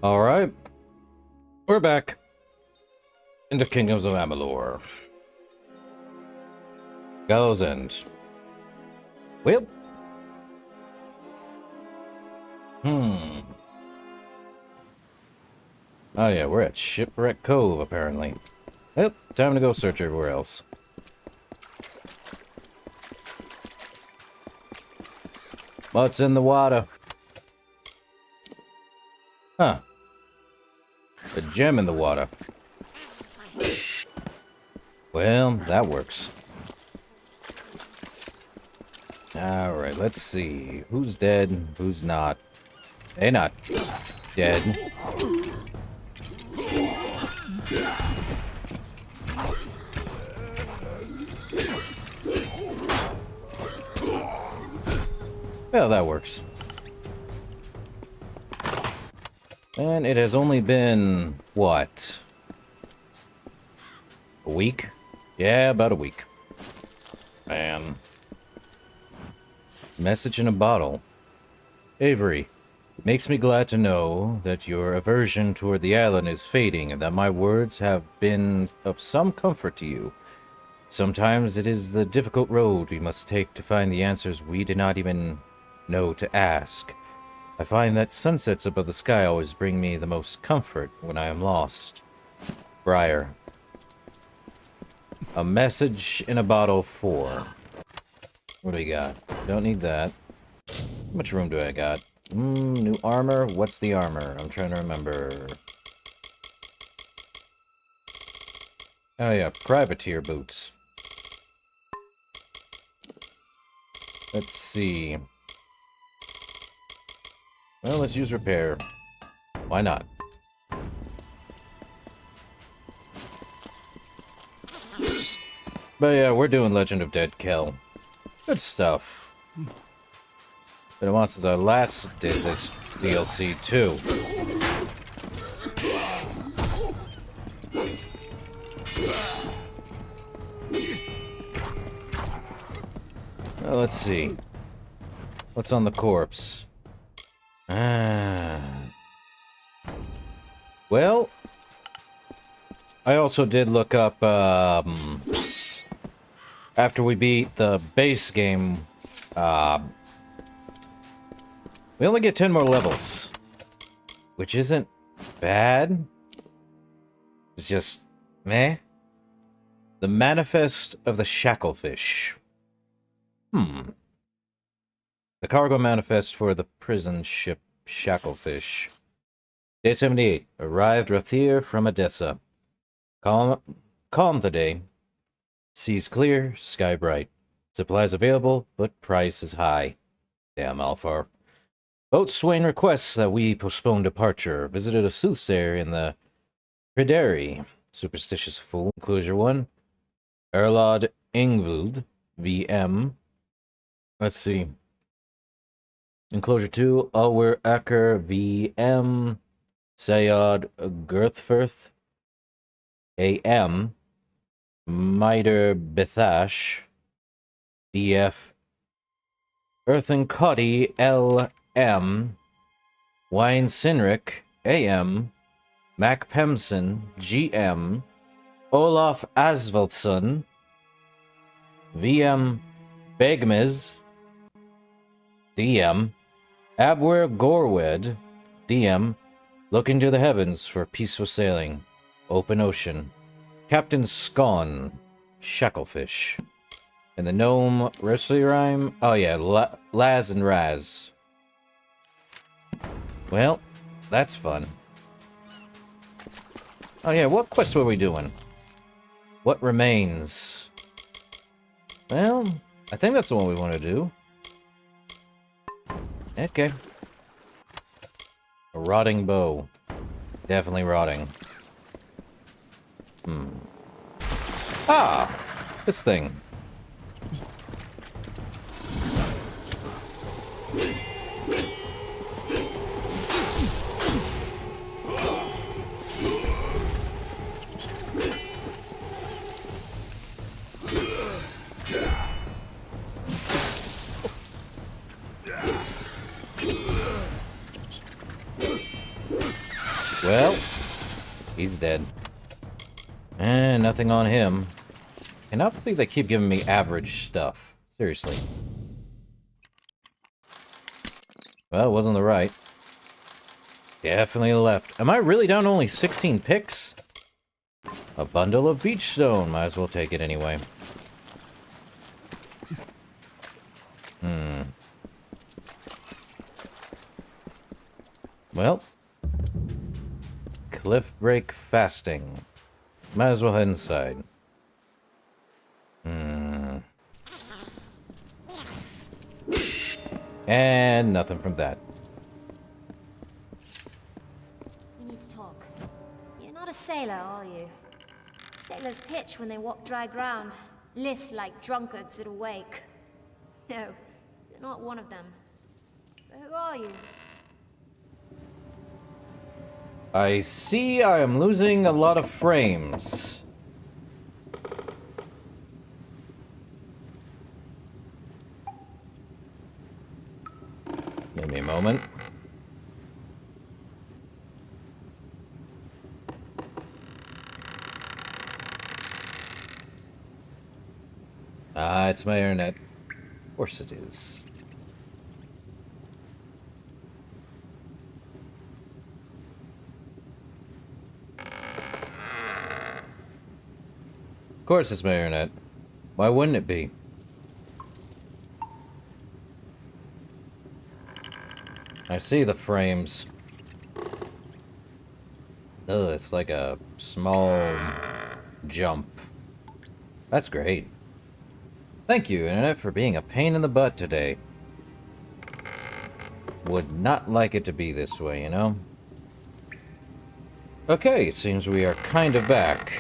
Alright, we're back into Kingdoms of Amalur. Gallows End. Well. Oh yeah, we're at Shipwreck Cove, apparently. Well, time to go search everywhere else. What's in the water? Huh. A gem in the water. Well, that works. Alright, let's see. Who's dead? Who's not? They're not dead. Well, that works. And it has only been, what? A week? Yeah, about a week. Man. Message in a bottle. Avery, it makes me glad to know that your aversion toward the island is fading and that my words have been of some comfort to you. Sometimes it is the difficult road we must take to find the answers we did not even know to ask. I find that sunsets above the sky always bring me the most comfort when I am lost. Briar. A message in a bottle 4. What do we got? Don't need that. How much room do I got? New armor? What's the armor? I'm trying to remember. Oh yeah, privateer boots. Let's see. Well, let's use repair. Why not? But yeah, we're doing Legend of Dead Kel. Good stuff. Been a while since I last did this DLC too. Well, let's see. What's on the corpse? Well, I also did look up, after we beat the base game, we only get 10 more levels, which isn't bad. It's just, meh. The Manifest of the Shacklefish. The cargo manifest for the prison ship Shacklefish. Day 78. Arrived Rathir from Odessa. Calm today. Seas clear, sky bright. Supplies available, but price is high. Damn, Alfar. Boatswain requests that we postpone departure. Visited a soothsayer in the Pryderi. Superstitious fool. Enclosure 1. Erlod Ingvild. VM. Let's see. Enclosure 2, Ulwer Acker VM, Sayad Girthfirth, AM, Mitre Bethash, DF, Earthen Cuddy LM, Wine Sinric AM, Mac Pemson GM, Olaf Asvaldsson, VM Begmez, DM, Abwer Gorwed, DM, look into the heavens for peaceful sailing, open ocean, Captain Scon, Shacklefish, and the gnome Rhyme. Oh yeah, Laz and Raz. Well, that's fun. Oh yeah, what quest were we doing? What remains? Well, I think that's the one we want to do. Okay. A rotting bow. Definitely rotting. Ah! This thing. Well, he's dead. And nothing on him. I cannot believe they keep giving me average stuff. Seriously. Well, it wasn't the right. Definitely the left. Am I really down to only 16 picks? A bundle of beach stone. Might as well take it anyway. Well. Cliff break fasting. Might as well head inside. And nothing from that. We need to talk. You're not a sailor, are you? Sailors pitch when they walk dry ground. List like drunkards at a wake. No, you're not one of them. So who are you? I see I am losing a lot of frames. Give me a moment. Ah, it's my internet. Of course it is. Of course it's my internet. Why wouldn't it be? I see the frames. Ugh, it's like a small jump. That's great. Thank you, Internet, for being a pain in the butt today. Would not like it to be this way, you know? Okay, it seems we are kind of back.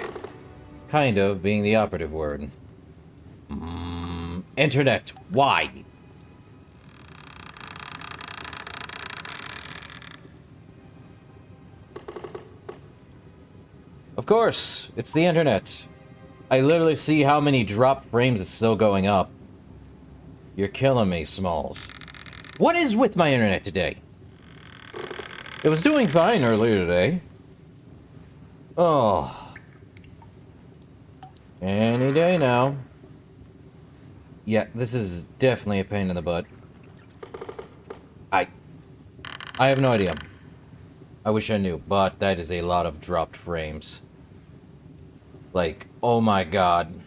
Kind of being the operative word. Internet, why? Of course, it's the internet. I literally see how many dropped frames is still going up. You're killing me, Smalls. What is with my internet today? It was doing fine earlier today. Oh. Any day now. Yeah, this is definitely a pain in the butt. I have no idea. I wish I knew, but that is a lot of dropped frames. Like, oh my god.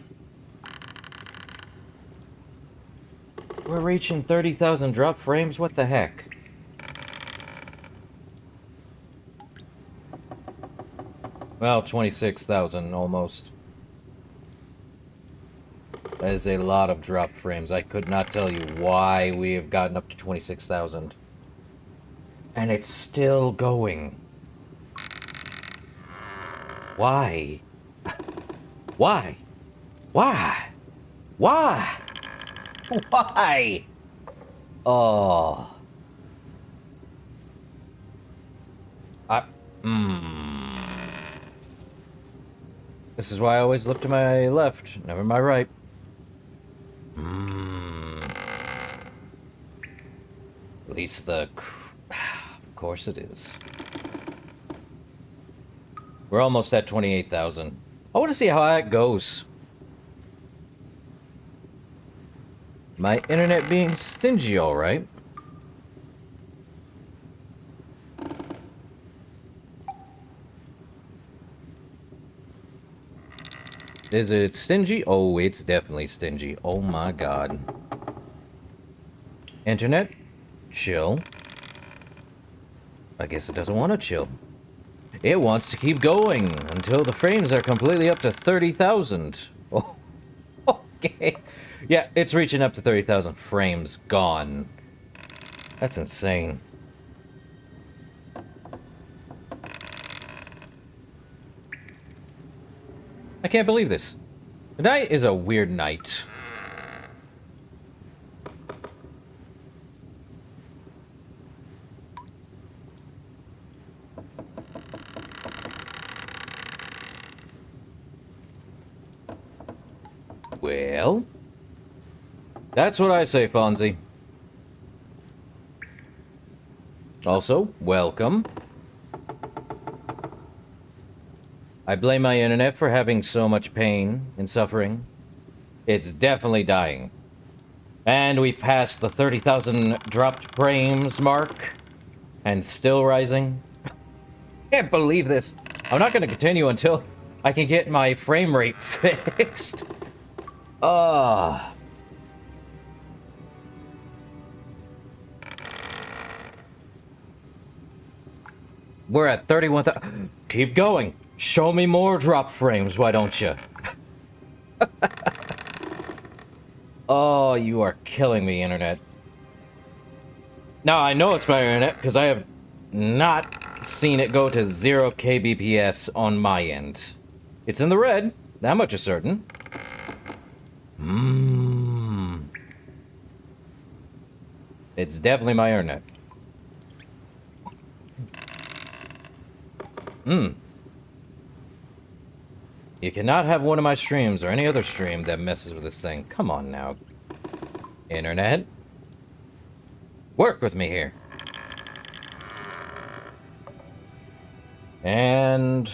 We're reaching 30,000 drop frames? What the heck? Well, 26,000 almost. That is a lot of dropped frames. I could not tell you why we have gotten up to 26,000. And it's still going. Why? Why? Why? Why? Why? Oh. This is why I always look to my left, never my right. At least the... Of course it is. We're almost at 28,000. I want to see how that goes. My internet being stingy, alright. Is it stingy? Oh, it's definitely stingy. Oh my god. Internet, chill. I guess it doesn't want to chill. It wants to keep going until the frames are completely up to 30,000. Oh, okay. Yeah, it's reaching up to 30,000 frames gone. That's insane. I can't believe this. Tonight is a weird night. Well, that's what I say, Fonzie. Also, welcome. I blame my internet for having so much pain and suffering. It's definitely dying. And we've passed the 30,000 dropped frames mark. And still rising. Can't believe this. I'm not going to continue until I can get my frame rate fixed. Ah. We're at 31,000. Keep going. Show me more drop frames, why don't you? Oh, you are killing me, internet. Now, I know it's my internet, because I have not seen it go to 0 kbps on my end. It's in the red, that much is certain. It's definitely my internet. You cannot have one of my streams or any other stream that messes with this thing. Come on now. Internet. Work with me here. And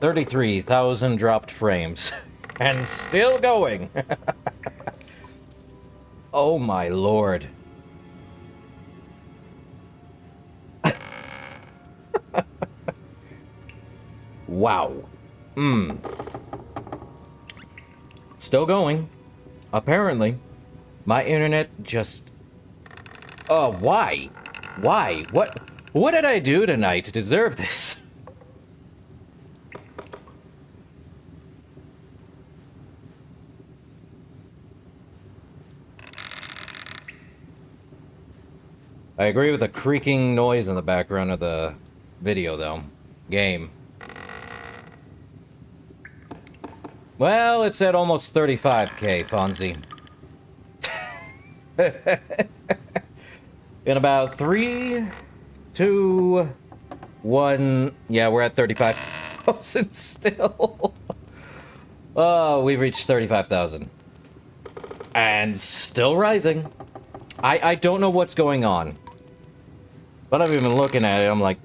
33,000 dropped frames. And still going. Oh my lord. Wow. Still going. Apparently. My internet just... Oh, why? Why? What did I do tonight to deserve this? I agree with the creaking noise in the background of the video, though. Game. Well, it's at almost 35k, Fonzie. In about 3, 2, 1... Yeah, we're at 35,000 still. Oh, we've reached 35,000. And still rising. I don't know what's going on. But I've been looking at it, I'm like,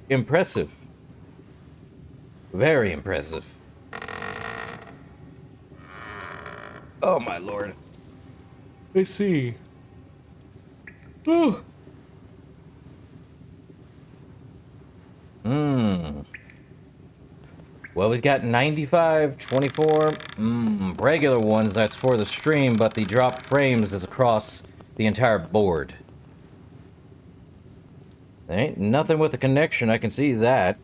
impressive. Very impressive. Oh my lord. I see. Ooh. Well, we've got 95, 24, regular ones, that's for the stream, but the dropped frames is across the entire board. There ain't nothing with the connection, I can see that.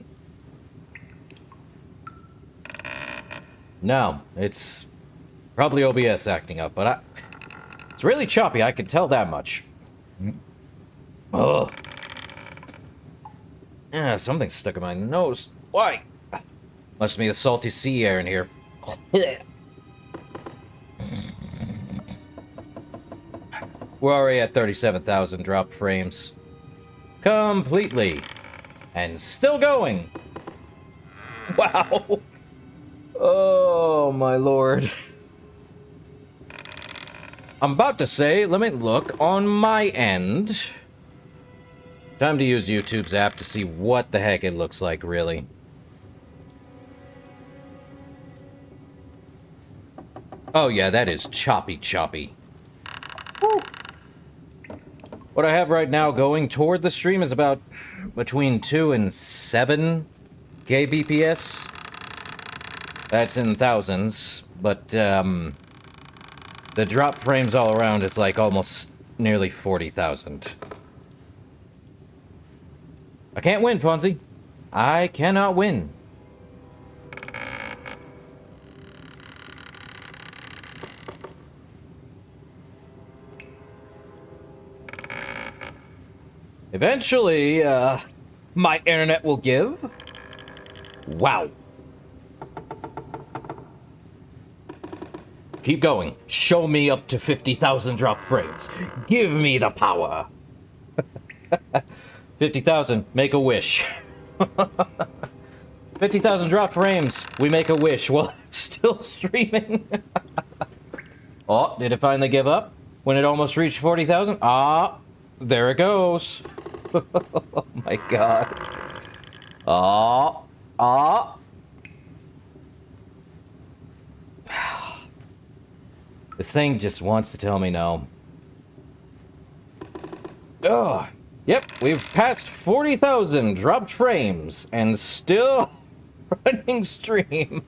No, it's probably OBS acting up, but it's really choppy, I can tell that much. Ugh. Yeah, something's stuck in my nose. Why? Must be the salty sea air in here. We're already at 37,000 dropped frames. Completely. And still going. Wow. Oh, my lord. I'm about to say, let me look on my end. Time to use YouTube's app to see what the heck it looks like, really. Oh yeah, that is choppy. Woo. What I have right now going toward the stream is about between 2 and 7 kbps. That's in thousands, but the drop frames all around is like almost nearly 40,000. I can't win, Fonzie. I cannot win. Eventually, my internet will give. Wow. Keep going. Show me up to 50,000 drop frames. Give me the power. 50,000. Make a wish. 50,000 drop frames. We make a wish while I'm still streaming. Oh, did it finally give up? When it almost reached 40,000? Ah, there it goes. Oh my god. Oh, oh. This thing just wants to tell me no. Ugh. Yep, we've passed 40,000 dropped frames and still running stream.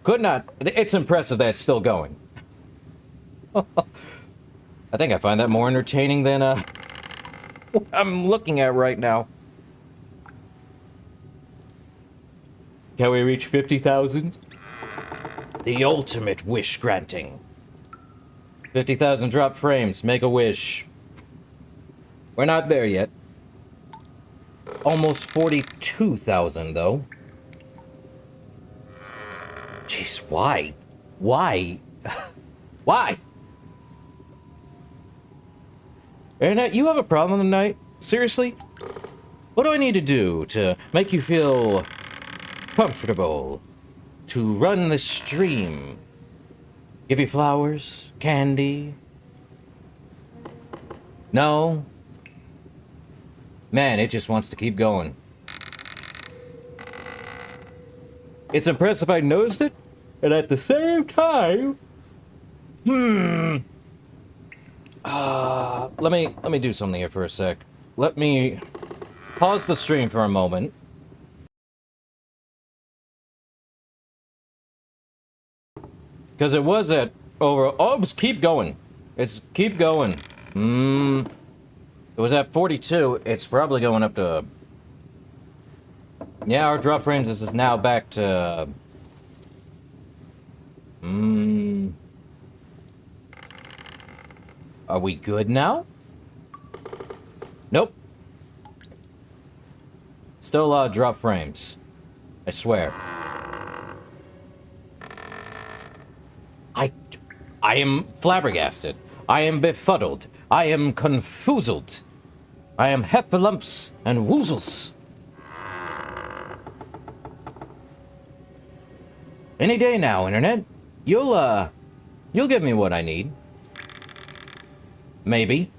Could not. It's impressive that it's still going. I think I find that more entertaining than what I'm looking at right now. Can we reach 50,000? The ultimate wish granting. 50,000 drop frames, make a wish. We're not there yet. Almost 42,000 though. Jeez, why? Why? Why? Internet, you have a problem tonight? Seriously? What do I need to do to make you feel comfortable to run the stream? Give you flowers? Candy? No? Man, it just wants to keep going. It's impressive I noticed it, and at the same time... let me do something here for a sec. Let me pause the stream for a moment. Because it was at over... Oh, it's keep going. It's keep going. It was at 42. It's probably going up to... Yeah, our drop frames is now back to... Are we good now? Nope. Still a lot of drop frames. I swear. I am flabbergasted. I am befuddled. I am confoozled. I am heffalumps and woozles. Any day now, Internet. You'll give me what I need. Maybe.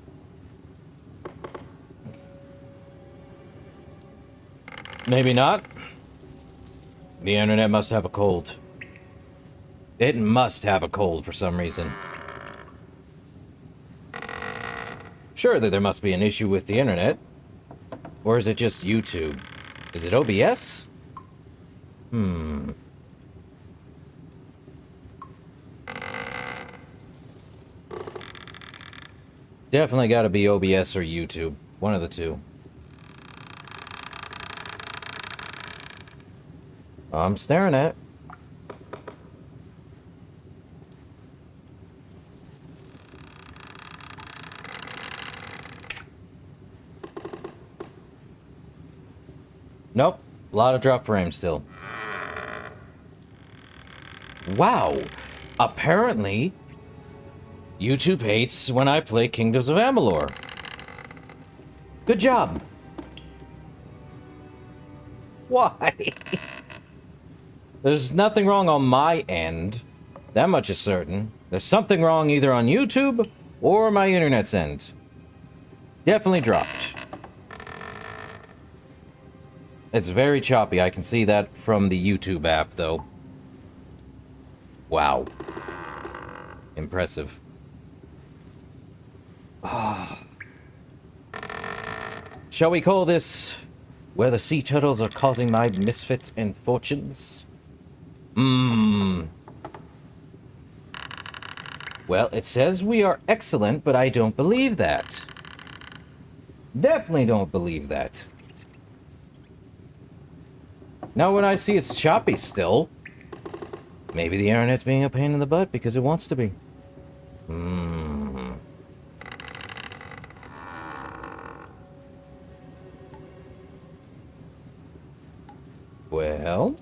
Maybe not. The Internet must have a cold. It must have a cold for some reason. Surely there must be an issue with the Internet. Or is it just YouTube? Is it OBS? Definitely gotta be OBS or YouTube. One of the two. I'm staring at it. Nope. A lot of drop frames still. Wow. Apparently, YouTube hates when I play Kingdoms of Amalur. Good job. Why? There's nothing wrong on my end. That much is certain. There's something wrong either on YouTube or my internet's end. Definitely dropped. It's very choppy. I can see that from the YouTube app, though. Wow. Impressive. Shall we call this where the sea turtles are causing my misfit and fortunes? Well, it says we are excellent, but I don't believe that. Definitely don't believe that. Now when I see it's choppy still, maybe the internet's being a pain in the butt because it wants to be. Well...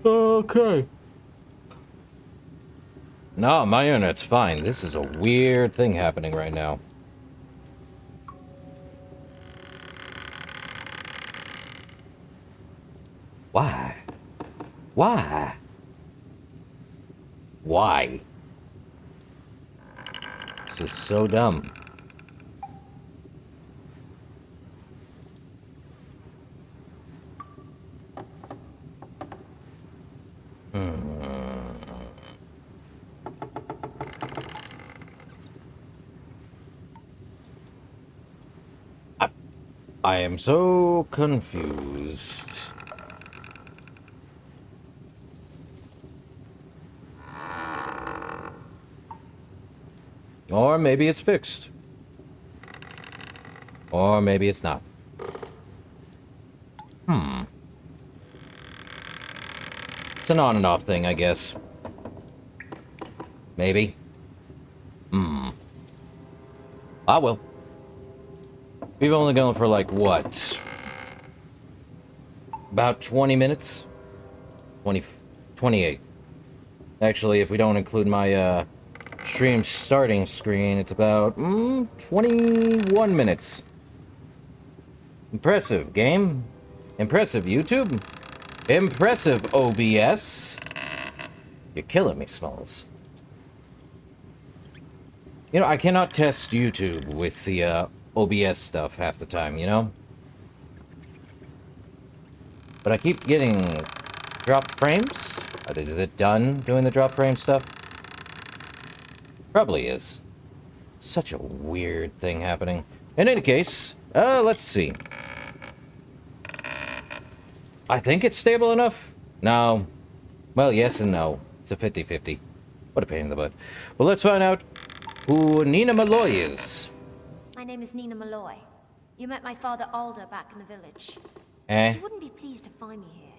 Okay. No, my internet's fine. This is a weird thing happening right now. Why? Why? Why? This is so dumb. I am so confused. Or maybe it's fixed. Or maybe it's not. It's an on and off thing, I guess. Maybe. I will. We've only gone for like, what? About 20 minutes? 28. Actually, if we don't include my, stream starting screen, it's about, 21 minutes. Impressive, game. Impressive, YouTube. Impressive, OBS. You're killing me, Smalls. You know, I cannot test YouTube with the, OBS stuff half the time, you know? But I keep getting dropped frames? Is it done doing the drop frame stuff? Probably is. Such a weird thing happening. In any case, let's see. I think it's stable enough? No. Well, yes and no. It's a 50-50. What a pain in the butt. Well, let's find out who Nina Malloy is. My name is Nina Malloy. You met my father Alder back in the village. Eh? You wouldn't be pleased to find me here.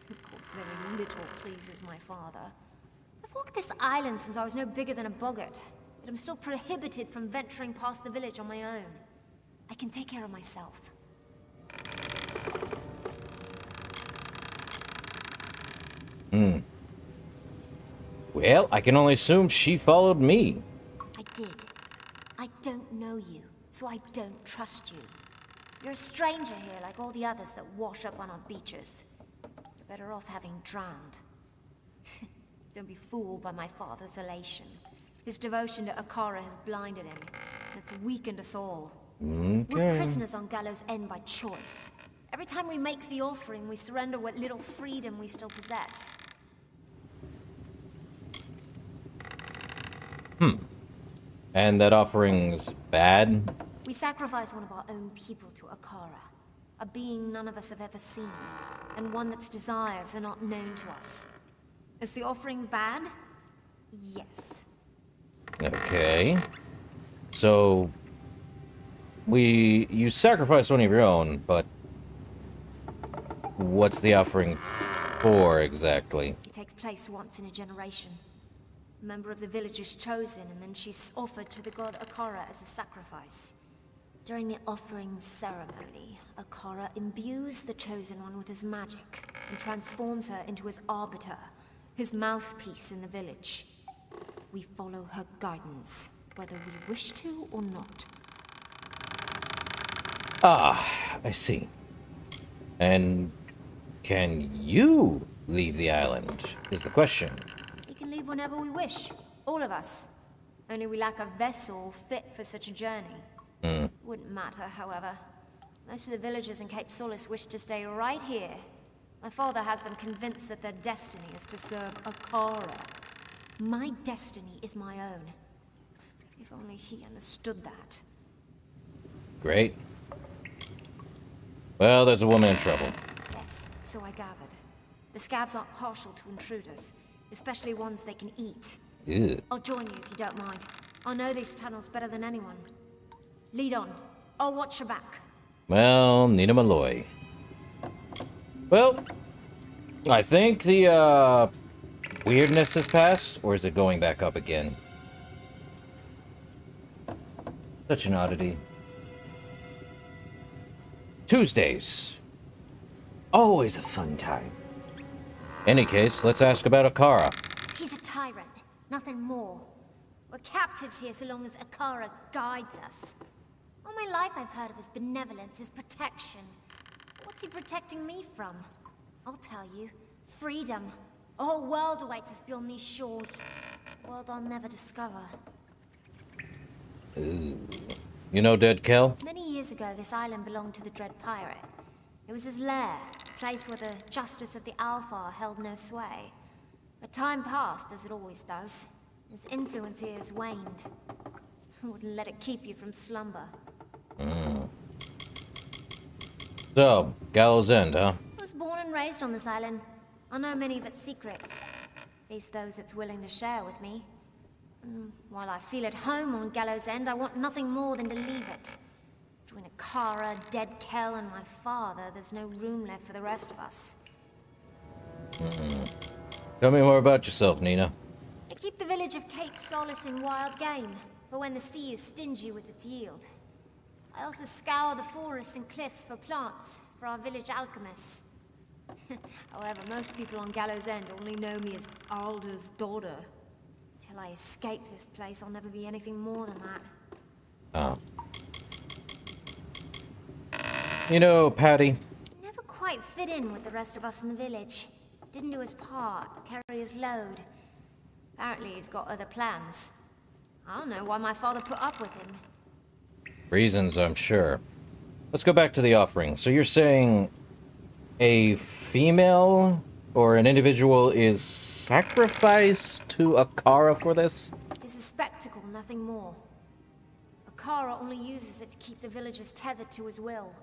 Of course, very little pleases my father. I've walked this island since I was no bigger than a boggart, but I'm still prohibited from venturing past the village on my own. I can take care of myself. Well, I can only assume she followed me. I did. I don't know you, so I don't trust you. You're a stranger here like all the others that wash up on our beaches. You're better off having drowned. Don't be fooled by my father's elation. His devotion to Akara has blinded him, and it's weakened us all. Okay. We're prisoners on Gallows End by choice. Every time we make the offering, we surrender what little freedom we still possess. And that offering's bad? We sacrifice one of our own people to Akara, a being none of us have ever seen, and one that's desires are not known to us. Is the offering bad? Yes. Okay. So, you sacrifice one of your own, but what's the offering for exactly? It takes place once in a generation. A member of the village is chosen, and then she's offered to the god Akara as a sacrifice. During the offering ceremony, Akara imbues the chosen one with his magic, and transforms her into his arbiter, his mouthpiece in the village. We follow her guidance, whether we wish to or not. Ah, I see. And can you leave the island, is the question. We can leave whenever we wish, all of us. Only we lack a vessel fit for such a journey. Wouldn't matter, however. Most of the villagers in Cape Solace wish to stay right here. My father has them convinced that their destiny is to serve Akara. My destiny is my own. If only he understood that. Great. Well, there's a woman in trouble. Yes, so I gathered. The scabs aren't partial to intruders, especially ones they can eat. Ew. I'll join you if you don't mind. I'll know these tunnels better than anyone. Lead on. I'll watch your back. Well, Nina Malloy. Well, I think the, weirdness has passed, or is it going back up again? Such an oddity. Tuesdays. Always a fun time. Any case, let's ask about Akara. He's a tyrant, nothing more. We're captives here so long as Akara guides us. All my life I've heard of his benevolence, his protection. What's he protecting me from? I'll tell you. Freedom. A whole world awaits us beyond these shores. A world I'll never discover. Ooh. You know Dead Kel? Many years ago, this island belonged to the Dread Pirate. It was his lair, a place where the justice of the Alpha held no sway. But time passed, as it always does. His influence here has waned. I wouldn't let it keep you from slumber. So, Gallows End, huh? I was born and raised on this island. I know many of its secrets. At least those it's willing to share with me. And while I feel at home on Gallows End, I want nothing more than to leave it. Between Akara, Dead Kel, and my father, there's no room left for the rest of us. Tell me more about yourself, Nina. I keep the village of Cape Solace in wild game, for when the sea is stingy with its yield. I also scour the forests and cliffs for plants, for our village alchemists. However, most people on Gallows End only know me as Alder's daughter. Till I escape this place, I'll never be anything more than that. Oh. You know, Patty. Never quite fit in with the rest of us in the village. Didn't do his part, carry his load. Apparently he's got other plans. I don't know why my father put up with him. Reasons, I'm sure. Let's go back to the offering. So you're saying a female or an individual is sacrificed to Akara for this? It is a spectacle, nothing more. Akara only uses it to keep the villagers tethered to his will.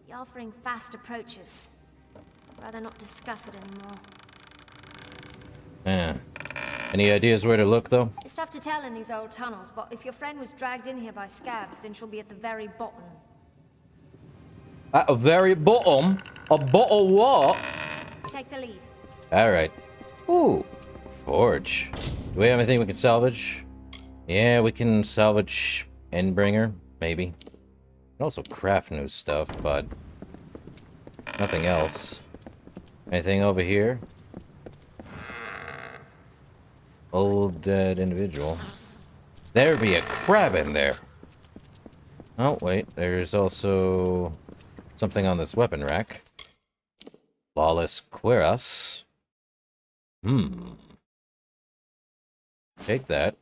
The offering fast approaches. I'd rather not discuss it anymore. Yeah. Any ideas where to look, though? It's tough to tell in these old tunnels, but if your friend was dragged in here by scabs, then she'll be at the very bottom. At the very bottom? A bottle what? Take the lead. Alright. Ooh. Forge. Do we have anything we can salvage? Yeah, we can salvage Endbringer, maybe. And also craft new stuff, but nothing else. Anything over here? Old dead individual. There be a crab in there. Oh, wait. There's also something on this weapon rack. Lawless cuirass. Take that.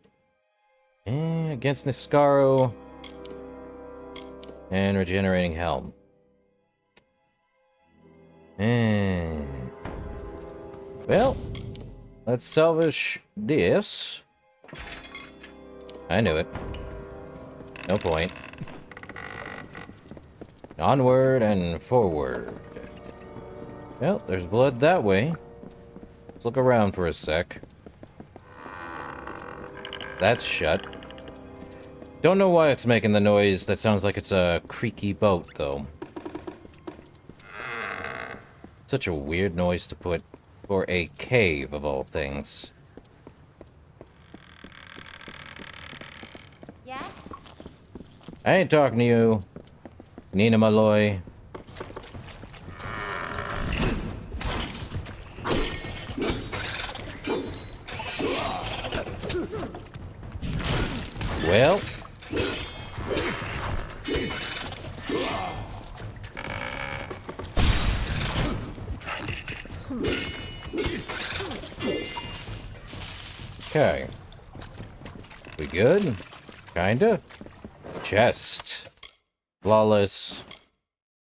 And against Niscaro. And regenerating helm. And well, let's salvage this. I knew it. No point. Onward and forward. Well, there's blood that way. Let's look around for a sec. That's shut. Don't know why it's making the noise. That sounds like it's a creaky boat, though. Such a weird noise to put for a cave, of all things. Yeah? I ain't talking to you, Nina Malloy. Well... Okay. We good? Kinda? Chest. Flawless.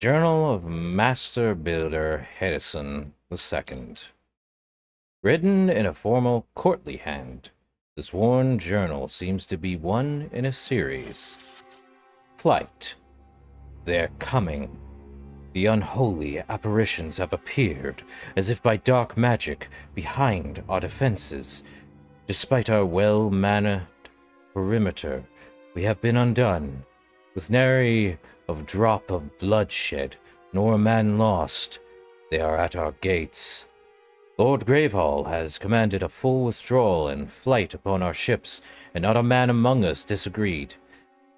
Journal of Master Builder Hedison II. Written in a formal, courtly hand, this worn journal seems to be one in a series. Flight. They're coming. The unholy apparitions have appeared, as if by dark magic, behind our defenses. Despite our well-mannered perimeter, we have been undone, with nary of drop of bloodshed, nor a man lost. They are at our gates. Lord Gravehall has commanded a full withdrawal and flight upon our ships, and not a man among us disagreed.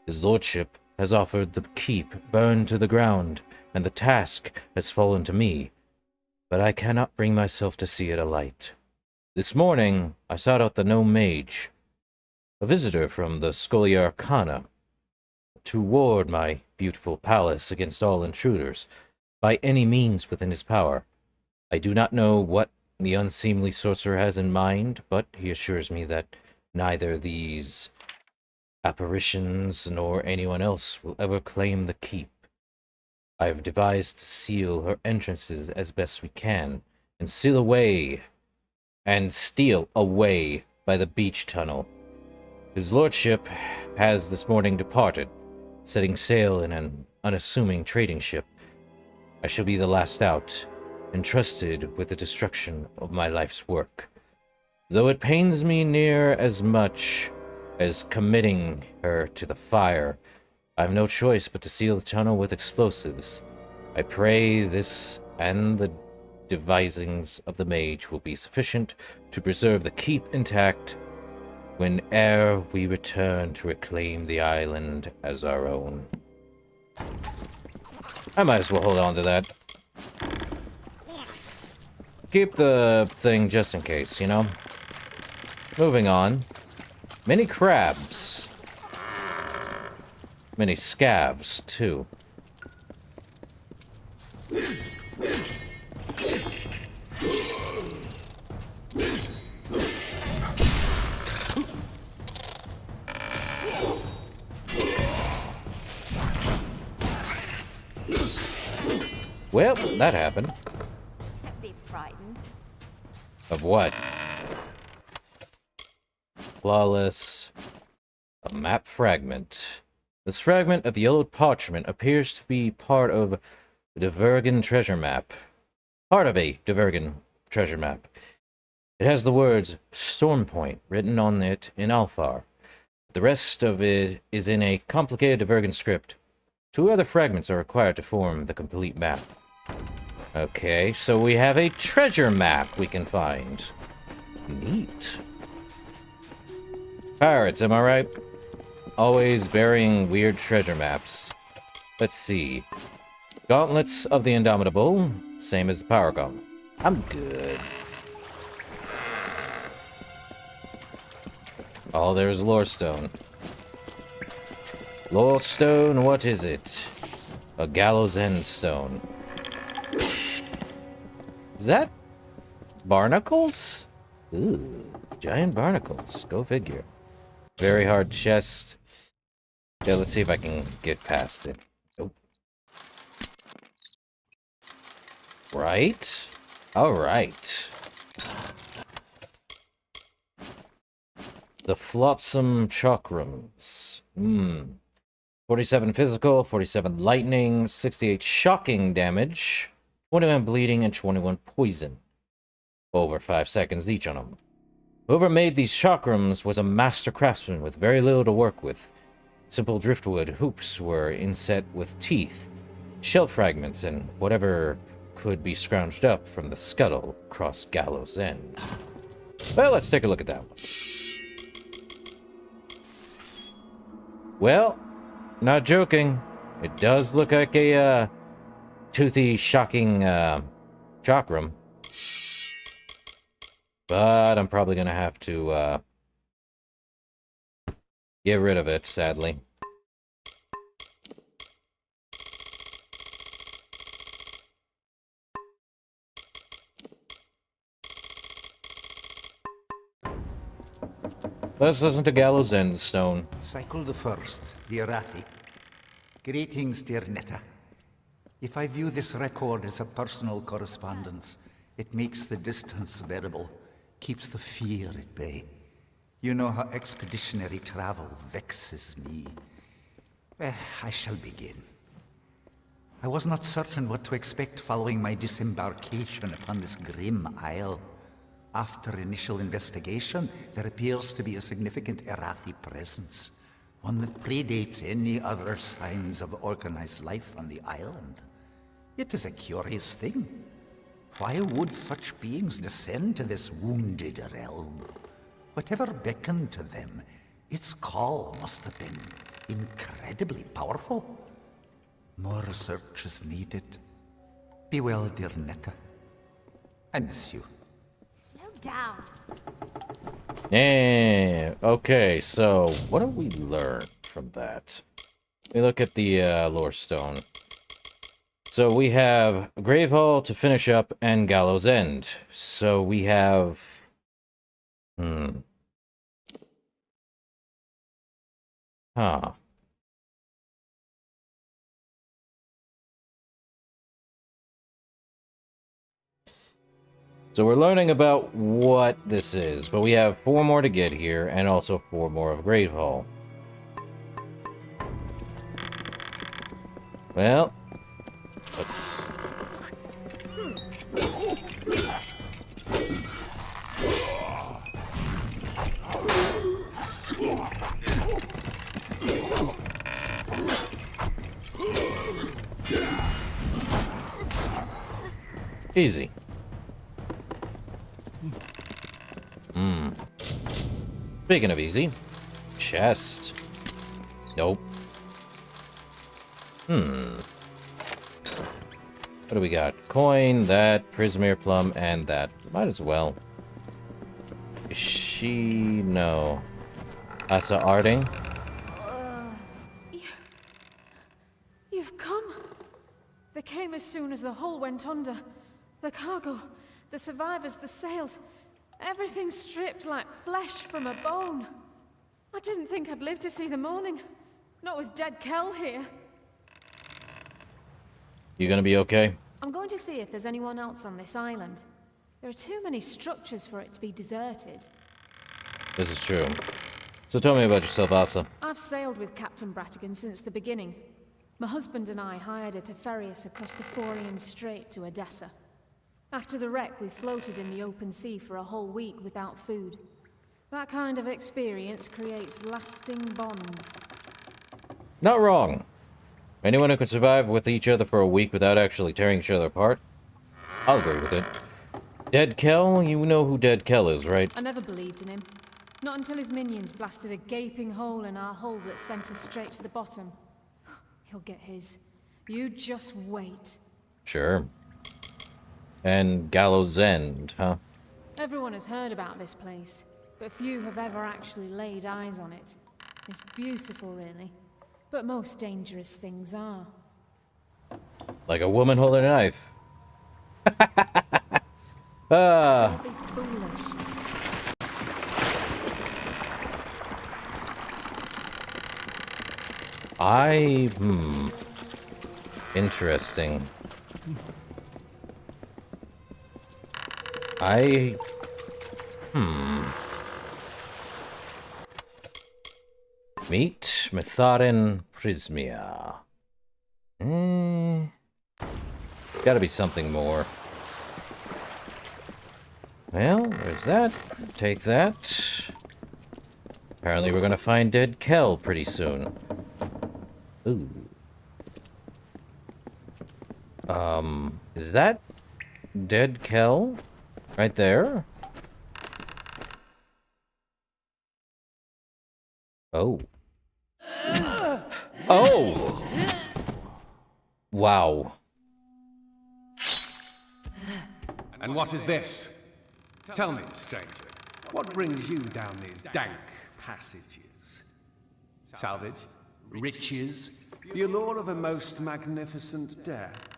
His lordship has offered the keep burned to the ground, and the task has fallen to me, but I cannot bring myself to see it alight. This morning, I sought out the gnome mage, a visitor from the Scholia Arcana, to ward my beautiful palace against all intruders, by any means within his power. I do not know what the unseemly sorcerer has in mind, but he assures me that neither these apparitions nor anyone else will ever claim the keep. I have devised to seal her entrances as best we can, and steal away by the beach tunnel. His lordship has this morning departed, setting sail in an unassuming trading ship. I shall be the last out, entrusted with the destruction of my life's work. Though it pains me near as much as committing her to the fire, I have no choice but to seal the tunnel with explosives. I pray this and the devisings of the mage will be sufficient to preserve the keep intact whene'er we return to reclaim the island as our own. I might as well hold on to that. Keep the thing just in case, you know? Moving on. Many crabs. Many scavs, too. Well, that happened. Don't be frightened. Of what? Flawless. A map fragment. This fragment of yellowed parchment appears to be part of a Divergen treasure map. It has the words Storm Point written on it in Alfar. The rest of it is in a complicated Divergen script. 2 other fragments are required to form the complete map. Okay, so we have a treasure map we can find. Neat. Pirates, am I right? Always burying weird treasure maps. Let's see. Gauntlets of the Indomitable. Same as the Power Gauntlet. I'm good. Oh, there's Lorestone. Lorestone, what is it? A Gallows End Stone. Is that barnacles? Ooh, giant barnacles. Go figure. Very hard chest. Yeah, let's see if I can get past it. Nope. Right? Alright. The Flotsam Chakrams. 47 physical, 47 lightning, 68 shocking damage, 21 bleeding, and 21 poison. Over 5 seconds each on them. Whoever made these chakrams was a master craftsman with very little to work with. Simple driftwood hoops were inset with teeth, shell fragments, and whatever could be scrounged up from the scuttle across Gallows End. Well, let's take a look at that one. Well, not joking. It does look like a toothy, shocking chakram. But I'm probably gonna have to get rid of it, sadly. Let's listen to Gallows End Stone. Cycle the first, the Arathi. Greetings, dear Netta. If I view this record as a personal correspondence, it makes the distance bearable, keeps the fear at bay. You know how expeditionary travel vexes me. I shall begin. I was not certain what to expect following my disembarkation upon this grim isle. After initial investigation, there appears to be a significant Arathi presence, one that predates any other signs of organized life on the island. It is a curious thing. Why would such beings descend to this wounded realm? Whatever beckoned to them, its call must have been incredibly powerful. More research is needed. Be well, dear Netta. I miss you. Slow down. Yeah, okay, so what do we learn from that? We look at the lore stone. So we have Grave Hall to finish up and Gallows End. So we have... Huh. So we're learning about what this is, but we have 4 more to get here, and also 4 more of Grave Hall. Well, let's... Easy. Speaking of easy, chest. Nope. What do we got? Coin, that, Prismere Plum, and that. Might as well. Is she... no. Asa Arding? You've come. They came as soon as the hull went under. The cargo, the survivors, the sails. Everything stripped like flesh from a bone. I didn't think I'd live to see the morning. Not with dead Kel here. You gonna be okay? I'm going to see if there's anyone else on this island. There are too many structures for it to be deserted. This is true. So tell me about yourself, Asa. I've sailed with Captain Bratigan since the beginning. My husband and I hired her to ferry us across the Forian Strait to Odessa. After the wreck, we floated in the open sea for a whole week without food. That kind of experience creates lasting bonds. Not wrong. Anyone who can survive with each other for a week without actually tearing each other apart, I'll agree with it. Dead Kel? You know who Dead Kel is, right? I never believed in him. Not until his minions blasted a gaping hole in our hull that sent us straight to the bottom. He'll get his. You just wait. Sure. And Gallows End, huh? Everyone has heard about this place, but few have ever actually laid eyes on it. It's beautiful, really, but most dangerous things are. Like a woman holding a knife. Don't be foolish. Interesting. Meet Metharin Prismia. Gotta be something more. Well, there's that. Take that. Apparently we're gonna find Dead Kel pretty soon. Ooh. Is that Dead Kel? Right there? Oh. Oh! Wow. And what is this? Tell me, stranger, what brings you down these dank passages? Salvage? Riches? The allure of a most magnificent death?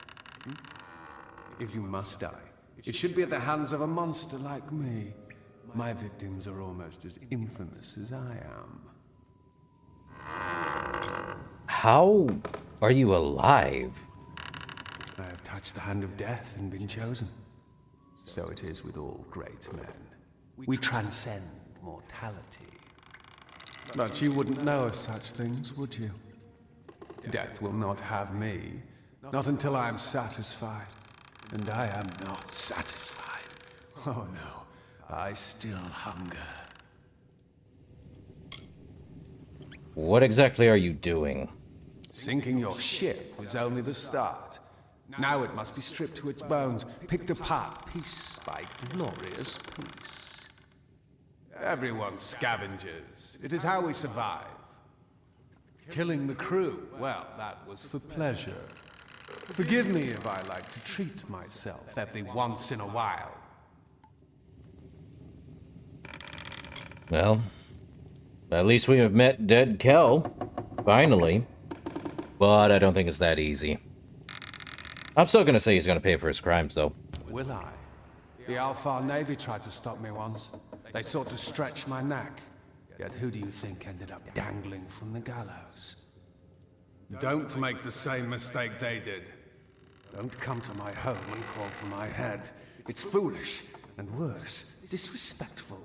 If you must die, it should be at the hands of a monster like me. My victims are almost as infamous as I am. How are you alive? I have touched the hand of death and been chosen. So it is with all great men. We transcend mortality. But you wouldn't know of such things, would you? Death will not have me, not until I am satisfied. And I am not satisfied. Oh no, I still hunger. What exactly are you doing? Sinking your ship was only the start. Now it must be stripped to its bones, picked apart piece by glorious piece. Everyone scavengers. It is how we survive. Killing the crew, well, that was for pleasure. Forgive me if I like to treat myself every once in a while. Well, at least we have met Dead Kel. Finally. But I don't think it's that easy. I'm still gonna say he's gonna pay for his crimes, though. Will I? The Alpha Navy tried to stop me once. They sought to stretch my neck. Yet who do you think ended up dangling from the gallows? Don't make the same mistake they did. Don't come to my home and call for my head. It's foolish, and worse, disrespectful.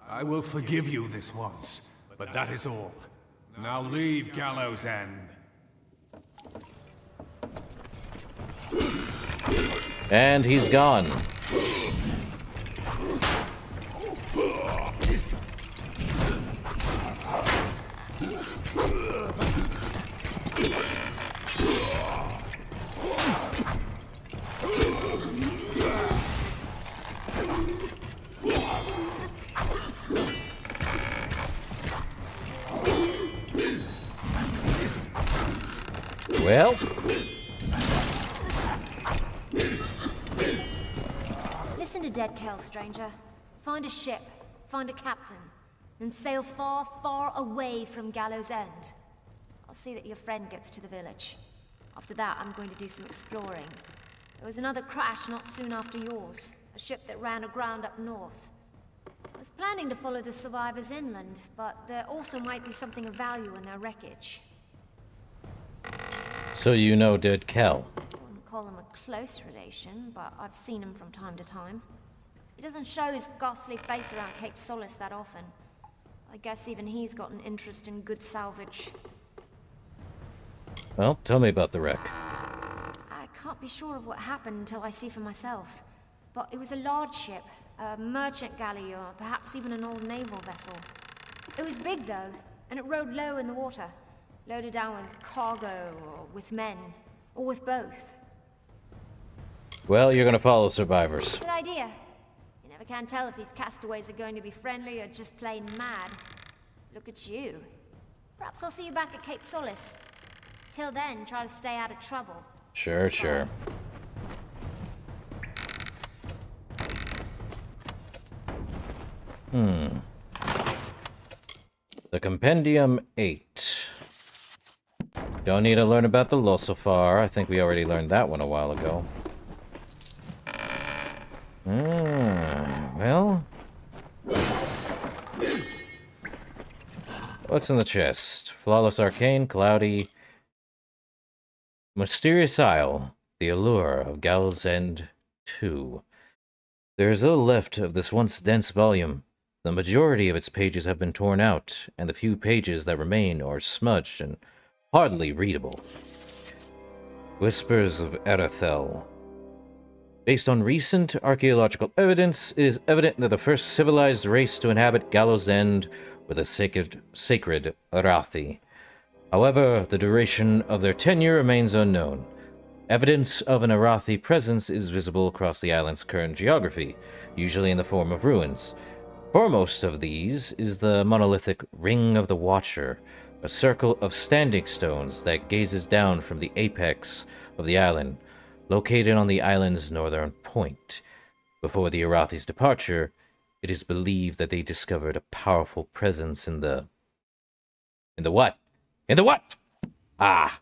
I will forgive you this once, but that is all. Now leave Gallows End. And he's gone. Well, Listen to Dead Kel, stranger. Find a ship, find a captain, then sail far, far away from Gallows End. I'll see that your friend gets to the village. After that, I'm going to do some exploring. There was another crash not soon after yours, a ship that ran aground up north. I was planning to follow the survivors inland, but there also might be something of value in their wreckage. so you know Dead Kel. Wouldn't call him a close relation, but I've seen him from time to time. He doesn't show his ghastly face around Cape Solace that often. I guess even he's got an interest in good salvage. Well, tell me about the wreck. I can't be sure of what happened until I see for myself. But it was a large ship, a merchant galley, or perhaps even an old naval vessel. It was big, though, and it rode low in the water, loaded down with cargo, or with men, or with both. Well, you're gonna follow survivors. Good idea. You never can tell if these castaways are going to be friendly or just plain mad. Look at you. Perhaps I'll see you back at Cape Solace. Till then, try to stay out of trouble. Sure, sure. The Compendium 8. Don't need to learn about the Losofar. I think we already learned that one a while ago. Well... What's in the chest? Flawless Arcane, Cloudy... Mysterious Isle, the Allure of Gallows End 2. There is little left of this once dense volume. The majority of its pages have been torn out, and the few pages that remain are smudged and hardly readable. Whispers of Erethel. Based on recent archaeological evidence, it is evident that the first civilized race to inhabit Gallows End were the sacred Arathi. However, the duration of their tenure remains unknown. Evidence of an Arathi presence is visible across the island's current geography, usually in the form of ruins. Foremost of these is the monolithic Ring of the Watcher, a circle of standing stones that gazes down from the apex of the island, located on the island's northern point. Before the Arathi's departure, it is believed that they discovered a powerful presence in the... In the what? In the what? Ah.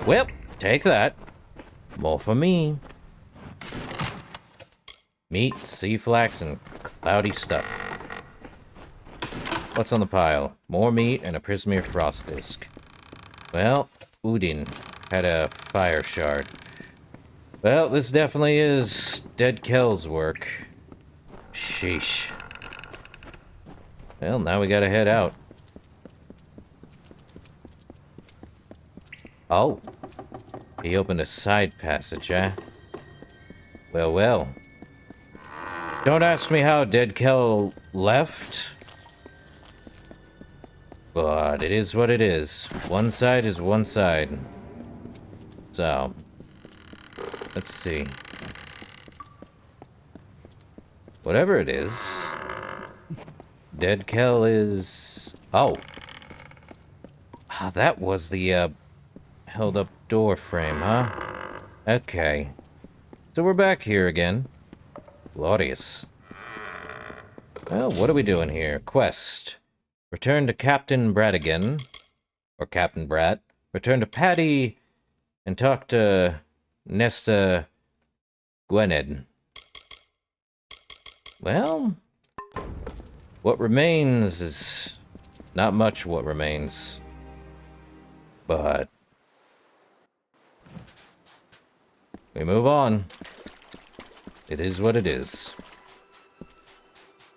Well, take that. More for me. Meat, sea flax, and cloudy stuff. What's on the pile? More meat and a Prismere frost disc. Well, Udin had a fire shard. Well, this definitely is Dead Kel's work. Sheesh. Well, now we gotta head out. Oh. He opened a side passage, eh? Well, well. Don't ask me how Dead Kel left. But it is what it is. One side is one side. So, let's see. Whatever it is, Dead Kel is... Oh. Ah, that was the, held up door frame, huh? Okay. So we're back here again. Glorious. Well, what are we doing here? Quest. Return to Captain Bradigan. Or Captain Brat. Return to Patty and talk to Nesta Gwynedd. Well, what remains is not much what remains. But we move on. It is what it is.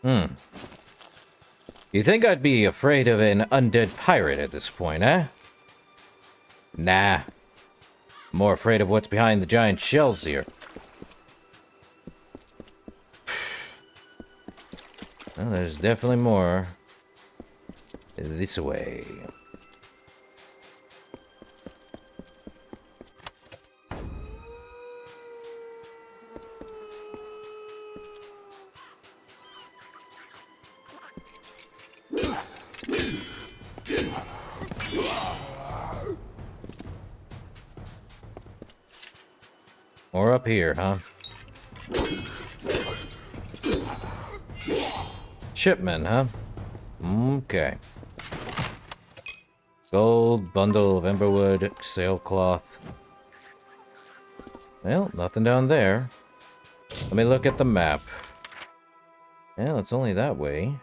You think I'd be afraid of an undead pirate at this point, eh? Nah. More afraid of what's behind the giant shells here. Well, there's definitely more. This way. More up here, huh? Shipment, huh? Okay. Gold, bundle of emberwood, sailcloth. Well, nothing down there. Let me look at the map. Well, it's only that way.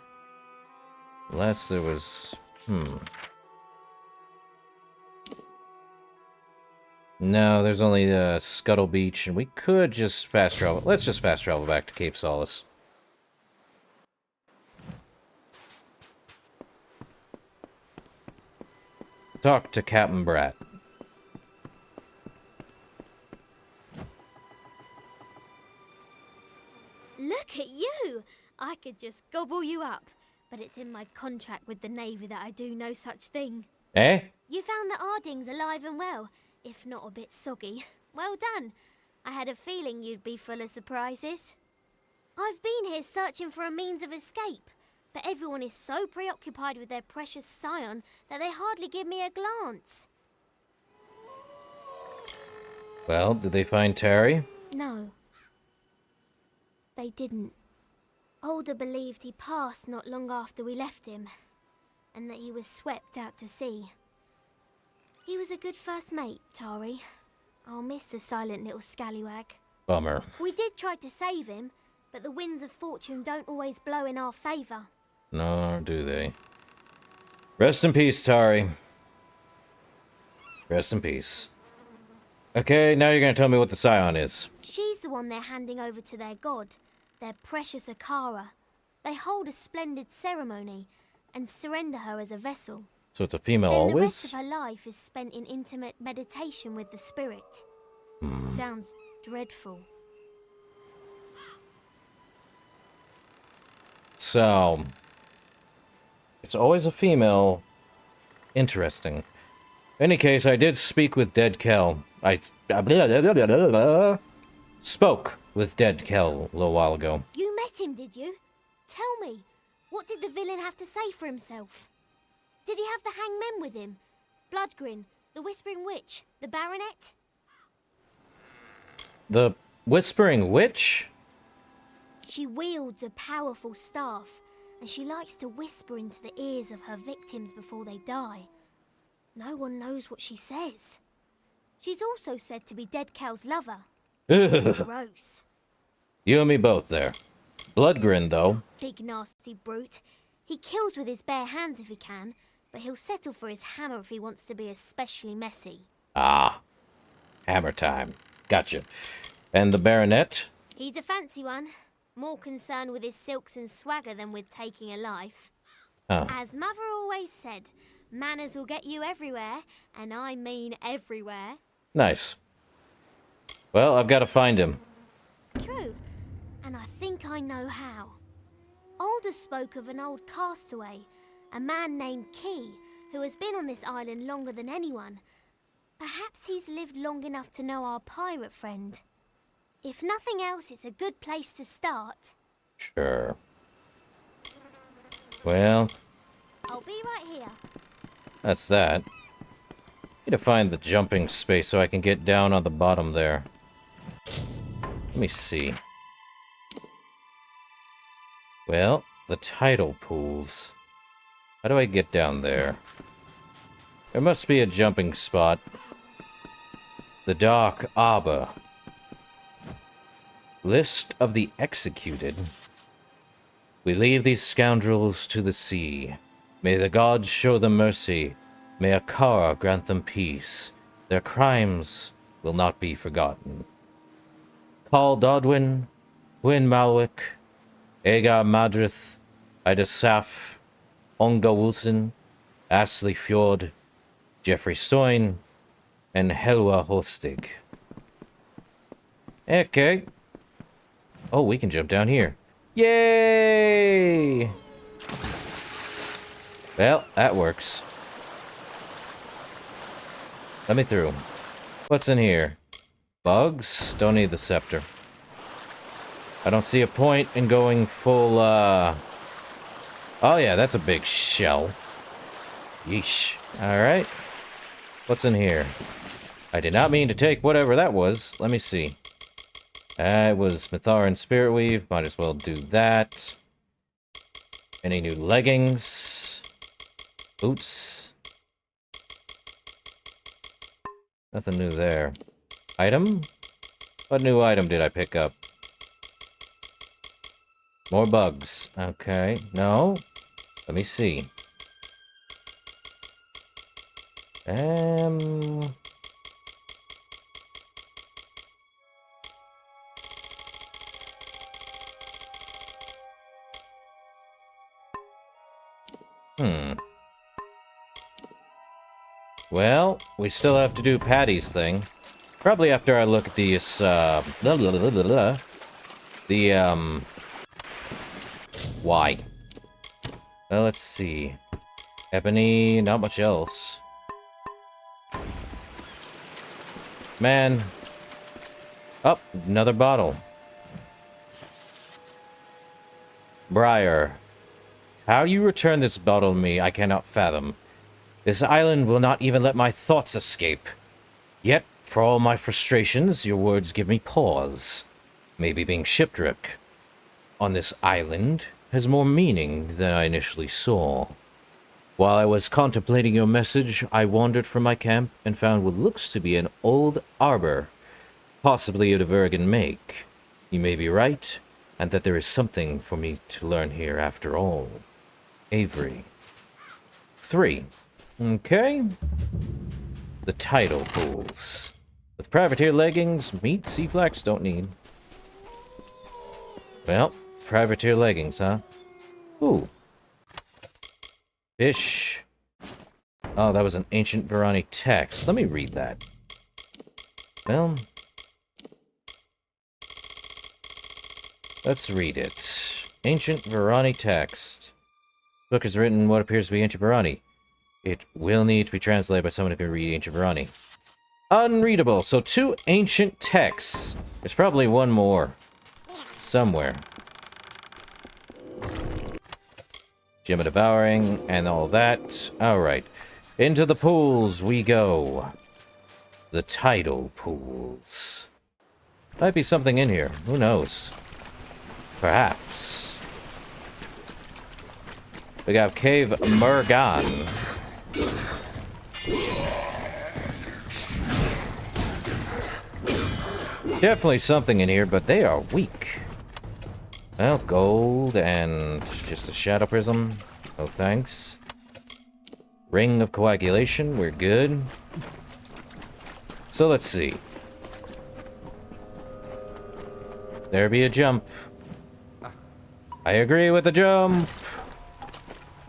Unless there was... No, there's only Scuttle Beach, and we could just fast travel. Let's just fast travel back to Cape Solace. Talk to Captain Brat. Look at you! I could just gobble you up, but it's in my contract with the Navy that I do no such thing. Eh? You found the Ardings alive and well, if not a bit soggy. Well done. I had a feeling you'd be full of surprises. I've been here searching for a means of escape, but everyone is so preoccupied with their precious scion that they hardly give me a glance. Well, did they find Terry? No. They didn't. Alder believed he passed not long after we left him, and that he was swept out to sea. He was a good first mate, Tari. I'll miss the silent little scallywag. Bummer. We did try to save him, but the winds of fortune don't always blow in our favour. No, do they? Rest in peace, Tari. Rest in peace. Okay, now you're gonna tell me what the Scion is. She's the one they're handing over to their god, their precious Akara. They hold a splendid ceremony and surrender her as a vessel. So it's a female Then always? the rest of her life is spent in intimate meditation with the spirit. Sounds dreadful. So... it's always a female. Interesting. In any case, I did speak with Dead Kel. Spoke with Dead Kel a little while ago. You met him, did you? Tell me, what did the villain have to say for himself? Did he have the hangmen with him? Bloodgrin, the Whispering Witch, the Baronet? The Whispering Witch? She wields a powerful staff, and she likes to whisper into the ears of her victims before they die. No one knows what she says. She's also said to be Dead Kel's lover. Gross. You and me both there. Bloodgrin, though. Big nasty brute. He kills with his bare hands if he can, but he'll settle for his hammer if he wants to be especially messy. Ah. Hammer time. Gotcha. And the Baronet? He's a fancy one. More concerned with his silks and swagger than with taking a life. Huh. As Mother always said, manners will get you everywhere, and I mean everywhere. Nice. Well, I've got to find him. True, and I think I know how. Alder spoke of an old castaway, a man named Key, who has been on this island longer than anyone. Perhaps he's lived long enough to know our pirate friend. If nothing else, it's a good place to start. Sure. Well, I'll be right here. that's that. Need to find the jumping space so I can get down on the bottom there. Let me see. Well, the tidal pools. How do I get down there? There must be a jumping spot. The Dark Arbor. List of the executed. We leave these scoundrels to the sea. May the gods show them mercy. May Akara grant them peace. Their crimes will not be forgotten. Call Dodwin, Gwyn Malwick, Agar Madrith, Ida Saf, Onga Wilson, Ashley Fjord, Jeffrey Stoyn, and Helwa Hostig. Okay. Oh, we can jump down here. Yay! Well, that works. Let me through. What's in here? Bugs? Don't need the scepter. I don't see a point in going full, Oh yeah, that's a big shell. Yeesh. Alright. What's in here? I did not mean to take whatever that was. Let me see. It was Mitharan Spirit Weave. Might as well do that. Any new leggings? Boots? Nothing new there. Item? What new item did I pick up? More bugs. Okay. No. Let me see. Well, we still have to do Patty's thing. Probably after I look at these, why? Well, let's see. Ebony, not much else. Man. Oh, another bottle. Briar. How you return this bottle to me, I cannot fathom. This island will not even let my thoughts escape. Yet, for all my frustrations, your words give me pause. Maybe being shipwrecked on this island has more meaning than I initially saw. While I was contemplating your message, I wandered from my camp and found what looks to be an old arbor, possibly of the Virgin make. You may be right, and that there is something for me to learn here after all. Avery. 3. Okay. The tidal pools. With privateer leggings, meat, sea flax, don't need. Well, privateer leggings, huh? Ooh. Fish. Oh, that was an ancient Varani text. Let me read that. Well, let's read it. Ancient Varani text. Book is written in what appears to be ancient Varani. It will need to be translated by someone who can read ancient Varani. Unreadable. So 2 ancient texts. There's probably one more. Somewhere. Gem of Devouring and all that. Alright. Into the pools we go. The tidal pools. Might be something in here. Who knows? Perhaps. We got Cave Murgan. Definitely something in here, but they are weak. Well, gold and just a shadow prism. No thanks. Ring of coagulation, we're good. So let's see. There be a jump. I agree with the jump.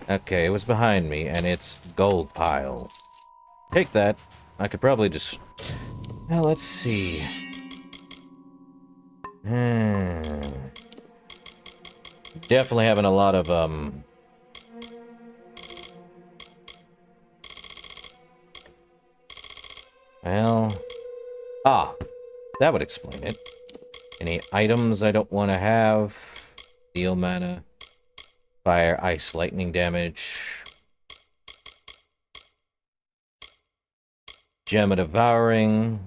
Okay, it was behind me, and it's gold pile. Take that. I could probably just... Well, let's see. Definitely having a lot of, Well... Ah! That would explain it. Any items I don't want to have? Steel mana. Fire, ice, lightning damage. Gem of Devouring.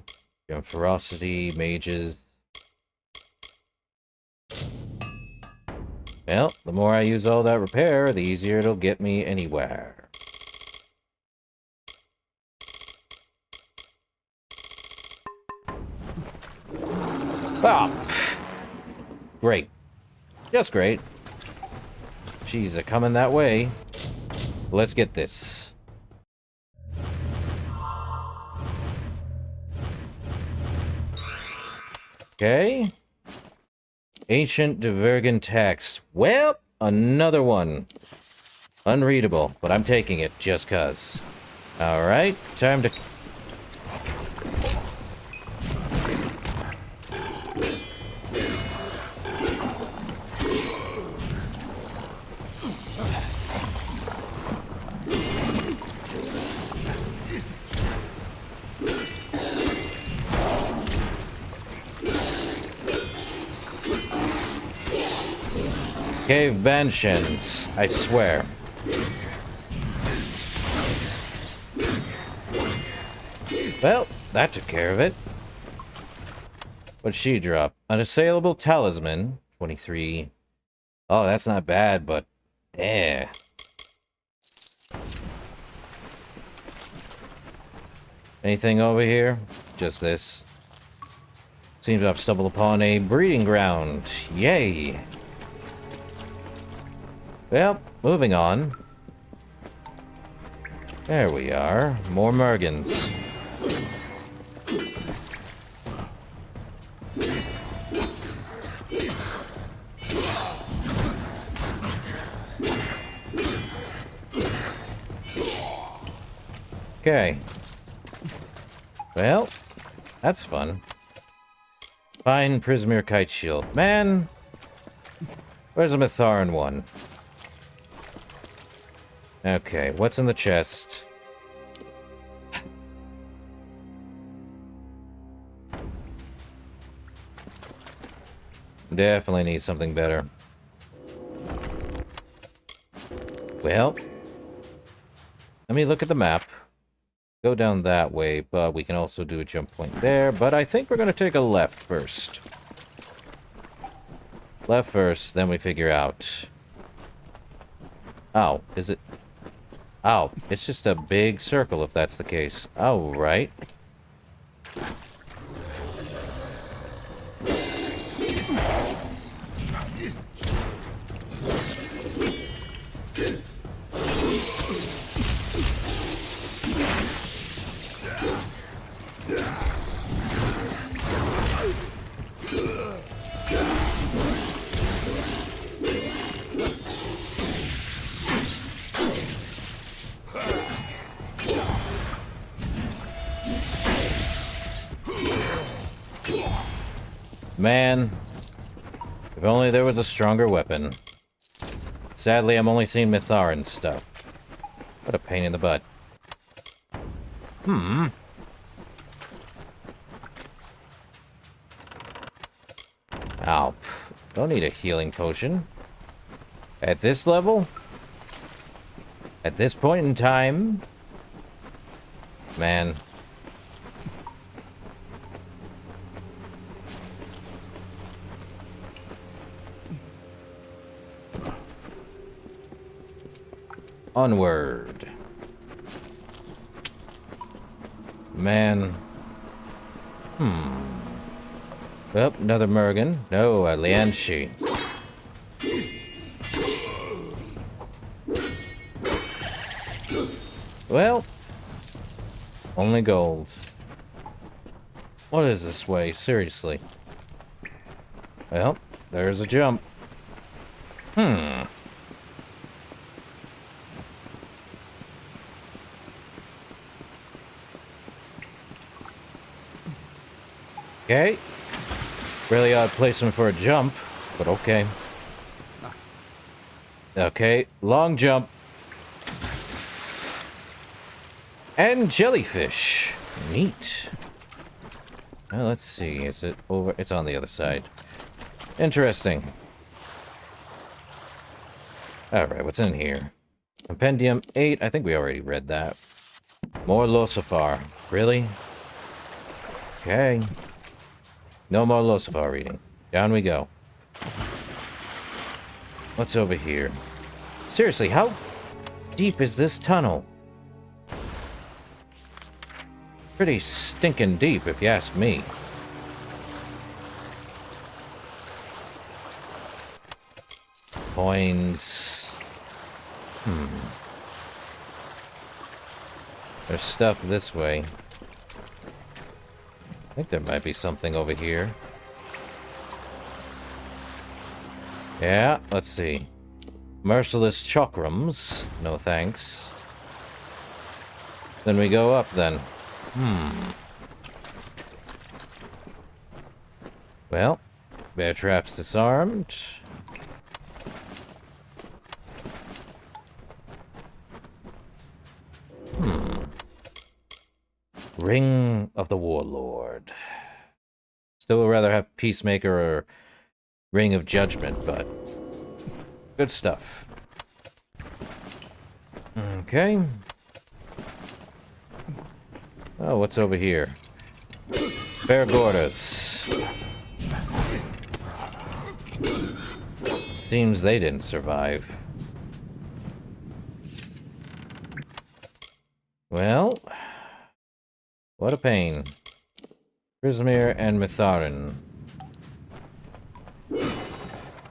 Gem of Ferocity, mages. Well, the more I use all that repair, the easier it'll get me anywhere. Ah, great. Just great. She's coming that way. Let's get this. Okay. Ancient Divergent text. Well, another one. Unreadable, but I'm taking it just cuz. Alright, time to... Cave Banshins, I swear. Well, that took care of it. What'd she drop? Unassailable Talisman, 23. Oh, that's not bad, but... eh. Anything over here? Just this. Seems I've stumbled upon a breeding ground. Yay! Well, moving on. There we are. More Mergans. Okay. Well, that's fun. Fine Prismir Kite Shield. Man! Where's the Mitharan one? Okay, what's in the chest? Definitely need something better. Well, let me look at the map. Go down that way, but we can also do a jump point there. But I think we're going to take a left first. Left first, then we figure out... Oh, is it... Oh, it's just a big circle if that's the case. Oh, right. Man, if only there was a stronger weapon. Sadly, I'm only seeing Mitharan stuff. What a pain in the butt. Ow. Don't need a healing potion. At this level? At this point in time? Man. Onward. Man. Oh, another Mergan. No, a Lianshi. Well, only gold. What is this way? Seriously. Well, there's a jump. Okay. Really odd placement for a jump, but okay. Okay, long jump. And jellyfish. Neat. Now let's see, is it over? It's on the other side. Interesting. Alright, what's in here? Compendium 8, I think we already read that. More Losifar. Really? Okay. No more Losifar reading. Down we go. What's over here? Seriously, how deep is this tunnel? Pretty stinking deep, if you ask me. coins. There's stuff this way. I think there might be something over here. Yeah, let's see. Merciless chakrams. No thanks. Then we go up then. Well, bear traps disarmed. Ring of the Warlord. Still would rather have Peacemaker or Ring of Judgment, but good stuff. Okay. Oh, what's over here? Gordas. Seems they didn't survive. Well, what a pain. Prismir and Mitharin.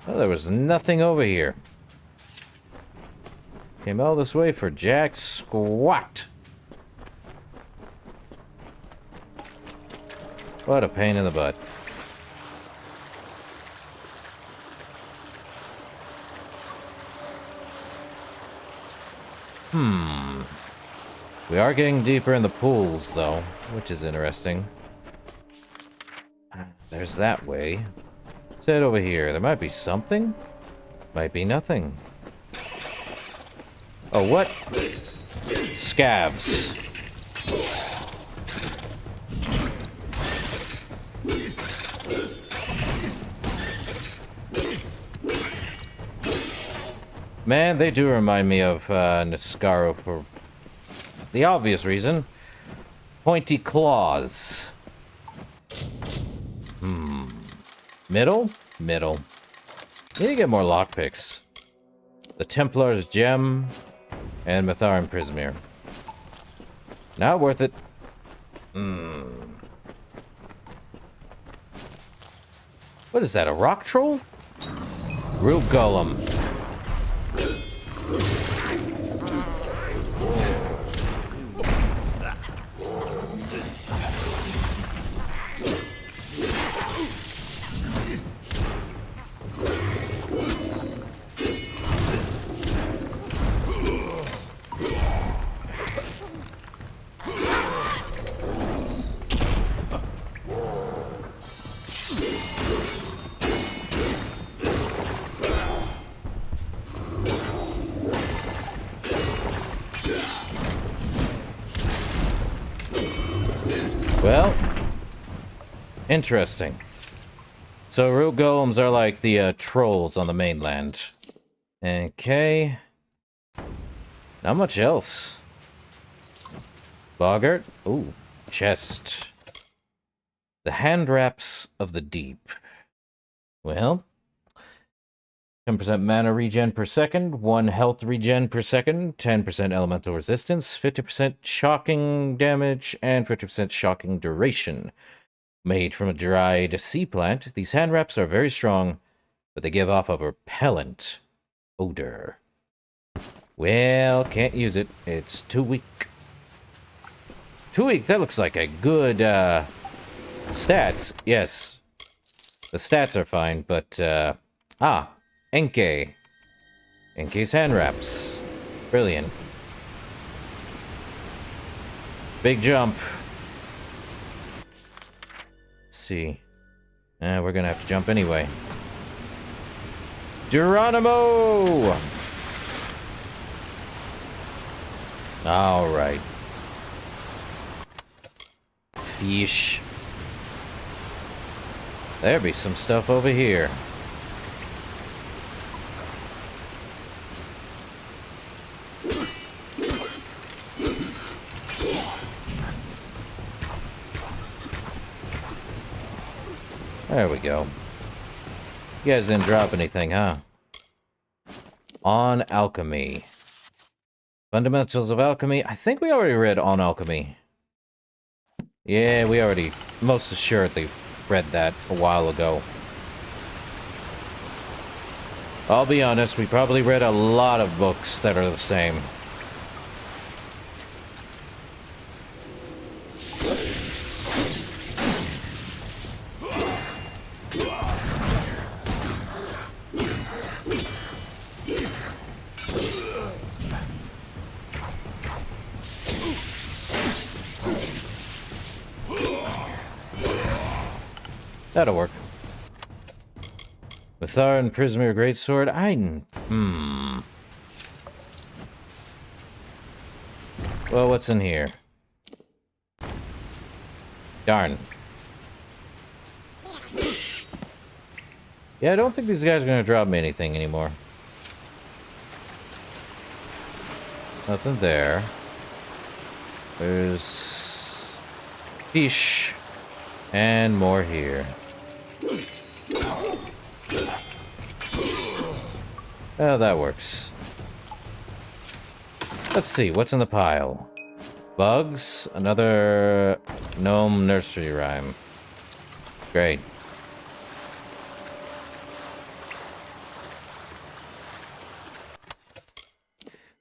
Oh, there was nothing over here. Came all this way for jack squat. What a pain in the butt. We are getting deeper in the pools, though, which is interesting. There's that way. Let's head over here. There might be something. Might be nothing. Oh, what? Scabs. Man, they do remind me of Niscaro for the obvious reason. Pointy claws. Middle? Middle. Need to get more lockpicks. The Templar's Gem and Mitharin Prismir. Not worth it. What is that, a rock troll? Root Golem. Well, interesting. So root golems are like the trolls on the mainland. Okay. Not much else. Boggart. Ooh, chest. The hand wraps of the deep. Well, 10% mana regen per second, 1 health regen per second, 10% elemental resistance, 50% shocking damage, and 50% shocking duration. Made from a dried sea plant, these hand wraps are very strong, but they give off a repellent odor. Well, can't use it. It's too weak. Too weak? That looks like a good, stats. Yes. The stats are fine, but, Enke. Enke's hand wraps. Brilliant. Big jump. Let's see. We're gonna have to jump anyway. Geronimo! Alright. Fish. There be some stuff over here. There we go. You guys didn't drop anything, huh? On Alchemy. Fundamentals of Alchemy. I think we already read On Alchemy. Yeah, we already most assuredly read that a while ago. I'll be honest, we probably read a lot of books that are the same. That'll work. Mathar and Prismir Greatsword? Well, what's in here? Darn. Yeah, I don't think these guys are gonna drop me anything anymore. Nothing there. There's... fish. And more here. Oh, that works. Let's see, what's in the pile? Bugs? Another gnome nursery rhyme. Great.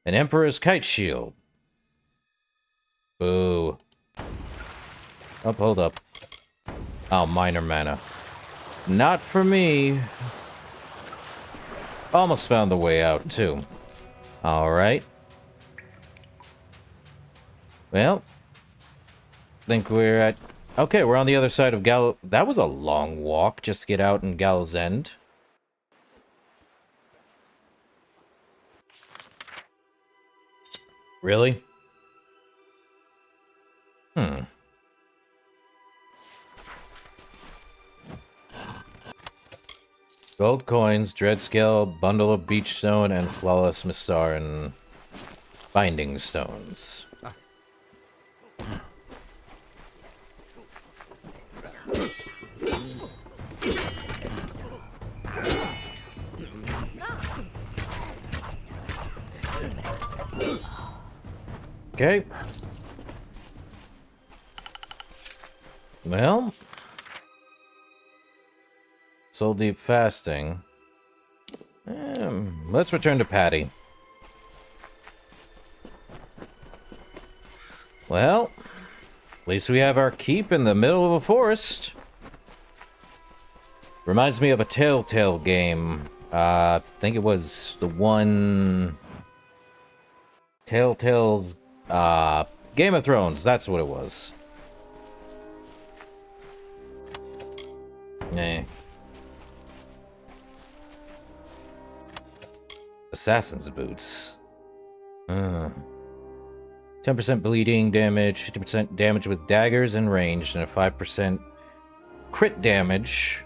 An Emperor's Kite Shield. Boo. Oh, hold up. Oh, minor mana. Not for me. Almost found the way out, too. Alright. Well. Think we're at... Okay, we're on the other side of Gallows... That was a long walk just to get out in Gallows End. Really? Gold coins, Dreadscale, bundle of beachstone, and flawless Missarin binding stones. Okay. Well... Soul Deep Fasting. Let's return to Patty. Well, at least we have our keep in the middle of a forest. Reminds me of a Telltale game. I think it was the one... Telltale's... Game of Thrones, that's what it was. Eh. Assassin's Boots. 10% bleeding damage, 50% damage with daggers and ranged, and a 5% crit damage.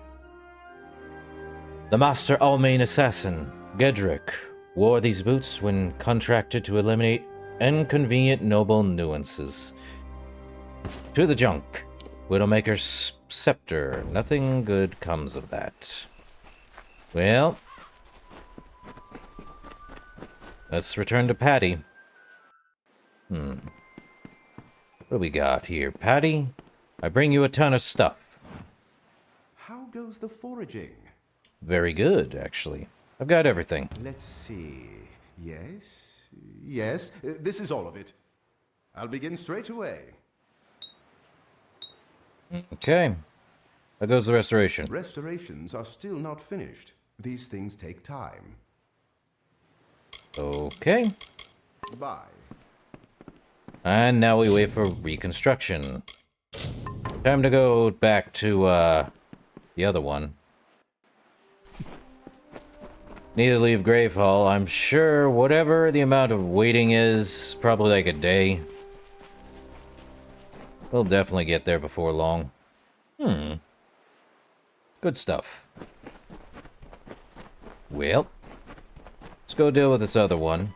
The Master Almain Assassin, Gedrick, wore these boots when contracted to eliminate inconvenient noble nuances. To the junk. Widowmaker's Scepter. Nothing good comes of that. Well... let's return to Patty. What do we got here? Patty, I bring you a ton of stuff. How goes the foraging? Very good, actually. I've got everything. Let's see. Yes? Yes, this is all of it. I'll begin straight away. Okay. How goes the restoration? Restorations are still not finished. These things take time. Okay. Bye. And now we wait for reconstruction. Time to go back to, the other one. Need to leave Gravehall. I'm sure whatever the amount of waiting is, probably like a day. We'll definitely get there before long. Good stuff. Well, let's go deal with this other one.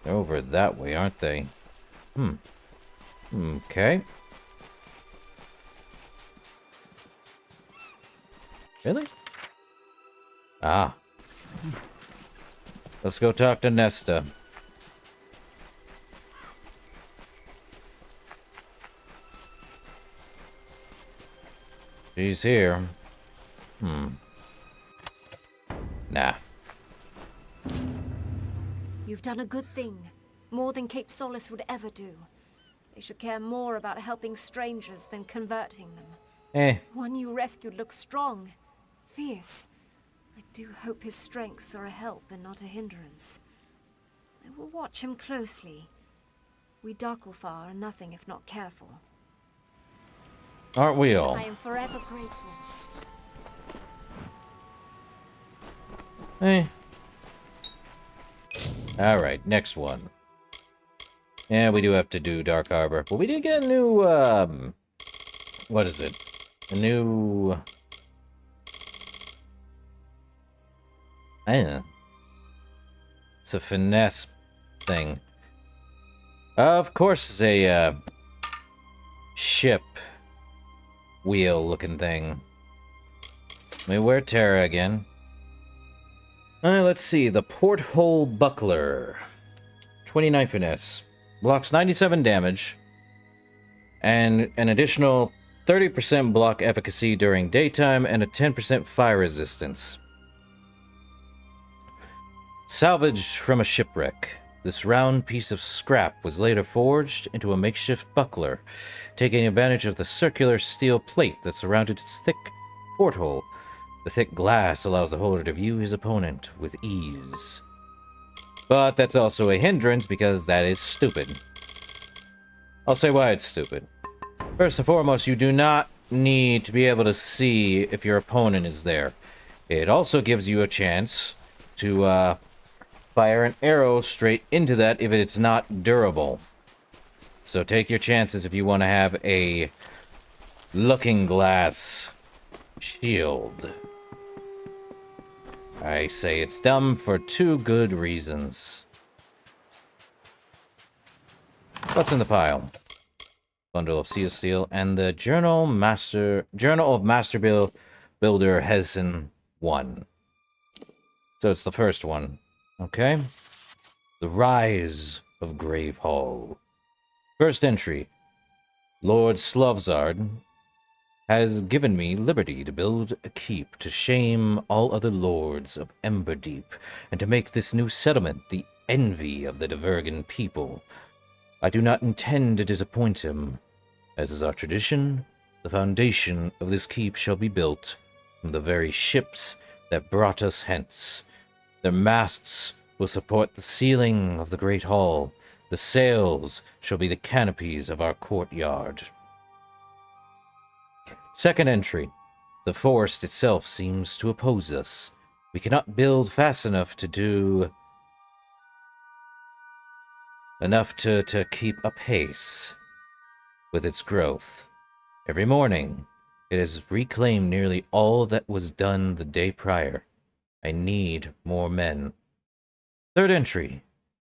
They're over that way, aren't they? Okay. Really? Ah. Let's go talk to Nesta. She's here. Nah. You've done a good thing. More than Cape Solace would ever do. They should care more about helping strangers than converting them. Eh. One you rescued looks strong. Fierce. I do hope his strengths are a help and not a hindrance. I will watch him closely. We Darklfar are nothing if not careful. Aren't we all? I am forever grateful. Eh. Alright, next one. Yeah, we do have to do Dark Harbor. But we did get a new, what is it? A new... It's a finesse thing. Of course, it's a, ship wheel-looking thing. We wear Terra again. Let's see. The Porthole Buckler. 29 finesse. Blocks 97 damage. And an additional 30% block efficacy during daytime and a 10% fire resistance. Salvaged from a shipwreck. This round piece of scrap was later forged into a makeshift buckler, taking advantage of the circular steel plate that surrounded its thick porthole. The thick glass allows the holder to view his opponent with ease. But that's also a hindrance because that is stupid. I'll say why it's stupid. First and foremost, you do not need to be able to see if your opponent is there. It also gives you a chance to fire an arrow straight into that if it's not durable. So take your chances if you want to have a looking glass shield. I say it's dumb for two good reasons. What's in the pile? Bundle of Seal Steel and the Journal of Master Builder Hesson 1. So it's the first one. Okay. The Rise of Grave Hall. First entry. Lord Slavzard has given me liberty to build a keep to shame all other lords of Emberdeep, and to make this new settlement the envy of the Divergan people. I do not intend to disappoint him. As is our tradition, the foundation of this keep shall be built from the very ships that brought us hence. Their masts will support the ceiling of the great hall. The sails shall be the canopies of our courtyard. Second entry. The forest itself seems to oppose us. We cannot build fast enough to do... enough to keep a pace with its growth. Every morning, it has reclaimed nearly all that was done the day prior. I need more men. Third entry.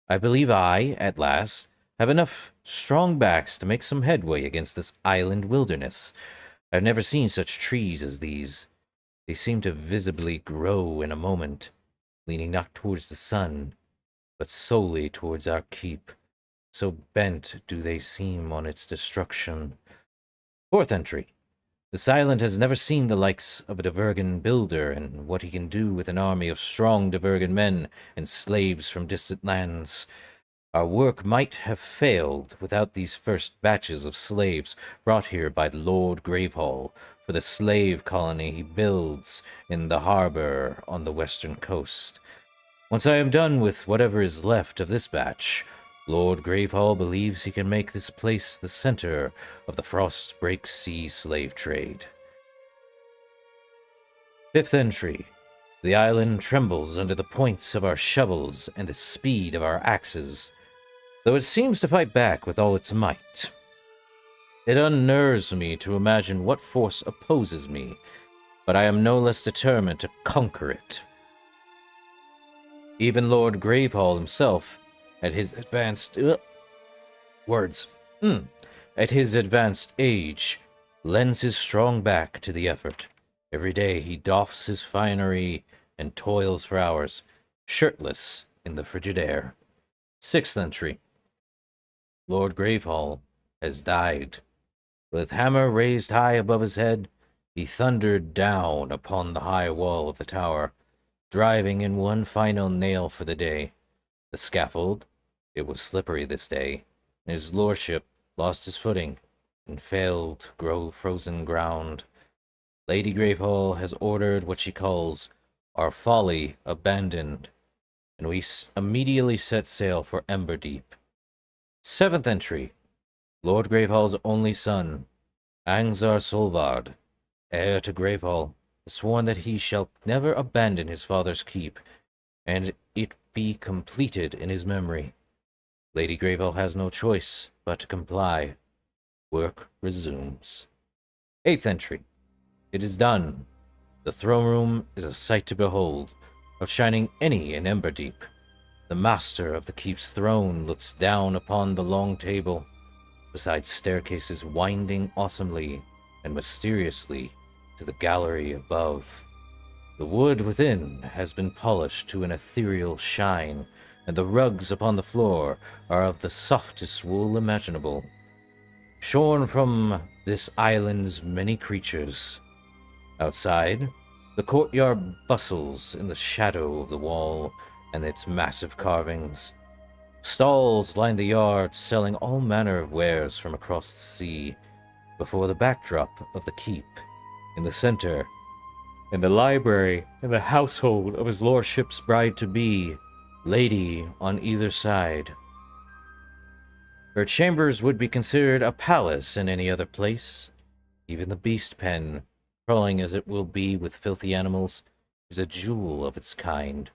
I believe I, at last, have enough strong backs to make some headway against this island wilderness. I've never seen such trees as these. They seem to visibly grow in a moment, leaning not towards the sun, but solely towards our keep. So bent do they seem on its destruction. Fourth entry. This island has never seen the likes of a Divergan builder, and what he can do with an army of strong Divergan men and slaves from distant lands. Our work might have failed without these first batches of slaves brought here by Lord Gravehall for the slave colony he builds in the harbor on the western coast. Once I am done with whatever is left of this batch, Lord Gravehall believes he can make this place the center of the Frostbreak Sea slave trade. Fifth entry. The island trembles under the points of our shovels and the speed of our axes, though it seems to fight back with all its might. It unnerves me to imagine what force opposes me, but I am no less determined to conquer it. Even Lord Gravehall himself, at his advanced at his advanced age, lends his strong back to the effort. Every day he doffs his finery and toils for hours, shirtless in the frigid air. Sixth entry. Lord Gravehall has died. With hammer raised high above his head, he thundered down upon the high wall of the tower. driving in one final nail for the day. The scaffold, it was slippery this day, and his lordship lost his footing and failed to grow frozen ground. Lady Gravehall has ordered what she calls our folly abandoned, and we immediately set sail for Emberdeep. Seventh entry. Lord Gravehall's only son, Angzar Solvard, heir to Gravehall, has sworn that he shall never abandon his father's keep, and it be completed in his memory. Lady Gravehall has no choice but to comply. Work resumes. Eighth entry. It is done. The throne room is a sight to behold, outshining any in Emberdeep. The master of the keep's throne looks down upon the long table, beside staircases winding awesomely and mysteriously to the gallery above. The wood within has been polished to an ethereal shine, and the rugs upon the floor are of the softest wool imaginable, shorn from this island's many creatures. Outside, the courtyard bustles in the shadow of the wall and its massive carvings. Stalls line the yard, selling all manner of wares from across the sea, before the backdrop of the keep. In the center, in the library, in the household of his lordship's bride-to-be, lady on either side. Her chambers would be considered a palace in any other place. Even the beast pen, crawling as it will be with filthy animals, is a jewel of its kind,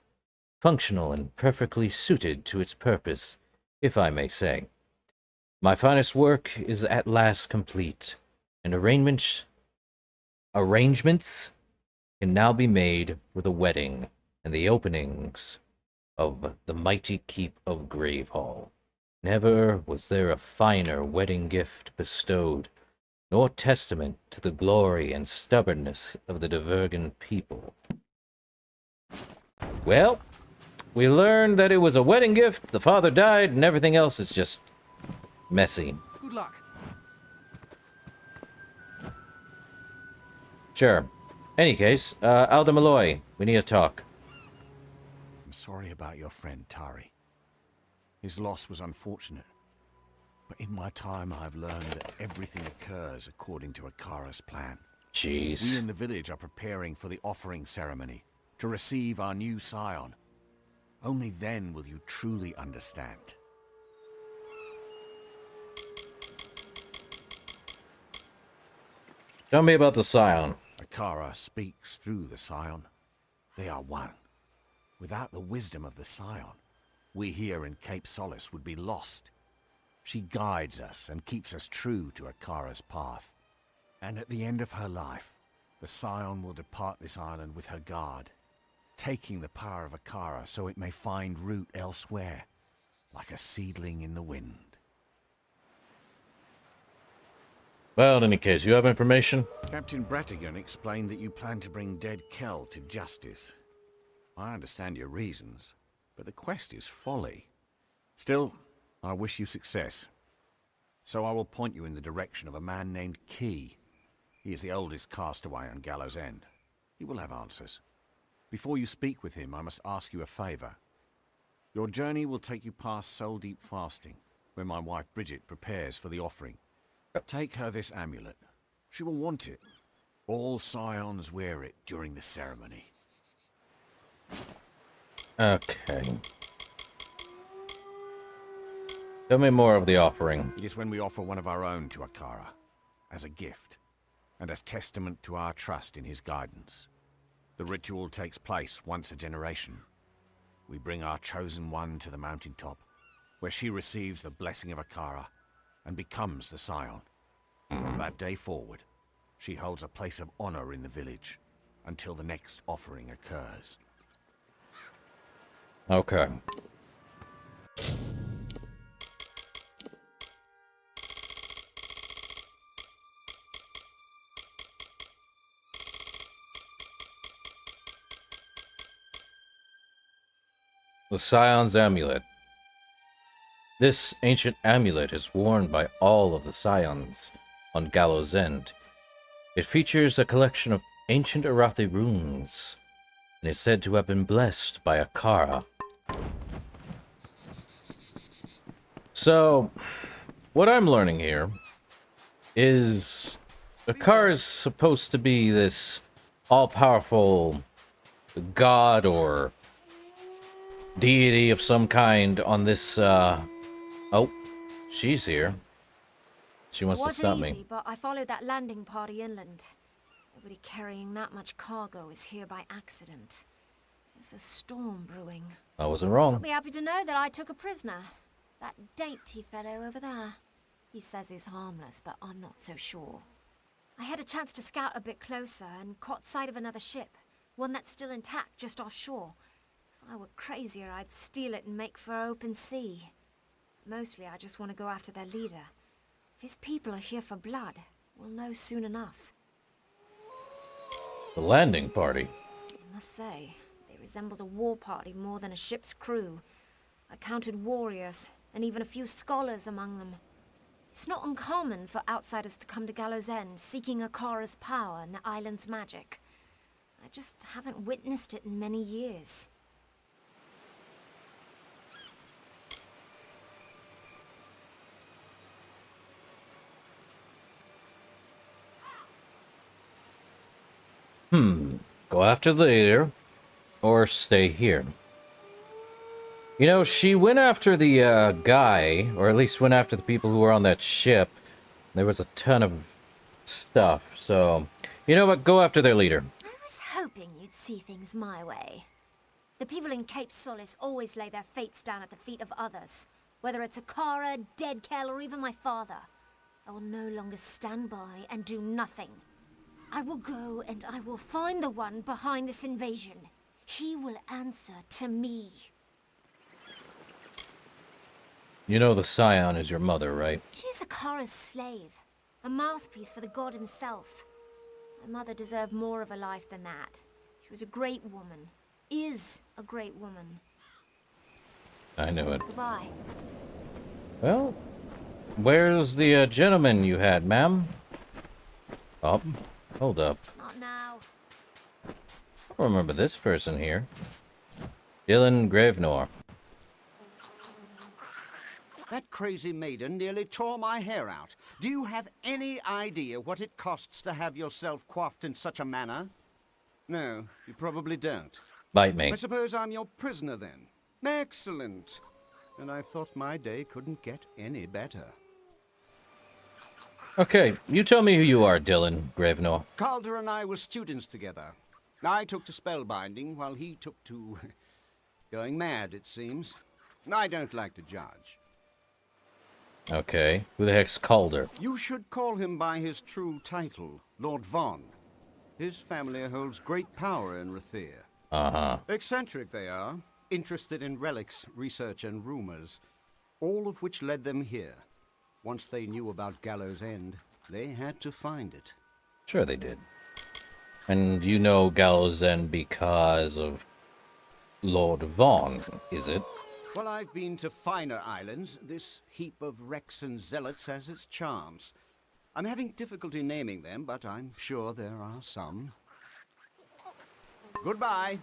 functional and perfectly suited to its purpose, if I may say. My finest work is at last complete, and arrangements can now be made for the wedding and the openings of the mighty keep of Gravehall. Never was there a finer wedding gift bestowed, nor testament to the glory and stubbornness of the Divergan people. Well, we learned that it was a wedding gift, the father died, and everything else is just messy. Good luck. Sure. Any case, Alda Malloy, we need to talk. I'm sorry about your friend, Tari. His loss was unfortunate. But in my time, I've learned that everything occurs according to Akara's plan. We Jeez. in the village are preparing for the offering ceremony to receive our new scion. Only then will you truly understand. Tell me about the Scion. Akara speaks through the scion. They are one. Without the wisdom of the scion, we here in Cape Solace would be lost. She guides us and keeps us true to Akara's path. And at the end of her life, the scion will depart this island with her guard, taking the power of Akara so it may find root elsewhere, like a seedling in the wind. Well, in any case, you have information? Captain Bretigan explained that you plan to bring dead Kel to justice. I understand your reasons, but the quest is folly. Still, I wish you success. So I will point you in the direction of a man named Key. He is the oldest castaway on Gallows End. He will have answers. Before you speak with him, I must ask you a favor. Your journey will take you past Soul Deep Fasting, where my wife Bridget prepares for the offering. Take her this amulet. She will want it. All scions wear it during the ceremony. Okay. Tell me more of the offering. It is when we offer one of our own to Akara, as a gift, and as testament to our trust in his guidance. The ritual takes place once a generation. We bring our chosen one to the mountaintop, where she receives the blessing of Akara and becomes the scion. From that day forward, she holds a place of honor in the village until the next offering occurs. Okay. The Scion's Amulet. This ancient amulet is worn by all of the Scions on Gallows End. It features a collection of ancient Arathi runes. and is said to have been blessed by a Kara. So, what I'm learning here is a Kara is supposed to be this all-powerful god or deity of some kind on this, Oh, she's here. She wants to stop Wasn't me. easy, but I followed that landing party inland. Nobody carrying that much cargo is here by accident. There's a storm brewing. I wasn't I'll wrong. be happy to know that I took a prisoner. That dainty fellow over there. He says he's harmless, but I'm not so sure. I had a chance to scout a bit closer and caught sight of another ship. One that's still intact just offshore. If I were crazier, I'd steal it and make for open sea. Mostly, I just want to go after their leader. If his people are here for blood, we'll know soon enough. The landing party. I must say, they resembled a war party more than a ship's crew. I counted warriors, and even a few scholars among them. It's not uncommon for outsiders to come to Gallows End, seeking Akara's power and the island's magic. I just haven't witnessed it in many years. Go after the leader, or stay here. You know, she went after the guy, or at least went after the people who were on that ship. There was a ton of stuff, so... You know what? Go after their leader. I was hoping you'd see things my way. The people in Cape Solace always lay their fates down at the feet of others. Whether it's Akara, Dead Kell, or even my father. I will no longer stand by and do nothing. I will go and I will find the one behind this invasion. He will answer to me. You know the Scion is your mother, right? She's Akara's slave. A mouthpiece for the god himself. My mother deserved more of a life than that. She was a great woman. Is a great woman. I knew it. Goodbye. Well, where's the gentleman you had, ma'am? Oh, hold up. Not now. I remember this person here. Dylan Gravenor. That crazy maiden nearly tore my hair out. Do you have any idea what it costs to have yourself coiffed in such a manner? No, you probably don't. Bite me. I suppose I'm your prisoner then. Excellent. And I thought my day couldn't get any better. Okay, you tell me who you are, Dylan Gravenor. Calder and I were students together. I took to spellbinding while he took to... going mad, it seems. I don't like to judge. Okay, who the heck's Calder? You should call him by his true title, Lord Von. His family holds great power in Rathir. Uh-huh. Eccentric they are, interested in relics, research, and rumors, all of which led them here. Once they knew about Gallows End, they had to find it. Sure they did. And you know Gallows End because of Lord Vaughn, is it? Well, I've been to finer islands. This heap of wrecks and zealots has its charms. I'm having difficulty naming them, but I'm sure there are some. Goodbye.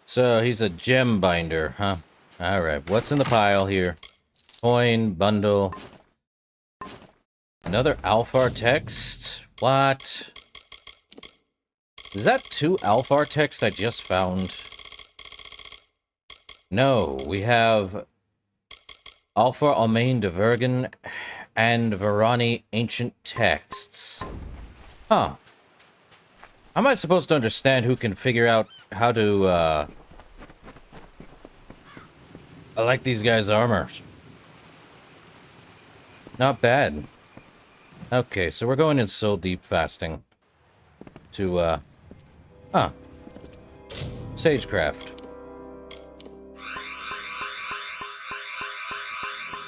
So he's a gem binder, huh? Alright, what's in the pile here? Coin, bundle. Another Alphar text? What? Is that 2 Alphar texts I just found? No, we have Alpha Almain de Vergen and Varani Ancient Texts. Huh. How am I supposed to understand who can figure out how to, I like these guys' armors. Not bad. Okay, so we're going in Soul Deep fasting. To, Sagecraft.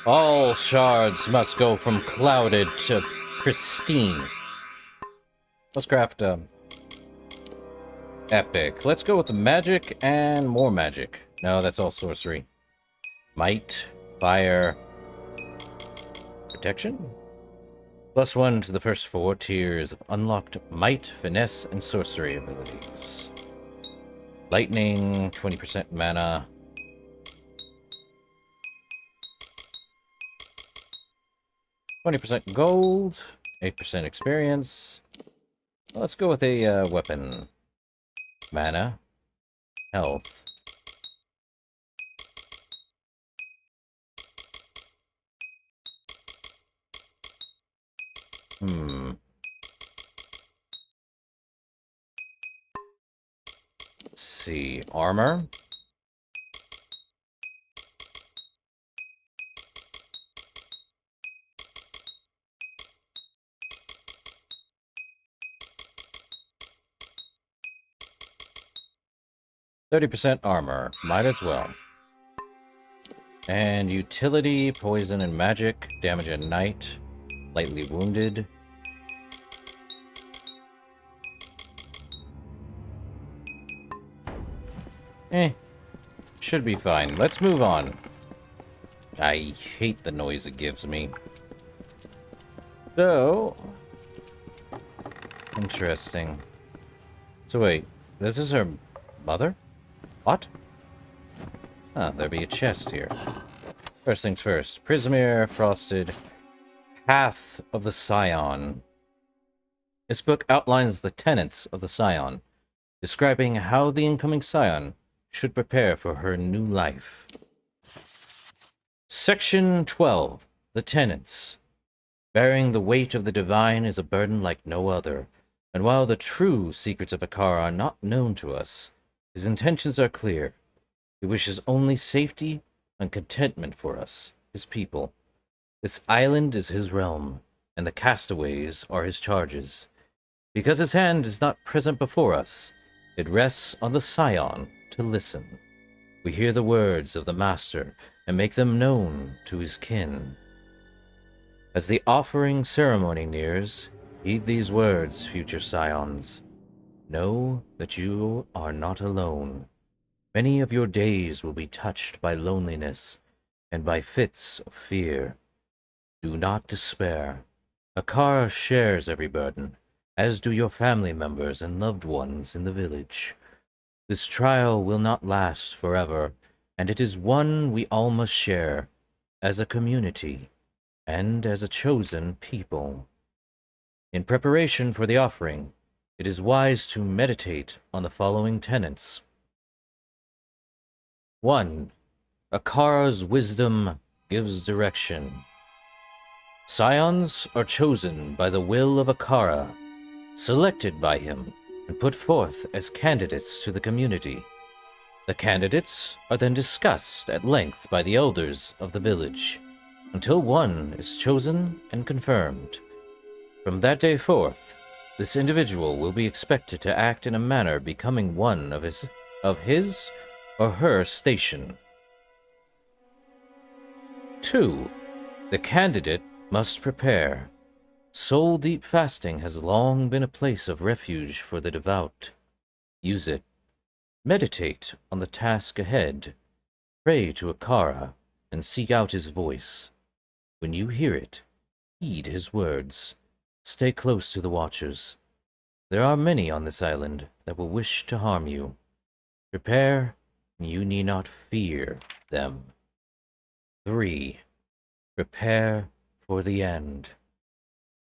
All shards must go from clouded to pristine. Let's craft, epic. Let's go with the magic and more magic. No, that's all sorcery. Might, fire, protection? +1 to the first 4 tiers of unlocked might, finesse, and sorcery abilities. Lightning, 20% mana. %20 gold, 8% experience. Let's go with a weapon. Mana, health. Let's see, armor. %30 armor, might as well. And utility, poison and magic, damage at night, lightly wounded. Should be fine. Let's move on. I hate the noise it gives me. So... interesting. So wait, this is her mother? What? Ah, there be a chest here. First things first. Prismere, Frosted, Path of the Scion. This book outlines the tenets of the Scion, describing how the incoming Scion should prepare for her new life. Section 12. The Tenets. Bearing the weight of the divine is a burden like no other, and while the true secrets of Akara are not known to us, his intentions are clear. He wishes only safety and contentment for us, his people. This island is his realm, and the castaways are his charges. Because his hand is not present before us, it rests on the Scion to listen. We hear the words of the Master and make them known to his kin. As the offering ceremony nears, heed these words, future Scions. Know that you are not alone. Many of your days will be touched by loneliness and by fits of fear. Do not despair. Akara shares every burden, as do your family members and loved ones in the village. This trial will not last forever, and it is one we all must share, as a community, and as a chosen people. In preparation for the offering, it is wise to meditate on the following tenets. 1. Akara's wisdom gives direction. Scions are chosen by the will of Akara, selected by him, and put forth as candidates to the community. The candidates are then discussed at length by the elders of the village, until one is chosen and confirmed. From that day forth, this individual will be expected to act in a manner becoming one of his or her station. 2. The candidate must prepare. Soul-deep fasting has long been a place of refuge for the devout. Use it. Meditate on the task ahead. Pray to Akara and seek out his voice. When you hear it, heed his words. Stay close to the Watchers. There are many on this island that will wish to harm you. Prepare, and you need not fear them. 3. Prepare for the end.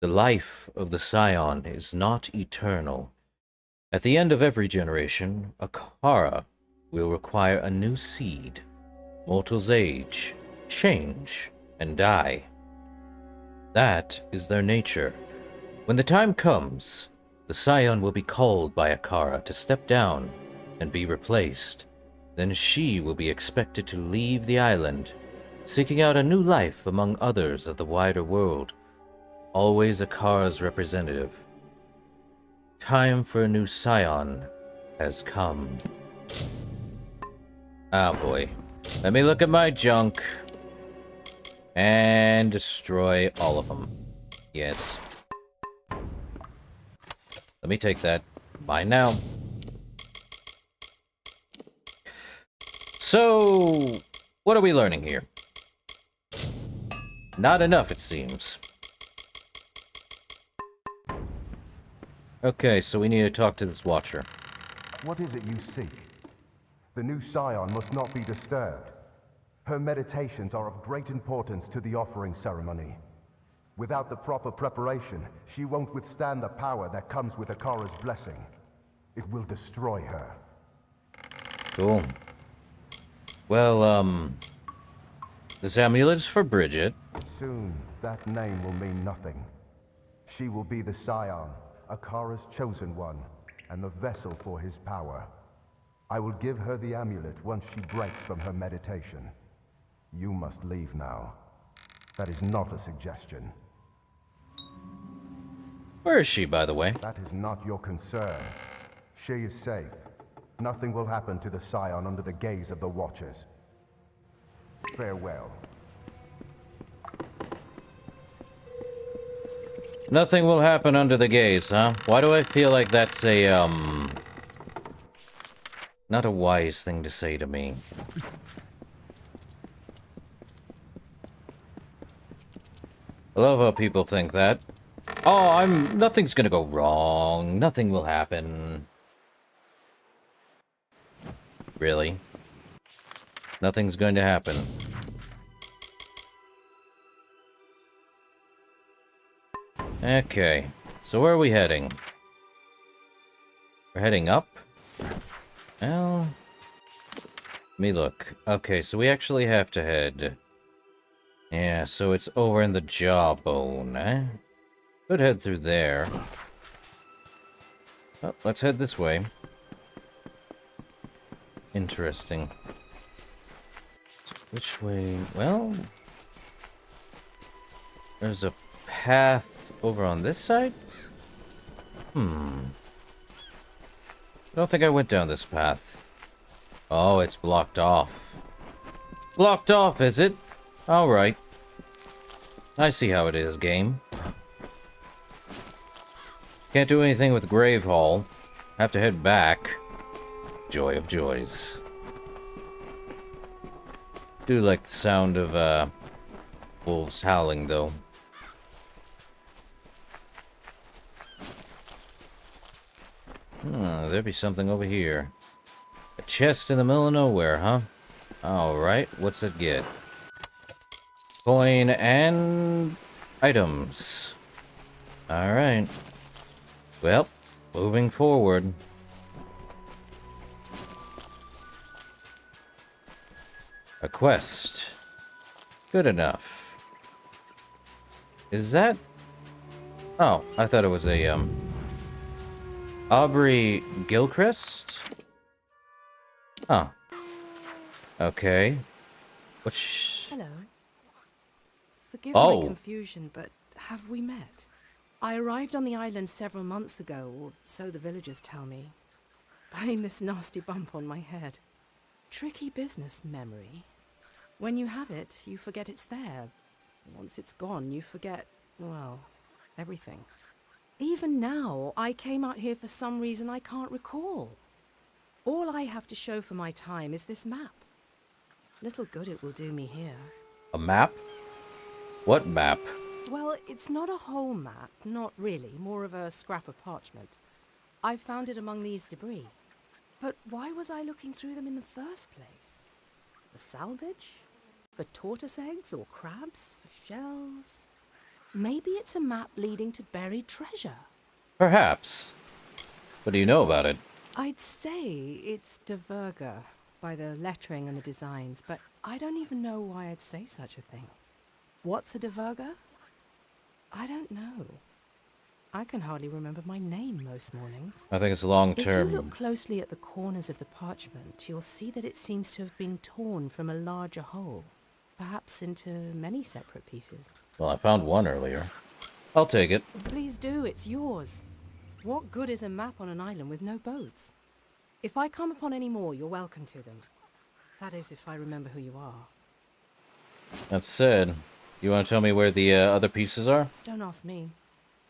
The life of the Scion is not eternal. At the end of every generation, Akara will require a new seed. Mortals age, change, and die. That is their nature. When the time comes, the Scion will be called by Akara to step down and be replaced. Then she will be expected to leave the island, seeking out a new life among others of the wider world. Always Akara's representative. Time for a new Scion has come. Oh boy. Let me look at my junk. And destroy all of them. Yes. Let me take that. Mine now. So, what are we learning here? Not enough, it seems. Okay, so we need to talk to this Watcher. What is it you seek? The new scion must not be disturbed. Her meditations are of great importance to the offering ceremony. Without the proper preparation, she won't withstand the power that comes with Akara's blessing. It will destroy her. Cool. Well, this amulet's for Bridget. Soon, that name will mean nothing. She will be the scion, Akara's chosen one, and the vessel for his power. I will give her the amulet once she breaks from her meditation. You must leave now. That is not a suggestion. Where is she, by the way? That is not your concern. She is safe. Nothing will happen to the scion under the gaze of the Watchers. Farewell. Nothing will happen under the gaze, huh? Why do I feel like that's a, not a wise thing to say to me? I love how people think that. Oh, nothing's gonna go wrong. Nothing will happen. Really? Nothing's going to happen. Okay. So where are we heading? We're heading up? Well... Let me look. Okay, so we actually have to head... Yeah, so it's over in the jawbone, eh? Could head through there. Oh, let's head this way. Interesting. Which way? Well... There's a path over on this side? I don't think I went down this path. Oh, it's blocked off. Blocked off, is it? Alright. I see how it is, game. Can't do anything with Grave Hall. Have to head back. Joy of joys. Do like the sound of, wolves howling, though. There'd be something over here. A chest in the middle of nowhere, huh? Alright, what's it get? Coin and... items. Alright. Well, moving forward. A quest. Good enough. Is that... Oh, I thought it was a, Aubrey Gilchrist? Huh. Okay. Which... Hello. Forgive Oh. my confusion, but have we met? I arrived on the island several months ago, or so the villagers tell me. Blame this nasty bump on my head. Tricky business, memory. When you have it, you forget it's there. Once it's gone, you forget, well, everything. Even now, I came out here for some reason I can't recall. All I have to show for my time is this map. Little good it will do me here. A map? What map? Well, it's not a whole map, not really, more of a scrap of parchment. I found it among these debris. But why was I looking through them in the first place? For salvage? For tortoise eggs or crabs? For shells? Maybe it's a map leading to buried treasure. Perhaps. What do you know about it? I'd say it's Diverga by the lettering and the designs, but I don't even know why I'd say such a thing. What's a Diverga? I don't know. I can hardly remember my name most mornings. I think it's long If you term. look closely at the corners of the parchment, you'll see that it seems to have been torn from a larger whole, perhaps into many separate pieces. Well, I found one earlier. I'll take it. Please do, it's yours. What good is a map on an island with no boats? If I come upon any more, you're welcome to them. That is, if I remember who you are. That said, you want to tell me where the other pieces are? Don't ask me.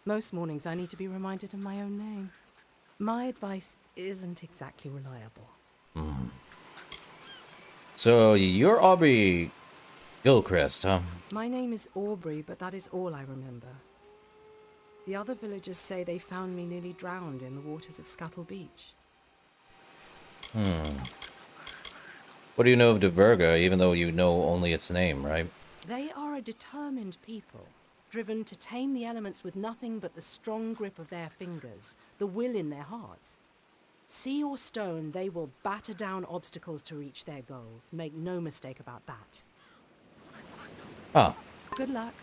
Most mornings I need to be reminded of my own name. My advice isn't exactly reliable. So, you're Aubrey Gilchrist, huh? My name is Aubrey, but that is all I remember. The other villagers say they found me nearly drowned in the waters of Scuttle Beach. What do you know of Diverga, even though you know only its name, right? They are a determined people, driven to tame the elements with nothing but the strong grip of their fingers, the will in their hearts. Sea or stone, they will batter down obstacles to reach their goals. Make no mistake about that. Ah. Good luck.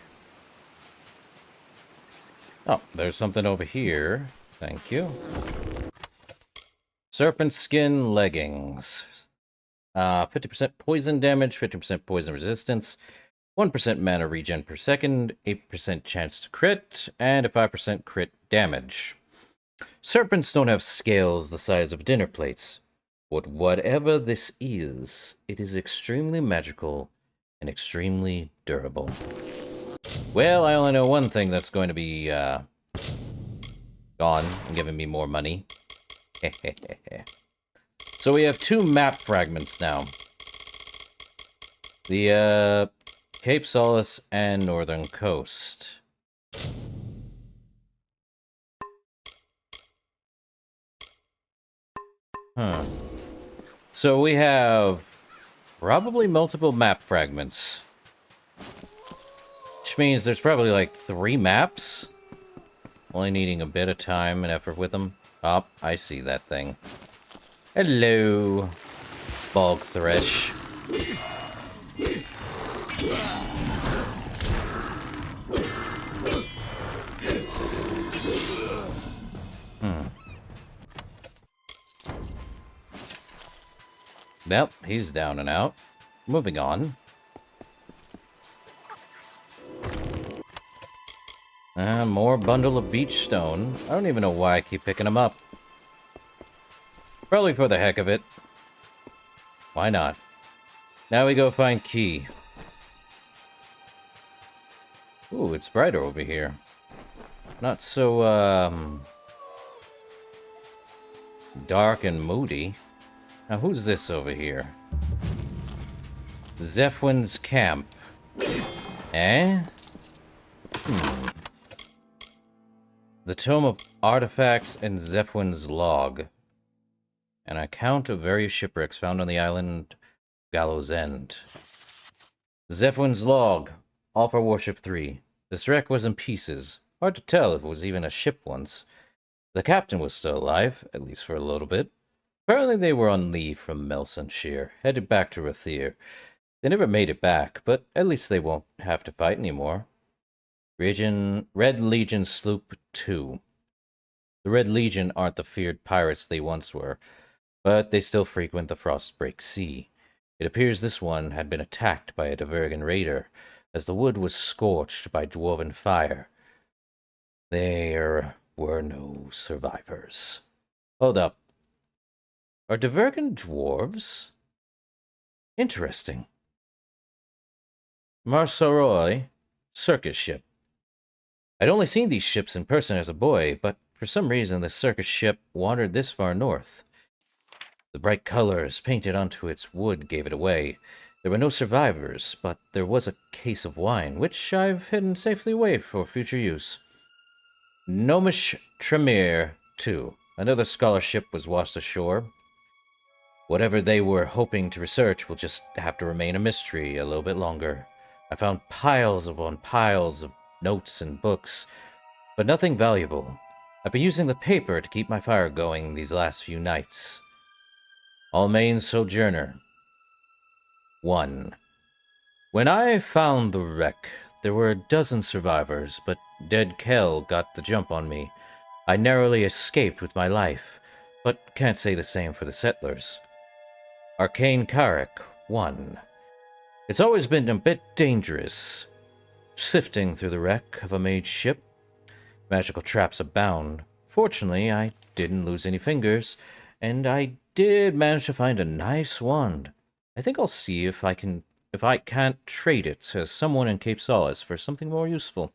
Oh, there's something over here. Thank you. Serpent skin leggings. 50% poison damage, 50% poison resistance, 1% mana regen per second, 8% chance to crit, and a 5% crit damage. Serpents don't have scales the size of dinner plates, but whatever this is, it is extremely magical and extremely durable. Well, I only know one thing that's going to be gone and giving me more money. So we have 2 map fragments now. The Cape Solace and Northern Coast. So we have probably multiple map fragments. Which means there's probably like 3 maps. Only needing a bit of time and effort with them. Oh, I see that thing. Hello, bog thresh. Yep, he's down and out. Moving on. More bundle of beach stone. I don't even know why I keep picking them up. Probably for the heck of it. Why not? Now we go find key. Ooh, it's brighter over here. Not so, dark and moody. Now, who's this over here? Zephwin's camp. Eh? The Tome of Artifacts and Zephwin's log. An account of various shipwrecks found on the island Gallows End. Zephwin's log. Alpha Warship 3. This wreck was in pieces. Hard to tell if it was even a ship once. The captain was still alive, at least for a little bit. Apparently they were on leave from Melsonshire, headed back to Rathir. They never made it back, but at least they won't have to fight anymore. Red Legion Sloop 2. The Red Legion aren't the feared pirates they once were, but they still frequent the Frostbreak Sea. It appears this one had been attacked by a Divergan raider, as the wood was scorched by dwarven fire. There were no survivors. Hold up. Are Divergan dwarves? Interesting. Marsaroy, circus ship. I'd only seen these ships in person as a boy, but for some reason the circus ship wandered this far north. The bright colors painted onto its wood gave it away. There were no survivors, but there was a case of wine, which I've hidden safely away for future use. Gnomish Tremere, too. Another scholarship was washed ashore. Whatever they were hoping to research will just have to remain a mystery a little bit longer. I found piles upon piles of notes and books, but nothing valuable. I've been using the paper to keep my fire going these last few nights. Almain Sojourner. 1. When I found the wreck, there were a dozen survivors, but Dead Kell got the jump on me. I narrowly escaped with my life, but can't say the same for the settlers. Arcane Carrick. 1. It's always been a bit dangerous, sifting through the wreck of a mage ship. Magical traps abound. Fortunately, I didn't lose any fingers, and I did manage to find a nice wand. I think I'll see if I can't trade it to someone in Cape Solace for something more useful.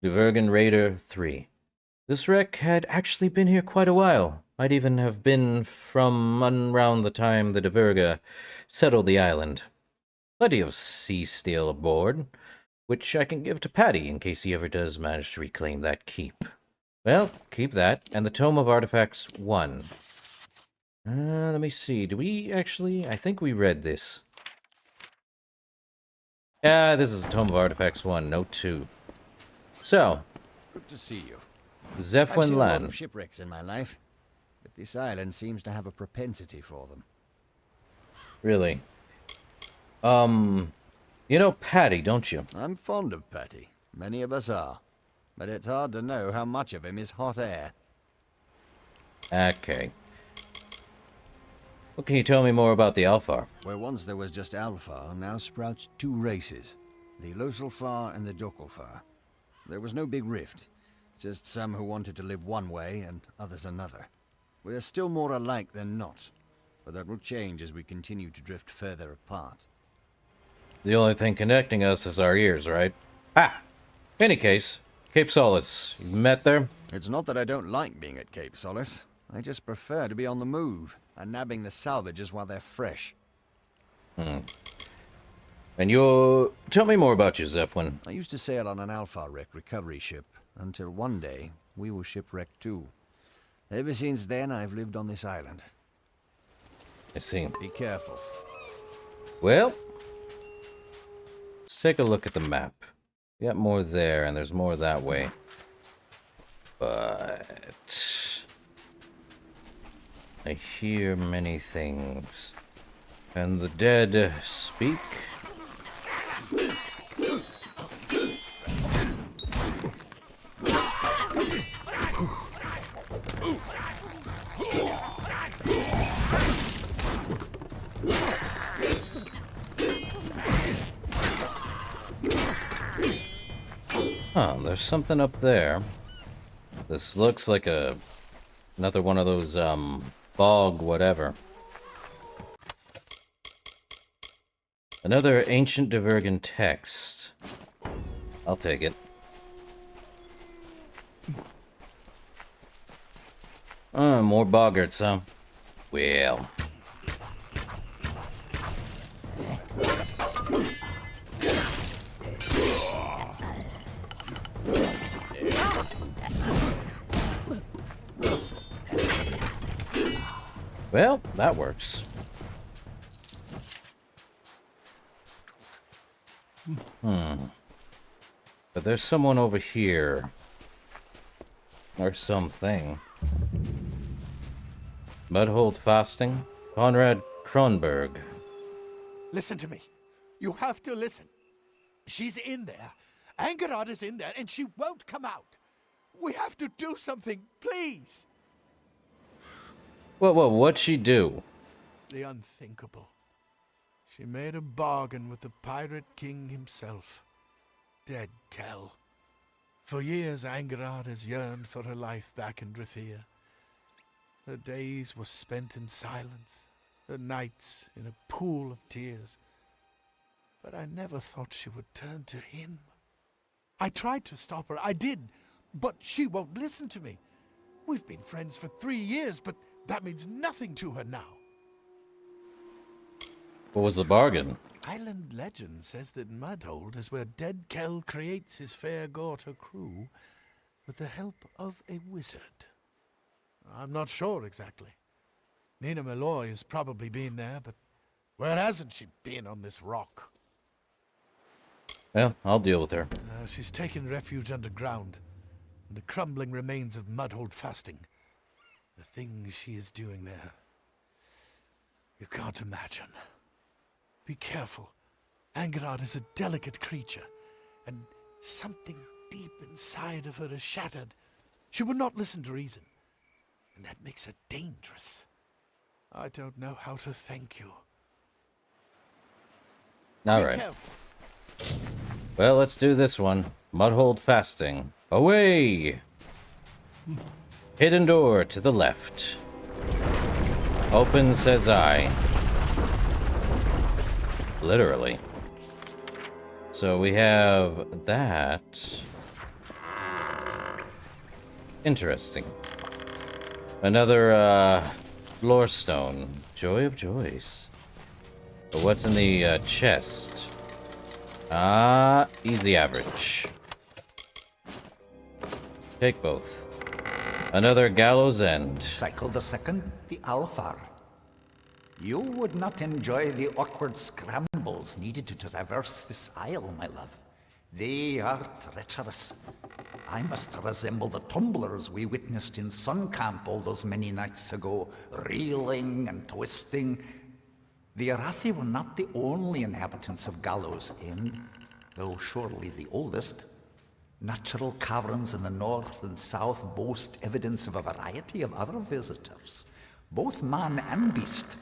Divergan Raider 3. This wreck had actually been here quite a while. Might even have been from around the time the Diverga settled the island. Plenty of sea steel aboard, which I can give to Paddy in case he ever does manage to reclaim that keep. Well, keep that, and the Tome of Artifacts 1. Let me see. Do we actually? I think we read this. Yeah, this is Tome of Artifacts 1, Note 2. So, Good to see you. I've Zephwin seen a lot Lan. of shipwrecks in my life, but this island seems to have a propensity for them. Really? You know Patty, don't you? I'm fond of Patty. Many of us are. But it's hard to know how much of him is hot air. Okay. What can you tell me more about the Alpha? Where once there was just Alfar, now sprouts two races. The Losalfar and the Dokalfar. There was no big rift. Just some who wanted to live one way and others another. We are still more alike than not. But that will change as we continue to drift further apart. The only thing connecting us is our ears, right? Ah! Any case, Cape Solace. You met there? It's not that I don't like being at Cape Solace. I just prefer to be on the move and nabbing the salvages while they're fresh. And tell me more about you, Zephwin. I used to sail on an Alpha wreck recovery ship, until one day we were shipwrecked too. Ever since then, I've lived on this island. I see. Be careful. Well, let's take a look at the map. We got more there, and there's more that way. But I hear many things. Can the dead speak? Huh, there's something up there. This looks like another one of those, bog whatever. Another ancient Divergan text. I'll take it. More boggarts, huh? Well. Well, that works. But there's someone over here. Or something. Mudhold Fasting? Conrad Kronberg. Listen to me. You have to listen. She's in there. Angarad is in there, and she won't come out. We have to do something, please. What'd she do? The unthinkable. She made a bargain with the Pirate King himself. Dead Kel. For years, Angarad has yearned for her life back in Drithia. Her days were spent in silence, her nights in a pool of tears. But I never thought she would turn to him. I tried to stop her, I did, but she won't listen to me. We've been friends for 3 years, but that means nothing to her now. What was the bargain? Island legend says that Mudhold is where Dead Kel creates his fair Gorta crew with the help of a wizard. I'm not sure exactly. Nina Malloy has probably been there, but where hasn't she been on this rock? Well, I'll deal with her. She's taken refuge underground, in the crumbling remains of Mudhold Fasting. The things she is doing there, you can't imagine. Be careful. Angarad is a delicate creature, and something deep inside of her is shattered. She would not listen to reason, and that makes her dangerous. I don't know how to thank you. All right. Well, let's do this one. Mudhold Fasting. Away! Hidden door to the left. Open, says I. Literally. So we have that. Interesting. Another, lore stone. Joy of joys. But what's in the, chest? Easy average. Take both. Another gallows end. Cycle the second, the Alfar. You would not enjoy the awkward scrambles needed to traverse this isle, my love. They are treacherous. I must resemble the tumblers we witnessed in Sun Camp all those many nights ago, reeling and twisting. The Arathi were not the only inhabitants of Gallows End, though surely the oldest. Natural caverns in the north and south boast evidence of a variety of other visitors, both man and beast.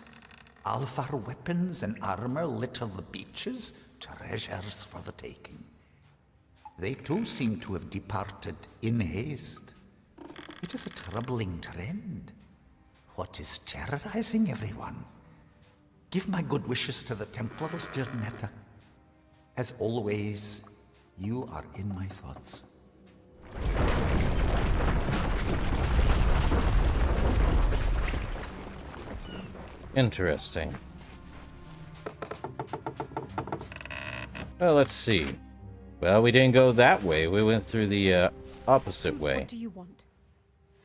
Alfar weapons and armor litter the beaches, treasures for the taking. They too seem to have departed in haste. It is a troubling trend. What is terrorizing everyone? Give my good wishes to the Templars, dear Netta. As always, you are in my thoughts. Interesting. Well, let's see. Well, we didn't go that way. We went through the opposite way. What do you want?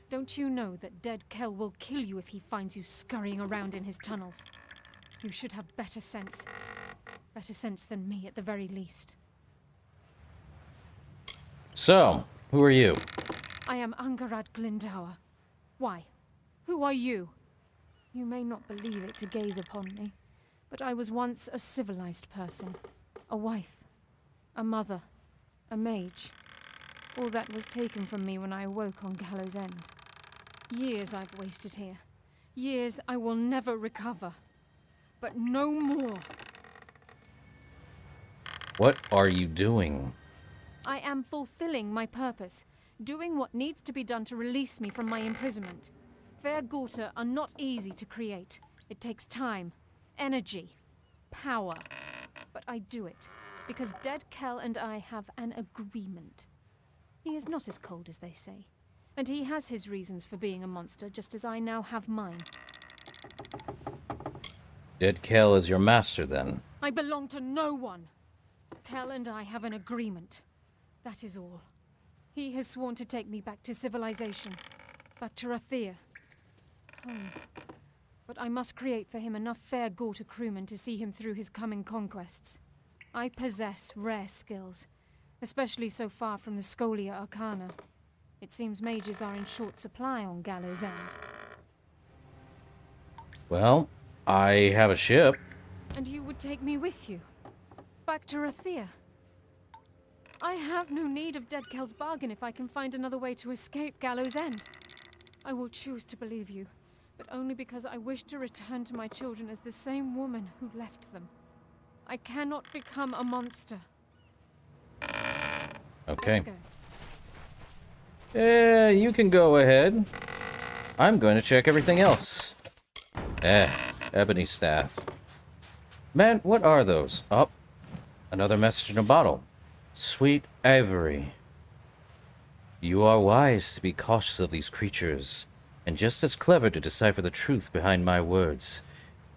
Don't you know that dead Kel will kill you if he finds you scurrying around in his tunnels? You should have better sense. Better sense than me, at the very least. So, who are you? I am Angarad Glindower. Why? Who are you? You may not believe it to gaze upon me, but I was once a civilized person. A wife. A mother. A mage. All that was taken from me when I awoke on Gallows End. Years I've wasted here. Years I will never recover. But no more. What are you doing? I am fulfilling my purpose, doing what needs to be done to release me from my imprisonment. Fair Gorta are not easy to create. It takes time, energy, power. But I do it, because Dead Kel and I have an agreement. He is not as cold as they say, and he has his reasons for being a monster, just as I now have mine. Dead Kel is your master, then? I belong to no one. Kel and I have an agreement. That is all. He has sworn to take me back to civilization, back to Rathir. Home. But I must create for him enough fair Gorta crewmen to see him through his coming conquests. I possess rare skills, especially so far from the Scholia Arcana. It seems mages are in short supply on Gallows End. Well, I have a ship. And you would take me with you? Back to Rathir? I have no need of Dead Kel's bargain if I can find another way to escape Gallows End. I will choose to believe you, but only because I wish to return to my children as the same woman who left them. I cannot become a monster. Okay. Let's go. You can go ahead. I'm going to check everything else. Ebony staff. Man, what are those? Oh, another message in a bottle. Sweet Avery. You are wise to be cautious of these creatures, and just as clever to decipher the truth behind my words.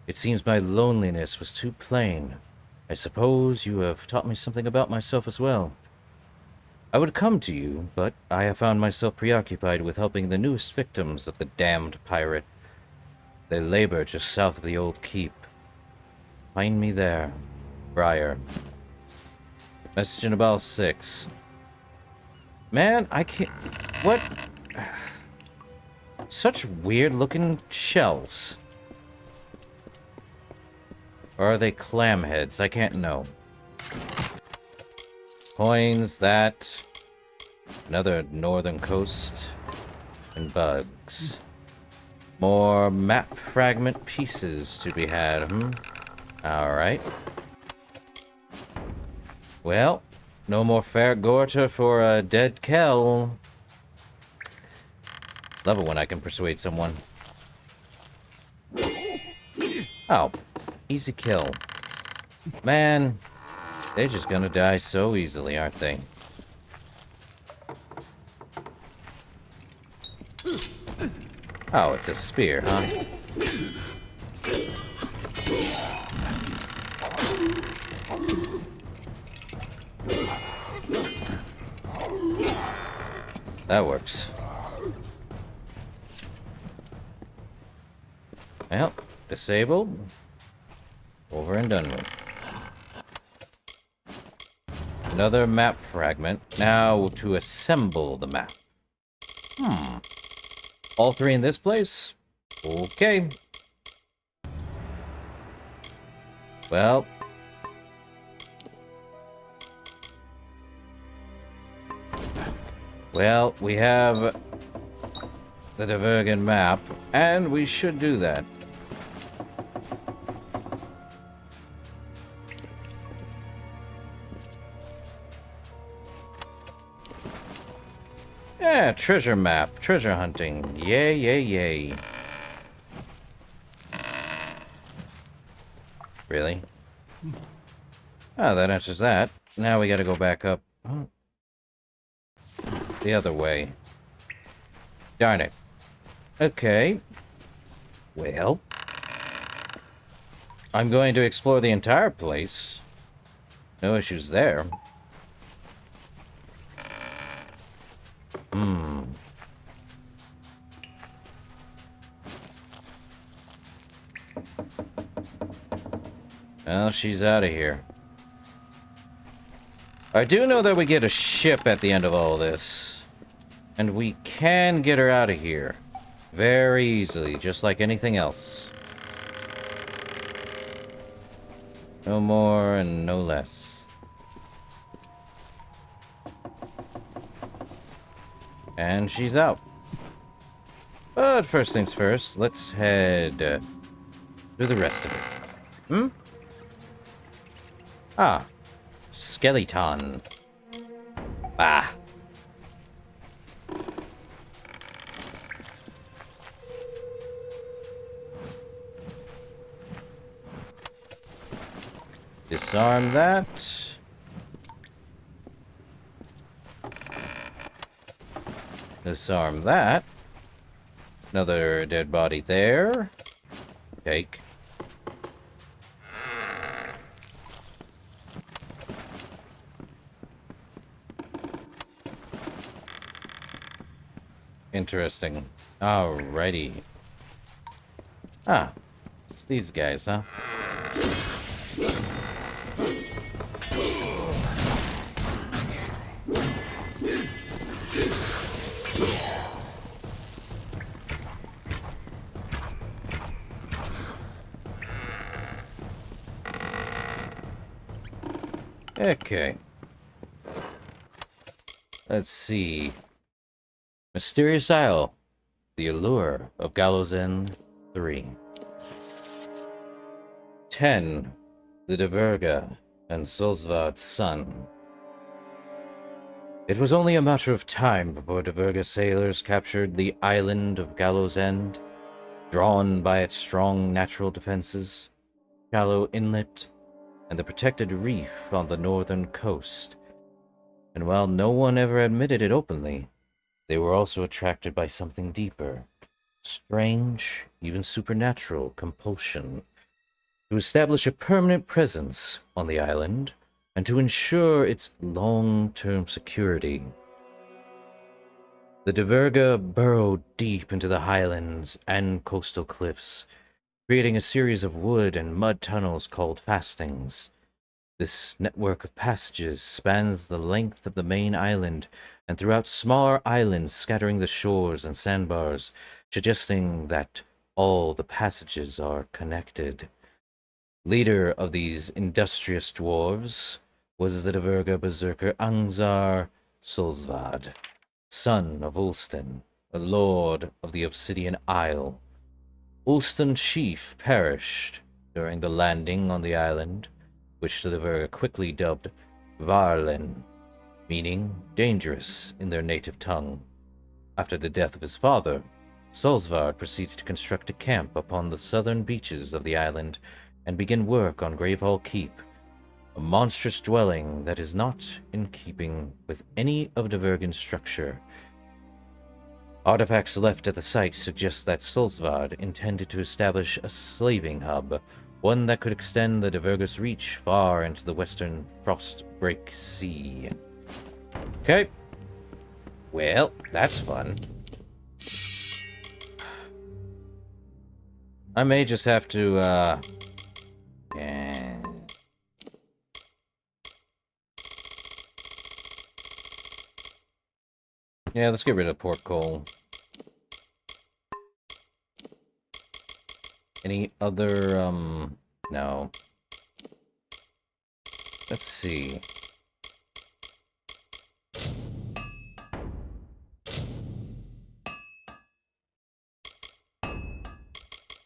It seems my loneliness was too plain. I suppose you have taught me something about myself as well. I would come to you, but I have found myself preoccupied with helping the newest victims of the damned pirate. They labor just south of the old keep. Find me there, Briar. Message in about 6. Man, I can't... What? Such weird-looking shells. Or are they clam heads? I can't know. Coins, that. Another northern coast. And bugs. More map fragment pieces to be had, Alright. Well, no more fair Gorta for a Dead Kel. Love it when I can persuade someone. Oh, easy kill. Man, they're just gonna die so easily, aren't they? Oh, it's a spear, huh? That works. Well, Disabled. Over and done with. Another map fragment. Now to assemble the map. All three in this place? Okay. Well. Well, we have the Divergen map, and we should do that. Yeah, treasure map, treasure hunting. Yay, yay, yay. Really? Oh, that answers that. Now we gotta go back up. The other way. Darn it. Okay. Well. I'm going to explore the entire place. No issues there. Well, she's out of here. I do know that we get a ship at the end of all this. And we can get her out of here. Very easily, just like anything else. No more and no less. And she's out. But first things first, let's head through the rest of it. Ah. Skeleton. Bah. Disarm that. Disarm that. Another dead body there. Take. Interesting. Alrighty. Ah, it's these guys, huh? Okay. Let's see. Mysterious Isle. The Allure of Gallows End 3. 10. The Diverga and Solsvard's son. It was only a matter of time before Diverga sailors captured the island of Gallows End, drawn by its strong natural defenses, shallow inlet, and the protected reef on the northern coast. And while no one ever admitted it openly, they were also attracted by something deeper, strange, even supernatural compulsion to establish a permanent presence on the island and to ensure its long-term security. The Diverga burrowed deep into the highlands and coastal cliffs, creating a series of wood and mud tunnels called fastings. This network of passages spans the length of the main island and throughout smaller islands scattering the shores and sandbars, suggesting that all the passages are connected. Leader of these industrious dwarves was the Diverga berserker Angzar Solsvad, son of Ulston, a lord of the Obsidian Isle. Ulston's chief perished during the landing on the island, which the Diverga quickly dubbed Varlen, meaning dangerous in their native tongue. After the death of his father, Solsvard proceeded to construct a camp upon the southern beaches of the island and begin work on Gravehall Keep, a monstrous dwelling that is not in keeping with any of Divergen's structure. Artifacts left at the site suggest that Solsvard intended to establish a slaving hub, one that could extend the Diverga's reach far into the western Frostbreak Sea. Okay. Well, that's fun. I may just have to, yeah, let's get rid of pork coal. Any other, no. Let's see.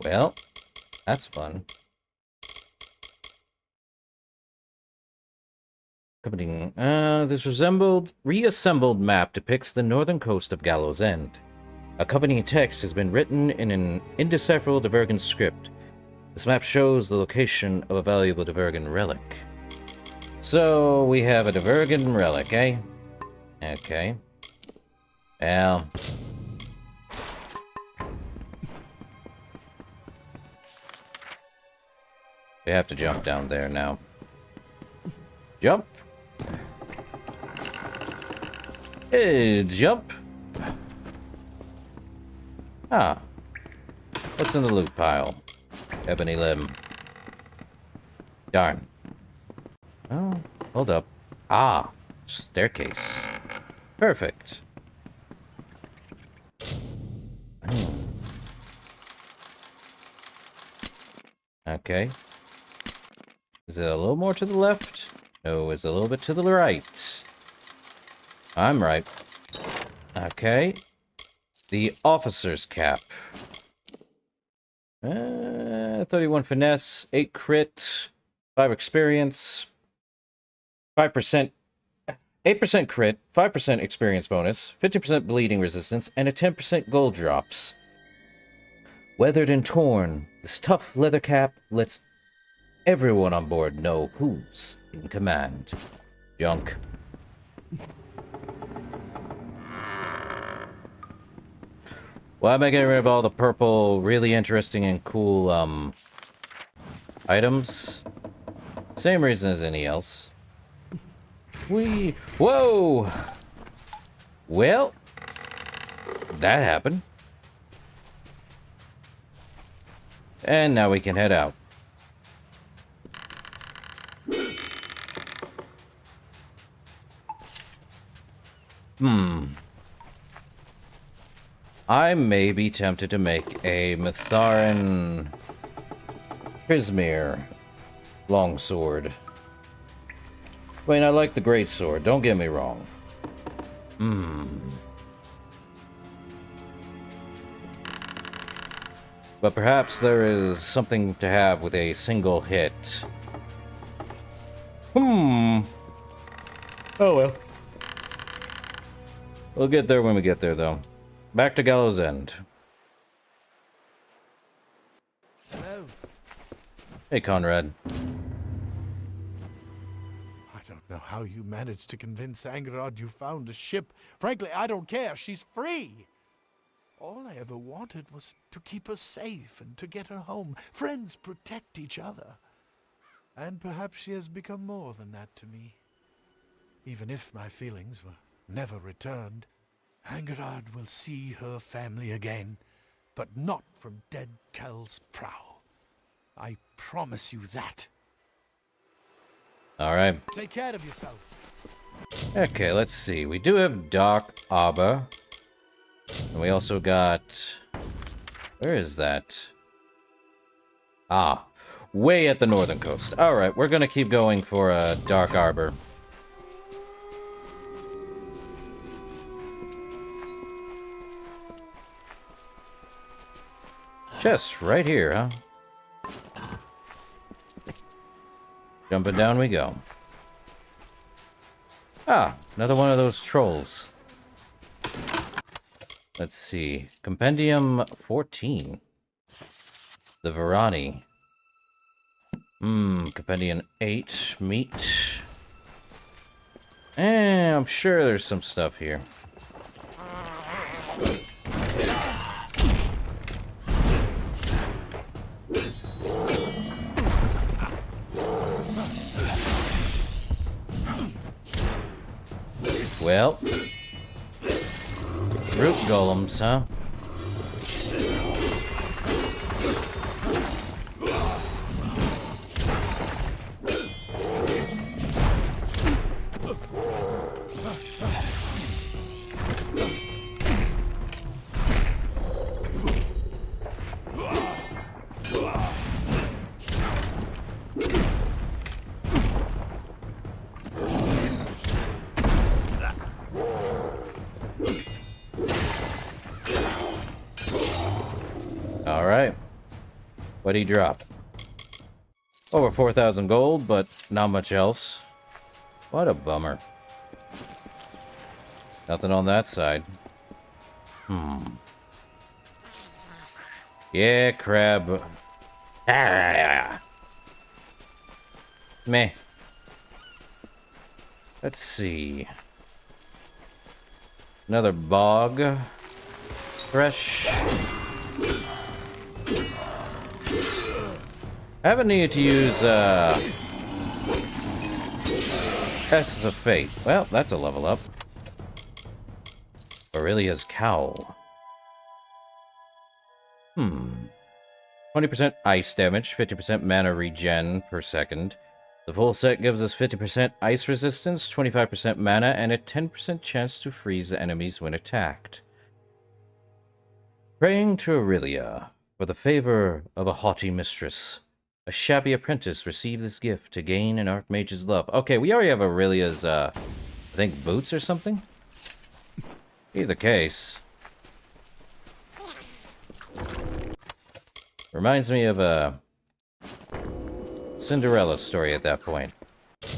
Well, that's fun. This reassembled map depicts the northern coast of Gallows End. Accompanying text has been written in an indecipherable Divergan script. This map shows the location of a valuable Divergan relic. So, we have a Divergan relic, eh? Okay. Well... we have to jump down there now. Jump! Hey, jump! Ah. What's in the loot pile? Ebony limb. Darn. Oh, hold up. Ah, staircase. Perfect. Oh. Okay. Is it a little more to the left? No, it's a little bit to the right. I'm right. Okay. The officer's cap. 31 finesse, 8 crit, 5 experience, 5%, 8% crit, 5% experience bonus, 50% bleeding resistance, and a 10% gold drops. Weathered and torn, this tough leather cap lets everyone on board know who's in command. Junk. Why am I getting rid of all the purple, really interesting and cool, items? Same reason as any else. Whoa! Well, that happened. And now we can head out. I may be tempted to make a Mitharan Prismere longsword. I mean, I like the great sword, don't get me wrong. But perhaps there is something to have with a single hit. Oh well. We'll get there when we get there, though. Back to Gallows End. Hello. Hey, Conrad. I don't know how you managed to convince Angerard you found a ship. Frankly, I don't care. She's free. All I ever wanted was to keep her safe and to get her home. Friends protect each other. And perhaps she has become more than that to me. Even if my feelings were never returned, Angerard will see her family again, but not from dead Kel's prow. I promise you that. Alright. Take care of yourself. Okay, let's see. We do have Dark Arbor. And we also got... where is that? Ah. Way at the northern coast. Alright, we're gonna keep going for Dark Arbor. Just right here, huh? Jumping down we go. Ah, another one of those trolls. Let's see. Compendium 14. The Varani. Compendium 8. Meat. I'm sure there's some stuff here. Well, root golems, huh? What'd he drop? Over 4,000 gold, but not much else. What a bummer. Nothing on that side. Yeah, crab. Ah. Meh. Let's see. Another bog. Fresh. I haven't needed to use, Essence of Fate. Well, that's a level up. Aurelia's Cowl. 20% ice damage, 50% mana regen per second. The full set gives us 50% ice resistance, 25% mana, and a 10% chance to freeze the enemies when attacked. Praying to Aurelia for the favor of a haughty mistress. A shabby apprentice received this gift to gain an archmage's love. Okay, we already have Aurelia's, I think, boots or something? Either case. Reminds me of a Cinderella story at that point.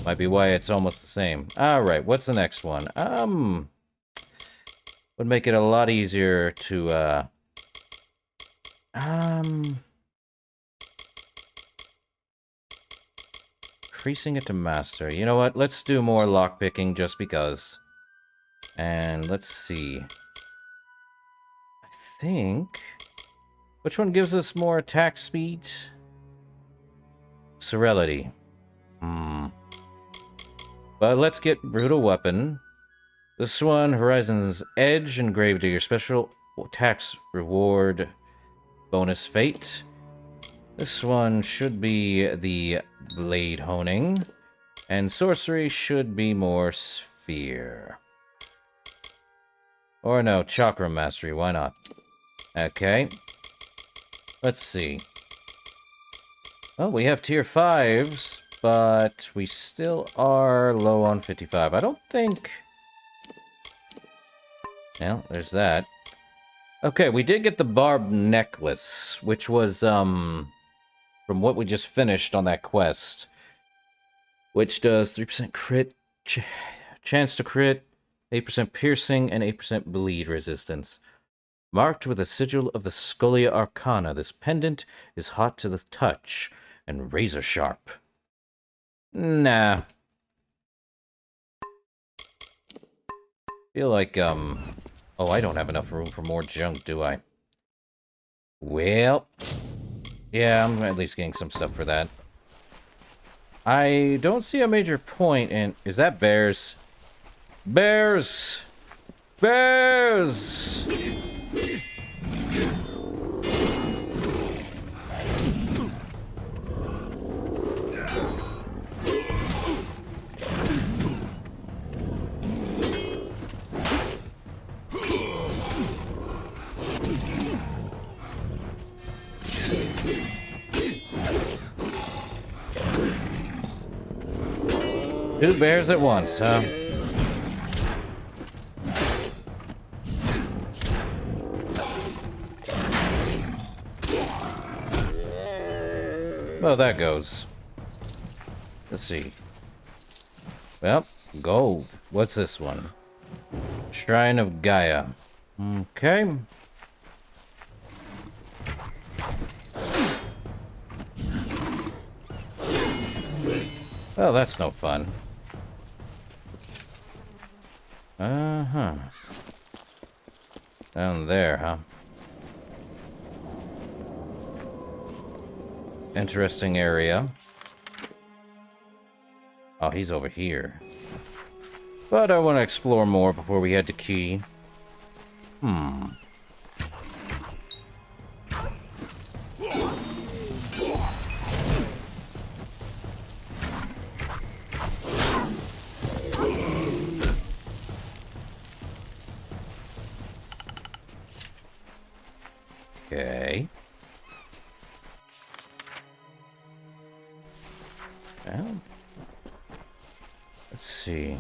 Might be why it's almost the same. Alright, what's the next one? Would make it a lot easier to, increasing it to master. You know what? Let's do more lockpicking just because. And let's see. I think... Which one gives us more attack speed? Serenity. But let's get Brutal Weapon. This one, Horizon's Edge, engraved to your special attacks reward bonus fate. This one should be the Blade Honing. And Sorcery should be more Sphere. Or no, Chakra Mastery, why not? Okay. Let's see. Well, we have tier 5s, but we still are low on 55. I don't think... Well, there's that. Okay, we did get the Barb Necklace, which was, from what we just finished on that quest. Which does 3% crit, chance to crit, 8% piercing, and 8% bleed resistance. Marked with a sigil of the Scholia Arcana, this pendant is hot to the touch and razor sharp. Nah. Feel like, oh, I don't have enough room for more junk, do I? Well, yeah, I'm at least getting some stuff for that. I don't see a major point in... Is that bears? Bears! Bears! Two bears at once, huh? Well, that goes. Let's see. Well, gold. What's this one? Shrine of Gaia. Okay. Well, that's no fun. Uh-huh. Down there, huh? Interesting area. Oh, he's over here. But I want to explore more before we head to Key. Okay. Well, let's see.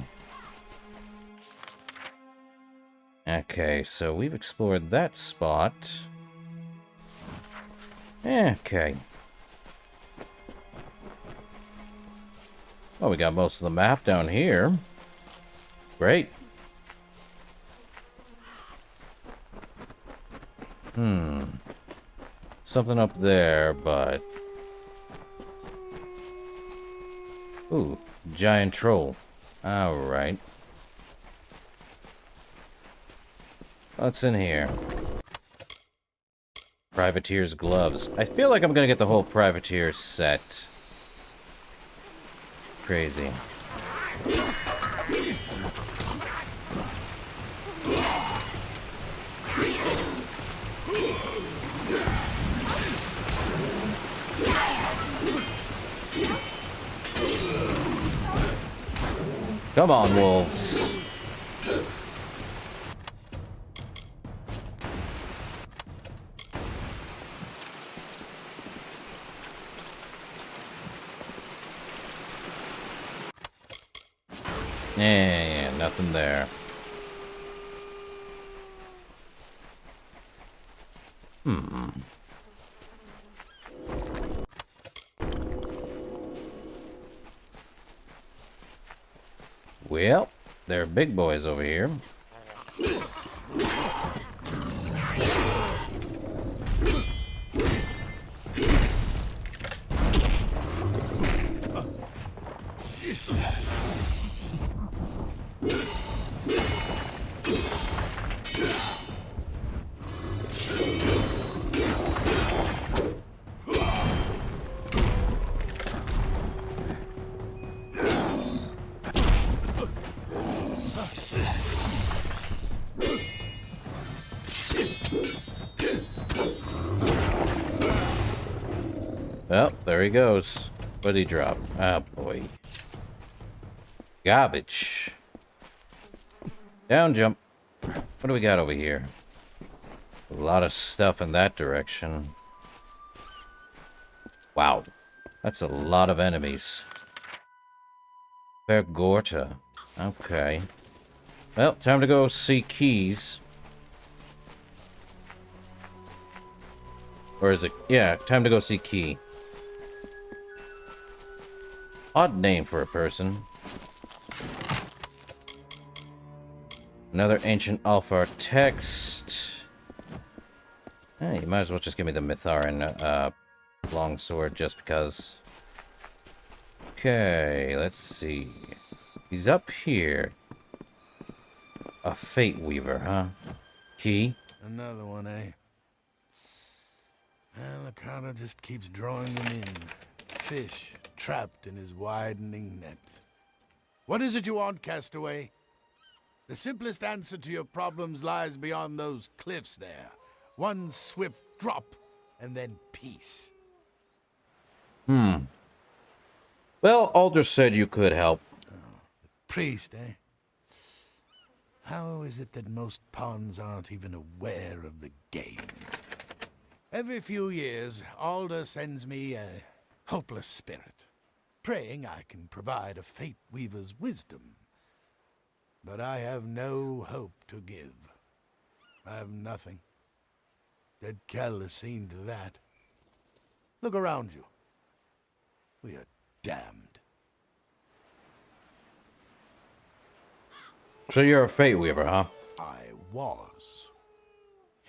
Okay, so we've explored that spot. Okay. Oh, we got most of the map down here. Great. Something up there, but... Ooh, giant troll. Alright. What's in here? Privateer's gloves. I feel like I'm gonna get the whole privateer set. Crazy. Come on, wolves. Yeah, nothing there. Well, there are big boys over here. Well, there he goes. What did he drop? Ah, boy. Garbage. Down jump. What do we got over here? A lot of stuff in that direction. Wow. That's a lot of enemies. Pergorta. Okay. Well, time to go see Keys. Or is it? Yeah, time to go see Key. Odd name for a person. Another ancient Alfar text. Hey, you might as well just give me the Mitharan longsword just because. Okay, let's see. He's up here. A Fate Weaver, huh? Key? Another one, eh? Well, the carter just keeps drawing them in. Fish trapped in his widening net. What is it you want, castaway? The simplest answer to your problems lies beyond those cliffs there. One swift drop, and then peace. Well, Alder said you could help. Priest, eh? How is it that most pawns aren't even aware of the game? Every few years, Alder sends me a hopeless spirit, praying I can provide a Fate Weaver's wisdom. But I have no hope to give. I have nothing. Dead Kell has seen to that. Look around you. We are damned. So you're a Fate Weaver, huh? I was.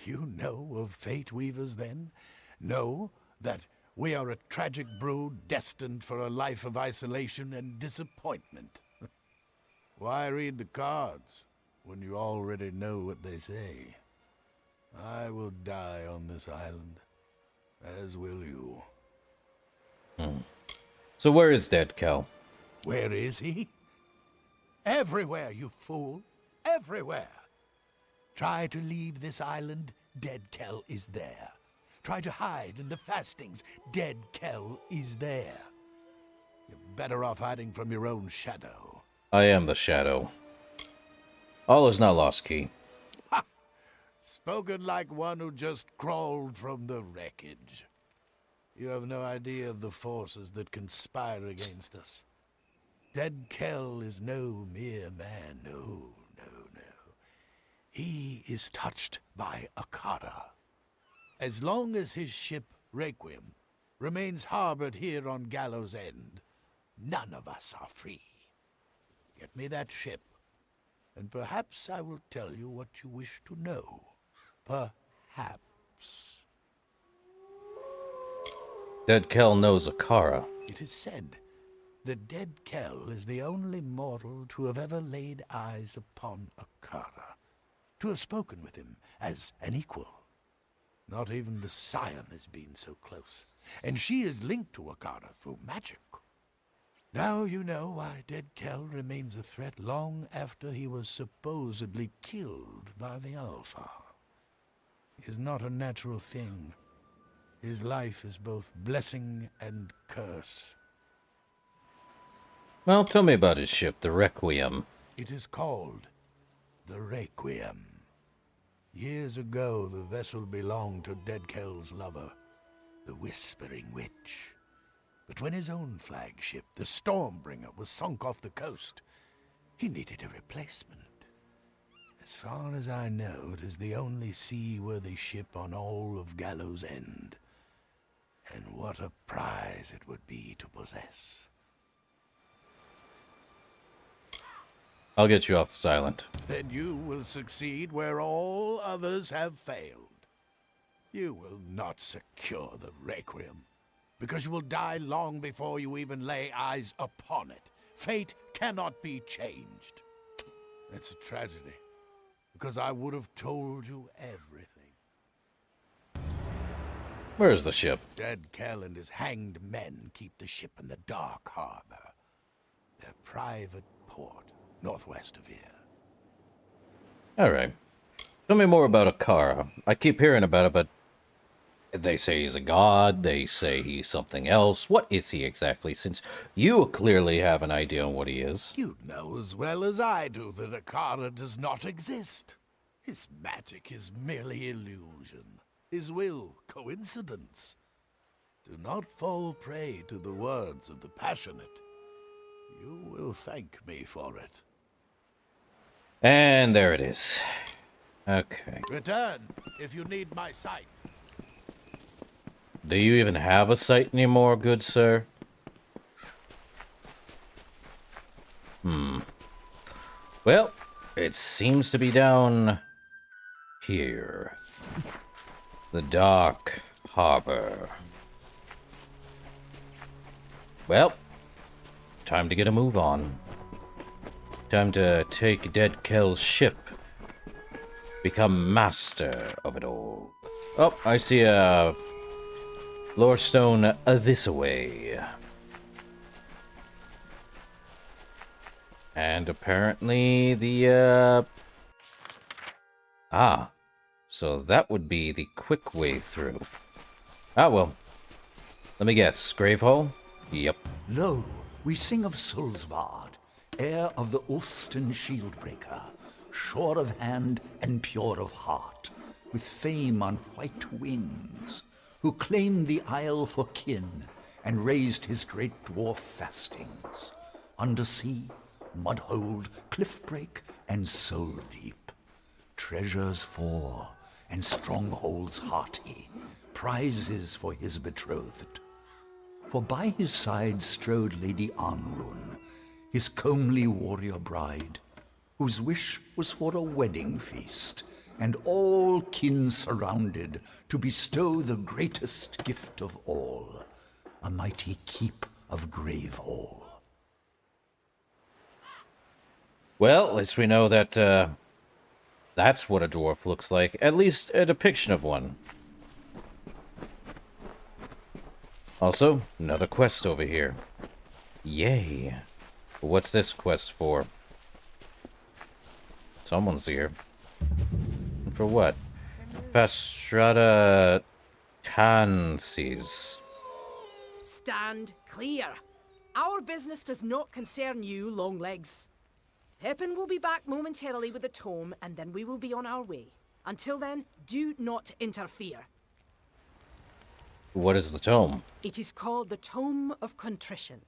You know of Fate Weavers, then? Know that we are a tragic brood destined for a life of isolation and disappointment. Why read the cards when you already know what they say? I will die on this island, as will you. So where is Dead Kell? Where is he? Everywhere, you fool. Everywhere. Try to leave this island, Dead Kell is there. Try to hide in the fastings, Dead Kell is there. You're better off hiding from your own shadow. I am the Shadow. All is not lost, Key. Ha! Spoken like one who just crawled from the wreckage. You have no idea of the forces that conspire against us. Dead Kell is no mere man, no. He is touched by a Akara. As long as his ship, Requiem, remains harbored here on Gallows End, none of us are free. Get me that ship, and perhaps I will tell you what you wish to know. Perhaps. Dead Kel knows Akara. It is said the dead Kel is the only mortal to have ever laid eyes upon Akara, to have spoken with him as an equal. Not even the Scion has been so close, and she is linked to Akara through magic. Now you know why Dead Kel remains a threat long after he was supposedly killed by the Alpha. He is not a natural thing. His life is both blessing and curse. Well, tell me about his ship, the Requiem. It is called the Requiem. Years ago, the vessel belonged to Dead Kel's lover, the Whispering Witch. But when his own flagship, the Stormbringer, was sunk off the coast, he needed a replacement. As far as I know, it is the only seaworthy ship on all of Gallows End. And what a prize it would be to possess. I'll get you off the silent. Then you will succeed where all others have failed. You will not secure the Requiem, because you will die long before you even lay eyes upon it. Fate cannot be changed. It's a tragedy, because I would have told you everything. Where's the ship? Dead Kel and his hanged men keep the ship in the Dark Harbor, their private port northwest of here. Alright. Tell me more about Akara. I keep hearing about it, but they say he's a god, they say he's something else. What is he exactly, since you clearly have an idea on what he is? You know as well as I do that Akara does not exist. His magic is merely illusion. His will, coincidence. Do not fall prey to the words of the passionate. You will thank me for it. And there it is. Okay. Return if you need my sight. Do you even have a sight anymore, good sir? Well, it seems to be down here. The Dark Harbor. Well, time to get a move on. Time to take Dead Kel's ship. Become master of it all. Oh, I see a lore stone this-a-way. And apparently the, so that would be the quick way through. Ah, well. Let me guess. Gravehole? Yep. Lo, we sing of Sulsvard, heir of the Ulfston Shieldbreaker, sure of hand and pure of heart, with fame on white wings, who claimed the isle for kin and raised his great dwarf fastings, undersea, mudhold, cliffbreak, and soul deep, treasures for and strongholds hearty, prizes for his betrothed. For by his side strode Lady Anrun, his comely warrior bride, whose wish was for a wedding feast, and all kin surrounded to bestow the greatest gift of all, a mighty keep of Gravehole. Well, at least we know that, that's what a dwarf looks like. At least a depiction of one. Also, another quest over here. Yay. What's this quest for? Someone's here. And for what? Pastrada Tansis. Stand clear. Our business does not concern you, Longlegs. Pepin will be back momentarily with the tome, and then we will be on our way. Until then, do not interfere. What is the tome? It is called the Tome of Contrition,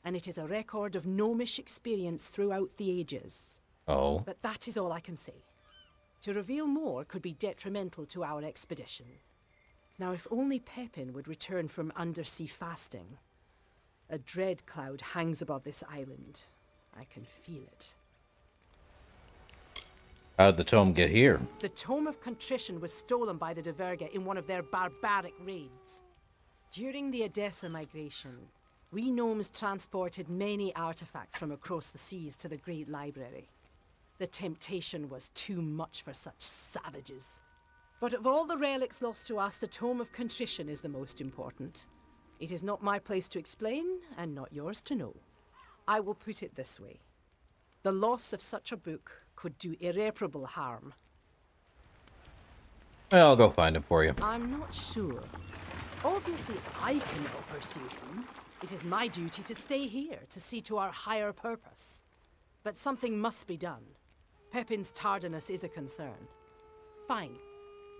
and it is a record of gnomish experience throughout the ages. Oh. But that is all I can say. To reveal more could be detrimental to our expedition. Now, if only Pepin would return from undersea fasting. A dread cloud hangs above this island. I can feel it. How'd the tome get here? The Tome of Contrition was stolen by the Diverga in one of their barbaric raids. During the Odessa migration, we gnomes transported many artifacts from across the seas to the Great Library. The temptation was too much for such savages. But of all the relics lost to us, the Tome of Contrition is the most important. It is not my place to explain, and not yours to know. I will put it this way. The loss of such a book could do irreparable harm. Well, I'll go find him for you. I'm not sure. Obviously, I cannot pursue him. It is my duty to stay here, to see to our higher purpose. But something must be done. Pepin's tardiness is a concern. Fine.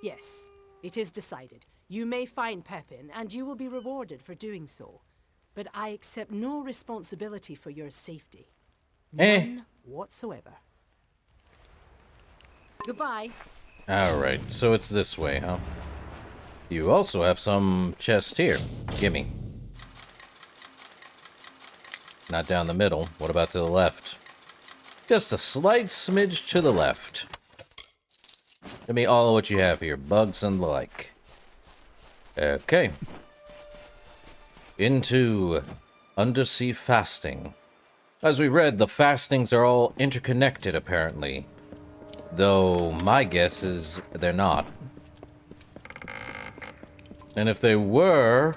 Yes, it is decided. You may find Pepin, and you will be rewarded for doing so. But I accept no responsibility for your safety. None whatsoever. Goodbye. Alright, so it's this way, huh? You also have some chests here. Gimme. Not down the middle. What about to the left? Just a slight smidge to the left. Give me all of what you have here. Bugs and the like. Okay. Into undersea fasting. As we read, the fastings are all interconnected, apparently. Though my guess is they're not. And if they were,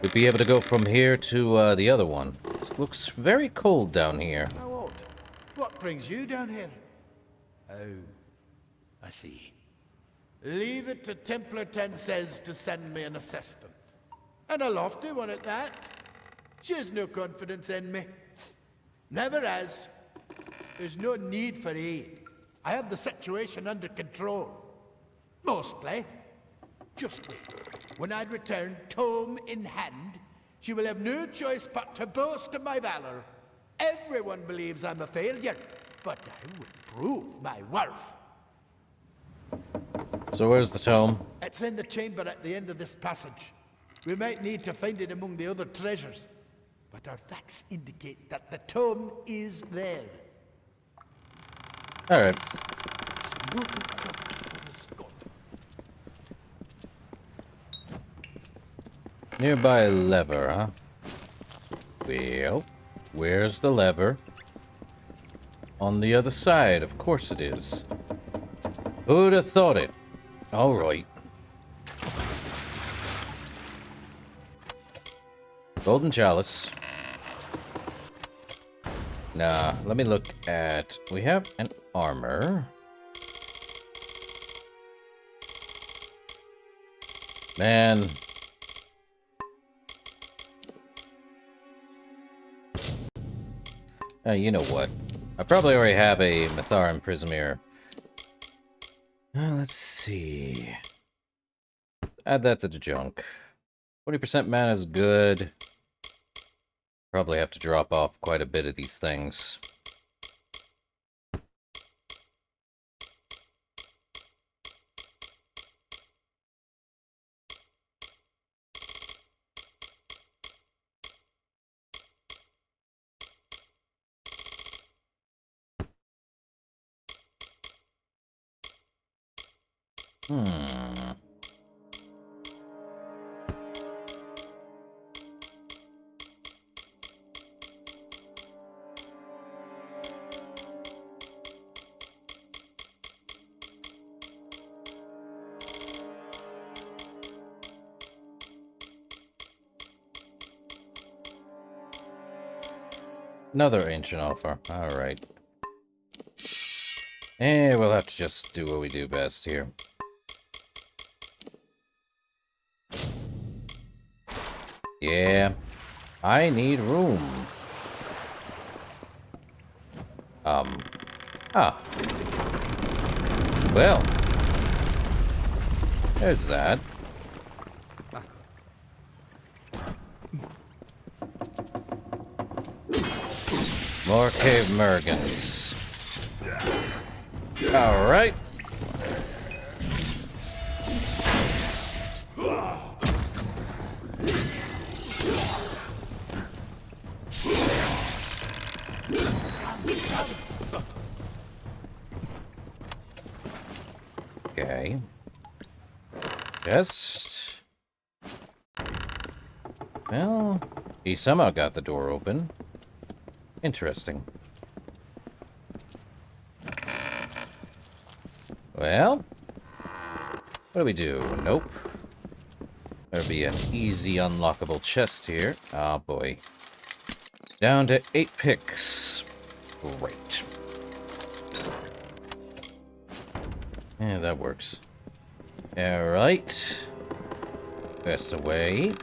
we'd be able to go from here to the other one. It looks very cold down here. Now what brings you down here? Oh, I see. Leave it to Templar Tensez to send me an assistant. And a lofty one at that. She has no confidence in me. Never has. There's no need for aid. I have the situation under control. Mostly. Just wait. When I return, tome in hand, she will have no choice but to boast of my valor. Everyone believes I'm a failure, but I will prove my worth. So where's the tome? It's in the chamber at the end of this passage. We might need to find it among the other treasures, but our facts indicate that the tome is there. Alright. It's no good trouble for a Scot. Nearby lever, huh? Well, where's the lever? On the other side, of course it is. Who'd have thought it? Alright. Golden chalice. Nah, let me look at... We have an armor. Man. You know what? I probably already have a Matharan Prismere. Let's see. Add that to the junk. 20% mana is good. Probably have to drop off quite a bit of these things. Another ancient offer. Alright. We'll have to just do what we do best here. Yeah. I need room. Well. There's that. More cave mergans. Alright. Okay. Chest. Well, he somehow got the door open. Interesting. Well, what do we do? Nope. There'll be an easy unlockable chest here. Oh boy. Down to 8 picks. Great. Yeah, that works. Alright. This away.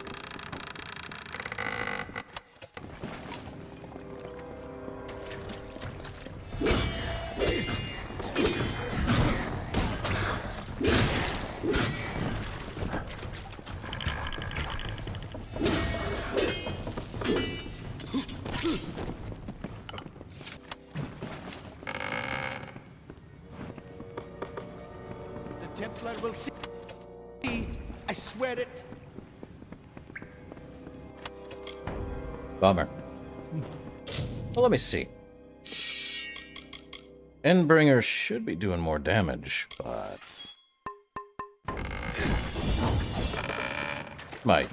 Templar will see. I swear it. Bummer. Well, let me see. Endbringer should be doing more damage, but... might.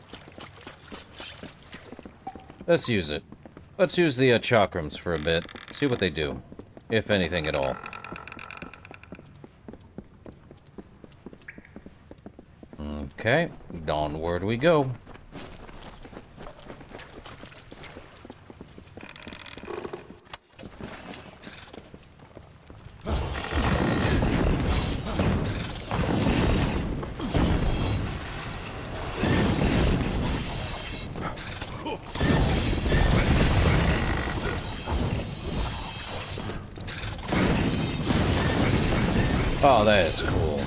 Let's use it. Let's use the chakrams for a bit. See what they do. If anything at all. Okay, onward we go. Oh, that is cool.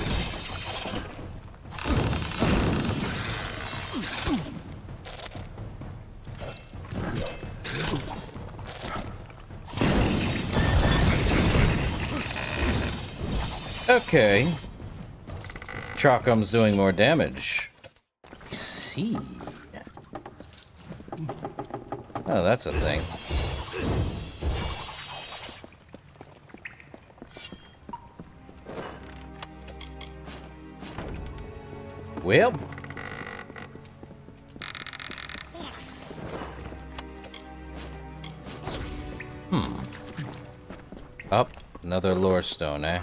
Okay. Chocum's doing more damage. I see. Oh, that's a thing. Well. Up. Another lore stone, eh?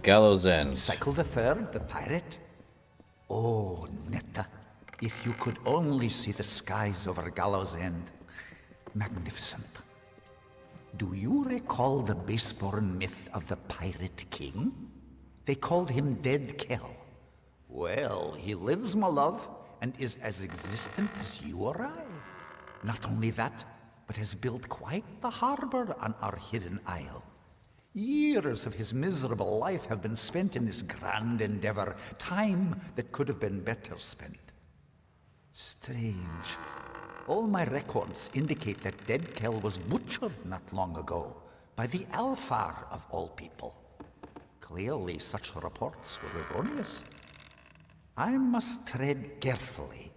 Gallows End. Cycle the Third, the pirate? Oh, Netta, if you could only see the skies over Gallows End. Magnificent. Do you recall the baseborn myth of the Pirate King? They called him Dead Kell. Well, he lives, my love, and is as existent as you or I. Not only that, but has built quite the harbor on our hidden isle. Years of his miserable life have been spent in this grand endeavor, time that could have been better spent. Strange. All my records indicate that Dead Kell was butchered not long ago by the Alfar of all people. Clearly, such reports were erroneous. I must tread carefully.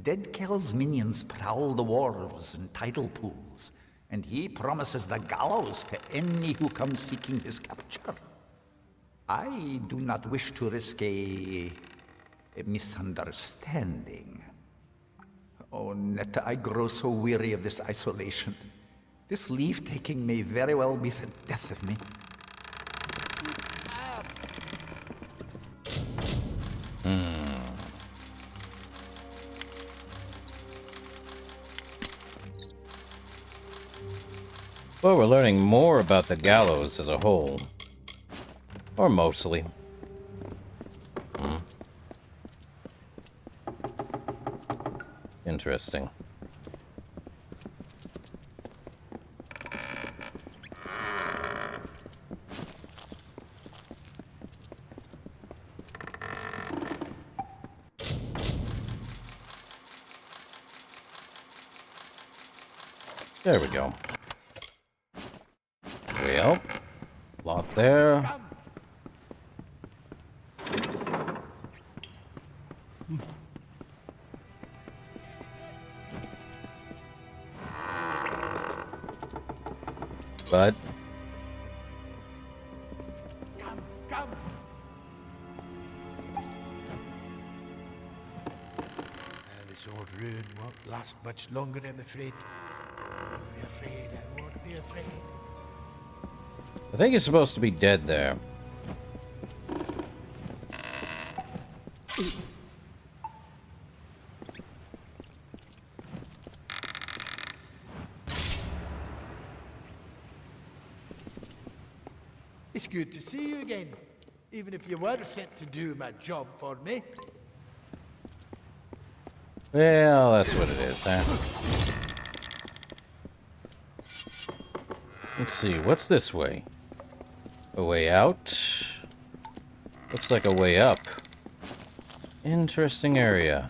Dead Kell's minions prowl the wharves and tidal pools, and he promises the gallows to any who come seeking his capture. I do not wish to risk a misunderstanding. Oh, Netta, I grow so weary of this isolation. This leave-taking may very well be the death of me. Well, we're learning more about the gallows as a whole. Or mostly. Interesting. There we go. Well, lock there. But Come. This old ruin won't last much longer, I'm afraid. I won't be afraid. I think he's supposed to be dead there. It's good to see you again, even if you were sent to do my job for me. Well, that's what it is, huh? Let's see, what's this way? A way out? Looks like a way up. Interesting area.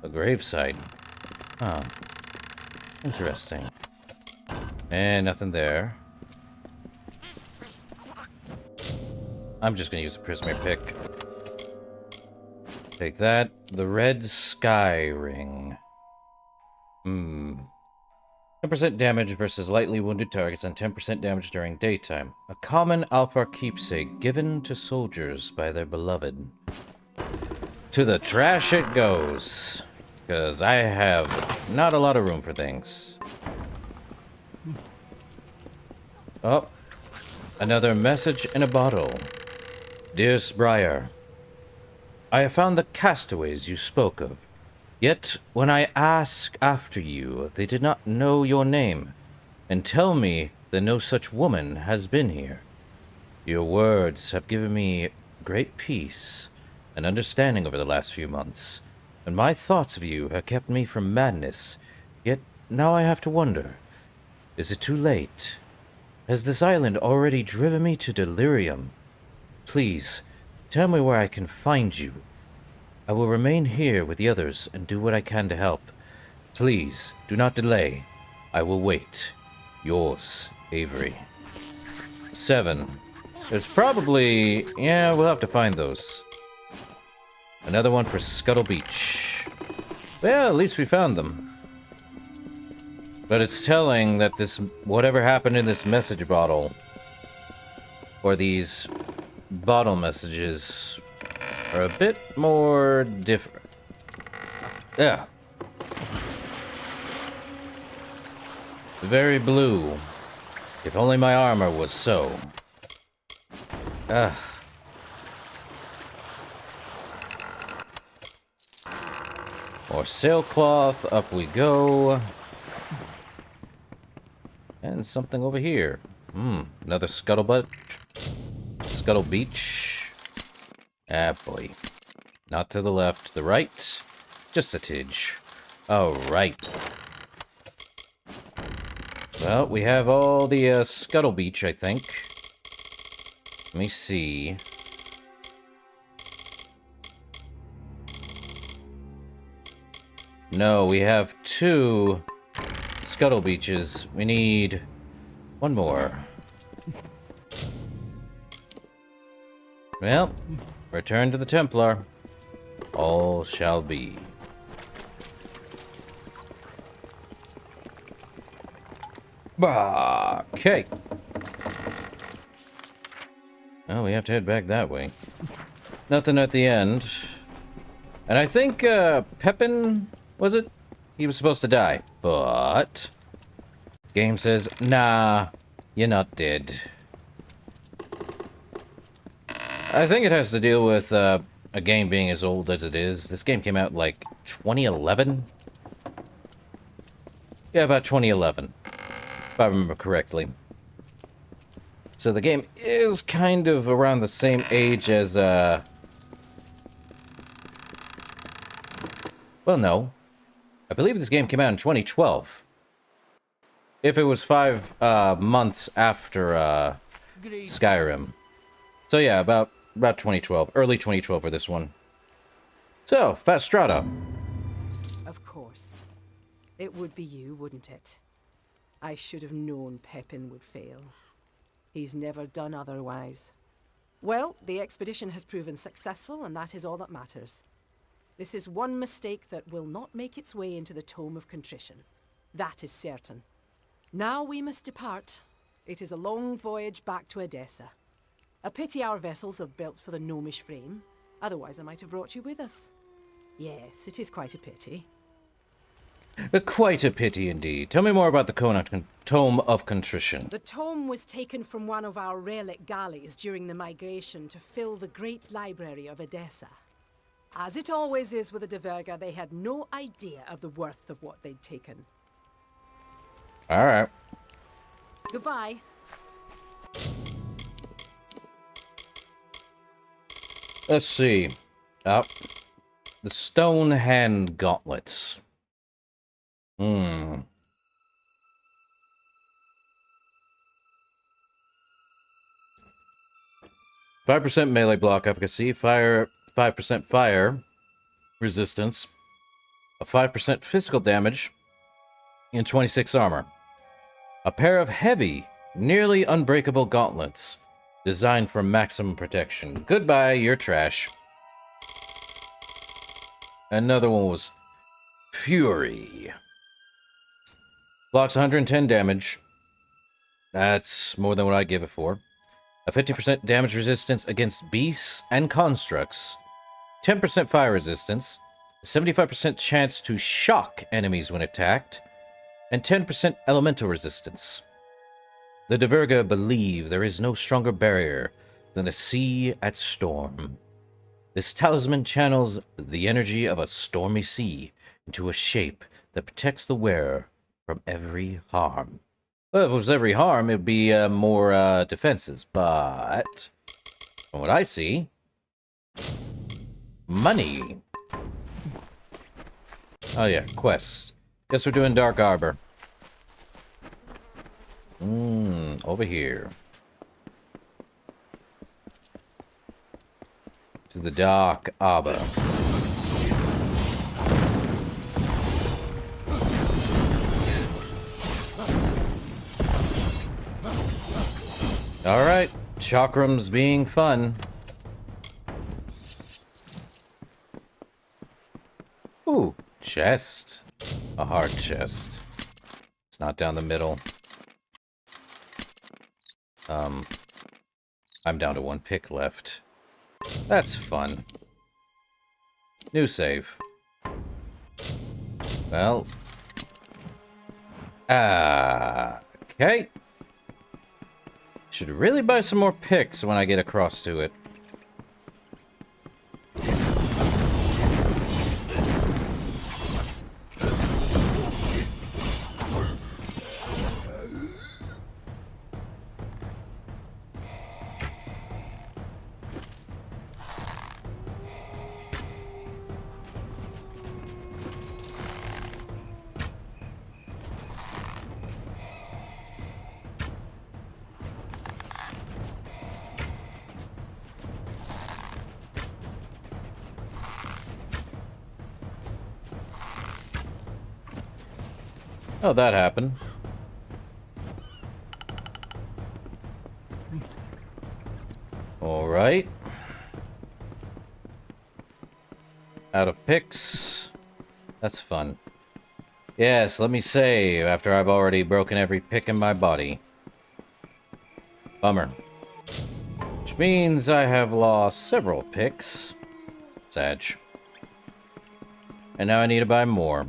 A gravesite. Huh. Interesting. And nothing there. I'm just gonna use a prismatic pick. Take that. The red sky ring. 10% damage versus lightly wounded targets and 10% damage during daytime. A common Alpha keepsake given to soldiers by their beloved. To the trash it goes. Because I have not a lot of room for things. Oh. Another message in a bottle. Dear Sbriar, I have found the castaways you spoke of. Yet, when I ask after you, they did not know your name, and tell me that no such woman has been here. Your words have given me great peace and understanding over the last few months, and my thoughts of you have kept me from madness. Yet, now I have to wonder, is it too late? Has this island already driven me to delirium? Please, tell me where I can find you. I will remain here with the others and do what I can to help. Please, do not delay. I will wait. Yours, Avery. 7. There's probably... yeah, we'll have to find those. Another one for Scuttle Beach. Well, at least we found them. But it's telling that this... whatever happened in this message bottle... or these bottle messages... are a bit more different. Yeah. Very blue. If only my armor was so. More sailcloth. Up we go. And something over here. Another scuttlebutt. Scuttle Beach. Ah, boy. Not to the left, the right. Just a tidge. Alright. Well, we have all the Scuttle Beach, I think. Let me see. No, we have 2 Scuttle Beaches. We need 1 more. Well, return to the Templar. All shall be. Okay. Oh, we have to head back that way. Nothing at the end. And I think, Pepin, was it? He was supposed to die. But... game says, nah, you're not dead. I think it has to deal with, a game being as old as it is. This game came out, like, 2011? Yeah, about 2011. If I remember correctly. So the game is kind of around the same age as, well, no. I believe this game came out in 2012. If it was 5 months after Skyrim. So yeah, about 2012. Early 2012 for this one. So, Fastrada. Of course. It would be you, wouldn't it? I should have known Pepin would fail. He's never done otherwise. Well, the expedition has proven successful, and that is all that matters. This is one mistake that will not make its way into the Tome of Contrition. That is certain. Now we must depart. It is a long voyage back to Edessa. A pity our vessels are built for the gnomish frame. Otherwise I might have brought you with us. Yes, it is quite a pity. Quite a pity indeed. Tell me more about the Tome of Contrition. The tome was taken from one of our relic galleys during the migration to fill the great library of Edessa. As it always is with the Diverga, they had no idea of the worth of what they'd taken. Alright. Goodbye. Let's see. The stone hand gauntlets. 5% melee block efficacy, 5% fire resistance, a 5% physical damage, and 26 armor. A pair of heavy, nearly unbreakable gauntlets, designed for maximum protection. Goodbye, you're trash. Another one was Fury. Blocks 110 damage. That's more than what I give it for. A 50% damage resistance against beasts and constructs. 10% fire resistance. 75% chance to shock enemies when attacked. And 10% elemental resistance. The Diverga believe there is no stronger barrier than a sea at storm. This talisman channels the energy of a stormy sea into a shape that protects the wearer from every harm. Well, if it was every harm, it would be more defenses, but from what I see, money. Oh yeah, quests. Guess we're doing Dark Arbor. Over here. To the Dark Arbor. Alright, Chakram's being fun. Ooh, chest. A hard chest. It's not down the middle. I'm down to one pick left. That's fun. New save. Well. Okay. Should really buy some more picks when I get across to it. Oh, that happened. Alright. Out of picks. That's fun. Yes, let me save after I've already broken every pick in my body. Bummer. Which means I have lost several picks. Sad. And now I need to buy more.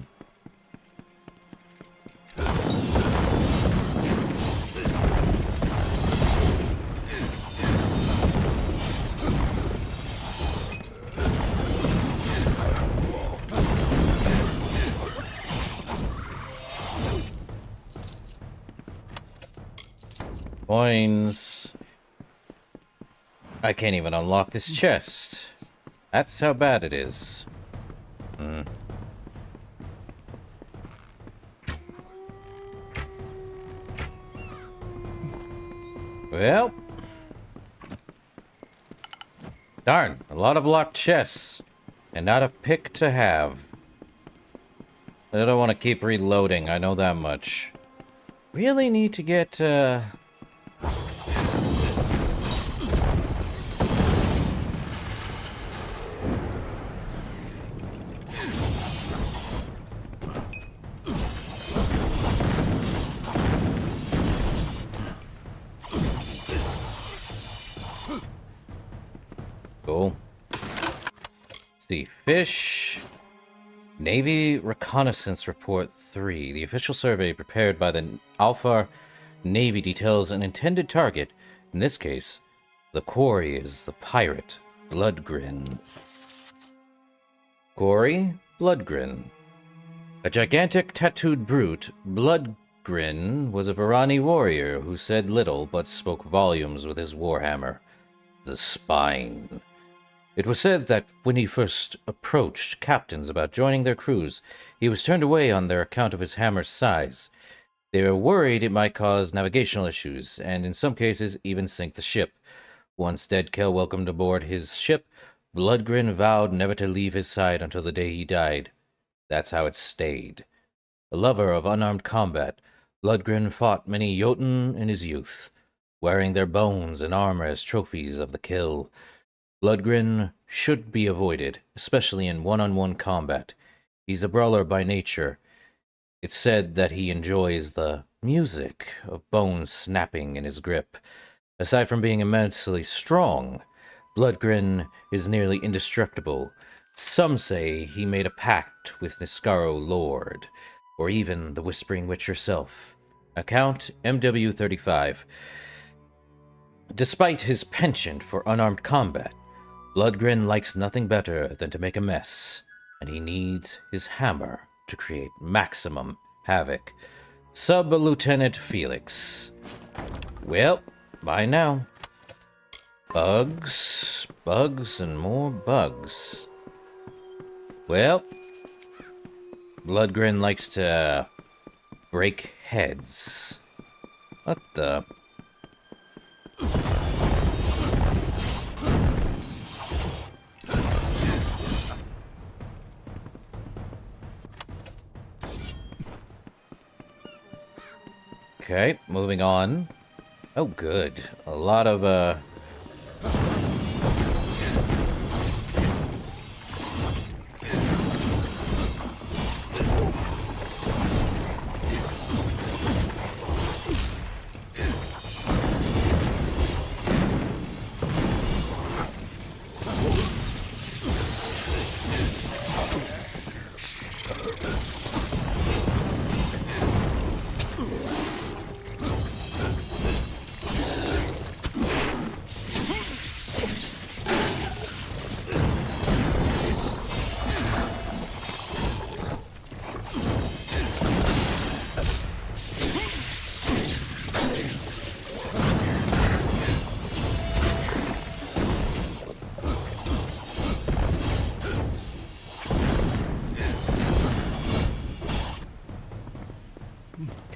Coins. I can't even unlock this chest. That's how bad it is. Well. Darn, a lot of locked chests. And not a pick to have. I don't want to keep reloading, I know that much. Really need to get, Cool. Let's see, fish. Navy Reconnaissance Report 3. The official survey prepared by the Alpha Navy details an intended target. In this case, the quarry is the pirate, Bloodgrin. Quarry, Bloodgrin. A gigantic tattooed brute, Bloodgrin was a Varani warrior who said little but spoke volumes with his warhammer. The spine. It was said that when he first approached captains about joining their crews, he was turned away on their account of his hammer's size. They were worried it might cause navigational issues, and in some cases even sink the ship. Once Deadkill welcomed aboard his ship, Bloodgrin vowed never to leave his side until the day he died. That's how it stayed. A lover of unarmed combat, Bloodgrin fought many Jotun in his youth, wearing their bones and armor as trophies of the kill. Bloodgrin should be avoided, especially in one-on-one combat. He's a brawler by nature. It's said that he enjoys the music of bones snapping in his grip. Aside from being immensely strong, Bloodgrin is nearly indestructible. Some say he made a pact with Niskaro Lord, or even the Whispering Witch herself. Account MW35. Despite his penchant for unarmed combat, Bloodgrin likes nothing better than to make a mess, and he needs his hammer to create maximum havoc. Sub-Lieutenant Felix. Well, bye now. Bugs, bugs, and more bugs. Well, Bloodgrin likes to break heads. What the... Okay, moving on. Oh, good. A lot of,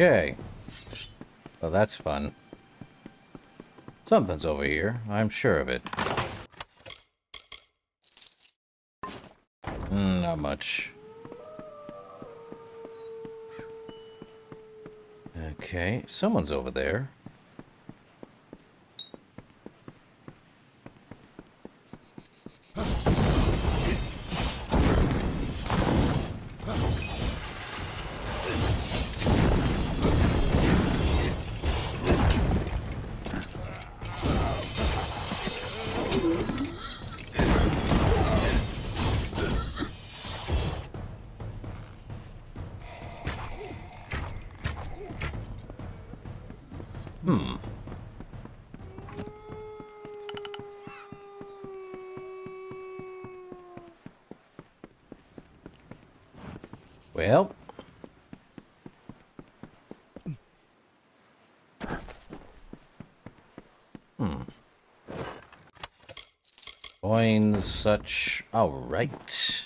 Okay. Well, that's fun. Something's over here. I'm sure of it. Not much. Okay, someone's over there. Well. Coins, such. Alright.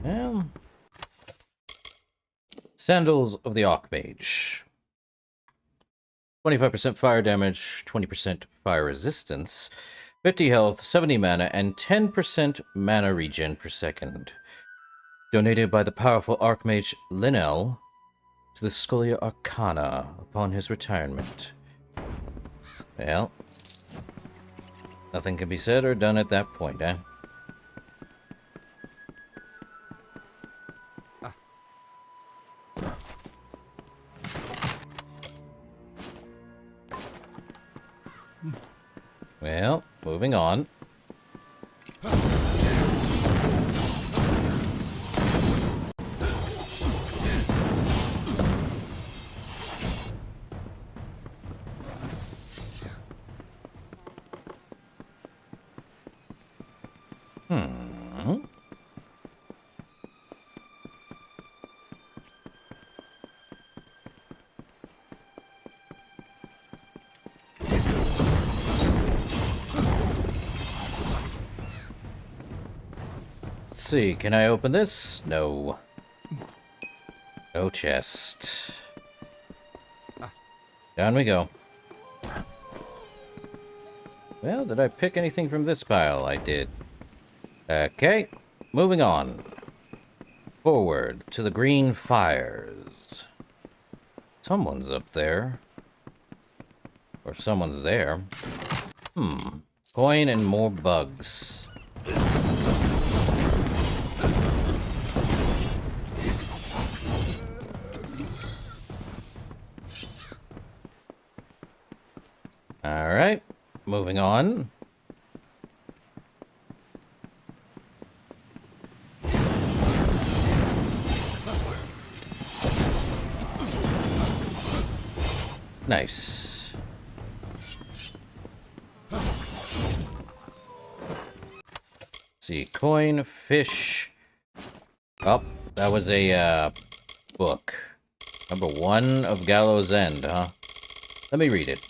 Well. Sandals of the Archmage. 25% fire damage, 20% fire resistance. 50 health, 70 mana, and 10% mana regen per second. Donated by the powerful Archmage Linnell to the Scholia Arcana upon his retirement. Well, nothing can be said or done at that point, eh? Well, moving on. See, can I open this? No. No chest. Down we go. Well, did I pick anything from this pile? I did. Okay, moving on. Forward to the green fires. Someone's up there. Or someone's there. Coin and more bugs. Alright, moving on. Nice. See, coin, fish. Oh, that was a book. Number 1 of Gallows End, huh? Let me read it.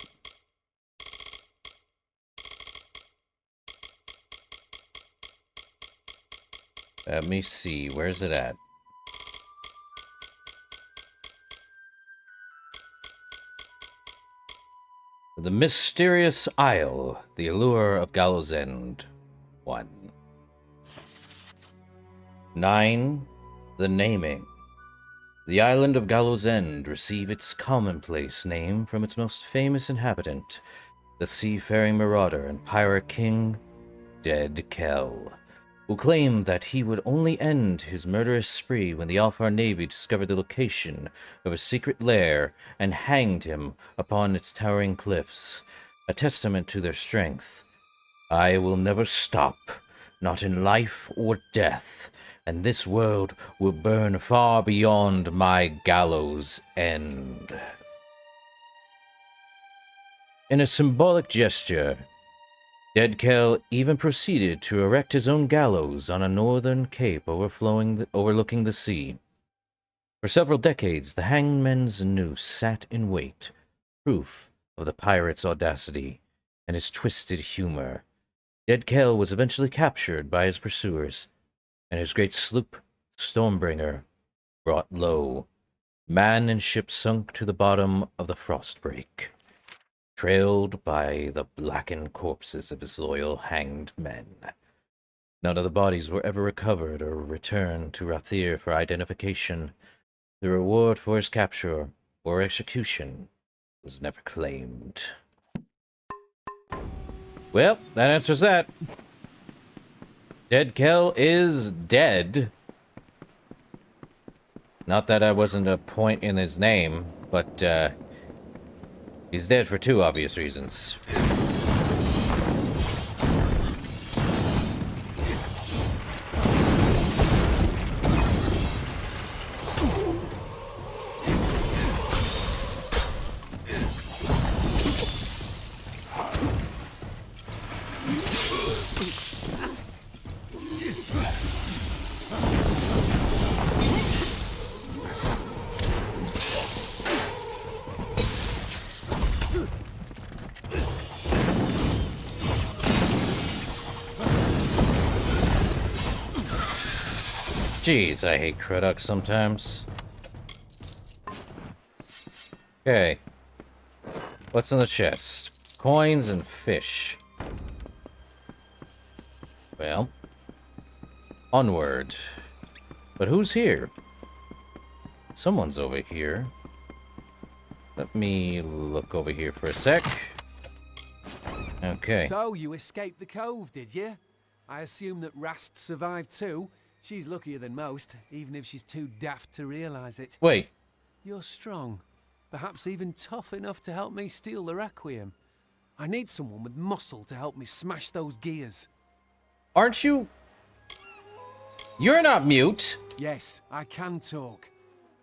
Let me see, where's it at? The Mysterious Isle, the Allure of Gallows End. 1. 9. The Naming. The island of Gallows End received its commonplace name from its most famous inhabitant, the seafaring marauder and pirate king, Dead Kell, who claimed that he would only end his murderous spree when the Alfar Navy discovered the location of a secret lair and hanged him upon its towering cliffs, a testament to their strength. I will never stop, not in life or death, and this world will burn far beyond my gallows end. In a symbolic gesture, Dead Kell even proceeded to erect his own gallows on a northern cape overlooking the sea. For several decades, the hangman's noose sat in wait, proof of the pirate's audacity and his twisted humor. Dead Kell was eventually captured by his pursuers, and his great sloop, Stormbringer, brought low. Man and ship sunk to the bottom of the Frostbreak, trailed by the blackened corpses of his loyal hanged men. None of the bodies were ever recovered or returned to Rathir for identification. The reward for his capture or execution was never claimed. Well, that answers that. Dead Kell is dead. Not that I wasn't a point in his name, but, he's dead for 2 obvious reasons. Jeez, I hate Cruduck sometimes. Okay. What's in the chest? Coins and fish. Well, onward. But who's here? Someone's over here. Let me look over here for a sec. Okay. So, you escaped the cove, did you? I assume that Rast survived too. She's luckier than most, even if she's too daft to realize it. Wait. You're strong. Perhaps even tough enough to help me steal the Requiem. I need someone with muscle to help me smash those gears. Aren't you... You're not mute. Yes, I can talk.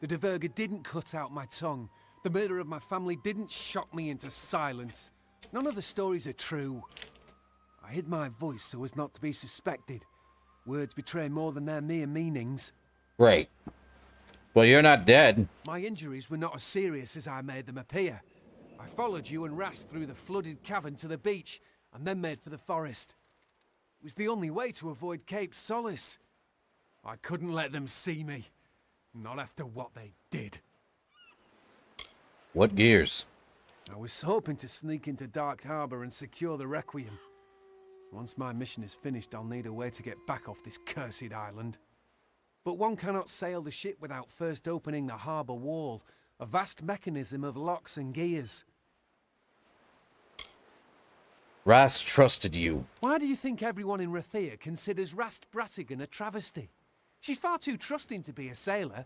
The Diverger didn't cut out my tongue. The murder of my family didn't shock me into silence. None of the stories are true. I hid my voice so as not to be suspected. Words betray more than their mere meanings. Right. Well, you're not dead. My injuries were not as serious as I made them appear. I followed you and Rast through the flooded cavern to the beach, and then made for the forest. It was the only way to avoid Cape Solace. I couldn't let them see me. Not after what they did. What gears? I was hoping to sneak into Dark Harbor and secure the Requiem. Once my mission is finished, I'll need a way to get back off this cursed island. But one cannot sail the ship without first opening the harbor wall, a vast mechanism of locks and gears. Rast trusted you. Why do you think everyone in Rathia considers Rast Bratigan a travesty? She's far too trusting to be a sailor.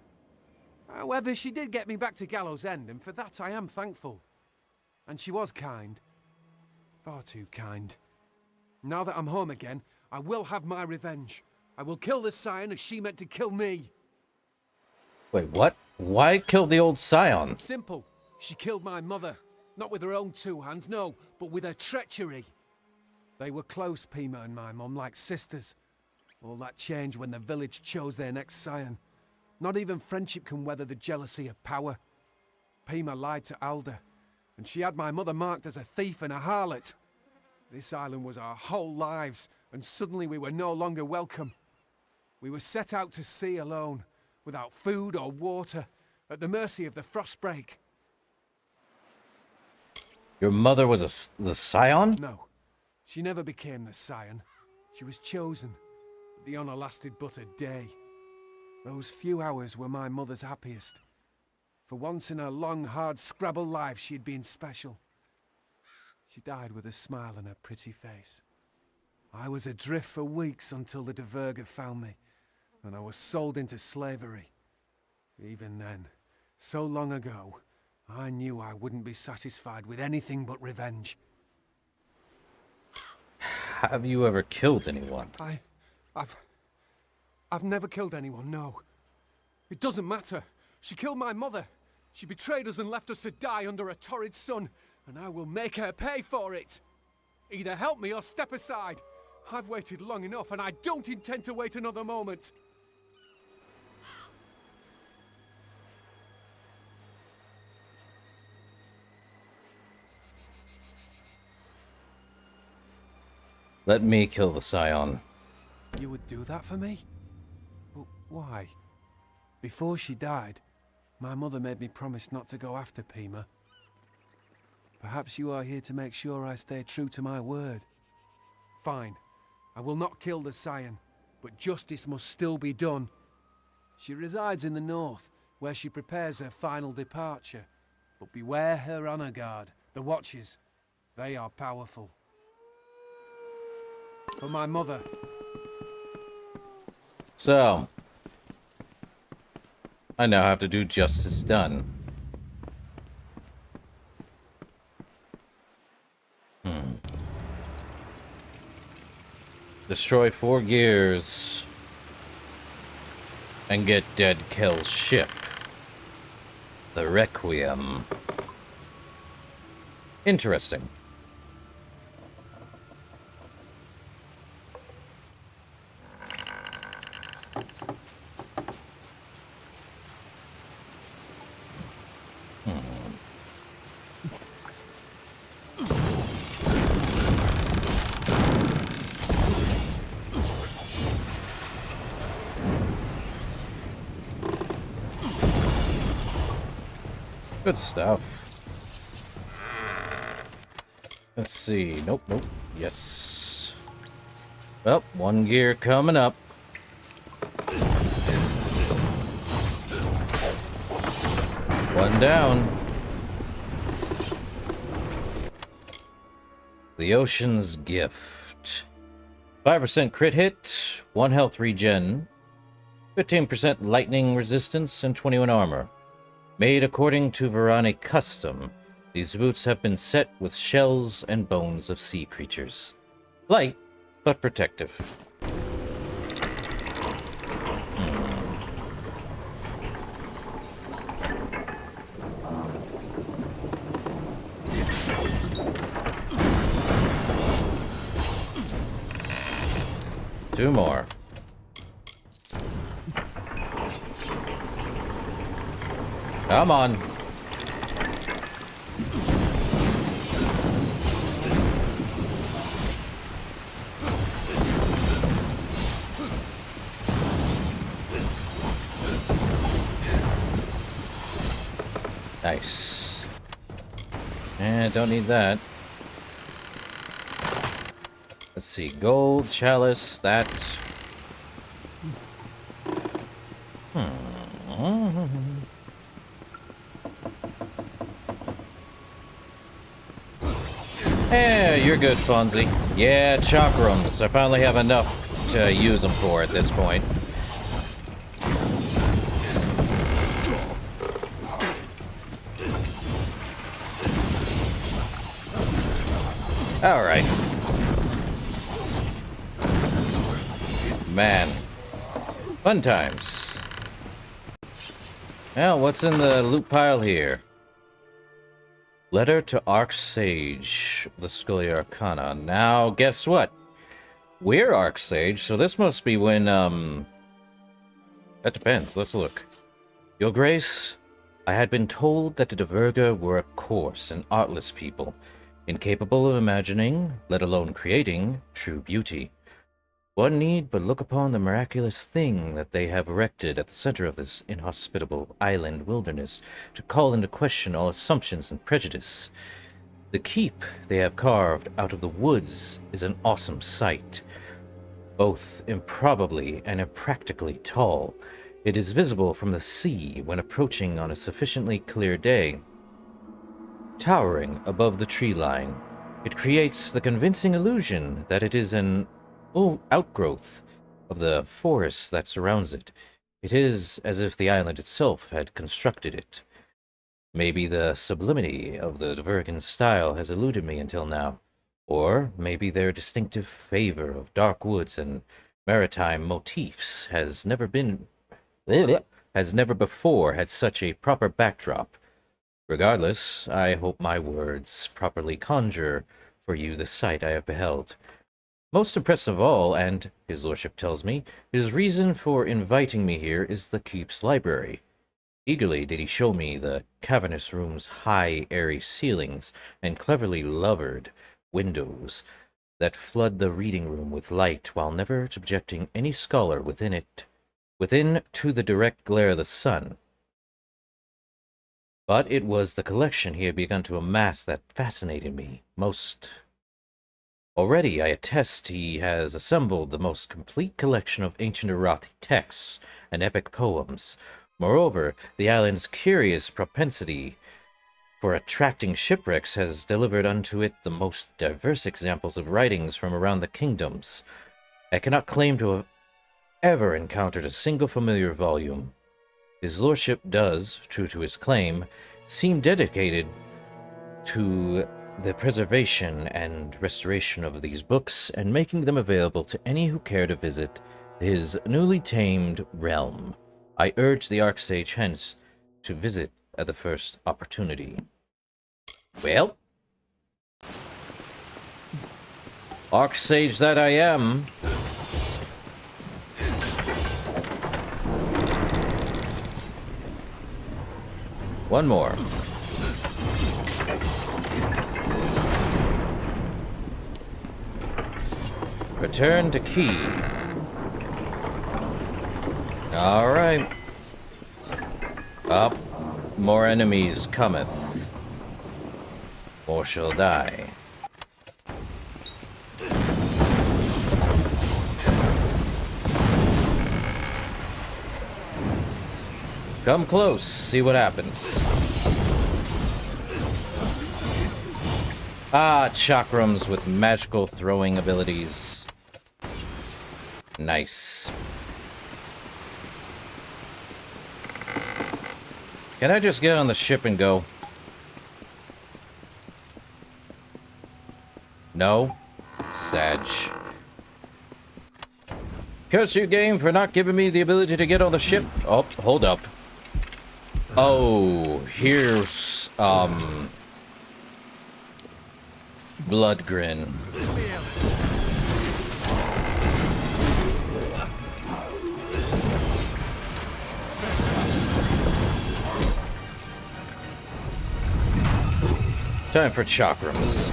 However, she did get me back to Gallows End, and for that I am thankful. And she was kind. Far too kind. Now that I'm home again, I will have my revenge. I will kill the Scion as she meant to kill me. Wait, what? Why kill the old Scion? Simple. She killed my mother. Not with her own two hands, no, but with her treachery. They were close, Pima and my mum, like sisters. All that changed when the village chose their next Scion. Not even friendship can weather the jealousy of power. Pima lied to Alda, and she had my mother marked as a thief and a harlot. This island was our whole lives, and suddenly we were no longer welcome. We were set out to sea alone, without food or water, at the mercy of the frostbreak. Your mother was the Scion? No, she never became the Scion. She was chosen. But the honor lasted but a day. Those few hours were my mother's happiest. For once in her long, hard Scrabble life, she had been special. She died with a smile on her pretty face. I was adrift for weeks until the Diverger found me, and I was sold into slavery. Even then, so long ago, I knew I wouldn't be satisfied with anything but revenge. Have you ever killed anyone? I've never killed anyone, no. It doesn't matter. She killed my mother. She betrayed us and left us to die under a torrid sun, and I will make her pay for it. Either help me or step aside. I've waited long enough, and I don't intend to wait another moment. Let me kill the Scion. You would do that for me? But why? Before she died, my mother made me promise not to go after Pima. Perhaps you are here to make sure I stay true to my word. Fine. I will not kill the Scion, but justice must still be done. She resides in the north, where she prepares her final departure. But beware her honor guard, the Watchers. They are powerful. For my mother. So, I now have to do justice done. Destroy 4 gears and get Dead Kell's ship. The Requiem. Interesting. Good stuff. Let's see. Nope, nope. Yes. Well, one gear coming up. One down. The Ocean's Gift. 5% crit hit, 1 health regen, 15% lightning resistance, and 21 armor. Made according to Veronic custom, these boots have been set with shells and bones of sea creatures. Light, but protective. Two more. Come on. Nice. And don't need that. Let's see, gold, chalice, that. Yeah, you're good, Fonzie. Yeah, chakrams. I finally have enough to use them for at this point. Alright. Man. Fun times. Now, what's in the loot pile here? Letter to Archsage, the Scully Arcana. Now, guess what? We're Archsage, so this must be when, That depends. Let's look. Your Grace, I had been told that the Diverga were a coarse and artless people, incapable of imagining, let alone creating, true beauty. One need but look upon the miraculous thing that they have erected at the center of this inhospitable island wilderness to call into question all assumptions and prejudice. The keep they have carved out of the woods is an awesome sight. Both improbably and impractically tall, it is visible from the sea when approaching on a sufficiently clear day. Towering above the tree line, it creates the convincing illusion that it is an outgrowth of the forest that surrounds it. It is as if the island itself had constructed it. Maybe the sublimity of the Divergan style has eluded me until now, or maybe their distinctive favor of dark woods and maritime motifs has never before had such a proper backdrop. Regardless, I hope my words properly conjure for you the sight I have beheld. Most impressive of all, and, his lordship tells me, his reason for inviting me here is the keep's library. Eagerly did he show me the cavernous room's high, airy ceilings and cleverly lovered windows that flood the reading room with light while never subjecting any scholar within to the direct glare of the sun. But it was the collection he had begun to amass that fascinated me most. Already, I attest he has assembled the most complete collection of ancient Arathi texts and epic poems. Moreover, the island's curious propensity for attracting shipwrecks has delivered unto it the most diverse examples of writings from around the kingdoms. I cannot claim to have ever encountered a single familiar volume. His lordship does, true to his claim, seem dedicated to the preservation and restoration of these books and making them available to any who care to visit his newly tamed realm. I urge the Archsage hence to visit at the first opportunity. Well, Archsage that I am. One more. Return to key. All right. Up, more enemies cometh. More shall die. Come close, see what happens. Ah, chakrams with magical throwing abilities. Nice. Can I just get on the ship and go? No? Sag. Curse you, game, for not giving me the ability to get on the ship. Oh, hold up. Oh, here's, Bloodgrin. Time for chakrams.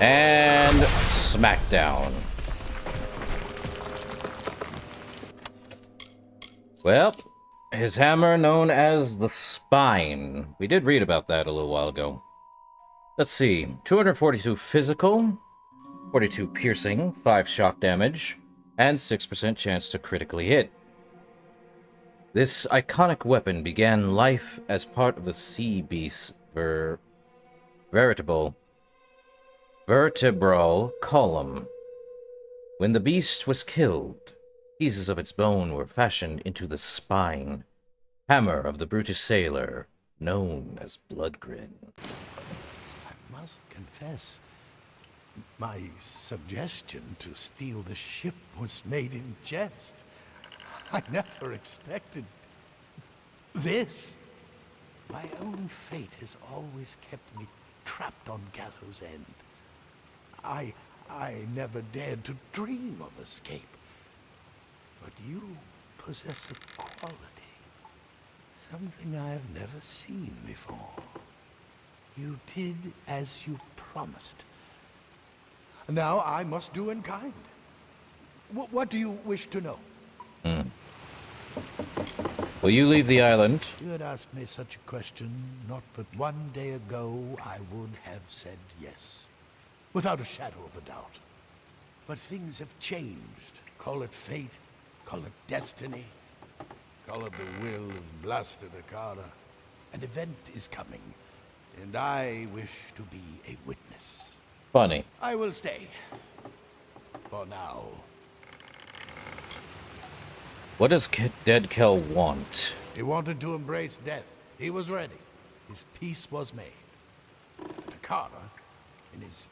And smackdown. Well, his hammer known as the Spine. We did read about that a little while ago. Let's see. 242 physical, 42 piercing, 5 shock damage, and 6% chance to critically hit. This iconic weapon began life as part of the sea beast's vertebral column. When the beast was killed, pieces of its bone were fashioned into the spine, hammer of the brutish sailor, known as Bloodgrin. I must confess, my suggestion to steal the ship was made in jest. I never expected this. My own fate has always kept me trapped on Gallows End. I never dared to dream of escape. But you possess a quality, something I've never seen before. You did as you promised. Now I must do in kind. What do you wish to know? Will you leave the island? If you had asked me such a question not but one day ago, I would have said yes. Without a shadow of a doubt. But things have changed. Call it fate, call it destiny, call it the will of blasted Akara. An event is coming, and I wish to be a witness. Funny. I will stay. For now. What does Dead Kel want? He wanted to embrace death. He was ready. His peace was made. And Akara, in his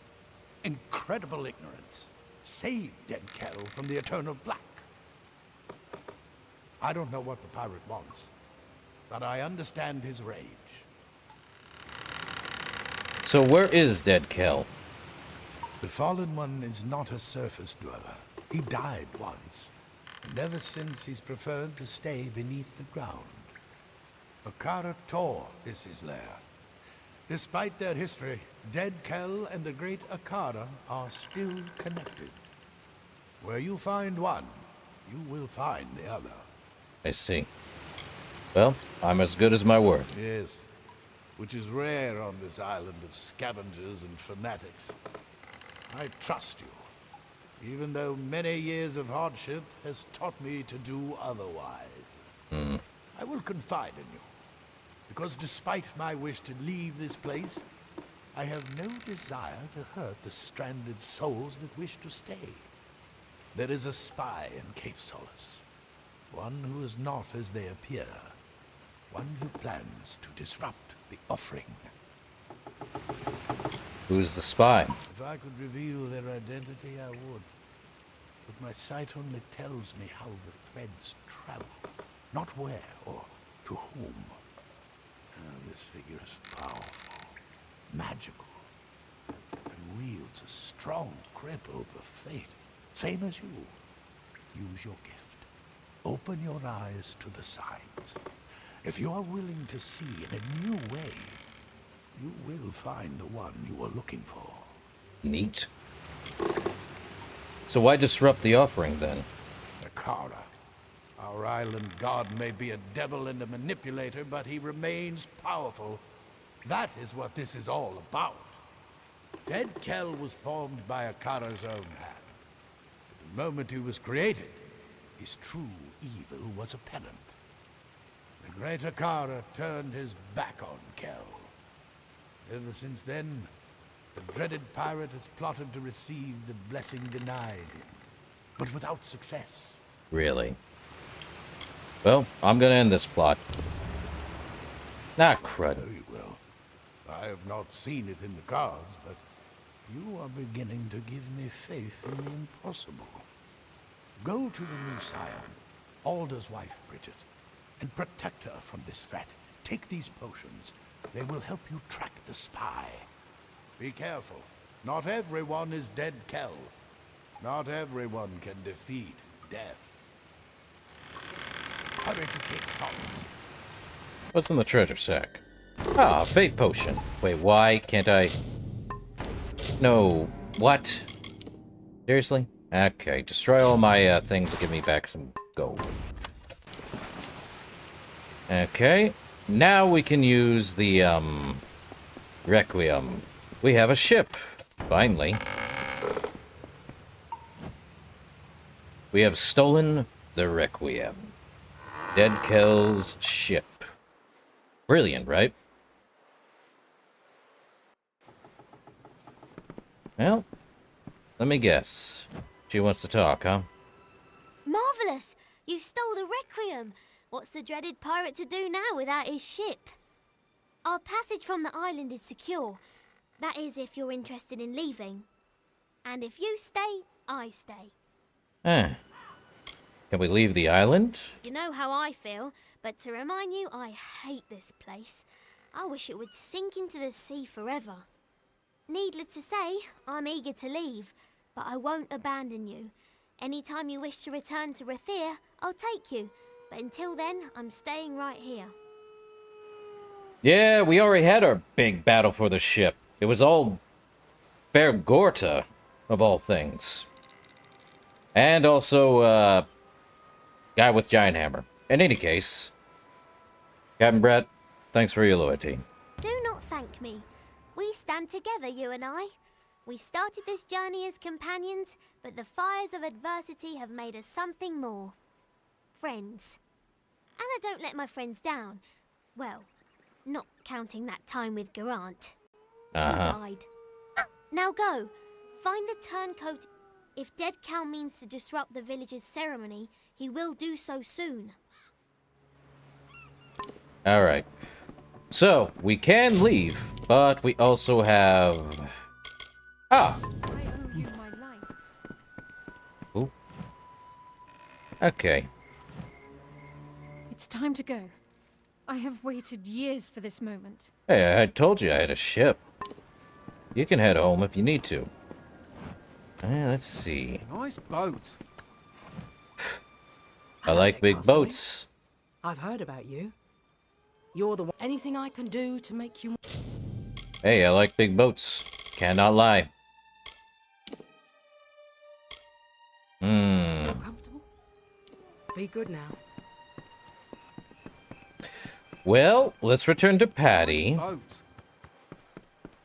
incredible ignorance, saved Dead Kel from the Eternal Black. I don't know what the pirate wants, but I understand his rage. So where is Dead Kel? The Fallen One is not a surface dweller. He died once, and ever since he's preferred to stay beneath the ground. Akara Tor is his lair. Despite their history, Dead Kel and the great Akara are still connected. Where you find one, you will find the other. I see. Well, I'm as good as my word. Yes, which is rare on this island of scavengers and fanatics. I trust you, even though many years of hardship has taught me to do otherwise. I will confide in you, because despite my wish to leave this place, I have no desire to hurt the stranded souls that wish to stay. There is a spy in Cape Solace, one who is not as they appear, one who plans to disrupt the offering. Who's the spy? If I could reveal their identity, I would. But my sight only tells me how the threads travel, not where or to whom. This figure is powerful, magical, and wields a strong grip over fate, same as you. Use your gift. Open your eyes to the signs. If you are willing to see in a new way, you will find the one you are looking for. Neat. So why disrupt the offering, then? Akara. Our island god may be a devil and a manipulator, but he remains powerful. That is what this is all about. Dead Kell was formed by Akara's own hand. At the moment he was created, his true evil was apparent. The great Akara turned his back on Kell. Ever since then, the dreaded pirate has plotted to receive the blessing denied him, but without success. Really? Well, I'm gonna end this plot. Ah, crud. Very well. I have not seen it in the cards, but you are beginning to give me faith in the impossible. Go to the new scion, Alder's wife, Bridget, and protect her from this threat. Take these potions. They will help you track the spy. Be careful. Not everyone is Dead Kell. Not everyone can defeat death. Hurry to King's Halls. What's in the treasure sack? Ah, fate potion. Wait, why can't I... No. What? Seriously? Okay, destroy all my things to give me back some gold. Okay. Now we can use the, Requiem. We have a ship. Finally. We have stolen the Requiem. Dead Kell's ship. Brilliant, right? Well, let me guess. She wants to talk, huh? Marvelous! You stole the Requiem! What's the dreaded pirate to do now without his ship? Our passage from the island is secure. That is, if you're interested in leaving. And if you stay, I stay. Eh. Can we leave the island? You know how I feel, but to remind you, I hate this place. I wish it would sink into the sea forever. Needless to say, I'm eager to leave, but I won't abandon you. Anytime you wish to return to Rathir, I'll take you. But until then, I'm staying right here. Yeah, we already had our big battle for the ship. It was all Bergorta, of all things. And also, guy with giant hammer. In any case, Captain Brett, thanks for your loyalty. Do not thank me. We stand together, you and I. We started this journey as companions, but the fires of adversity have made us something more. Friends. And I don't let my friends down. Well, not counting that time with Garant. He died. Now go. Find the turncoat. If Dead Cal means to disrupt the village's ceremony, he will do so soon. Alright. So, we can leave, but we also have... Ah! I owe you my life. Ooh. Okay. It's time to go. I have waited years for this moment. Hey, I told you I had a ship. You can head home if you need to. Let's see. Nice boat. I like big boats. I've heard about you. You're the one. Anything I can do to make you... Hey, I like big boats. Cannot lie. More comfortable? Be good now. Well, let's return to Patty. Nice boat.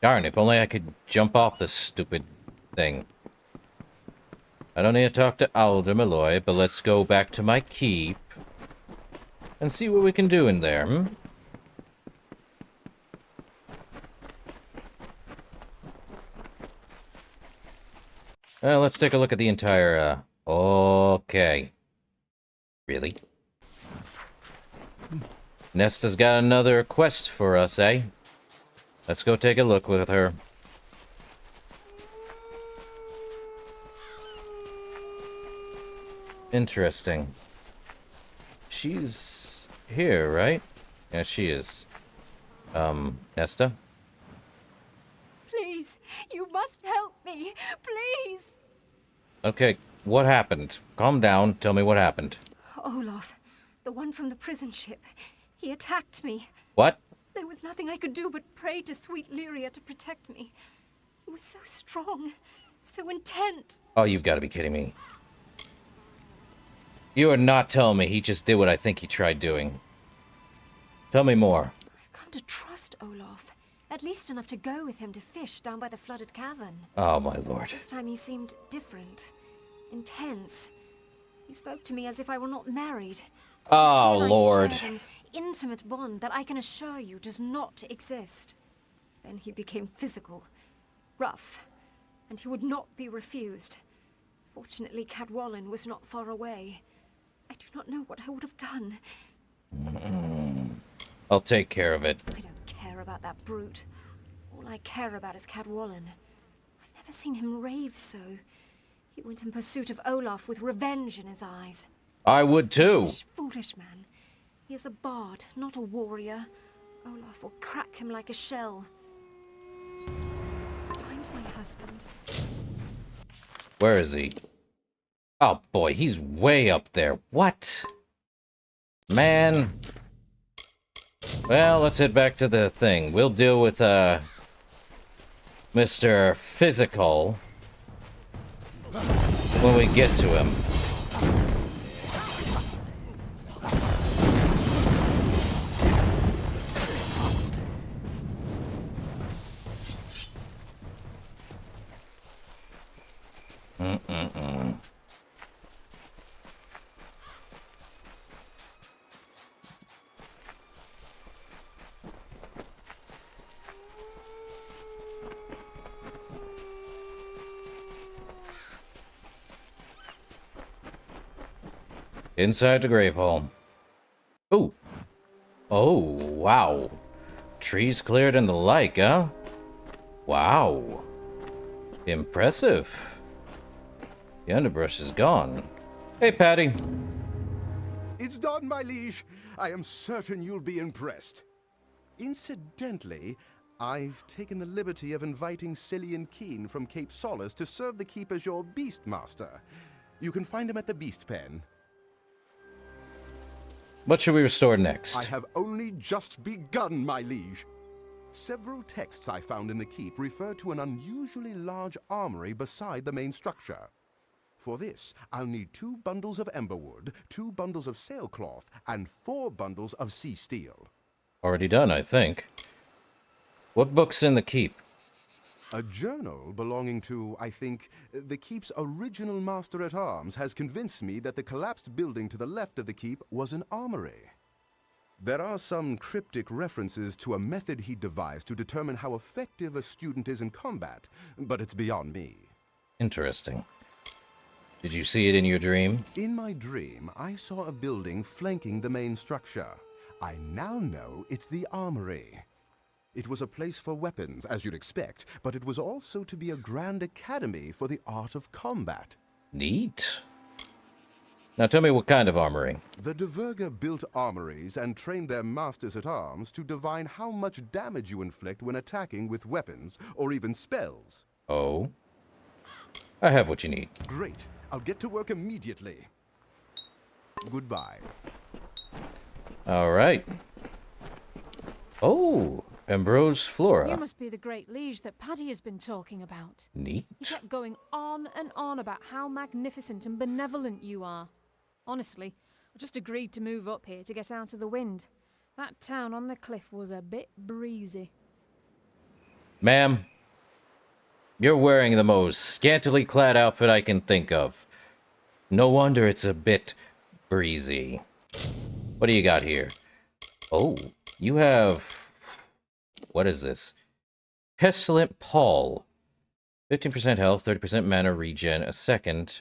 Darn, if only I could jump off this stupid thing. I don't need to talk to Alder Malloy, but let's go back to my keep and see what we can do in there, Well, let's take a look at the entire, Okay. Really? Nesta's got another quest for us, eh? Let's go take a look with her. Interesting. She's here, right? Yeah, she is. Nesta? Please, you must help me. Please. Okay, what happened? Calm down, tell me what happened. Olaf, the one from the prison ship. He attacked me. What? There was nothing I could do but pray to sweet Lyria to protect me. He was so strong, so intent. Oh, you've got to be kidding me. You are not telling me he just did what I think he tried doing. Tell me more. I've come to trust Olaf. At least enough to go with him to fish down by the flooded cavern. Oh, my lord. This time he seemed different. Intense. He spoke to me as if I were not married. Oh, He and I lord. shared an intimate bond that I can assure you does not exist. Then he became physical. Rough. And he would not be refused. Fortunately, Cadwallon was not far away. I do not know what I would have done. I'll take care of it. I don't care about that brute. All I care about is Cadwallon. I've never seen him rave so. He went in pursuit of Olaf with revenge in his eyes. I would too. Foolish, foolish man. He is a bard, not a warrior. Olaf will crack him like a shell. Find my husband. Where is he? Oh boy, he's way up there. What? Man. Well, let's head back to the thing. We'll deal with, Mr. Physical when we get to him. Inside the grave hole. Ooh. Oh, wow. Trees cleared and the like, huh? Wow. Impressive. The underbrush is gone. Hey, Patty. It's done, my liege. I am certain you'll be impressed. Incidentally, I've taken the liberty of inviting Cillian Keen from Cape Solace to serve the keep as your beastmaster. You can find him at the Beast Pen. What should we restore next? I have only just begun, my liege. Several texts I found in the keep refer to an unusually large armory beside the main structure. For this, I'll need 2 bundles of emberwood, 2 bundles of sailcloth, and 4 bundles of sea steel. Already done, I think. What book's in the keep? A journal belonging to, I think, the keep's original master-at-arms has convinced me that the collapsed building to the left of the keep was an armory. There are some cryptic references to a method he devised to determine how effective a student is in combat, but it's beyond me. Interesting. Did you see it in your dream? In my dream, I saw a building flanking the main structure. I now know it's the armory. It was a place for weapons, as you'd expect, but it was also to be a grand academy for the art of combat. Neat. Now tell me what kind of armory. The Diverga built armories and trained their masters-at-arms to divine how much damage you inflict when attacking with weapons, or even spells. Oh? I have what you need. Great. I'll get to work immediately. Goodbye. All right. Oh, Ambrose Flora. You must be the great liege that Paddy has been talking about. Neat. He kept going on and on about how magnificent and benevolent you are. Honestly, I just agreed to move up here to get out of the wind. That town on the cliff was a bit breezy. Ma'am, you're wearing the most scantily clad outfit I can think of. No wonder it's a bit breezy. What do you got here? Oh, you have... What is this? Pestilent Paul. 15% health, 30% mana regen a second.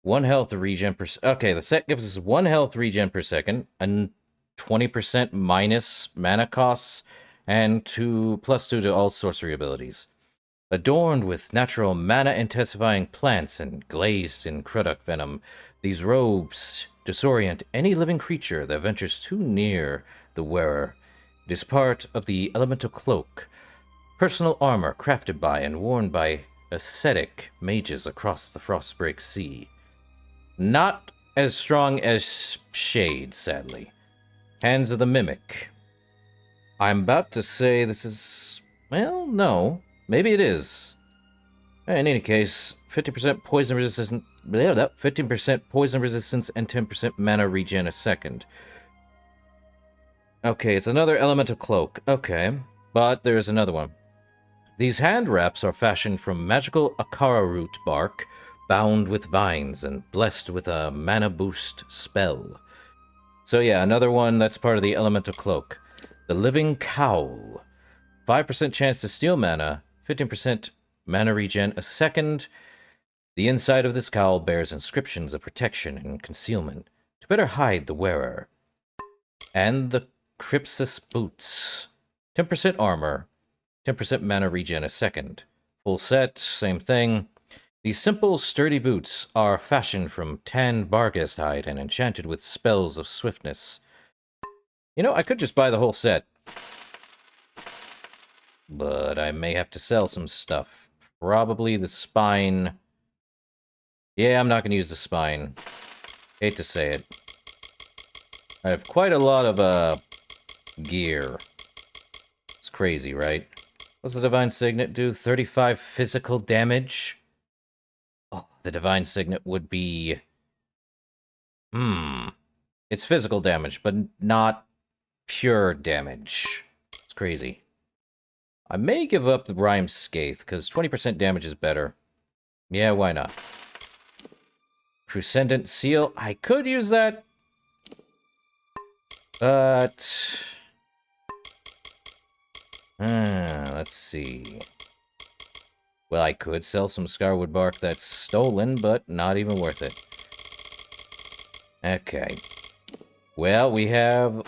1 health regen per... Okay, the set gives us 1 health regen per second, and 20% minus mana costs, and +2 to all sorcery abilities. Adorned with natural mana-intensifying plants and glazed in Krudok venom, these robes disorient any living creature that ventures too near the wearer. It is part of the elemental cloak, personal armor crafted by and worn by ascetic mages across the Frostbreak Sea. Not as strong as Shade, sadly. Hands of the Mimic. I'm about to say this is... Well, no. Maybe it is. In any case, 50% poison resistance... 15% poison resistance and 10% mana regen a second. Okay, it's another elemental cloak. Okay, but there's another one. These hand wraps are fashioned from magical akara root bark, bound with vines and blessed with a mana boost spell. So yeah, another one that's part of the elemental cloak. The living cowl. 5% chance to steal mana, 15% mana regen a second. The inside of this cowl bears inscriptions of protection and concealment to better hide the wearer. And the Crypsis boots. 10% armor, 10% mana regen a second. Full set, same thing. These simple, sturdy boots are fashioned from tanned barghest hide and enchanted with spells of swiftness. You know, I could just buy the whole set. But I may have to sell some stuff. Probably the spine. Yeah, I'm not going to use the spine. Hate to say it. I have quite a lot of, gear. It's crazy, right? What's the Divine Signet do? 35 physical damage? Oh, the Divine Signet would be... It's physical damage, but not pure damage. It's crazy. I may give up the Rhyme Scathe, because 20% damage is better. Yeah, why not? Crucendant Seal. I could use that. But... let's see. Well, I could sell some Scarwood Bark that's stolen, but not even worth it. Okay. Well, we have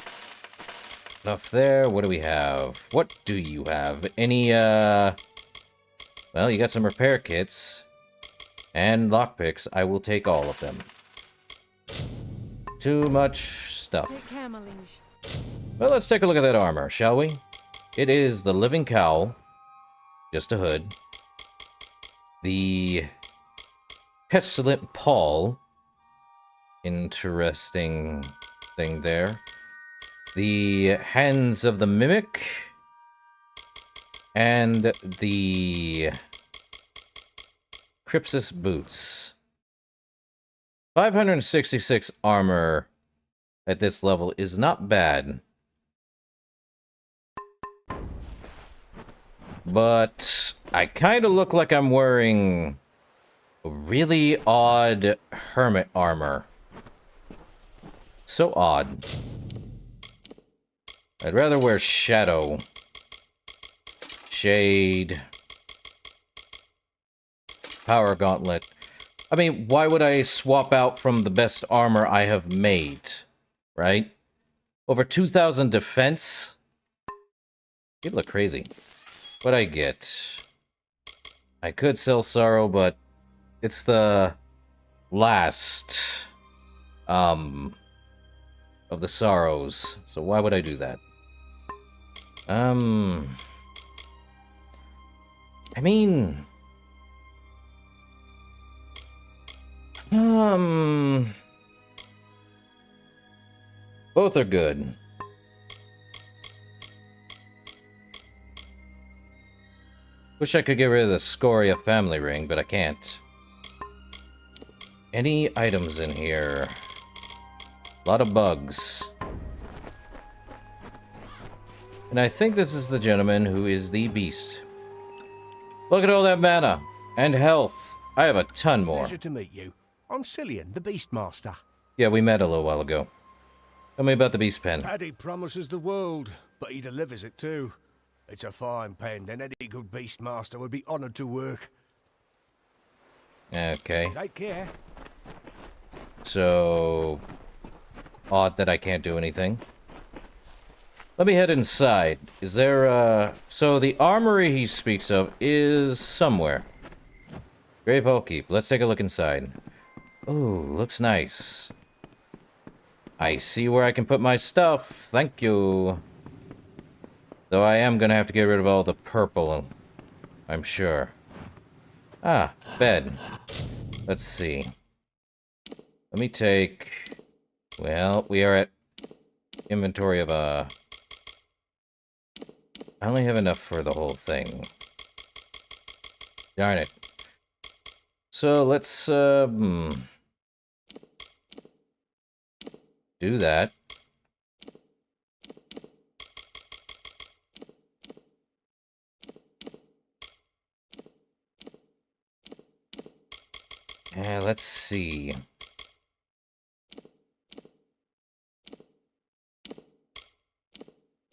enough there. What do we have? What do you have? Any, well, you got some repair kits. And lockpicks. I will take all of them. Too much stuff. Take care, my liege. Well, let's take a look at that armor, shall we? It is the Living Cowl. Just a hood. The Pestilent Pall. Interesting thing there. The Hands of the Mimic. And the Crypsis Boots. 566 armor at this level is not bad. But I kind of look like I'm wearing really odd hermit armor. So odd. I'd rather wear Shadow, Shade, Power Gauntlet. I mean, why would I swap out from the best armor I have made? Right? Over 2,000 defense? People are crazy. What I get? I could sell Sorrow, but it's the last of the sorrows. So why would I do that? I mean, both are good. Wish I could get rid of the Scoria family ring, but I can't. Any items in here? A lot of bugs. And I think this is the gentleman who is the beast. Look at all that mana and health. I have a ton more. Pleasure to meet you. I'm Cillian, the Beastmaster. Yeah, we met a little while ago. Tell me about the beast pen. Paddy promises the world, but he delivers it too. It's a fine pen, and any good Beastmaster would be honoured to work. Okay. Take care. So... odd that I can't do anything. Let me head inside. Is there, so the armory he speaks of is somewhere. Gravehall Keep. Let's take a look inside. Ooh, looks nice. I see where I can put my stuff. Thank you. Though I am gonna have to get rid of all the purple, I'm sure. Ah, bed. Let's see. Let me take... well, we are at inventory of I only have enough for the whole thing. Darn it. So let's, do that. And let's see.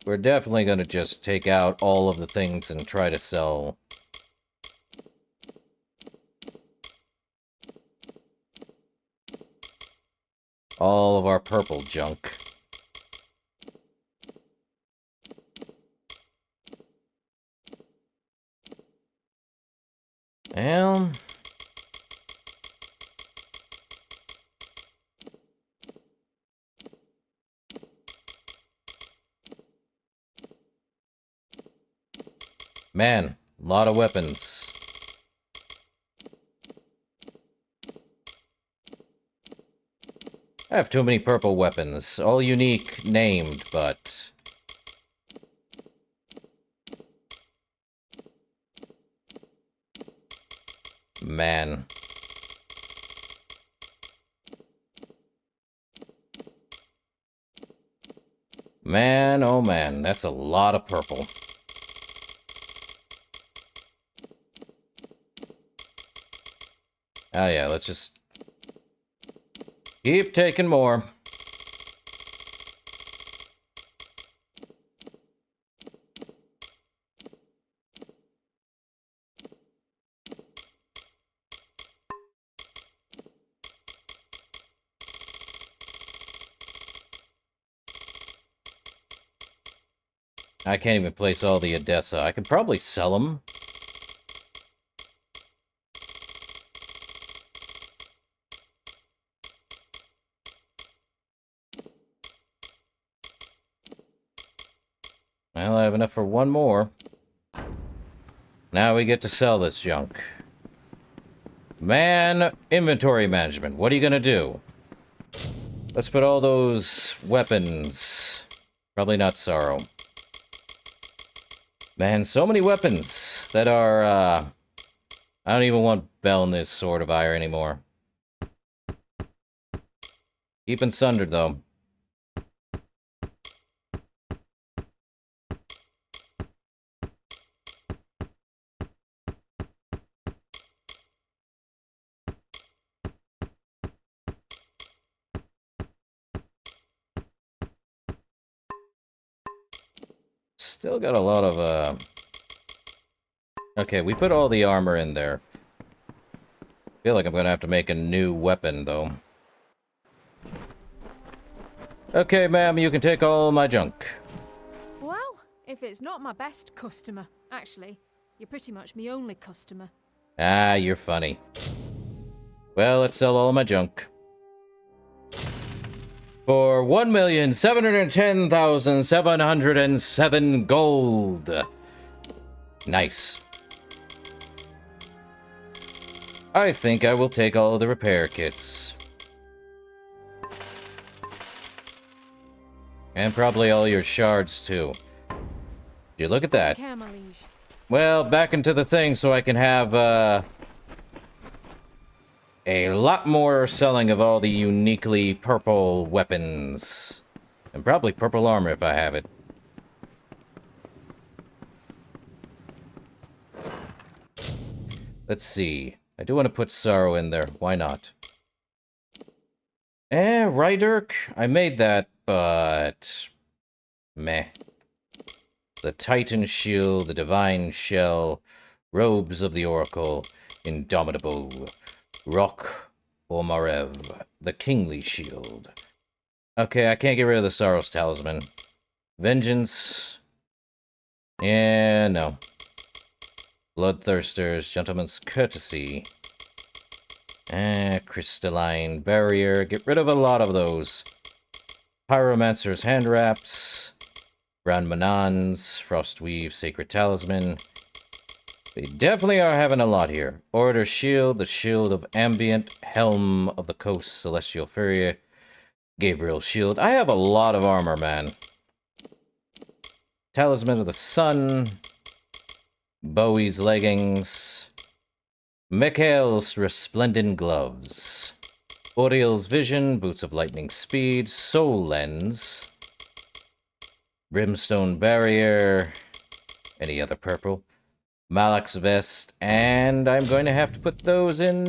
We're definitely going to just take out all of the things and try to sell all of our purple junk. Well, man, a lot of weapons. I have too many purple weapons, all unique named, but... Man. Man, oh man, that's a lot of purple. Oh yeah, let's just keep taking more. I can't even place all the Odessa. I could probably sell them. Well, I have enough for one more. Now we get to sell this junk. Man, inventory management. What are you gonna do? Let's put all those weapons. Probably not Sorrow. Man, so many weapons that are, I don't even want Beln's Sword of Ire anymore. Keeping Sundered, though. Still got a lot of, Okay, we put all the armor in there. Feel like I'm gonna have to make a new weapon, though. Okay, ma'am, you can take all my junk. Well, if it's not my best customer, actually, you're pretty much my only customer. Ah, you're funny. Well, let's sell all my junk. For 1,710,707 gold. Nice. I think I will take all the repair kits. And probably all your shards, too. Did you look at that? Well, back into the thing so I can have, a lot more selling of all the uniquely purple weapons. And probably purple armor if I have it. Let's see. I do want to put Sorrow in there. Why not? Rydirk? I made that, but... meh. The Titan Shield, the Divine Shell, Robes of the Oracle, Indomitable, Rock Omarev, the Kingly Shield. Okay, I can't get rid of the Sorrow's Talisman. Vengeance. Yeah, no. Bloodthirsters, Gentleman's Courtesy. Crystalline Barrier. Get rid of a lot of those. Pyromancer's Hand Wraps. Brown Manans, Frostweave, Sacred Talisman. They definitely are having a lot here. Order Shield, the Shield of Ambient, Helm of the Coast, Celestial Fury, Gabriel Shield. I have a lot of armor, man. Talisman of the Sun, Bowie's leggings, Mikhail's resplendent gloves, Oriel's vision, boots of lightning speed, soul lens, brimstone barrier, any other purple, Malak's vest, and I'm going to have to put those in,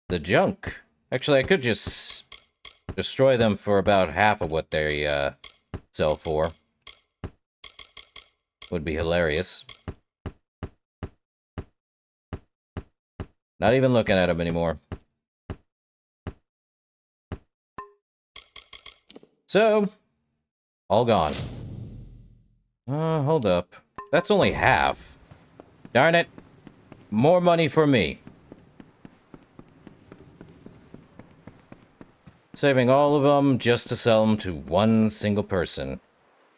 the junk. Actually, I could just destroy them for about half of what they, sell for. Would be hilarious. Not even looking at them anymore. So, all gone. Hold up. That's only half. Darn it. More money for me. Saving all of them just to sell them to one single person.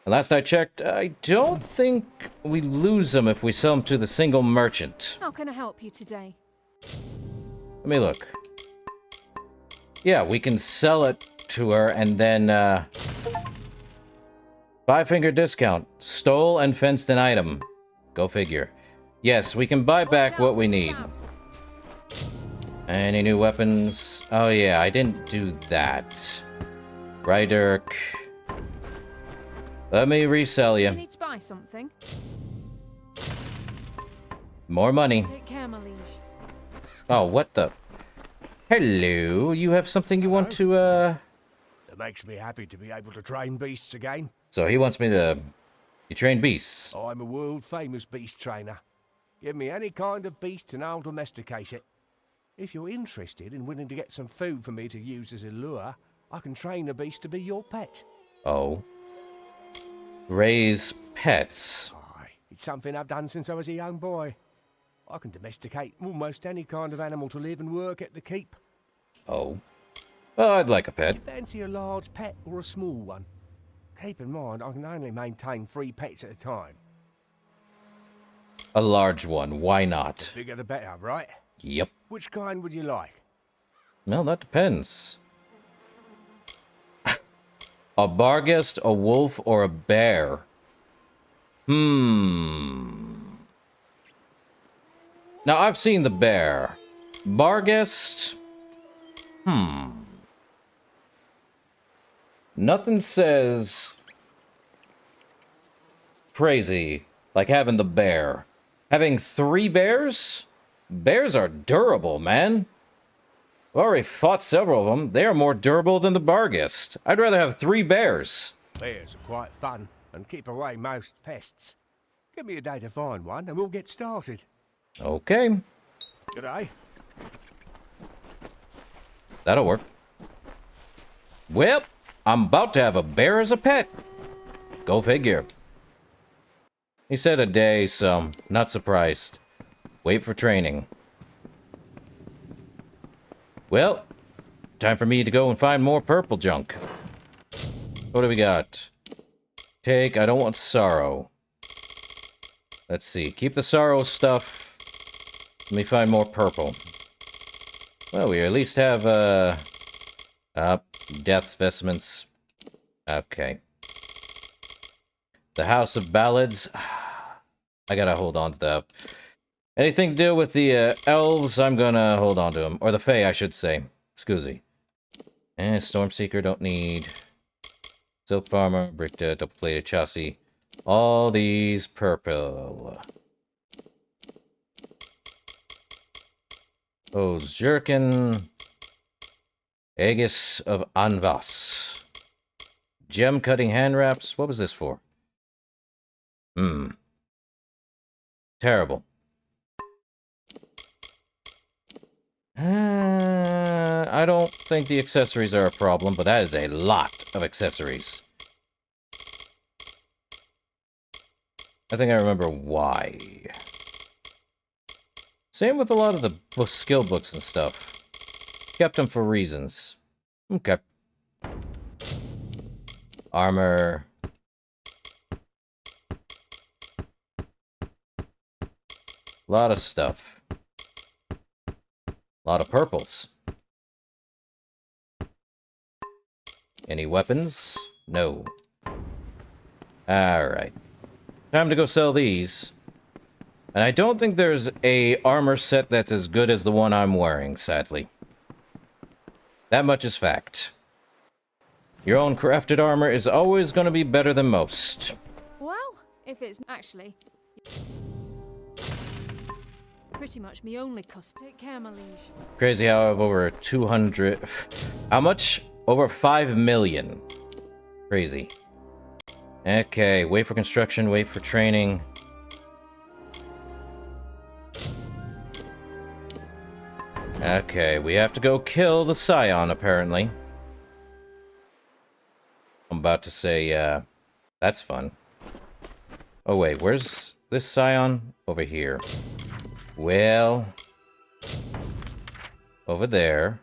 And last I checked, I don't think we lose them if we sell them to the single merchant. How can I help you today? Let me look. Yeah, we can sell it to her and then, 5-finger discount. Stole and fenced an item. Go figure. Yes, we can buy back what we need. Any new weapons? Oh yeah, I didn't do that. Rydirk. Let me resell you. You need to buy something. More money. Take care, my liege. Oh, what the? Hello, you have something you want to, It makes me happy to be able to train beasts again. So he wants me to... You train beasts? I'm a world-famous beast trainer. Give me any kind of beast and I'll domesticate it. If you're interested and willing to get some food for me to use as a lure, I can train the beast to be your pet. Oh. Raise pets. Aye, it's something I've done since I was a young boy. I can domesticate almost any kind of animal to live and work at the keep. Oh. Well, I'd like a pet. Fancy a large pet or a small one? Keep in mind, I can only maintain 3 pets at a time. A large one, why not? The bigger the better, right? Yep. Which kind would you like? Well, that depends. A barghest, a wolf, or a bear? Now, I've seen the bear. Barghest? Nothing says crazy like having the bear. Having 3 bears? Bears are durable, man. I've already fought several of them. They are more durable than the barghest. I'd rather have 3 bears. Bears are quite fun and keep away most pests. Give me a day to find one and we'll get started. Okay. G'day. That'll work. Well, I'm about to have a bear as a pet. Go figure. He said a day, so not surprised. Wait for training. Well, time for me to go and find more purple junk. What do we got? Take, I don't want sorrow. Let's see, keep the sorrow stuff. Let me find more purple. Well, we at least have, Death's vestments. Okay. The House of Ballads. I gotta hold on to that. Anything to do with the elves, I'm gonna hold on to them. Or the Fae, I should say. Excuse me. And Stormseeker, don't need. Silk Farmer, bricked double-plated chassis. All these purple. O's Jerkin. Aegis of Anvas. Gem-cutting hand wraps. What was this for? Terrible. I don't think the accessories are a problem, but that is a lot of accessories. I think I remember why. Same with a lot of the skill books and stuff. Kept them for reasons. Okay. Armor. Lot of stuff. Lot of purples. Any weapons? No. Alright. Time to go sell these. And I don't think there's a armor set that's as good as the one I'm wearing, sadly. That much is fact. Your own crafted armor is always going to be better than most. Well, if it's actually pretty much me only cost. Take care, my liege. Crazy how I have over 200... How much? Over 5 million. Crazy. Okay, wait for construction, wait for training. Okay, we have to go kill the Scion, apparently. I'm about to say, that's fun. Oh wait, where's this Scion? Over here. Well... over there.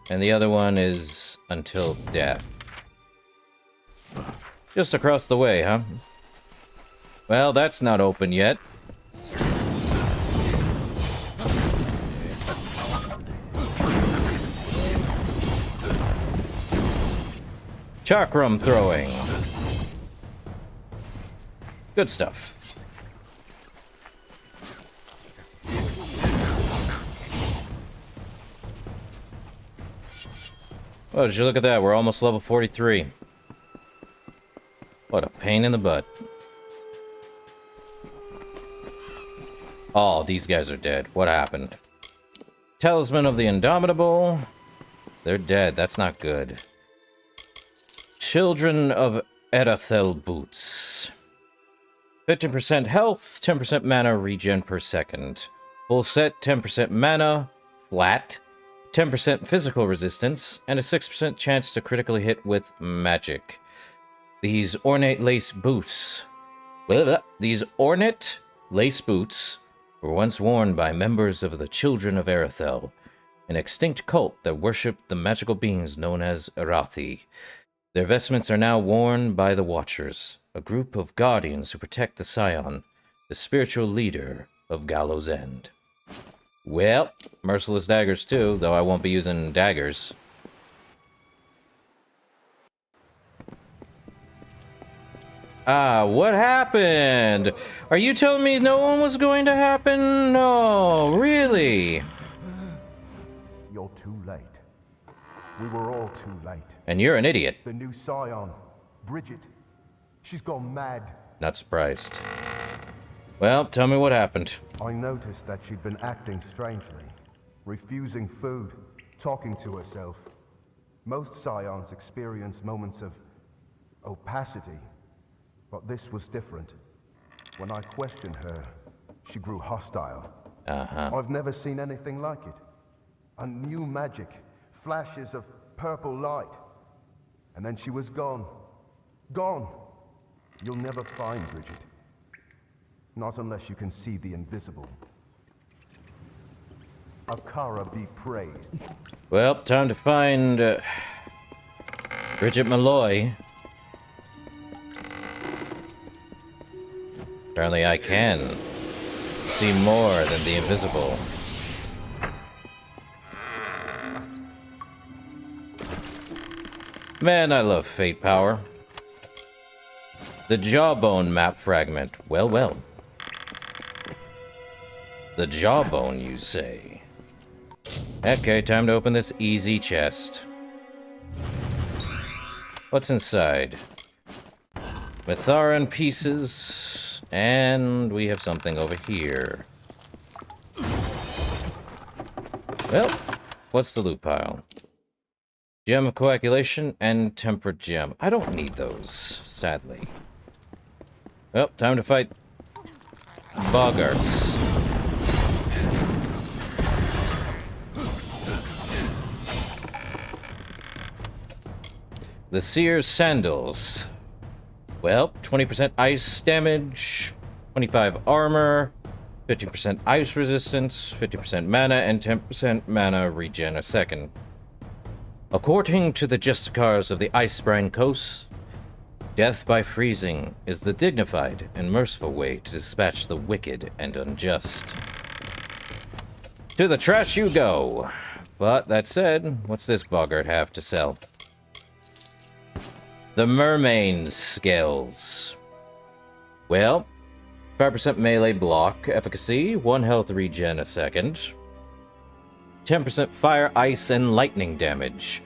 And the other one is until death. Just across the way, huh? Well, that's not open yet. Chakram throwing. Good stuff. Oh, did you look at that? We're almost level 43. What a pain in the butt. Oh, these guys are dead. What happened? Talisman of the Indomitable. They're dead. That's not good. Children of Erethel Boots. 15% health, 10% mana regen per second. Full set, 10% mana, flat, 10% physical resistance, and a 6% chance to critically hit with magic. These ornate lace boots. These ornate lace boots were once worn by members of the Children of Erethel, an extinct cult that worshipped the magical beings known as Arathi. Their vestments are now worn by the Watchers, a group of guardians who protect the Scion, the spiritual leader of Gallows End. Well, merciless daggers too, though I won't be using daggers. Ah, what happened? Are you telling me no one was going to happen? No, really? You're too late. We were all too late. And you're an idiot. The new Scion, Bridget, she's gone mad. Not surprised. Well, tell me what happened. I noticed that she'd been acting strangely, refusing food, talking to herself. Most Scions experience moments of opacity, but this was different. When I questioned her, she grew hostile. I've never seen anything like it. A new magic, flashes of purple light. And then she was gone. Gone. You'll never find Bridget. Not unless you can see the invisible. Akara be praised. Well, time to find Bridget Malloy. Apparently I can see more than the invisible. Man, I love Fate Power. The Jawbone map fragment. Well, well. The Jawbone, you say? Okay, time to open this easy chest. What's inside? Mitharan pieces, and we have something over here. Well, what's the loot pile? Gem of Coagulation and Tempered Gem. I don't need those, sadly. Well, time to fight Boggarts. The Seer's Sandals. Well, 20% ice damage, 25 armor, 15% ice resistance, 50% mana, and 10% mana regen a second. According to the Justicars of the Icebrine Coast, death by freezing is the dignified and merciful way to dispatch the wicked and unjust. To the trash you go! But that said, what's this boggart have to sell? The mermaid skills. Well, 5% melee block efficacy, 1 health regen a second, 10% fire, ice, and lightning damage.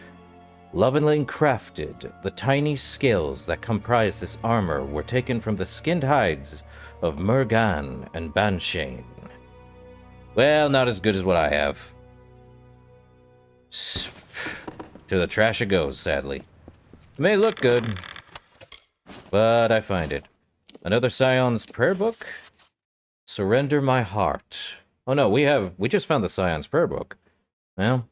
Lovingly crafted, the tiny scales that comprise this armor were taken from the skinned hides of Murgan and Banshane. Well, not as good as what I have. To the trash it goes, sadly. It may look good, but I find it. Another Scion's prayer book? Surrender my heart. Oh no, we just found the Scion's prayer book. Well,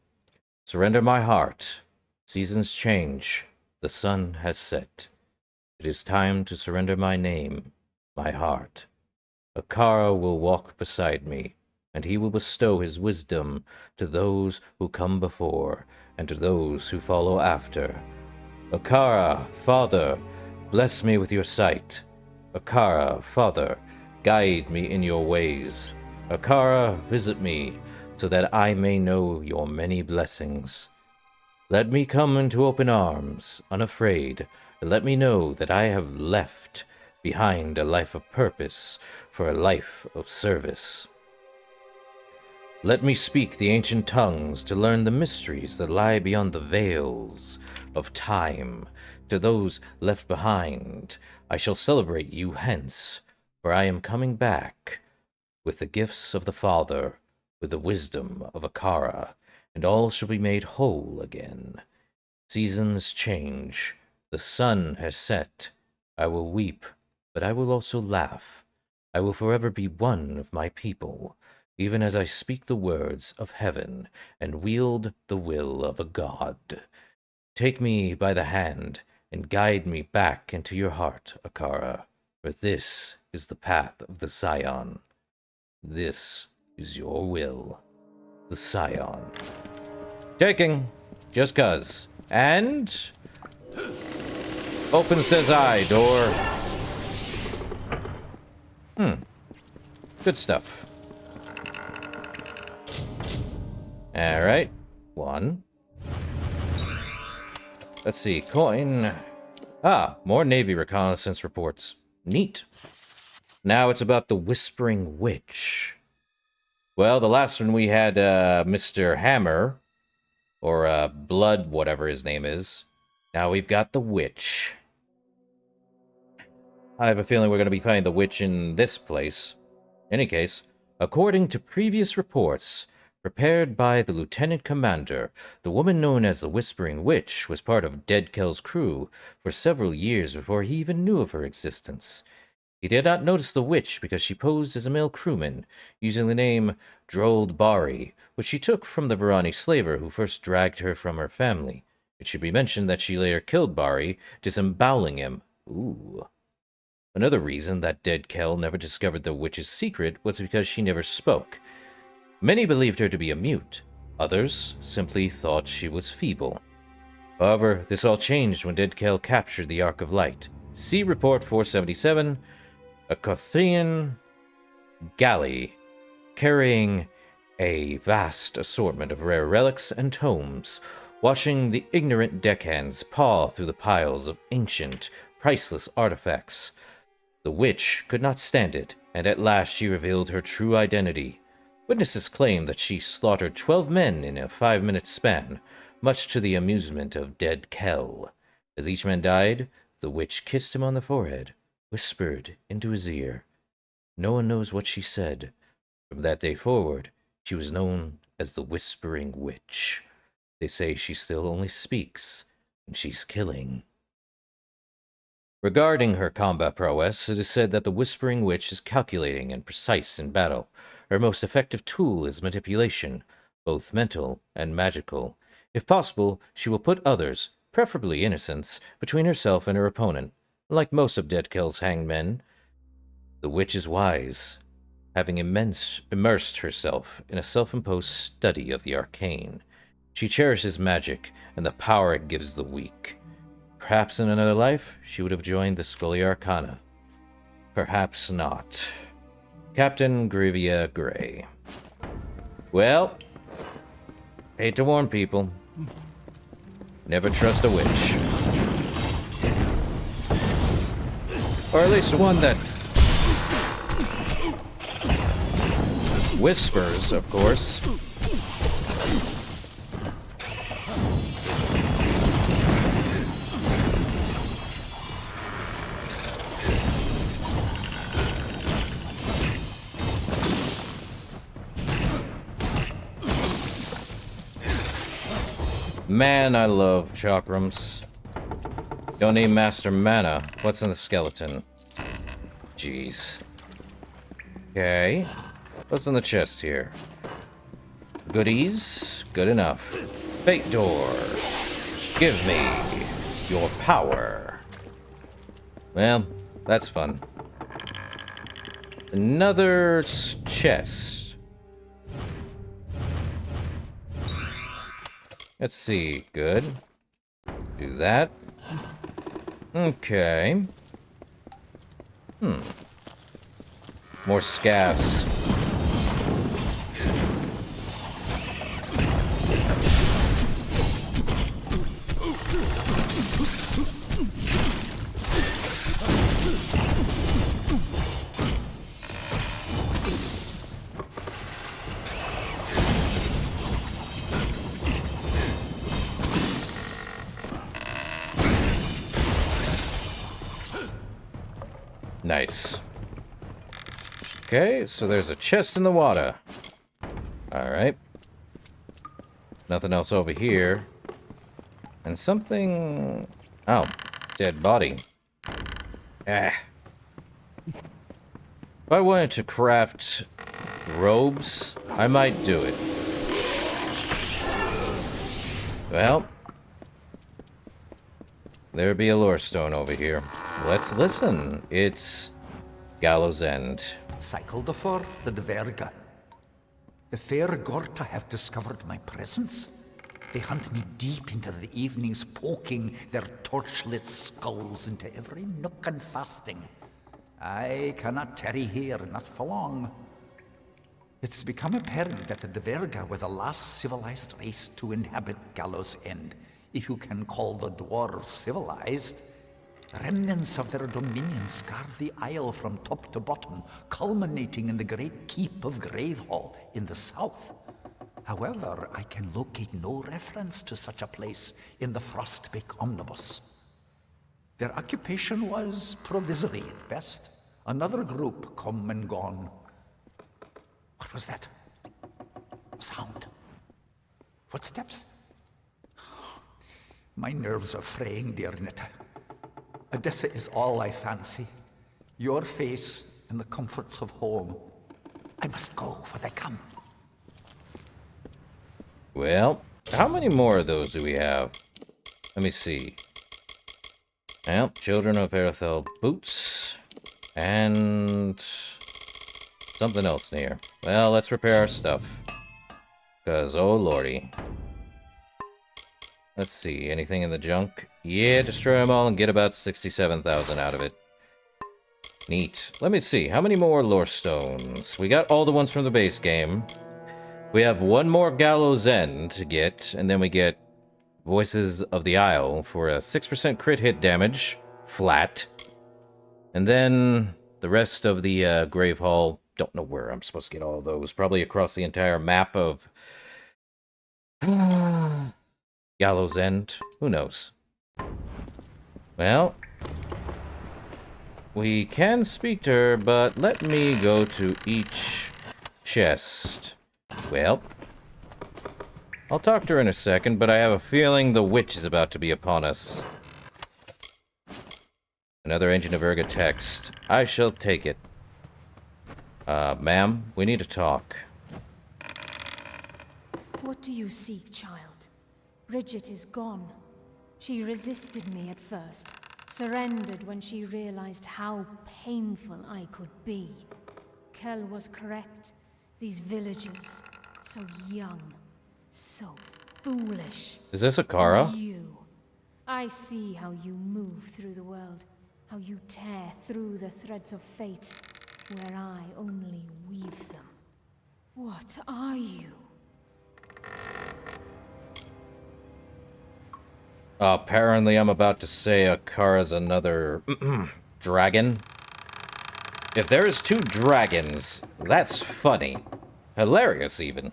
surrender my heart. Seasons change. The sun has set. It is time to surrender my name, my heart. Akara will walk beside me, and he will bestow his wisdom to those who come before, and to those who follow after. Akara, Father, bless me with your sight. Akara, Father, guide me in your ways. Akara, visit me, so that I may know your many blessings. Let me come into open arms, unafraid, and let me know that I have left behind a life of purpose for a life of service. Let me speak the ancient tongues to learn the mysteries that lie beyond the veils of time. To those left behind, I shall celebrate you hence, for I am coming back with the gifts of the Father, with the wisdom of Akara, and all shall be made whole again. Seasons change. The sun has set. I will weep, but I will also laugh. I will forever be one of my people, even as I speak the words of heaven and wield the will of a god. Take me by the hand and guide me back into your heart, Akara, for this is the path of the Scion. This is your will. The Scion. Taking, just 'cause. And open says I, door. Good stuff. Alright. 1. Let's see. Coin. Ah, more Navy reconnaissance reports. Neat. Now it's about the Whispering Witch. Well, the last one we had Mr. Hammer, or Blood, whatever his name is. Now we've got the Witch. I have a feeling we're going to be finding the Witch in this place. In any case, according to previous reports prepared by the Lieutenant Commander, the woman known as the Whispering Witch was part of Dead Kell's crew for several years before he even knew of her existence. He did not notice the witch because she posed as a male crewman, using the name Drold Bari, which she took from the Varani slaver who first dragged her from her family. It should be mentioned that she later killed Bari, disemboweling him. Ooh. Another reason that Dead Kell never discovered the witch's secret was because she never spoke. Many believed her to be a mute. Others simply thought she was feeble. However, this all changed when Dead Kell captured the Ark of Light. See Report 477, a Kothian galley carrying a vast assortment of rare relics and tomes, watching the ignorant deckhands paw through the piles of ancient, priceless artifacts. The witch could not stand it, and at last she revealed her true identity. Witnesses claim that she slaughtered 12 men in a 5-minute span, much to the amusement of Dead Kell. As each man died, the witch kissed him on the forehead, whispered into his ear. No one knows what she said. From that day forward, she was known as the Whispering Witch. They say she still only speaks, and she's killing. Regarding her combat prowess, it is said that the Whispering Witch is calculating and precise in battle. Her most effective tool is manipulation, both mental and magical. If possible, she will put others, preferably innocents, between herself and her opponent. Like most of Dead Kell's hanged men, the witch is wise, having immersed herself in a self-imposed study of the arcane. She cherishes magic and the power it gives the weak. Perhaps in another life, she would have joined the Scully Arcana. Perhaps not. Captain Grivia Gray. Well, hate to warn people. Never trust a witch. Or at least one that whispers, of course. Man, I love chakrams. Don't need master mana. What's in the skeleton? Jeez. Okay. What's in the chest here? Goodies? Good enough. Fate door. Give me your power. Well, that's fun. Another chest. Let's see. Good. Do that. Okay. More scavs. Nice. Okay, so there's a chest in the water. Alright. Nothing else over here. And something... Oh, dead body. Ah. If I wanted to craft robes, I might do it. Well, there be a lore stone over here. Let's listen. It's Gallows End. Cycle the forth, the Dverga. The fair Gorta have discovered my presence. They hunt me deep into the evenings, poking their torchlit skulls into every nook and fasting. I cannot tarry here, not for long. It's become apparent that the Dverga were the last civilized race to inhabit Gallows End, if you can call the dwarves civilized. Remnants of their dominion scar the isle from top to bottom, culminating in the great keep of Gravehall in the south. However, I can locate no reference to such a place in the Frostbake Omnibus. Their occupation was provisory at best. Another group come and gone. What was that? Sound. Footsteps? My nerves are fraying, dear Nita. Odessa is all I fancy. Your face and the comforts of home. I must go, for they come. Well, how many more of those do we have? Let me see. Well, Children of Erethel boots. And... something else in here. Well, let's repair our stuff. Because, oh lordy. Let's see, anything in the junk? Yeah, destroy them all and get about 67,000 out of it. Neat. Let me see, how many more lore stones? We got all the ones from the base game. We have one more Gallows End to get, and then we get Voices of the Isle for a 6% crit hit damage, flat. And then the rest of the Grave Hall, don't know where I'm supposed to get all of those. Probably across the entire map of... Gallows End. Who knows? Well, we can speak to her, but let me go to each chest. Well, I'll talk to her in a second, but I have a feeling the witch is about to be upon us. Another Ancient of Urga text. I shall take it. Ma'am, we need to talk. What do you seek, child? Bridget is gone. She resisted me at first, surrendered when she realized how painful I could be. Kel was correct. These villagers, so young, so foolish. Is this Akara? And you. I see how you move through the world, how you tear through the threads of fate, where I only weave them. What are you? Apparently I'm about to say Akara's another dragon. If there is 2 dragons, that's funny. Hilarious, even.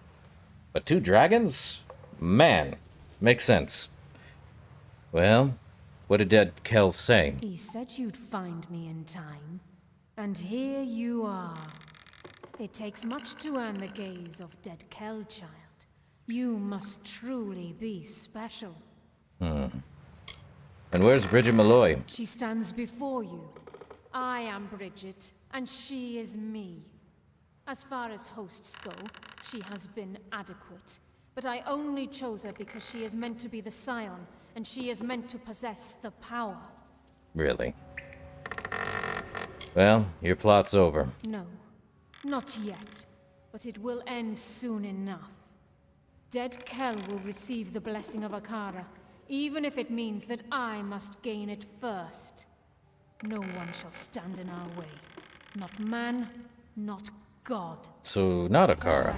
But 2 dragons? Man, makes sense. Well, what did Dead Kel say? He said you'd find me in time. And here you are. It takes much to earn the gaze of Dead Kel, child. You must truly be special. And where's Bridget Malloy? She stands before you. I am Bridget, and she is me. As far as hosts go, she has been adequate. But I only chose her because she is meant to be the scion, and she is meant to possess the power. Really? Well, your plot's over. No, not yet. But it will end soon enough. Dead Kel will receive the blessing of Akara, even if it means that I must gain it first. No one shall stand in our way. Not man, not God. So, not Akara.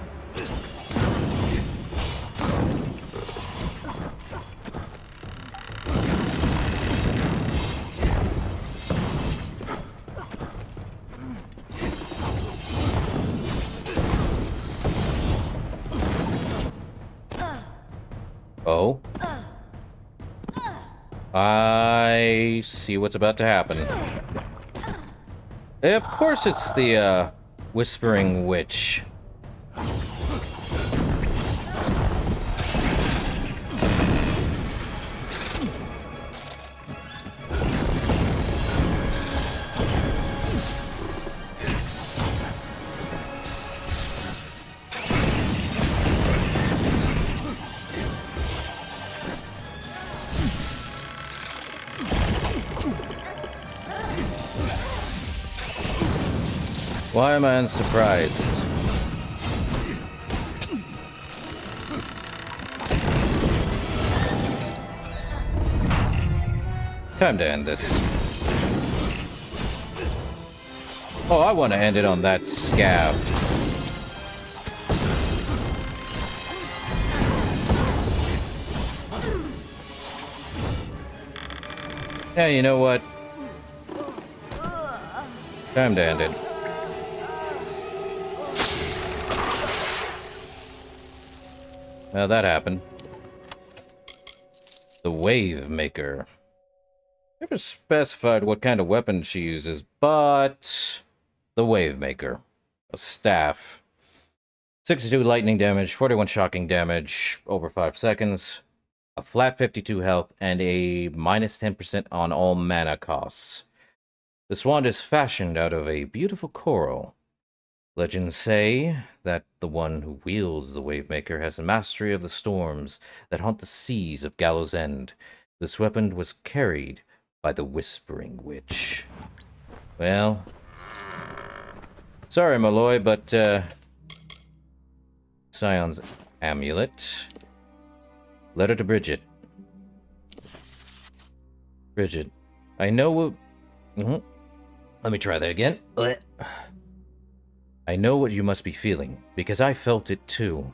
Oh. I see what's about to happen. Of course it's the, Whispering Witch. Why am I unsurprised? Time to end this. Oh, I want to end it on that scab. Yeah, you know what? Time to end it. Now that happened. The Wave Maker. Never specified what kind of weapon she uses, but the Wave Maker. A staff. 62 lightning damage, 41 shocking damage over 5 seconds, a flat 52 health, and a minus 10% on all mana costs. This wand is fashioned out of a beautiful coral. Legends say that the one who wields the Wavemaker has a mastery of the storms that haunt the seas of Gallows End. This weapon was carried by the Whispering Witch. Well, sorry, Malloy, but, Scion's amulet. Letter to Bridget. Bridget, I know what... Let me try that again. I know what you must be feeling, because I felt it too.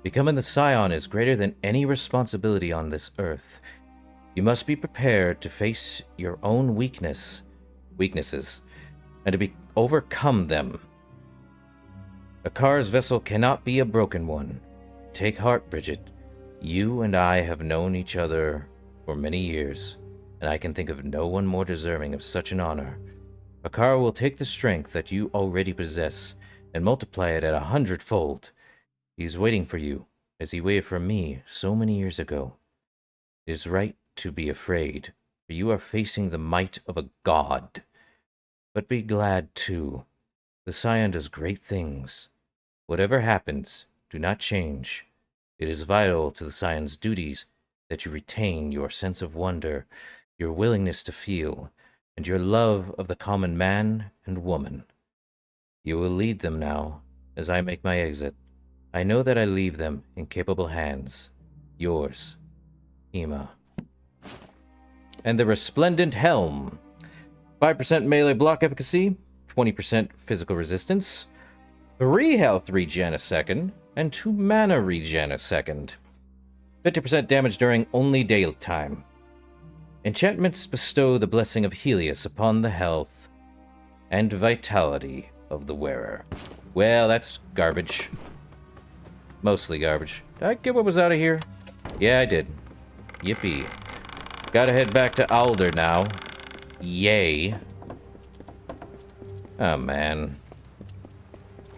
Becoming the Scion is greater than any responsibility on this earth. You must be prepared to face your own weaknesses, and to overcome them. Akara's vessel cannot be a broken one. Take heart, Bridget. You and I have known each other for many years, and I can think of no one more deserving of such an honor. Akara will take the strength that you already possess and multiply it at 100-fold. He is waiting for you, as he waited for me so many years ago. It is right to be afraid, for you are facing the might of a god. But be glad, too. The Scion does great things. Whatever happens, do not change. It is vital to the Scion's duties that you retain your sense of wonder, your willingness to feel, and your love of the common man and woman. You will lead them now, as I make my exit. I know that I leave them in capable hands. Yours, Ima. And the Resplendent Helm. 5% melee block efficacy, 20% physical resistance, 3 health regen a second, and 2 mana regen a second. 50% damage during only daytime. Enchantments bestow the blessing of Helios upon the health and vitality of the wearer. Well, that's garbage. Mostly garbage. Did I get what was out of here? Yeah, I did. Yippee. Gotta head back to Alder now. Yay. Oh, man.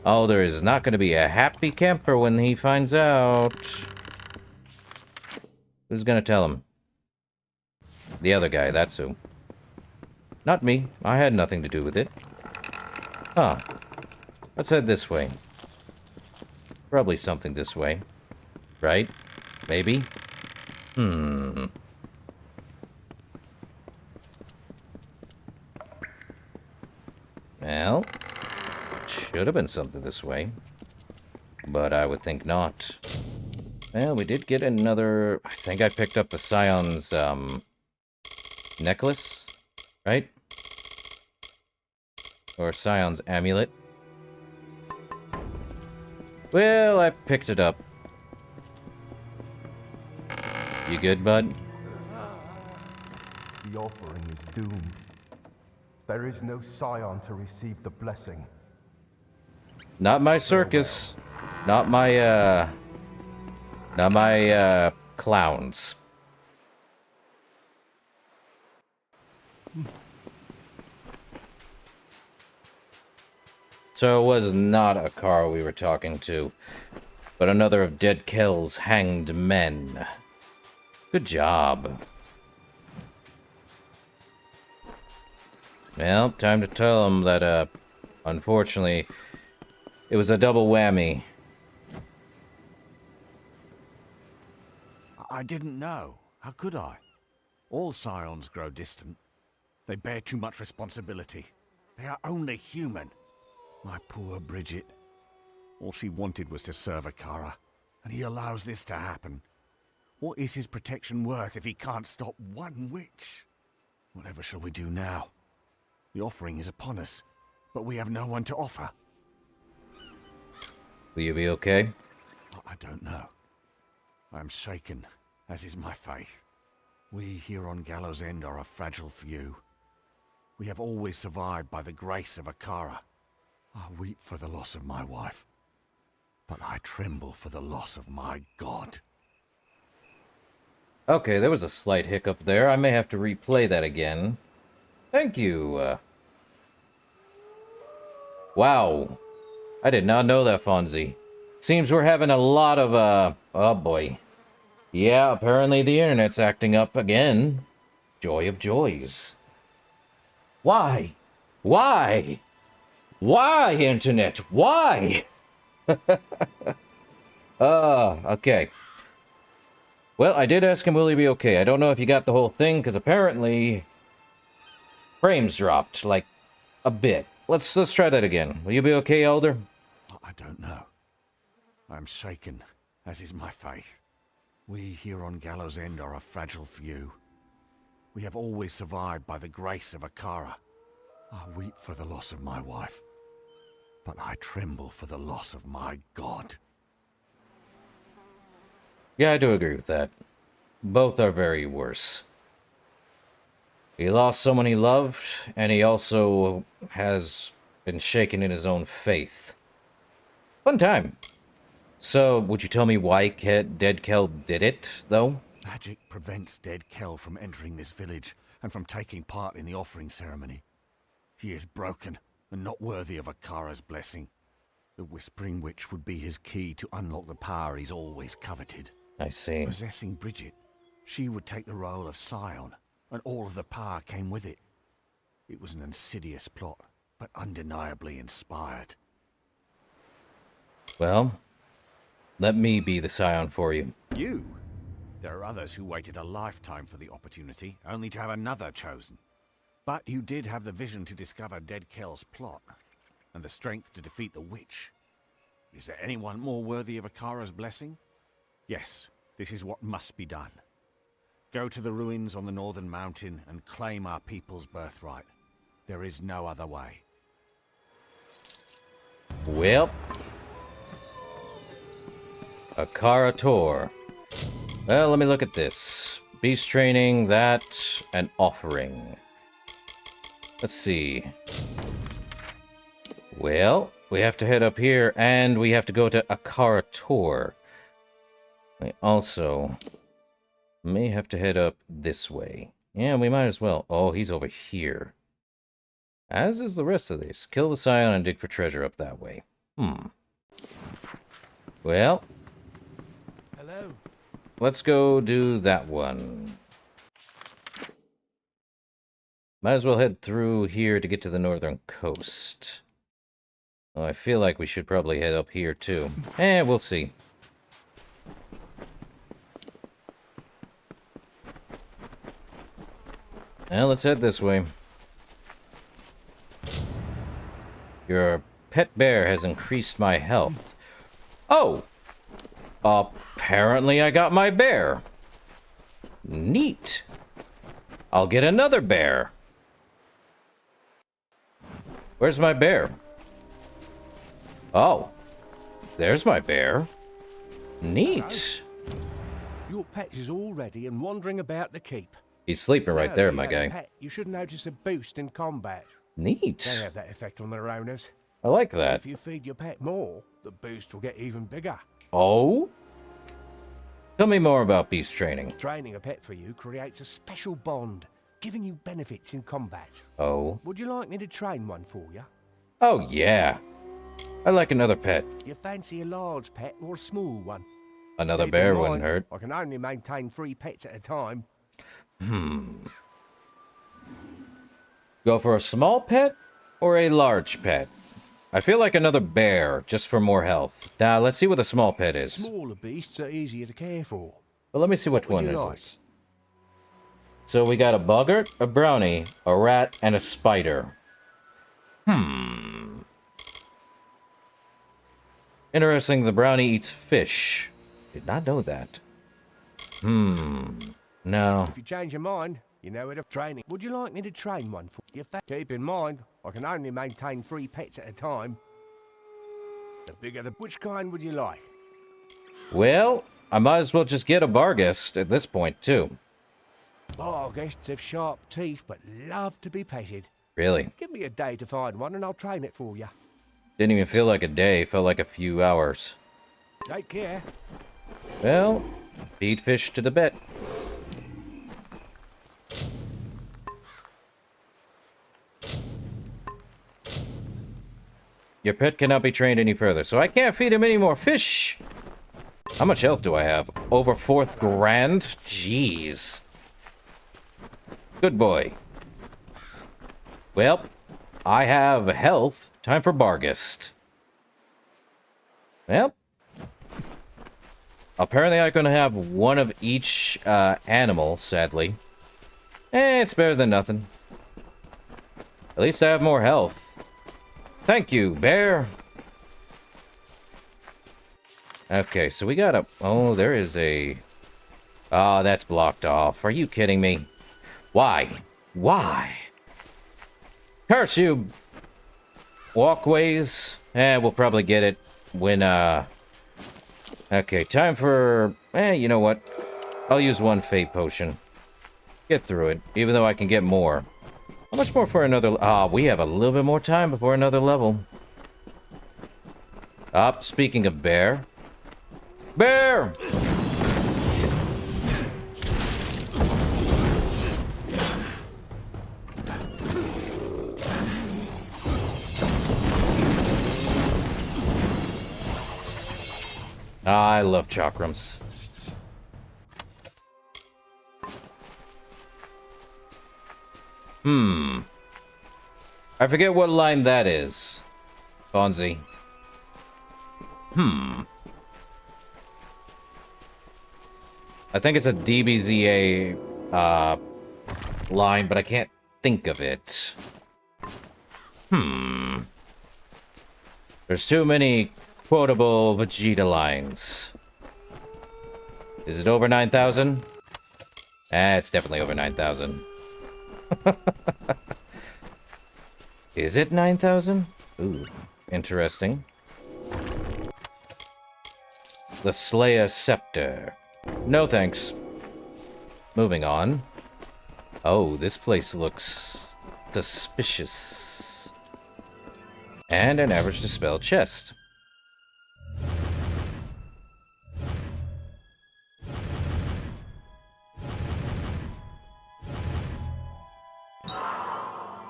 Alder is not gonna be a happy camper when he finds out. Who's gonna tell him? The other guy, that's who. Not me. I had nothing to do with it. Huh. Let's head this way. Probably something this way. Right? Maybe? Well, should have been something this way. But I would think not. Well, we did get another... I think I picked up the Scion's, necklace? Right? Or Scion's amulet. Well, I picked it up. You good, bud? The offering is doomed. There is no Scion to receive the blessing. Not my circus. Not my clowns. So it was not a car we were talking to, but another of Dead Kell's hanged men. Good job. Well, time to tell him that, unfortunately, it was a double whammy. I didn't know. How could I? All scions grow distant. They bear too much responsibility. They are only human. My poor Bridget. All she wanted was to serve Akara, and he allows this to happen. What is his protection worth if he can't stop one witch? Whatever shall we do now? The offering is upon us, but we have no one to offer. Will you be okay? I don't know. I am shaken, as is my faith. We here on Gallows End are a fragile few. We have always survived by the grace of Akara. I weep for the loss of my wife, but I tremble for the loss of my god. Okay, there was a slight hiccup there. I may have to replay that again. Thank you. Wow. I did not know that, Fonzie. Seems we're having a lot of, oh boy. Yeah, apparently the internet's acting up again. Joy of joys. Why? Why? Why, internet? Why? Okay. Well, I did ask him, will he be okay? I don't know if you got the whole thing, because apparently... frames dropped, like, a bit. Let's try that again. Will you be okay, Elder? I don't know. I am shaken, as is my faith. We here on Gallows End are a fragile few. We have always survived by the grace of Akara. I weep for the loss of my wife, but I tremble for the loss of my god. Yeah, I do agree with that. Both are very worse. He lost someone he loved, and he also has been shaken in his own faith. Fun time. So, would you tell me why Dead Kell did it, though? Magic prevents Dead Kell from entering this village and from taking part in the offering ceremony. He is broken and not worthy of Akara's blessing. The Whispering Witch would be his key to unlock the power he's always coveted. I see. Possessing Bridget, she would take the role of Scion, and all of the power came with it. It was an insidious plot, but undeniably inspired. Well, let me be the Scion for you. You? There are others who waited a lifetime for the opportunity, only to have another chosen. But you did have the vision to discover Dead Kell's plot, and the strength to defeat the witch. Is there anyone more worthy of Akara's blessing? Yes, this is what must be done. Go to the ruins on the northern mountain and claim our people's birthright. There is no other way. Well, Akara Tor. Well, let me look at this. beast training, that, and offering. Let's see. Well, we have to head up here, and we have to go to Akara Tor. We also may have to head up this way. Yeah, we might as well. Oh, he's over here. As is the rest of this. Kill the Scion and dig for treasure up that way. Well. Hello. Let's go do that one. Might as well head through here to get to the northern coast. Oh, I feel like we should probably head up here too. We'll see. Well, let's head this way. Your pet bear has increased my health. Oh! Apparently I got my bear. Neat. I'll get another bear. Where's my bear? Oh. There's my bear. Neat. Your pet is all ready and wandering about the keep. He's sleeping right Now there, that you my have a guy. pet, you should notice a boost in combat. Neat. They have that effect on their owners. I like that. If you feed your pet more, the boost will get even bigger. Oh? Tell me more about beast training. Training a pet for you creates a special bond, giving you benefits in combat. Oh? Would you like me to train one for you? Oh, yeah. I like another pet. You fancy a large pet or a small one? Another Keep bear in wouldn't mind, hurt. I can only maintain 3 pets at a time. Go for a small pet or a large pet? I feel like another bear, just for more health. Now, let's see what a small pet is. Smaller beasts are easier to care for. Well, let me see which one would you this like? is. So we got a boggart, a brownie, a rat, and a spider. Interesting, the brownie eats fish. Did not know that. No. If you change your mind, you know where to training. Would you like me to train one for you? Keep in mind, I can only maintain 3 pets at a time. The bigger the... Which kind would you like? Well, I might as well just get a Barghest at this point, too. Barghests have sharp teeth, but love to be petted. Really? Give me a day to find one and I'll train it for you. Didn't even feel like a day, felt like a few hours. Take care. Well, feed fish to the bet. Your pet cannot be trained any further, so I can't feed him any more fish. How much health do I have? Over 4th grand? Jeez. Good boy. Well, I have health. Time for Barghest. Well, apparently I'm going to have one of each animal, sadly. It's better than nothing. At least I have more health. Thank you, bear. Okay, so we got a... Oh, there is a... Ah, that's blocked off. Are you kidding me? Why? Why? Curse you! Walkways. We'll probably get it when, Okay, time for... you know what? I'll use one fate potion. Get through it, even though I can get more. How much more for another... we have a little bit more time before another level. Speaking of bear. Bear! I love chakrams. I forget what line that is. Fonzie. I think it's a DBZA line, but I can't think of it. There's too many quotable Vegeta lines. Is it over 9,000? It's definitely over 9,000. Is it 9,000? Ooh, interesting. The Slayer Scepter. No thanks. moving on. Oh, this place looks suspicious. And an average dispel chest.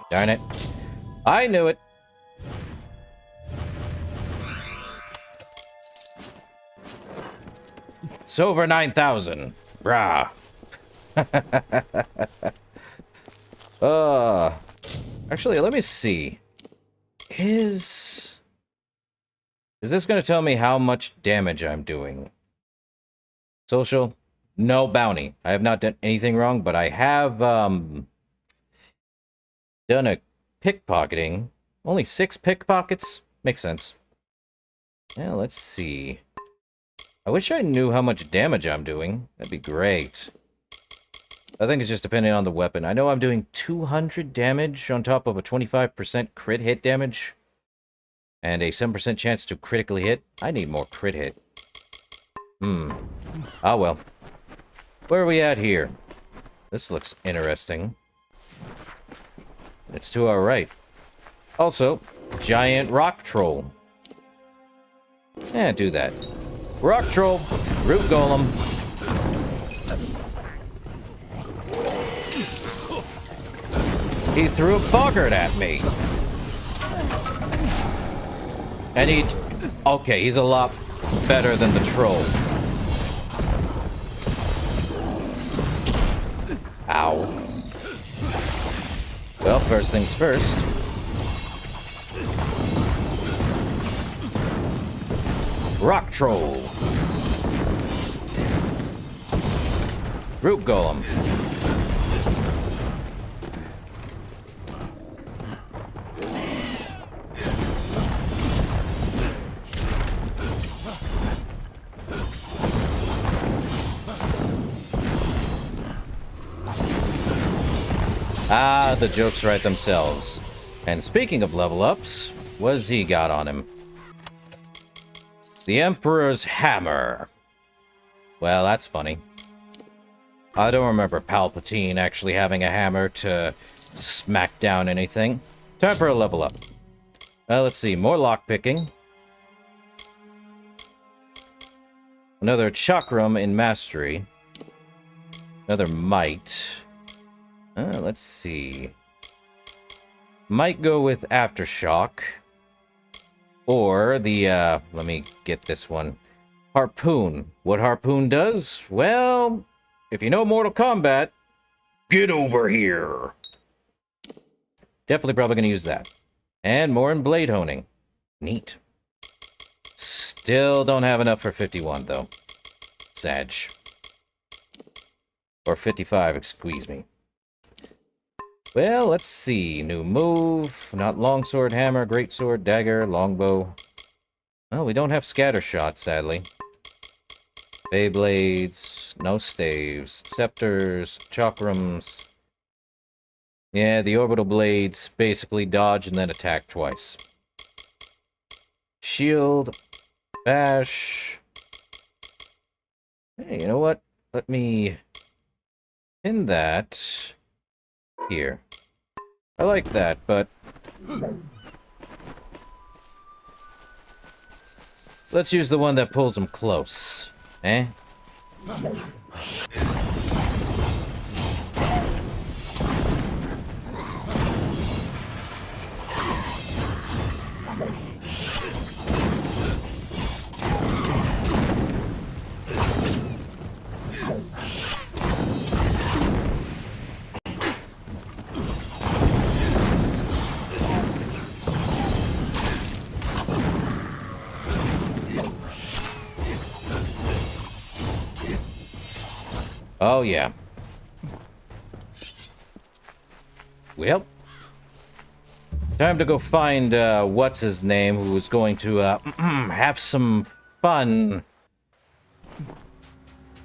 Darn it. I knew it. It's over 9,000. Brah. Actually, let me see. Is this going to tell me how much damage I'm doing? Social? No bounty. I have not done anything wrong, but I have, done a pickpocketing. Only 6 pickpockets? Makes sense. Yeah, let's see. I wish I knew how much damage I'm doing. That'd be great. I think it's just depending on the weapon. I know I'm doing 200 damage on top of a 25% crit hit damage. And a 7% chance to critically hit. I need more crit hit. Ah, well. Where are we at here? This looks interesting. It's to our right. Also, giant rock troll. Yeah, do that. Rock troll, root golem. He threw a boggart at me. And he... Okay, he's a lot better than the troll. Ow. Well, first things first. Rock troll. Root golem. Ah, the jokes write themselves. And speaking of level ups, what's he got on him? The Emperor's Hammer. Well, that's funny. I don't remember Palpatine actually having a hammer to smack down anything. Time for a level up. Let's see, more lockpicking. Another chakram in mastery. Another might. Let's see. Might go with aftershock. Or the, let me get this one. Harpoon. What Harpoon does? Well, if you know Mortal Kombat, get over here. Definitely probably going to use that. And more in blade honing. Neat. Still don't have enough for 51, though. Sag. Or 55, excuse me. Well, let's see. New move. Not longsword, hammer, greatsword, dagger, longbow. Well, we don't have scatter shot, sadly. Beyblades, no staves, scepters, chakrams. Yeah, the orbital blades basically dodge and then attack twice. Shield, bash. Hey, you know what? Let me pin that here. I like that, but let's use the one that pulls them close. Eh? Oh, yeah. Well, time to go find, what's his name, who's going to, have some fun.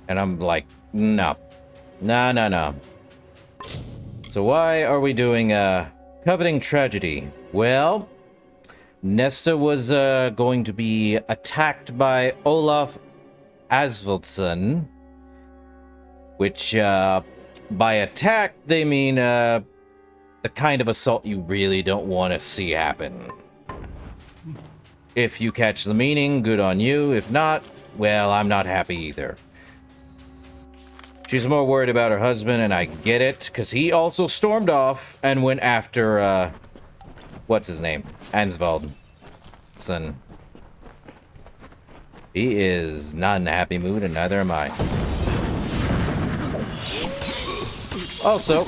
And I'm like, no. No. So why are we doing, Coveting Tragedy? Well, Nesta was, going to be attacked by Olaf Asvaldsson. Which, by attack, they mean, the kind of assault you really don't want to see happen. If you catch the meaning, good on you. If not, well, I'm not happy either. She's more worried about her husband, and I get it, because he also stormed off and went after, what's his name? Ansvald. Son. He is not in a happy mood, and neither am I. Also,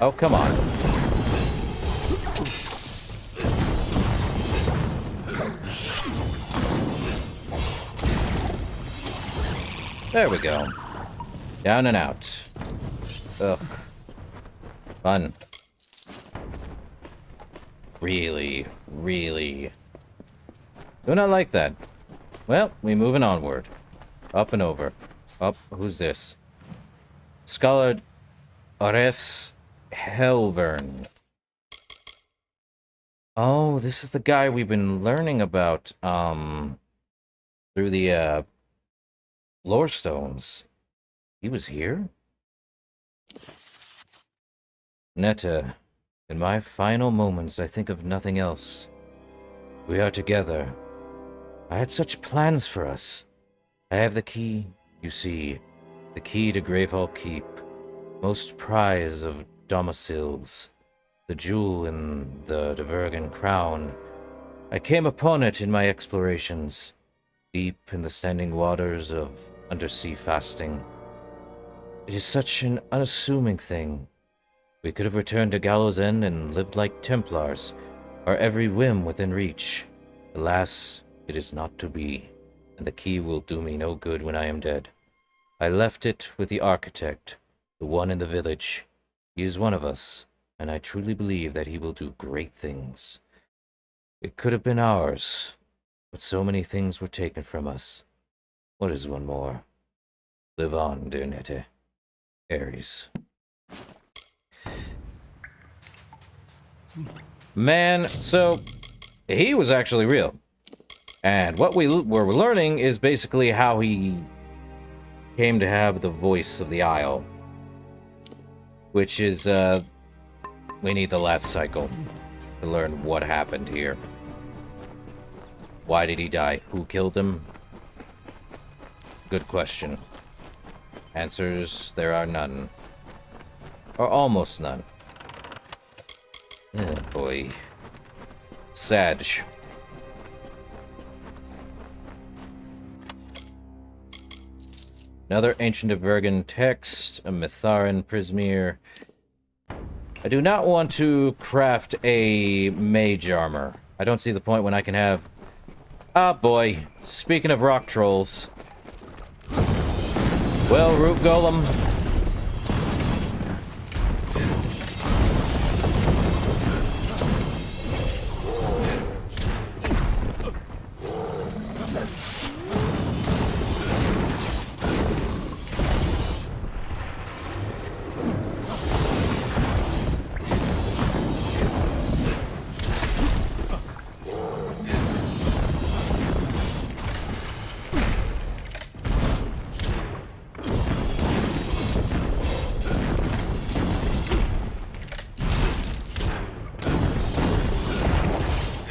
oh, come on. There we go. Down and out. Ugh. Fun. Really, really. Do not like that. Well, we moving onward. Up and over. Up. Who's this? Scholar Ores Helvern. Oh, this is the guy we've been learning about, through the, lore stones. He was here? Netta, in my final moments, I think of nothing else. We are together. I had such plans for us. I have the key, you see, the key to Gravehall Keep, most prize of domiciles, the jewel in the Divergan crown. I came upon it in my explorations, deep in the standing waters of undersea fasting. It is such an unassuming thing. We could have returned to Gallows End and lived like Templars, our every whim within reach. Alas, it is not to be, and the key will do me no good when I am dead. I left it with the architect, the one in the village. He is one of us, and I truly believe that he will do great things. It could have been ours, but so many things were taken from us. What is one more? Live on, dear Nette. Ares. Man, so he was actually real. And what we were learning is basically how he came to have the voice of the Isle. Which is, we need the last cycle to learn what happened here. Why did he die? Who killed him? Good question. Answers, there are none. Or almost none. Oh boy. Sag. Another Ancient Divergan text, a Mitharan Prismere. I do not want to craft a mage armor. I don't see the point when I can have... Ah, boy. Speaking of rock trolls. Well, Root Golem.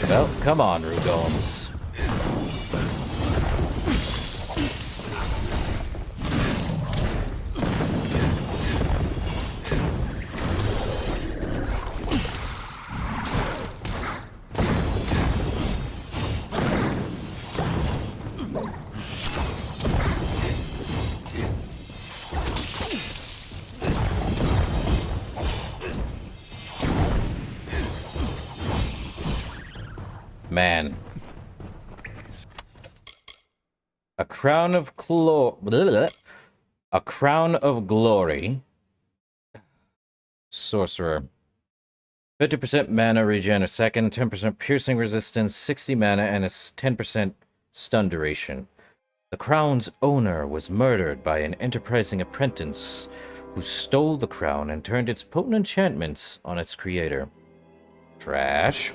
Well, come on, Root Golems. Man. A crown of A Crown of Glory. Sorcerer. 50% mana regen a second, 10% piercing resistance, 60 mana, and a 10% stun duration. The crown's owner was murdered by an enterprising apprentice who stole the crown and turned its potent enchantments on its creator. Trash.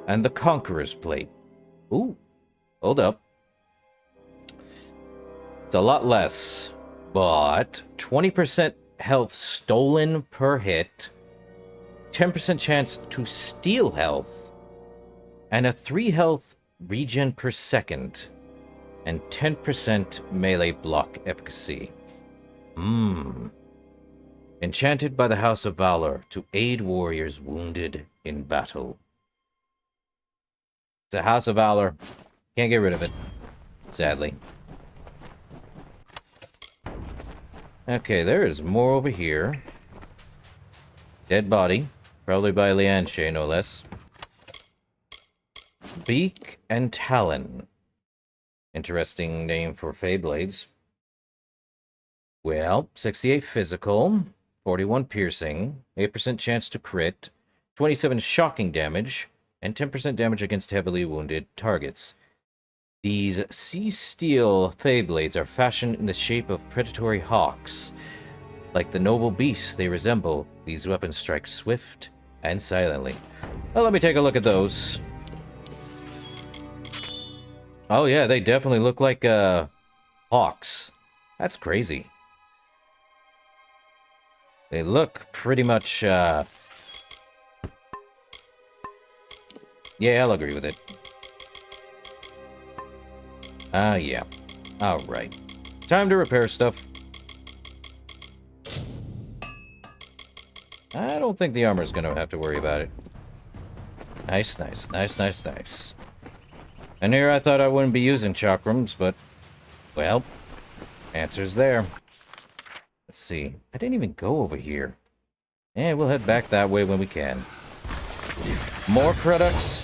And the Conqueror's Plate. Ooh, hold up. It's a lot less, but 20% health stolen per hit, 10% chance to steal health, and a 3 health regen per second, and 10% melee block efficacy. Enchanted by the House of Valor to aid warriors wounded in battle. It's a House of Valor. Can't get rid of it, sadly. Okay, there is more over here. Dead body. Probably by Lianche, no less. Beak and Talon. Interesting name for Feyblades. Well, 68 physical, 41 piercing, 8% chance to crit, 27 shocking damage, and 10% damage against heavily wounded targets. These sea steel Feyblades are fashioned in the shape of predatory hawks. Like the noble beasts they resemble, these weapons strike swift and silently. Well, let me take a look at those. Oh yeah, they definitely look like hawks. That's crazy. They look pretty much yeah, I'll agree with it. Yeah. Alright. Time to repair stuff. I don't think the armor's gonna have to worry about it. Nice, nice, nice, nice, nice. And here I thought I wouldn't be using chakrams, but, well, answer's there. Let's see. I didn't even go over here. Yeah, we'll head back that way when we can. More products.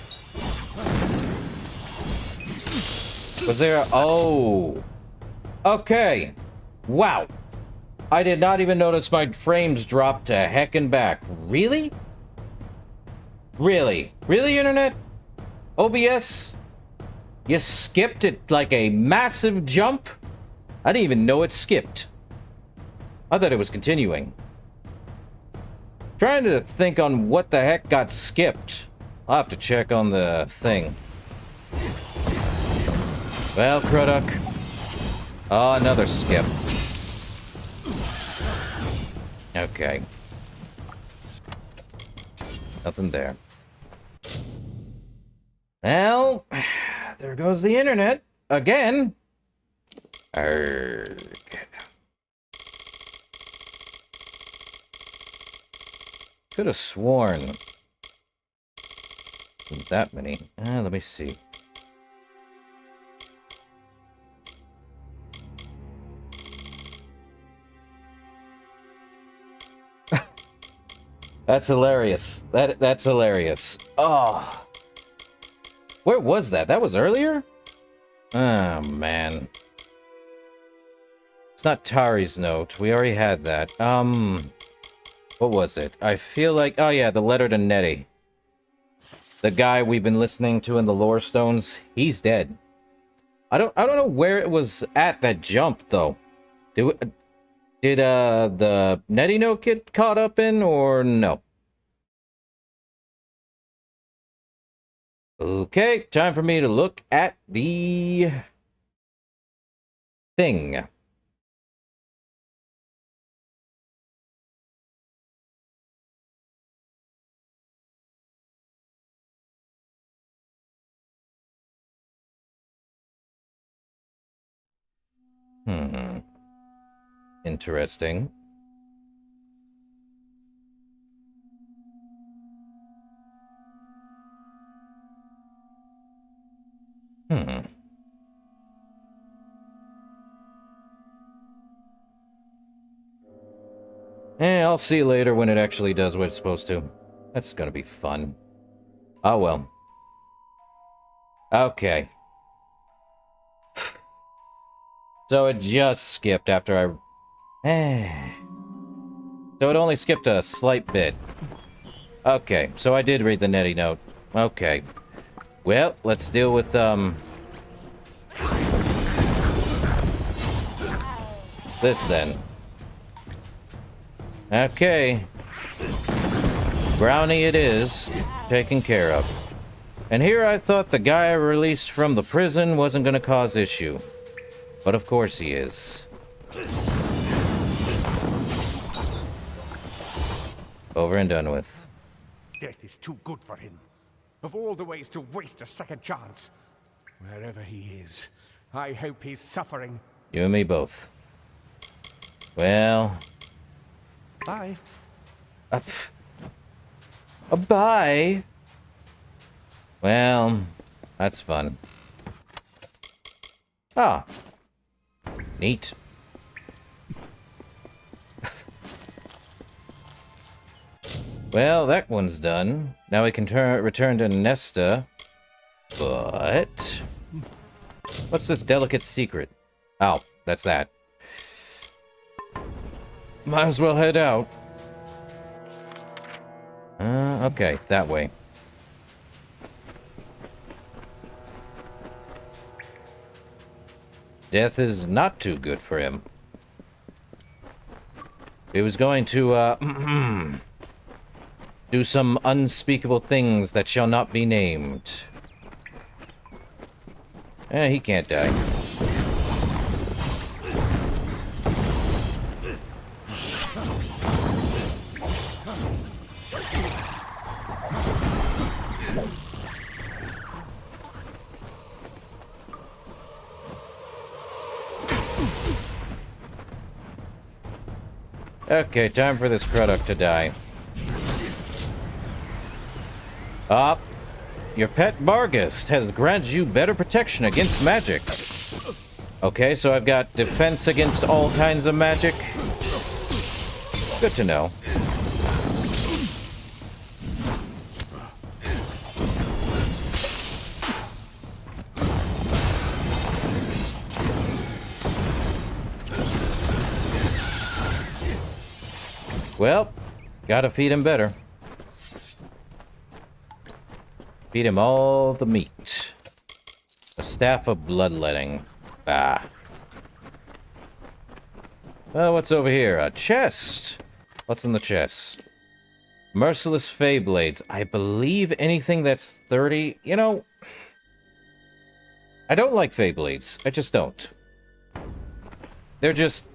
Was there... Oh. Okay. Wow. I did not even notice my frames dropped to heck and back. Really? Really? Really, Internet? OBS? You skipped it like a massive jump? I didn't even know it skipped. I thought it was continuing. Trying to think on what the heck got skipped. I'll have to check on the thing. Well, Cruduck. Oh, another skip. Okay. Nothing there. Well, there goes the internet. Again. Arrgh. Could have sworn. That many. Let me see. That's hilarious. That's hilarious. Oh. Where was that? That was earlier? Oh, man. It's not Tari's note. We already had that. What was it? I feel like... Oh, yeah, the letter to Nettie. The guy we've been listening to in the Lore Stones, he's dead. I don't know where it was at that jump, though. Did the Nettie note get caught up in, or no? Okay, time for me to look at the thing. Interesting. I'll see you later when it actually does what it's supposed to. That's gonna be fun. Oh well. Okay. So it just skipped after I So it only skipped a slight bit. Okay, so I did read the netty note. Okay. Well, let's deal with, this then. Okay. Brownie it is. Taken care of. And here I thought the guy I released from the prison wasn't gonna cause issue. But of course he is. Over and done with. Death is too good for him. Of all the ways to waste a second chance. Wherever he is, I hope he's suffering. You and me both. Well... Bye. Bye. Well, that's fun. Ah. Neat. Well, that one's done. Now we can return to Nesta. But... what's this delicate secret? Oh, that's that. Might as well head out. Okay, that way. Death is not too good for him. He was going to, do some unspeakable things that shall not be named. He can't die. Okay, time for this Craddock to die. Up. Your pet Barghest has granted you better protection against magic. Okay, so I've got defense against all kinds of magic. Good to know. Well, gotta feed him better. Feed him all the meat. A staff of bloodletting. Ah. Well, what's over here? A chest. What's in the chest? Merciless Fey Blades. I believe anything that's 30... You know... I don't like Fey Blades. I just don't. They're just...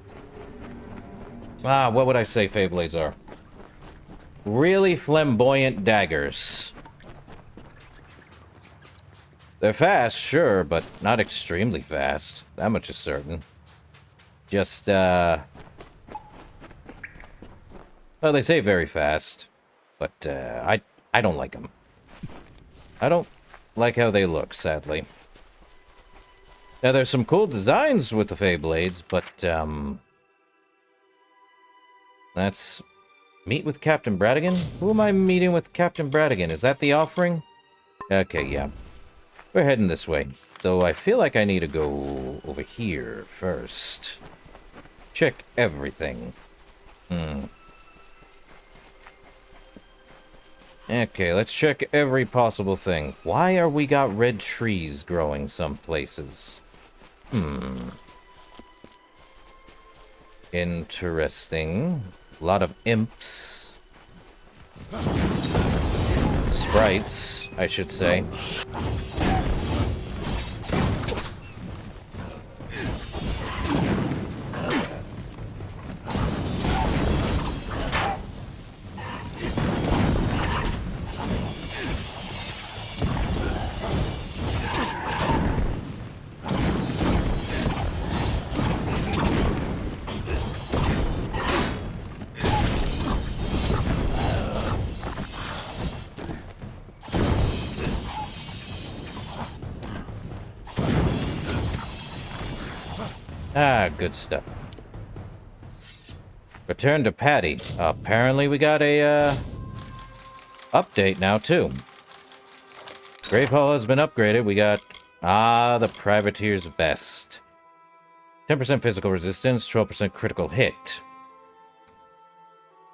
what would I say Fey Blades are? Really flamboyant daggers. They're fast, sure, but not extremely fast. That much is certain. Just, well, they say very fast, but, I don't like them. I don't like how they look, sadly. Now, there's some cool designs with the Fey Blades, but, that's... Meet with Captain Bradigan? Who am I meeting with Captain Bradigan? Is that the offering? Okay, yeah. We're heading this way. Though I feel like I need to go over here first. Check everything. Okay, let's check every possible thing. Why are we got red trees growing some places? Interesting. A lot of imps. Sprites, I should say. Good stuff. Return to Patty. Apparently we got a, update now, too. Grave Hall has been upgraded. We got, the Privateer's Vest. 10% physical resistance, 12% critical hit.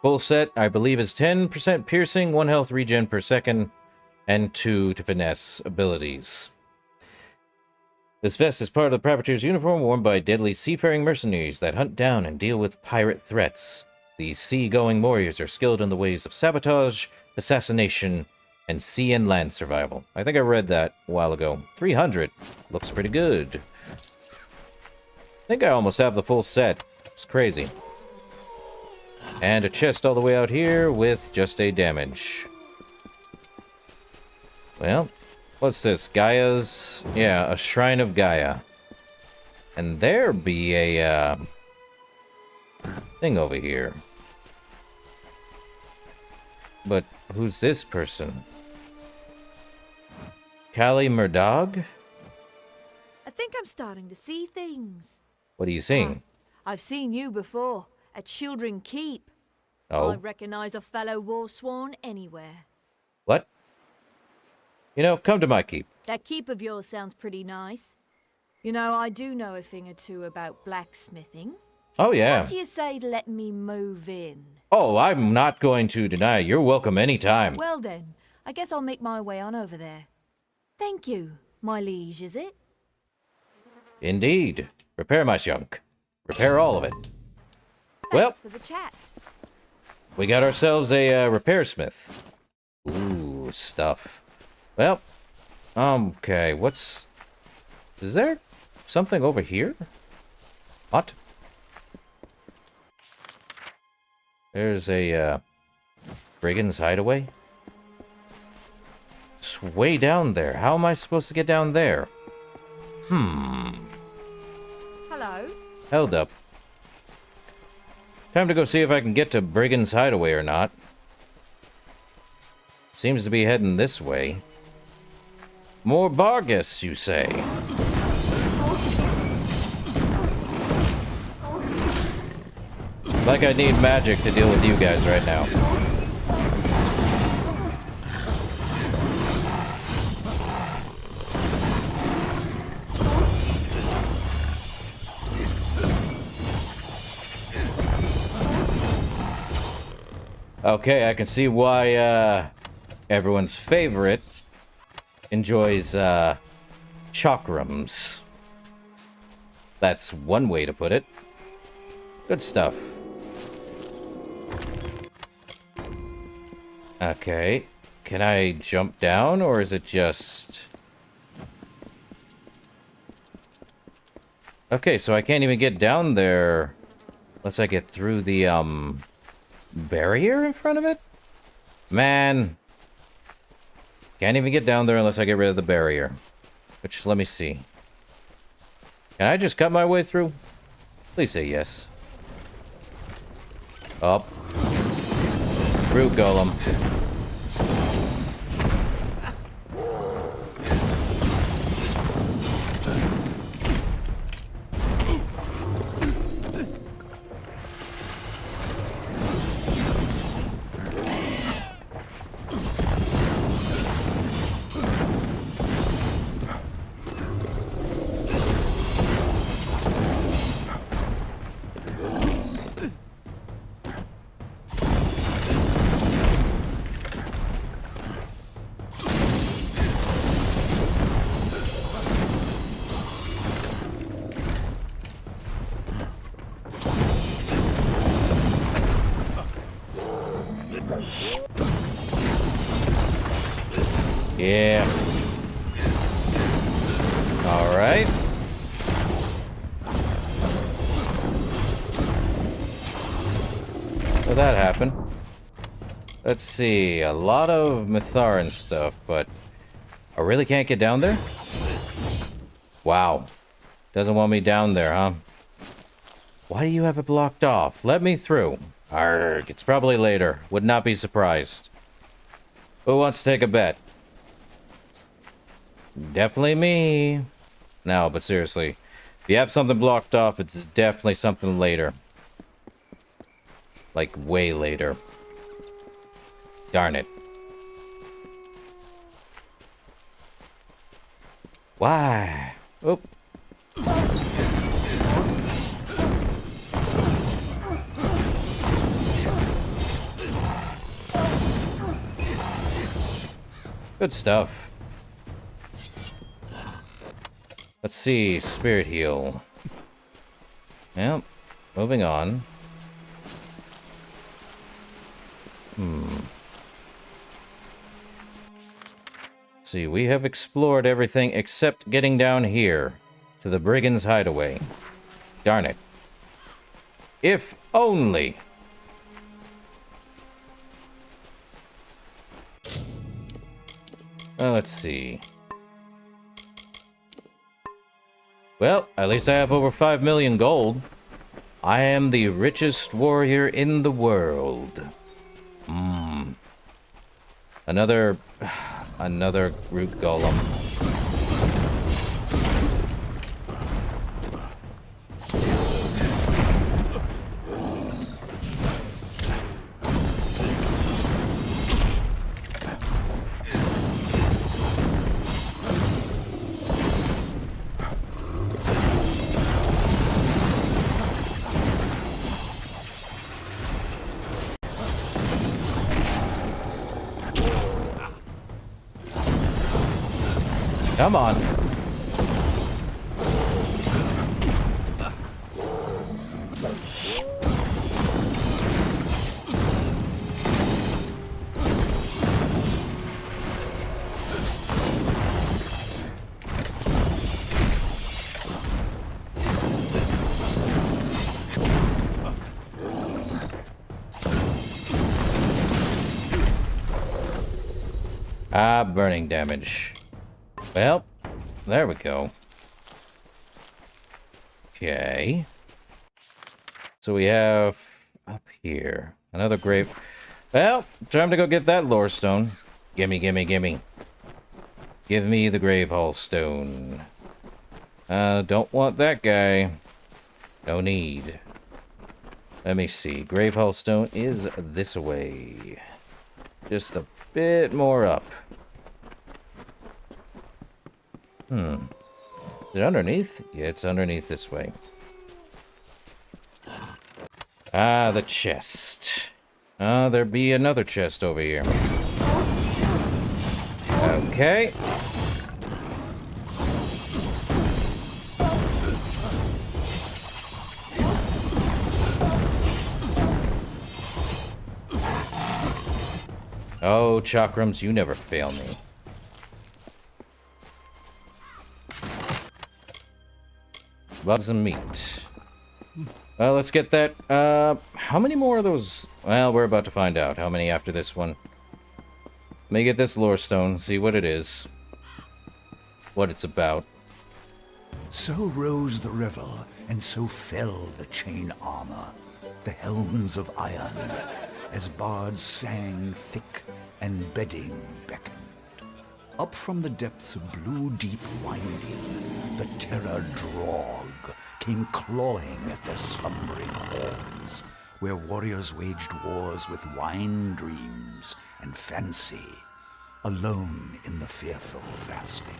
Full set, I believe, is 10% piercing, 1 health regen per second, and 2 to finesse abilities. This vest is part of the privateer's uniform worn by deadly seafaring mercenaries that hunt down and deal with pirate threats. These sea-going warriors are skilled in the ways of sabotage, assassination, and sea and land survival. I think I read that a while ago. 300. Looks pretty good. I think I almost have the full set. It's crazy. And a chest all the way out here with just a damage. Well, what's this? Gaia's... Yeah, a Shrine of Gaia. And there be a, thing over here. But who's this person? Kali Murdog? I think I'm starting to see things. What are you seeing? I've seen you before, at Children Keep. Oh. I recognize a fellow Warsworn anywhere. What? You know, come to my keep. That keep of yours sounds pretty nice. You know, I do know a thing or two about blacksmithing. Oh, yeah. What do you say to let me move in? Oh, I'm not going to deny. You're welcome anytime. Well then, I guess I'll make my way on over there. Thank you, my liege, is it? Indeed. Repair my junk. Repair all of it. Thanks for the chat. We got ourselves a repair smith. Ooh, stuff. Well, okay, what's... Is there something over here? What? There's a, brigand's hideaway? It's way down there. How am I supposed to get down there? Hello? Held up. Time to go see if I can get to Brigand's Hideaway or not. Seems to be heading this way. More Bargus, you say? Like I need magic to deal with you guys right now. Okay, I can see why everyone's favorite enjoys chakrams. That's one way to put it. Good stuff. Okay, can I jump down or is it just... Okay, so I can't even get down there unless I get through the barrier in front of it? Man. Can't even get down there unless I get rid of the barrier. Which, let me see. Can I just cut my way through? Please say yes. Up. Root golem. Yeah. Alright. So that happened. Let's see. A lot of Mitharan stuff, but I really can't get down there? Wow. Doesn't want me down there, huh? Why do you have it blocked off? Let me through. Arrgh, it's probably later. Would not be surprised. Who wants to take a bet? Definitely me. No, but seriously. If you have something blocked off, it's definitely something later. Like, way later. Darn it. Why? Oop. Good stuff. Let's see, Spirit Heal. Yep, moving on. See, we have explored everything except getting down here to the Brigands' Hideaway. Darn it. If only. Well, let's see. Well, at least I have over 5 million gold. I am the richest warrior in the world. Another root golem. Come on. Ah, burning damage. Well, there we go. Okay. So we have up here another grave. Well, time to go get that lore stone. Gimme, gimme, gimme. Give me the grave hall stone. Don't want that guy. No need. Let me see. Grave hall stone is this way. Just a bit more up. Is it underneath? Yeah, it's underneath this way. Ah, the chest. There be another chest over here. Okay. Oh, chakrams, you never fail me. Bugs and meat. Well, let's get that. How many more of those? Well, we're about to find out how many after this one. Let me get this lore stone, see what it is. What it's about. So rose the river, and so fell the chain armor, the helms of iron, as bards sang thick and bedding beckoned. Up from the depths of blue deep winding, the terror drog came clawing at their slumbering halls, where warriors waged wars with wine dreams and fancy, alone in the fearful fasting.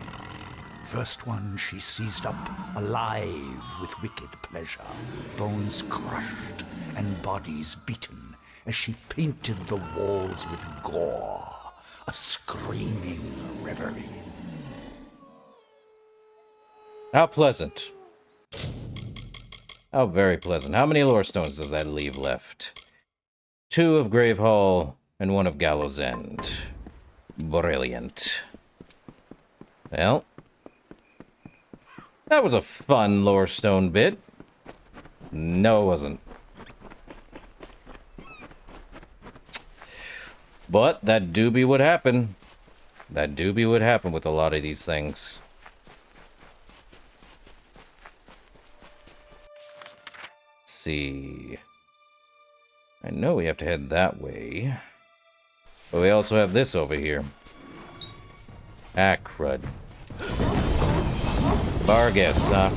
First one she seized up, alive with wicked pleasure, bones crushed and bodies beaten, as she painted the walls with gore, a screaming reverie. How pleasant. How very pleasant. How many lore stones does that leave left? 2 of Grave Hall and 1 of Gallows End. Brilliant. Well, that was a fun lore stone bit. No, it wasn't. But that do be what happened. That do be what happened with a lot of these things. Let's see. I know we have to head that way. But we also have this over here. Ah, crud. Vargas, huh?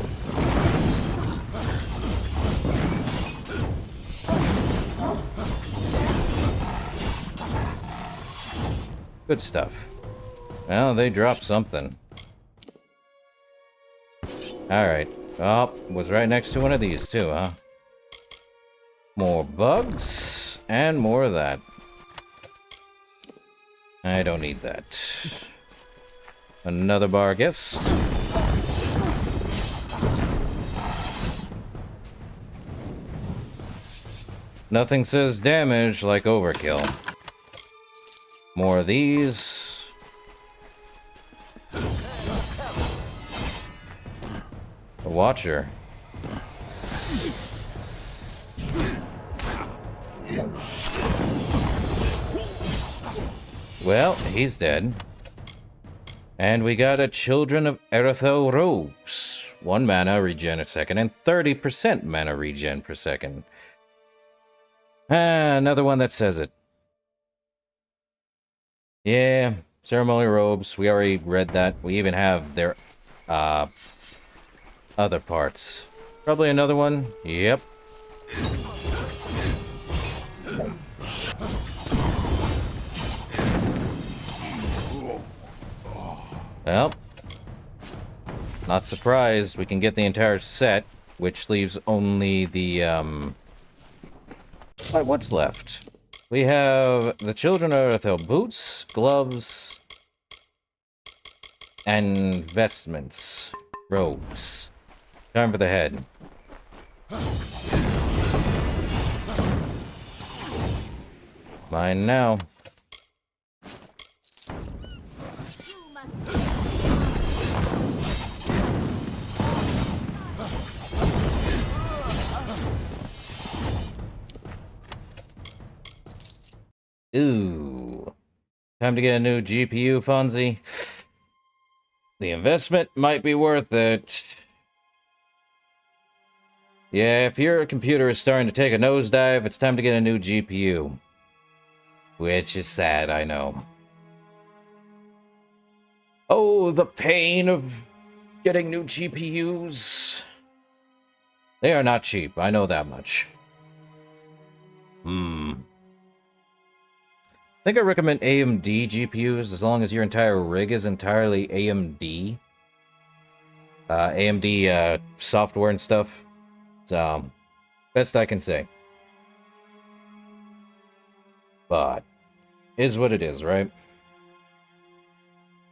Good stuff. Well, they dropped something. Alright. Oh, was right next to one of these too, huh? More bugs, and more of that. I don't need that. Another bar guest. Nothing says damage like overkill. More of these. A watcher. Well, he's dead. And we got a Children of Eretho robes. 1 mana regen a second and 30% mana regen per second. Another one that says it. Yeah, ceremonial robes. We already read that. We even have their other parts. Probably another one. Yep. Well, not surprised. We can get the entire set, which leaves only the what's left? We have the Children of Earthel boots, gloves, and vestments. Robes. Time for the head. Mine now. Ooh. Time to get a new GPU, Fonzie. The investment might be worth it. Yeah, if your computer is starting to take a nosedive, it's time to get a new GPU. Which is sad, I know. Oh, the pain of getting new GPUs. They are not cheap, I know that much. I think I recommend AMD GPUs as long as your entire rig is entirely AMD. AMD software and stuff. So, best I can say. But, is what it is, right?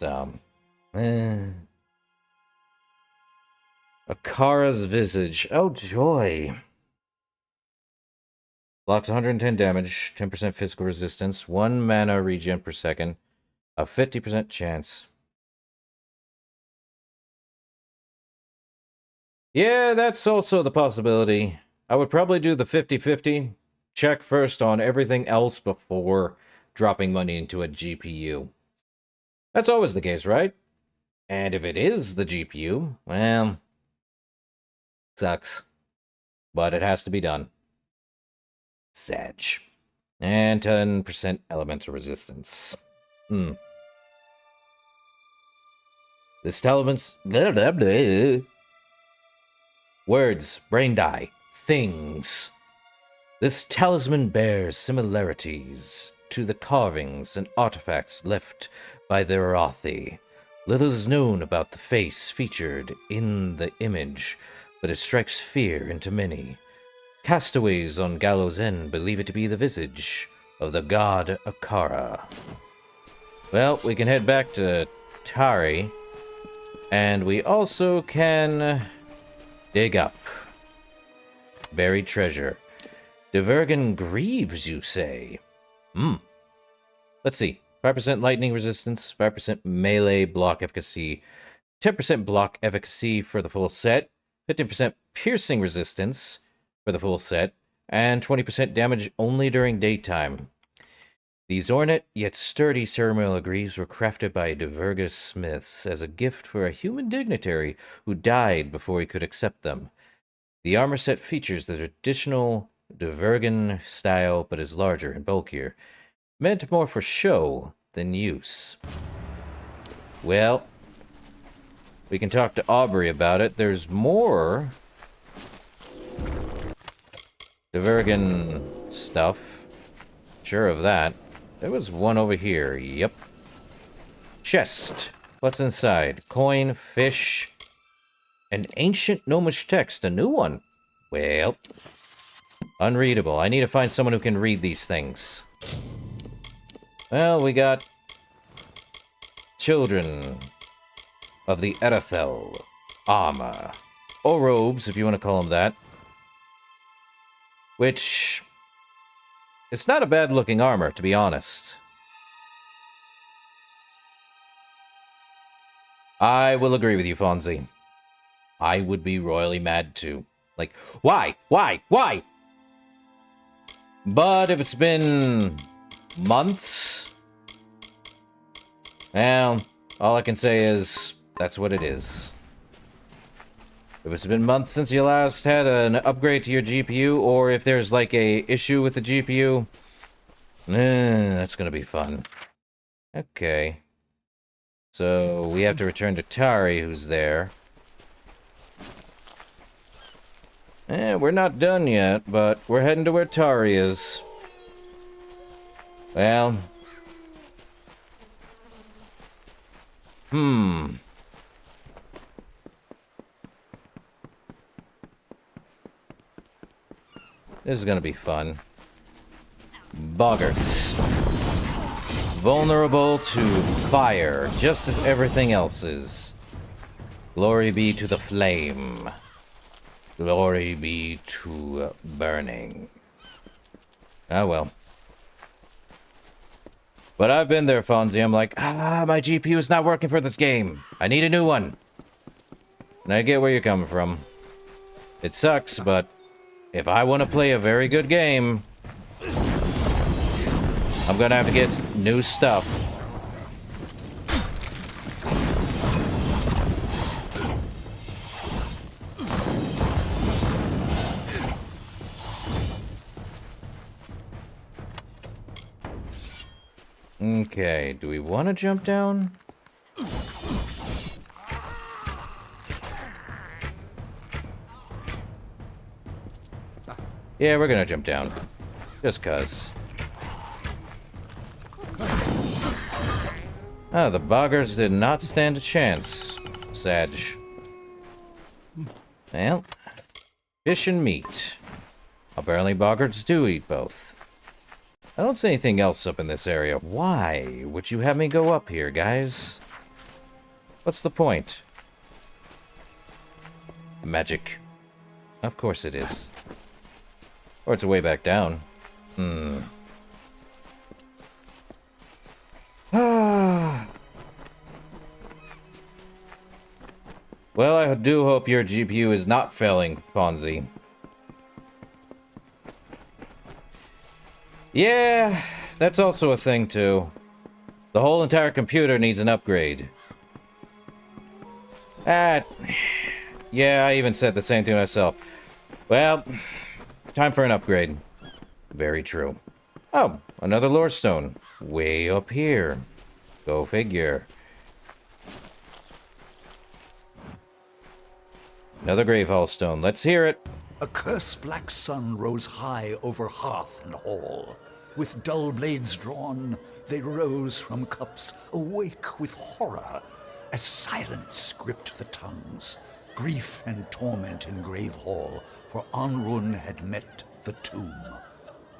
So, Akara's Visage. Oh, joy. Blocks 110 damage, 10% physical resistance, 1 mana regen per second, a 50% chance. Yeah, that's also the possibility. I would probably do the 50-50. Check first on everything else before dropping money into a GPU. That's always the case, right? And if it is the GPU, well, sucks. But it has to be done. Sedge. And 10% elemental resistance. This talisman's... Blah, blah, blah. Words, brain die, things. This talisman bears similarities to the carvings and artifacts left by the Arathi. Little is known about the face featured in the image, but it strikes fear into many. Castaways on Gallows End believe it to be the visage of the god Akara. Well, we can head back to Tari, and we also can dig up buried treasure. Divergen Greaves, you say? Let's see. 5% lightning resistance, 5% melee block efficacy, 10% block efficacy for the full set, 15% piercing resistance for the full set, and 20% damage only during daytime. These ornate yet sturdy ceremonial greaves were crafted by Divergus smiths as a gift for a human dignitary who died before he could accept them. The armor set features the traditional Divergen style, but is larger and bulkier, meant more for show than use. Well, we can talk to Aubrey about it. There's more Divergen stuff. Sure of that. There was one over here. Yep. Chest. What's inside? Coin, fish, an ancient gnomish text. A new one. Well, unreadable. I need to find someone who can read these things. Well, we got children. of the Erethel armor. Or robes, if you want to call them that. Which... it's not a bad-looking armor, to be honest. I will agree with you, Fonzie. I would be royally mad, too. Like, why? Why? Why? But if it's been... months... well, all I can say is... that's what it is. If it's been months since you last had an upgrade to your GPU, or if there's like a issue with the GPU... that's gonna be fun. Okay. So, we have to return to Tari, who's there. We're not done yet, but we're heading to where Tari is. Well... this is gonna be fun. Boggarts. Vulnerable to fire, just as everything else is. Glory be to the flame. Glory be to burning. Ah, well. But I've been there, Fonzie. I'm like, my GPU is not working for this game. I need a new one. And I get where you're coming from. It sucks, but if I want to play a very good game, I'm gonna have to get new stuff. Okay, do we want to jump down? Yeah, we're gonna jump down. Just cuz. Oh, the boggarts did not stand a chance. Sag. Well, fish and meat. Apparently boggarts do eat both. I don't see anything else up in this area. Why would you have me go up here, guys? What's the point? Magic. Of course it is. Or it's a way back down. Well, I do hope your GPU is not failing, Fonzie. Yeah, that's also a thing, too. The whole entire computer needs an upgrade. Yeah, I even said the same to myself. Well, time for an upgrade. Very true. Oh, another lore stone. Way up here. Go figure. Another grave hall stone. Let's hear it. A cursed black sun rose high over hearth and hall. With dull blades drawn, they rose from cups, awake with horror, as silence gripped the tongues. Grief and torment in grave hall, for Anrun had met the tomb.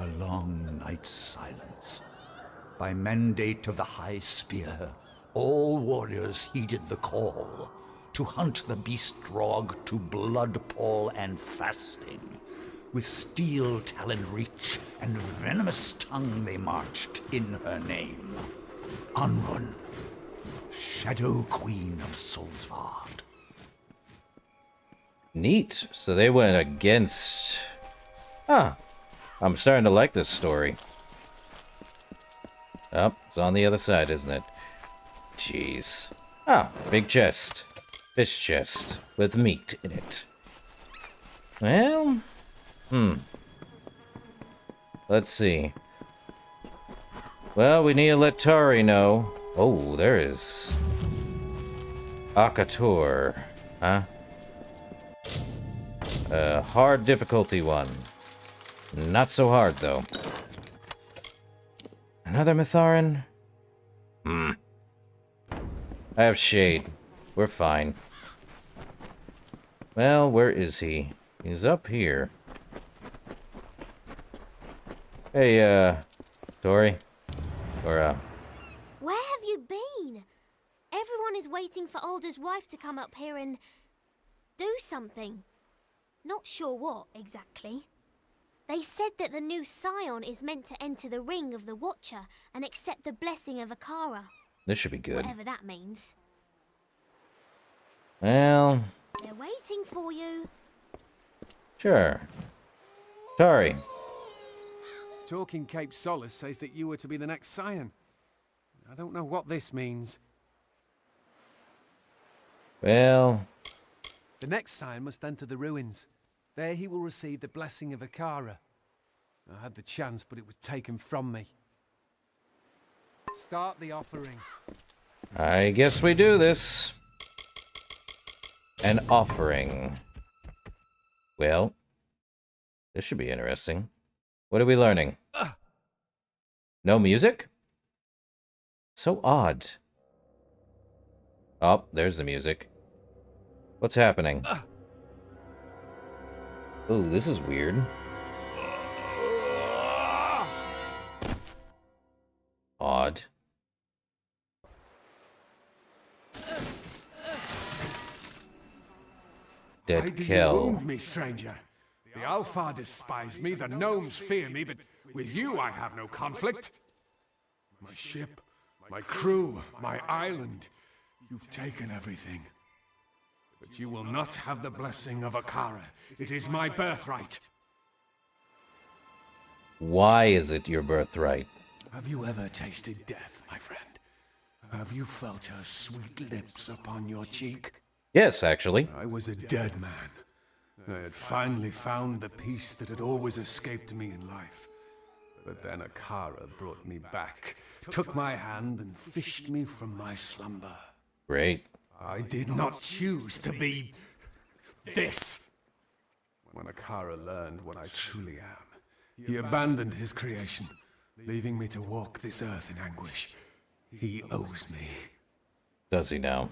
A long night's silence. By mandate of the High Spear, all warriors heeded the call. To hunt the beast drog to blood pall and fasting. With steel-taloned reach and venomous tongue they marched in her name. Anrun, Shadow Queen of Solsvard. Neat. So they went against... Huh. I'm starting to like this story. Oh, it's on the other side, isn't it? Jeez. Ah, big chest. Fish chest. With meat in it. Well... Let's see. Well, we need to let Tari know. Oh, there is... Akator. Huh? A hard difficulty one. Not so hard, though. Another Mitharan? I have shade. We're fine. Well, where is he? He's up here. Hey, Tori. Or, Where have you been? Everyone is waiting for Alder's wife to come up here and do something. Not sure what, exactly. They said that the new Scion is meant to enter the ring of the Watcher and accept the blessing of Akara. This should be good. Whatever that means. Well... They're waiting for you. Sure. Sorry. Talking Cape Solace says that you were to be the next Scion. I don't know what this means. Well... The next Scion must enter the ruins. There he will receive the blessing of Akara. I had the chance, but it was taken from me. Start the offering. I guess we do this. An offering. Well, this should be interesting. What are we learning? No music? So odd. Oh, there's the music. What's happening? Ooh, this is weird. Odd. Why Dead do you Kel. wound me, stranger? The Alfar despise me, the gnomes fear me, but with you I have no conflict. My ship, my crew, my island. You've taken everything. But you will not have the blessing of Akara. It is my birthright. Why is it your birthright? Have you ever tasted death, my friend? Have you felt her sweet lips upon your cheek? Yes, actually. I was a dead man. I had finally found the peace that had always escaped me in life. But then Akara brought me back, took my hand and fished me from my slumber. Great. I did not choose to be... this! When Akara learned what I truly am, he abandoned his creation, leaving me to walk this earth in anguish. He owes me. Does he now?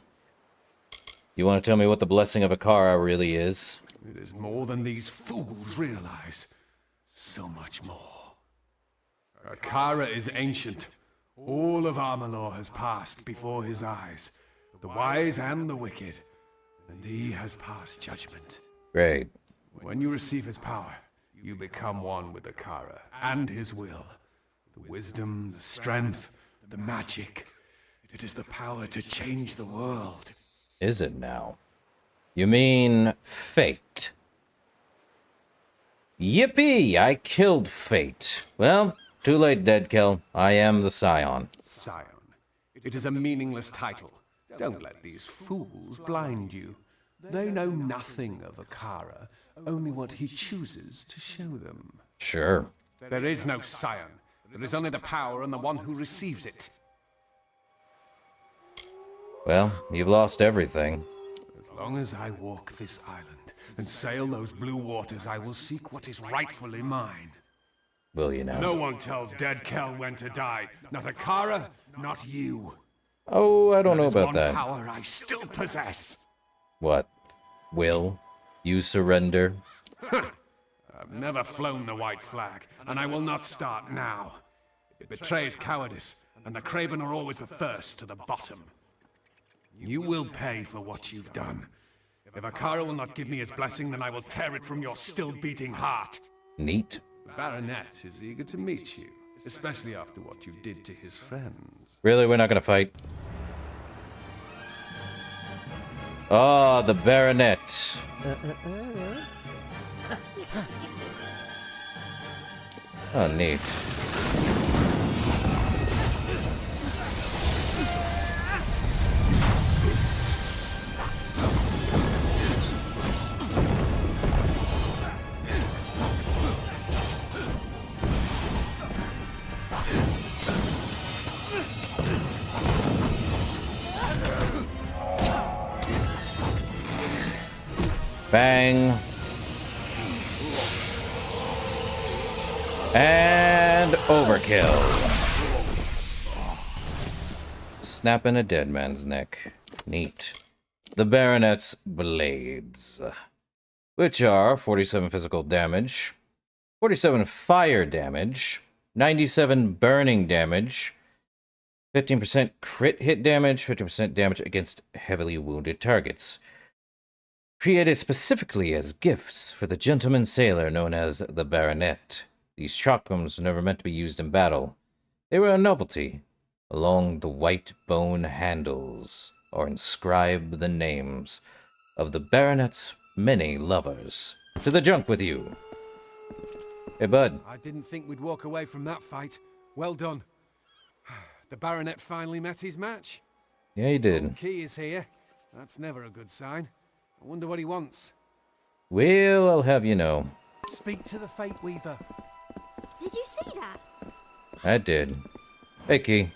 You want to tell me what the blessing of Akara really is? It is more than these fools realize. So much more. Akara is ancient. All of Amalur has passed before his eyes. The wise and the wicked. And he has passed judgment. Great. When you receive his power, you become one with Akara and his will. The wisdom, the strength, the magic. It is the power to change the world. Is it now? You mean fate? Yippee! I killed fate. Well, too late, Dead Kel. I am the Scion. Scion. It is a meaningless title. Don't let these fools blind you. They know nothing of Akara, only what he chooses to show them. Sure. There is no Scion. There is only the power and the one who receives it. Well, you've lost everything. As long as I walk this island and sail those blue waters, I will seek what is rightfully mine. Will you now? No one tells Dead Kel when to die. Not Akara, not you. Oh, I don't know about that. that. Power I still possess. What? Will you surrender? I've never flown the white flag, and I will not start now. It betrays cowardice, and the craven are always the first to the bottom. You will pay for what you've done. If Akara will not give me his blessing, then I will tear it from your still-beating heart. Neat. The Baronet is eager to meet you, especially after what you did to his friends. Really, we're not gonna fight? Oh, the Baronet. Oh, neat. Bang. And overkill. Snapping a dead man's neck. Neat. The Baronet's blades, which are 47 physical damage, 47 fire damage, 97 burning damage, 15% crit hit damage, 50% damage against heavily wounded targets. Created specifically as gifts for the gentleman sailor known as the Baronet. These chakrams were never meant to be used in battle. They were a novelty. Along the white bone handles are inscribed the names of the Baronet's many lovers. To the junk with you. Hey, bud. I didn't think we'd walk away from that fight. Well done. The Baronet finally met his match. Yeah, he did. Old Key is here. That's never a good sign. I wonder what he wants. Well, I'll have you know. Speak to the Fate Weaver. Did you see that? I did. Hey, Key.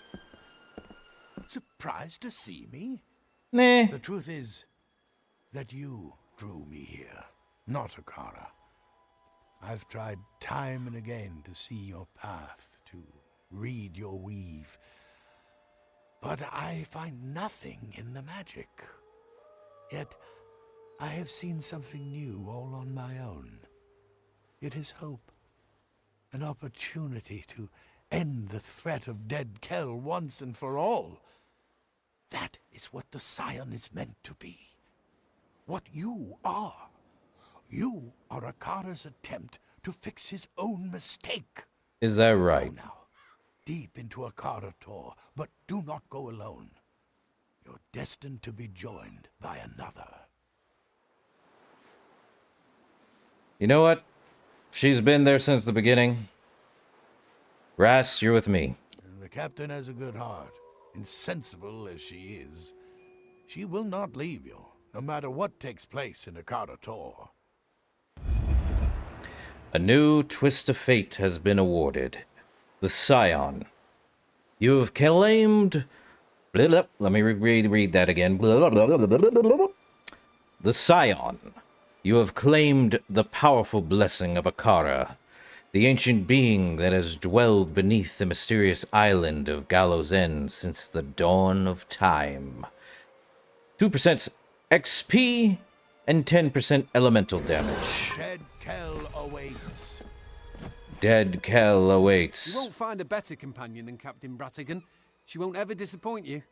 Surprised to see me? Nah. The truth is that you drew me here, not Akara. I've tried time and again to see your path, to read your weave. But I find nothing in the magic. Yet, I have seen something new all on my own. It is hope. An opportunity to end the threat of dead Kell once and for all. That is what the Scion is meant to be. What you are. You are Akara's attempt to fix his own mistake. Is that right? Go now, deep into Akara Tor, but do not go alone. You're destined to be joined by another. You know what? She's been there since the beginning. Rast, you're with me. The captain has a good heart. Insensible as she is, she will not leave you, no matter what takes place in Akara Tor. A new twist of fate has been awarded. The Scion. You have claimed... Let me read that again. The Scion. You have claimed the powerful blessing of Akara, the ancient being that has dwelled beneath the mysterious island of Gallows End since the dawn of time. 2% XP and 10% elemental damage. Dead Kell awaits. Dead Kell awaits. You won't find a better companion than Captain Bratigan. She won't ever disappoint you.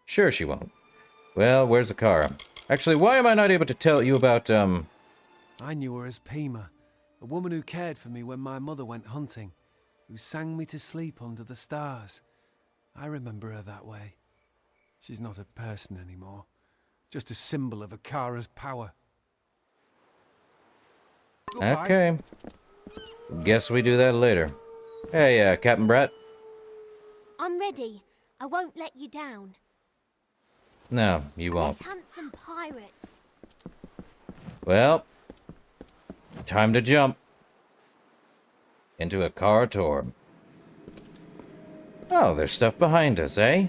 Sure she won't. Well, where's Akara? Actually, why am I not able to tell you about, I knew her as Pima, a woman who cared for me when my mother went hunting, who sang me to sleep under the stars. I remember her that way. She's not a person anymore, just a symbol of Akara's power. Goodbye. Okay. Guess we do that later. Hey, Captain Brat. I'm ready. I won't let you down. No, you won't. Let's hunt some pirates. Well, time to jump into Akara Tor. Oh, there's stuff behind us, eh?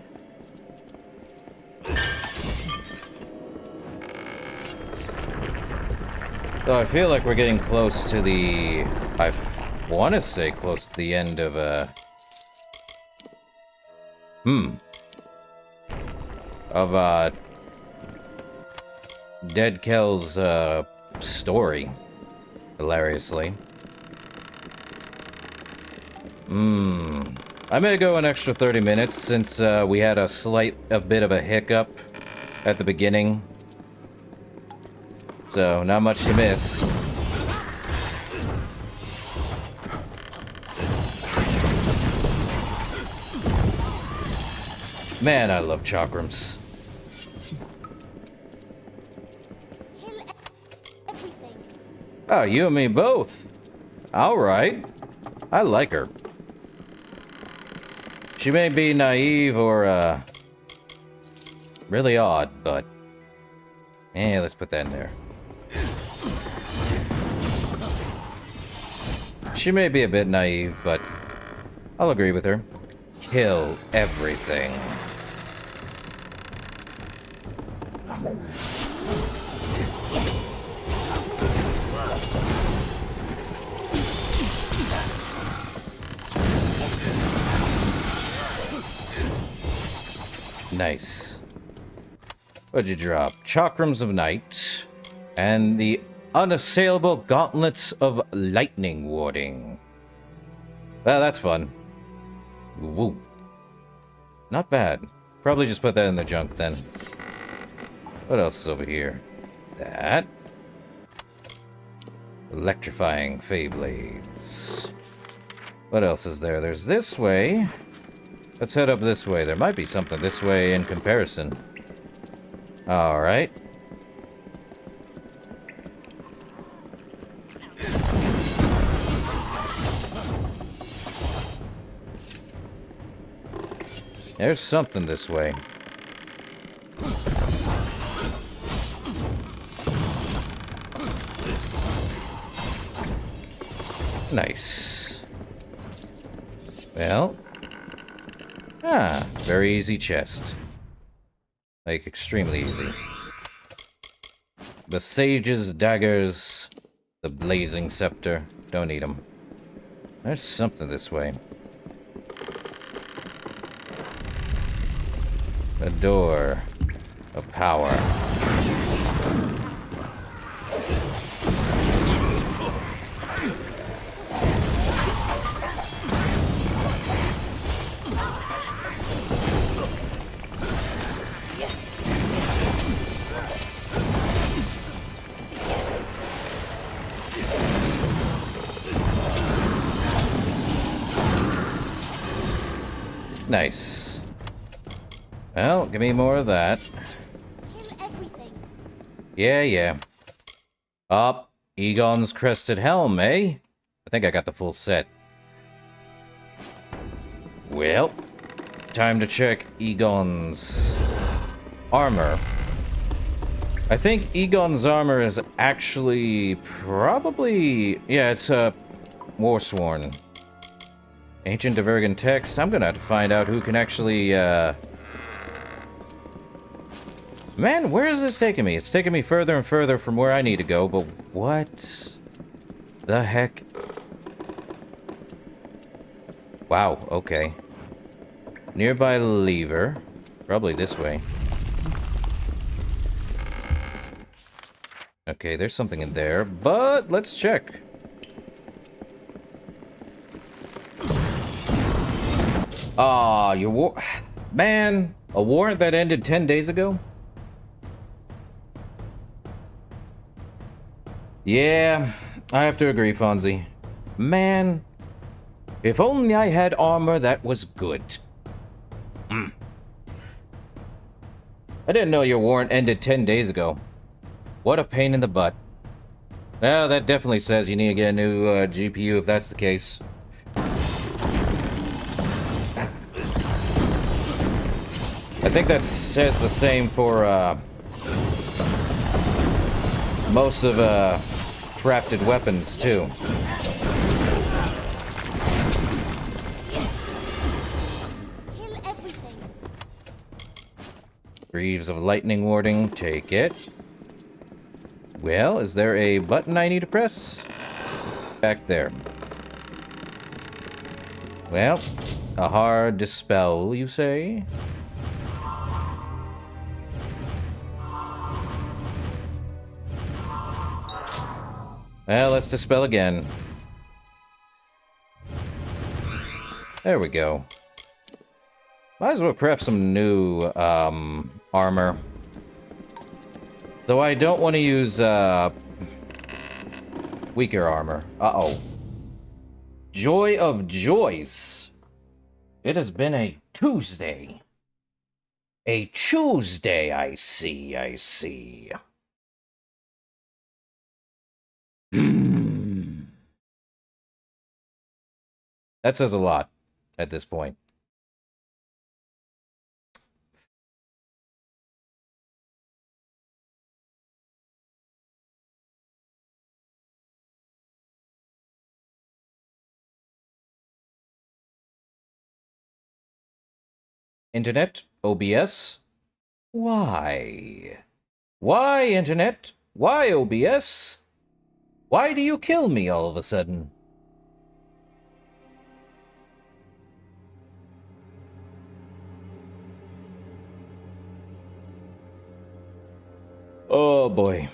So I feel like we're getting close to the... I want to say close to the end of, of, Dead Kell's, story. Hilariously. I may go an extra 30 minutes since, we had a bit of a hiccup at the beginning. So, not much to miss. Man, I love chakrams. Kill everything. Oh, you and me both. Alright. I like her. She may be naive or, really odd, but... let's put that in there. She may be a bit naive, but I'll agree with her. Kill everything. Nice. What'd you drop? Chakrams of Night and the Unassailable Gauntlets of Lightning Warding. Well, that's fun. Woo. Not bad. Probably just put that in the junk then. What else is over here? That. Electrifying Fey Blades. What else is there? There's this way. Let's head up this way. There might be something this way in comparison. Alright. There's something this way. Nice. Well. Very easy chest. Like, extremely easy. The Sage's daggers. The blazing scepter. Don't need them. There's something this way. A door of power. Nice. Well, give me more of that. Kill everything. Yeah. Up, Egon's crested helm, eh? I think I got the full set. Well, time to check Egon's armor. I think Egon's armor is actually probably... Yeah, it's Warsworn. Ancient Divergan text. I'm gonna have to find out who can actually, Man, where is this taking me? It's taking me further and further from where I need to go, but what the heck? Wow, okay. Nearby lever. Probably this way. Okay, there's something in there, but let's check. Ah, Man, a warrant that ended 10 days ago? Yeah, I have to agree, Fonzie. Man, if only I had armor that was good. I didn't know your warrant ended 10 days ago. What a pain in the butt. Well, that definitely says you need to get a new GPU if that's the case. I think that says the same for most of crafted weapons too. Kill everything. Greaves of lightning warding, take it. Well, is there a button I need to press? Back there. Well, a hard dispel, you say? Well, let's dispel again. There we go. Might as well craft some new armor. Though I don't want to use weaker armor. Uh-oh. Joy of joys. It has been a Tuesday. A Tuesday, I see. That says a lot at this point. Internet? OBS? Why? Why, Internet? Why, OBS? Why do you kill me all of a sudden? Oh boy.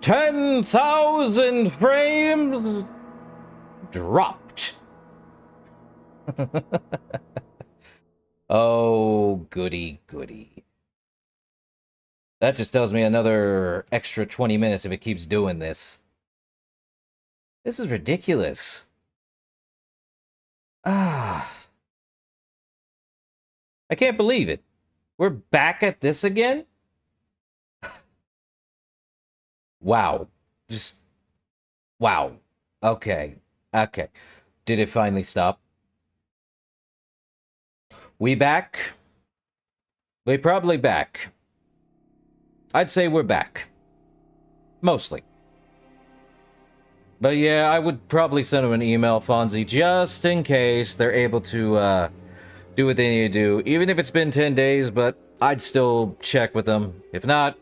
10,000 frames dropped. Oh, goody, goody. That just tells me another extra 20 minutes if it keeps doing this. This is ridiculous. Ah. I can't believe it. We're back at this again? Wow. Just... wow. Okay. Okay. Did it finally stop? We back? We probably back. I'd say we're back. Mostly. But yeah, I would probably send them an email, Fonzie, just in case they're able to do what they need to do. Even if it's been 10 days, but I'd still check with them. If not,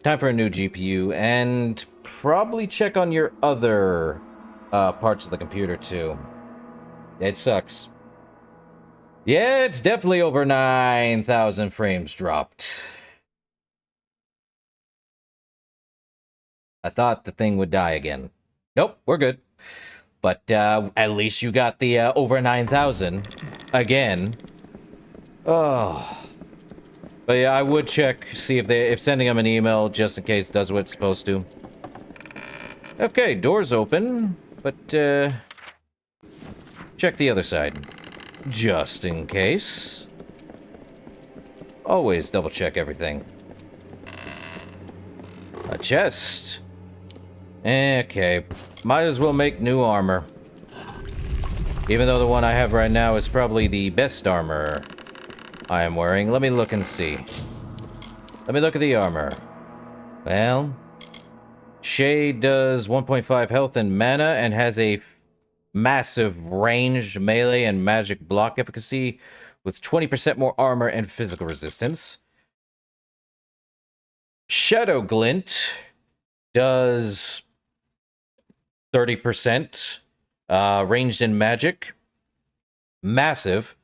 time for a new GPU. And probably check on your other parts of the computer, too. It sucks. Yeah, it's definitely over 9,000 frames dropped. I thought the thing would die again. Nope, we're good. But at least you got the over 9,000 again. Oh. But yeah, I would check, see if sending them an email just in case does what it's supposed to. Okay, door's open, but check the other side. Just in case. Always double check everything. A chest. Okay, might as well make new armor. Even though the one I have right now is probably the best armor I am wearing. Let me look and see. Let me look at the armor. Well, Shade does 1.5 health and mana and has a massive ranged melee and magic block efficacy with 20% more armor and physical resistance. Shadow Glint does 30% ranged in magic. Massive.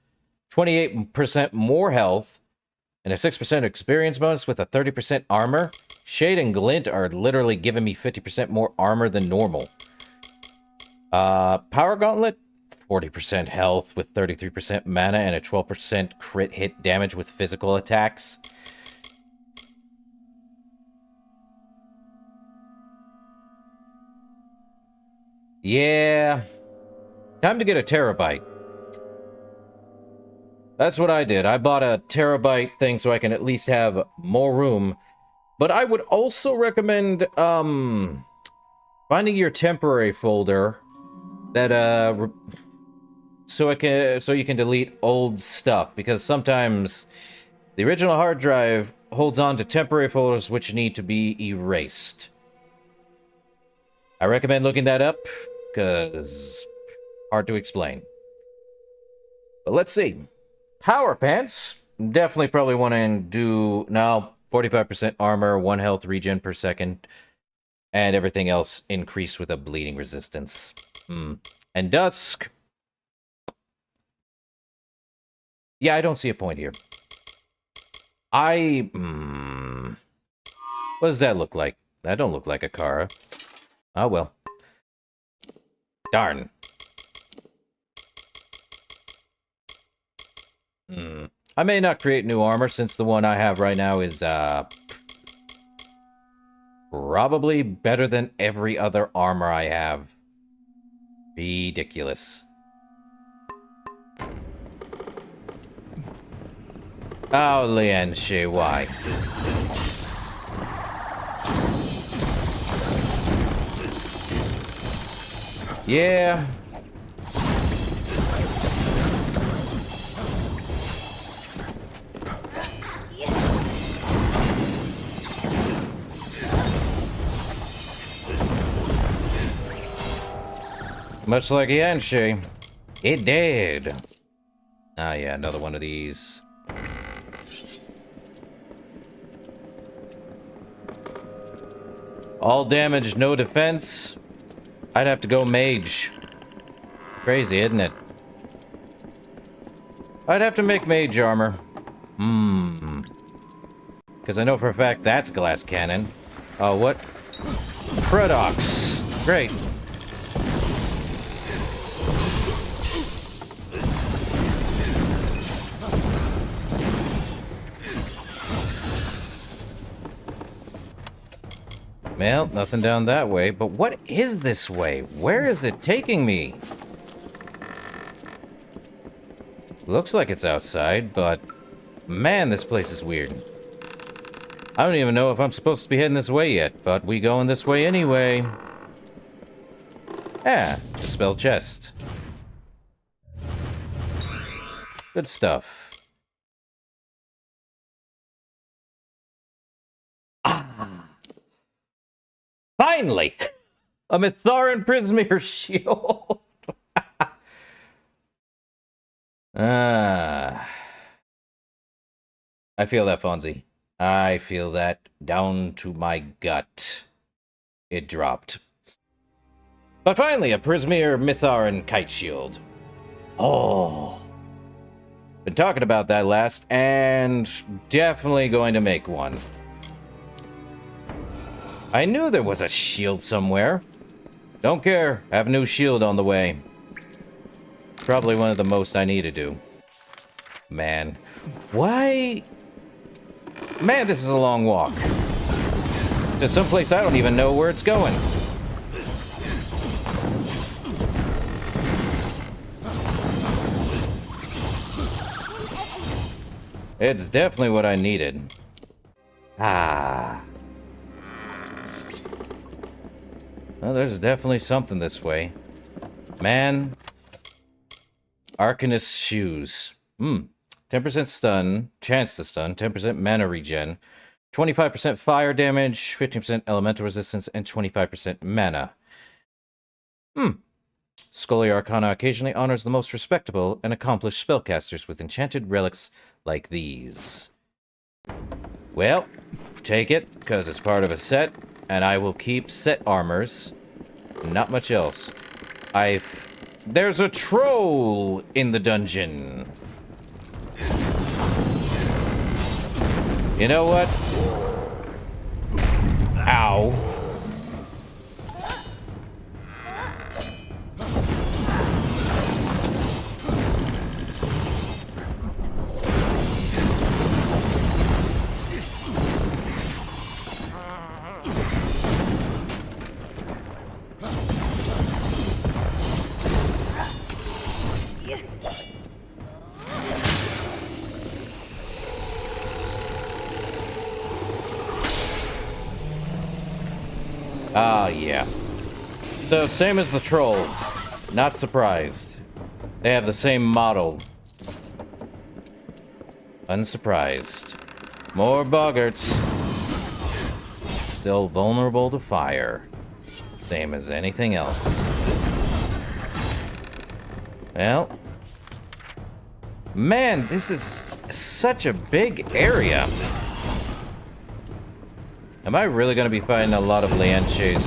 28% more health and a 6% experience bonus with a 30% armor. Shade and Glint are literally giving me 50% more armor than normal. Power Gauntlet, 40% health with 33% mana and a 12% crit hit damage with physical attacks. Yeah. Time to get a terabyte. That's what I did. I bought a terabyte thing so I can at least have more room. But I would also recommend finding your temporary folder that so you can delete old stuff, because sometimes the original hard drive holds on to temporary folders which need to be erased. I recommend looking that up because hard to explain. But let's see. Power Pants, definitely probably want to do now 45% armor, 1 health regen per second, and everything else increased with a bleeding resistance. And Dusk. Yeah, I don't see a point here. What does that look like? That don't look like a Kara. Oh well. Darn. I may not create new armor since the one I have right now is probably better than every other armor I have. Ridiculous. Oh, Lianshi, why? Yeah. Much like Yanshi, it did. Ah, yeah, another one of these. All damage, no defense. I'd have to go mage. Crazy, isn't it? I'd have to make mage armor. Because I know for a fact that's glass cannon. Oh, what? Predox. Great. Well, nothing down that way, but what is this way? Where is it taking me? Looks like it's outside, but man, this place is weird. I don't even know if I'm supposed to be heading this way yet, but we going this way anyway. Ah, dispel chest. Good stuff. Finally! A Mitharan Prismere shield! I feel that, Fonzie. I feel that down to my gut. It dropped. But finally, a Prismere Mitharan kite shield. Oh. Been talking about that last, and definitely going to make one. I knew there was a shield somewhere. Don't care. Have a new shield on the way. Probably one of the most I need to do. Man. Why? Man, this is a long walk. To someplace I don't even know where it's going. It's definitely what I needed. Ah. Well, there's definitely something this way. Man. Arcanist shoes. 10% stun, chance to stun, 10% mana regen, 25% fire damage, 15% elemental resistance, and 25% mana. Scully Arcana occasionally honors the most respectable and accomplished spellcasters with enchanted relics like these. Well, take it, because it's part of a set, and I will keep set armors. Not much else. There's a troll in the dungeon. You know what? Ow. Ah, yeah. So, same as the trolls. Not surprised. They have the same model. Unsurprised. More boggarts. Still vulnerable to fire. Same as anything else. Well. Man, this is such a big area. Am I really going to be fighting a lot of land chase?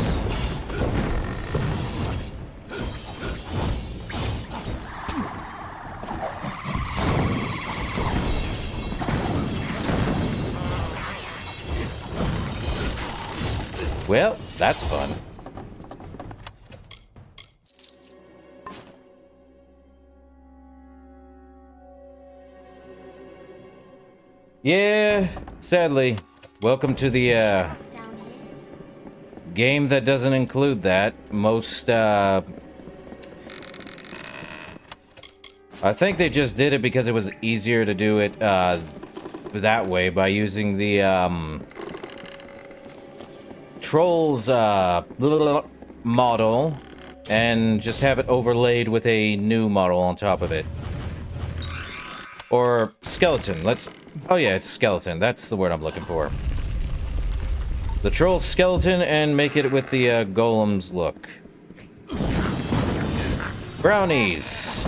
Well, that's fun. Yeah, sadly. Welcome to the, game that doesn't include that. Most, I think they just did it because it was easier to do it, that way by using the, Trolls, model and just have it overlaid with a new model on top of it. Or skeleton, oh yeah, it's skeleton. That's the word I'm looking for. The troll skeleton and make it with the golem's look. Brownies.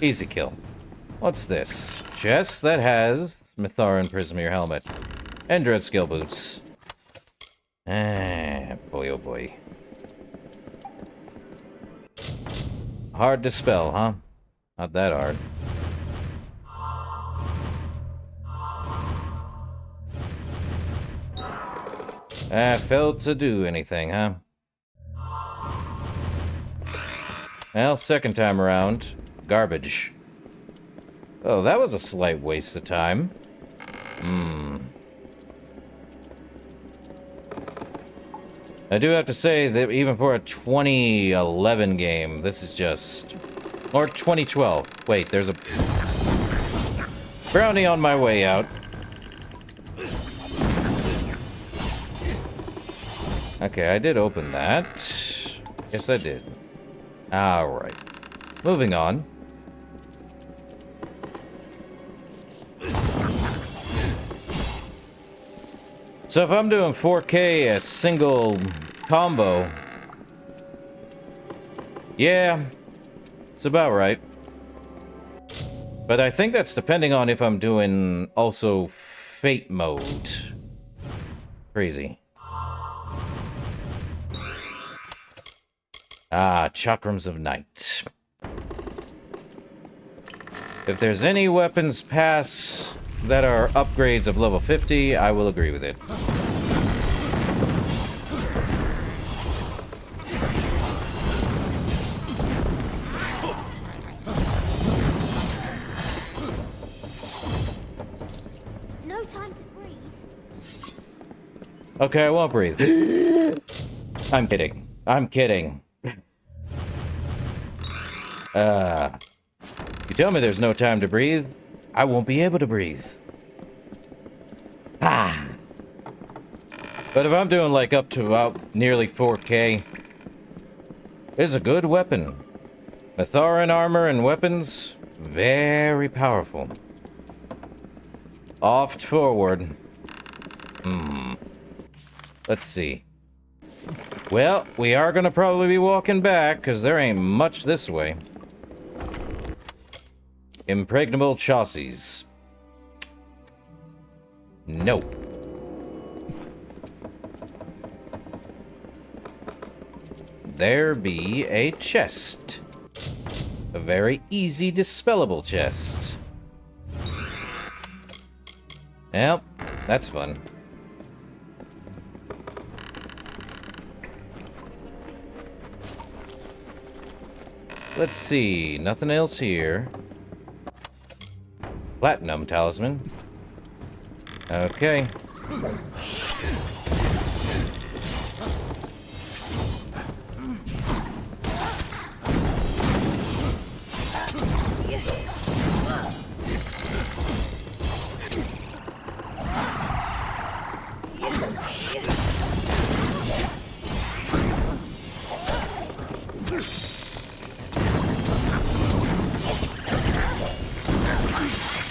Easy kill. What's this? Chest that has Mitharan Prismere helmet. And Dread Skill Boots. Boy, oh boy. Hard to spell, huh? Not that hard. Failed to do anything, huh? Well, second time around, garbage. Oh, that was a slight waste of time. I do have to say that even for a 2011 game, this is just... Or 2012. Wait, there's a... brownie on my way out. Okay, I did open that. Yes, I did. Alright. Moving on. So if I'm doing 4K a single combo, yeah, it's about right. But I think that's depending on if I'm doing also Fate mode. Crazy. Ah, Chakrams of Night. If there's any weapons pass that are upgrades of level 50, I will agree with it. No time to breathe. Okay, I won't breathe. I'm kidding. I'm kidding. You tell me there's no time to breathe, I won't be able to breathe. Ah. But if I'm doing like up to about nearly 4K, it's a good weapon. Matharan armor and weapons, very powerful. Oft forward. Let's see. Well, we are gonna probably be walking back, because there ain't much this way. Impregnable chassis. Nope. There be a chest. A very easy dispellable chest. Yep, that's fun. Let's see, nothing else here. Platinum talisman. Okay.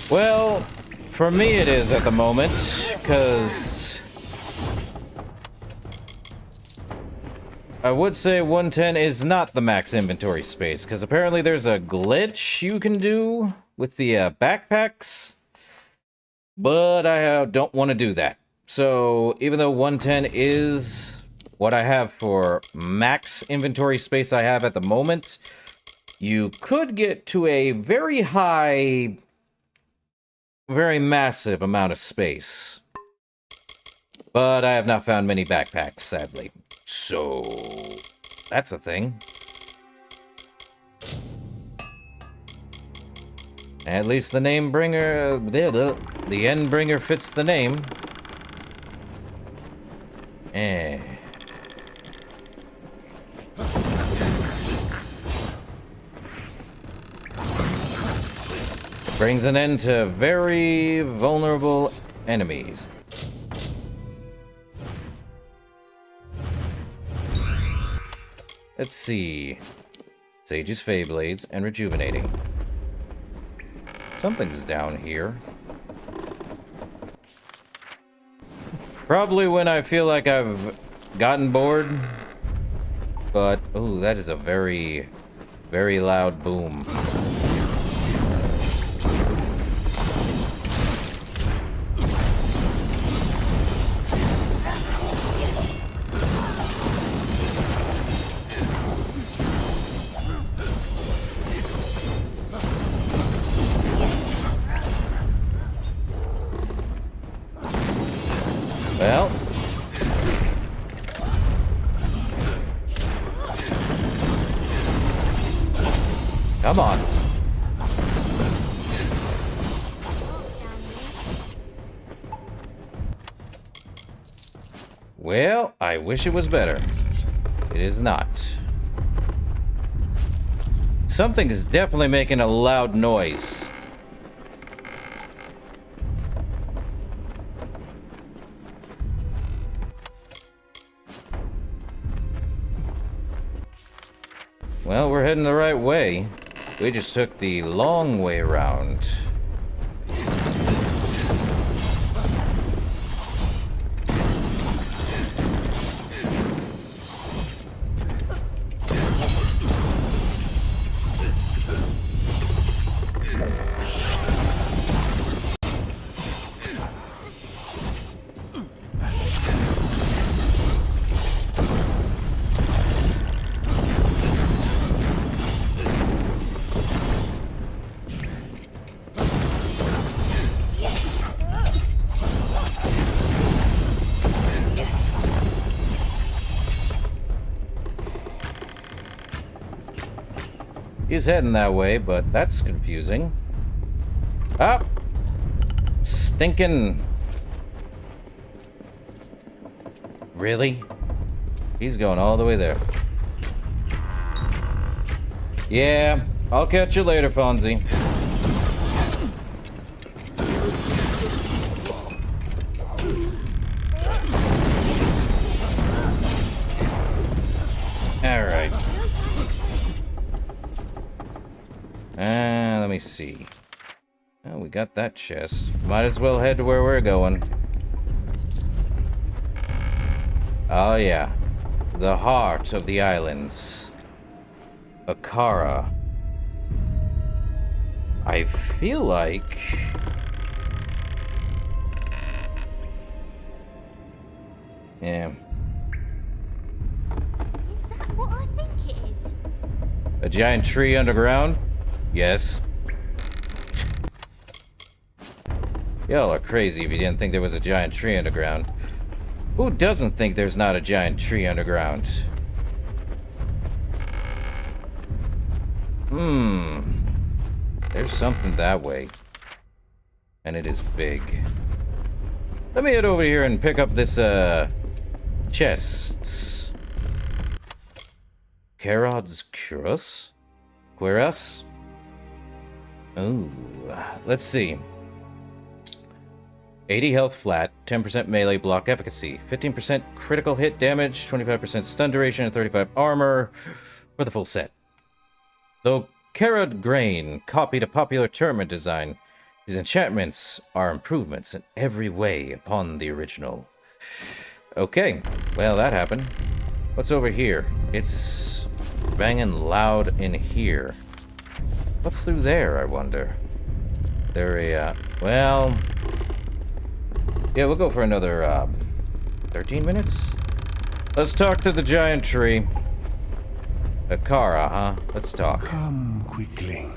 Well, for me it is at the moment, because I would say 110 is not the max inventory space, because apparently there's a glitch you can do with the backpacks, but I don't want to do that. So even though 110 is what I have for max inventory space I have at the moment, you could get to a very high... very massive amount of space. But I have not found many backpacks, sadly. So, that's a thing. At least the name bringer... the end bringer fits the name. Brings an end to very vulnerable enemies. Let's see. Sage's Feyblades and Rejuvenating. Something's down here. Probably when I feel like I've gotten bored. But, ooh, that is a very, very loud boom. Well, I wish it was better. It is not. Something is definitely making a loud noise. Well, we're heading the right way. We just took the long way around. He's heading that way, but that's confusing. Up! Stinking... Really? He's going all the way there. Yeah, I'll catch you later, Fonzie. Alright. Let me see. Oh, we got that chest. Might as well head to where we're going. Oh yeah. The heart of the islands. Akara. I feel like... Yeah. Is that what I think it is? A giant tree underground? Yes. Y'all are crazy if you didn't think there was a giant tree underground. Who doesn't think there's not a giant tree underground? There's something that way. And it is big. Let me head over here and pick up this, chests. Karod's Cuirass? Cuirass? Ooh, let's see. 80 health flat, 10% melee block efficacy, 15% critical hit damage, 25% stun duration, and 35 armor for the full set. Though Karod Grain copied a popular tournament design, his enchantments are improvements in every way upon the original. Okay, well that happened. What's over here? It's banging loud in here. What's through there, I wonder? Well... Yeah, we'll go for another, 13 minutes? Let's talk to the giant tree. Akara, huh? Let's talk. Come, Quickling.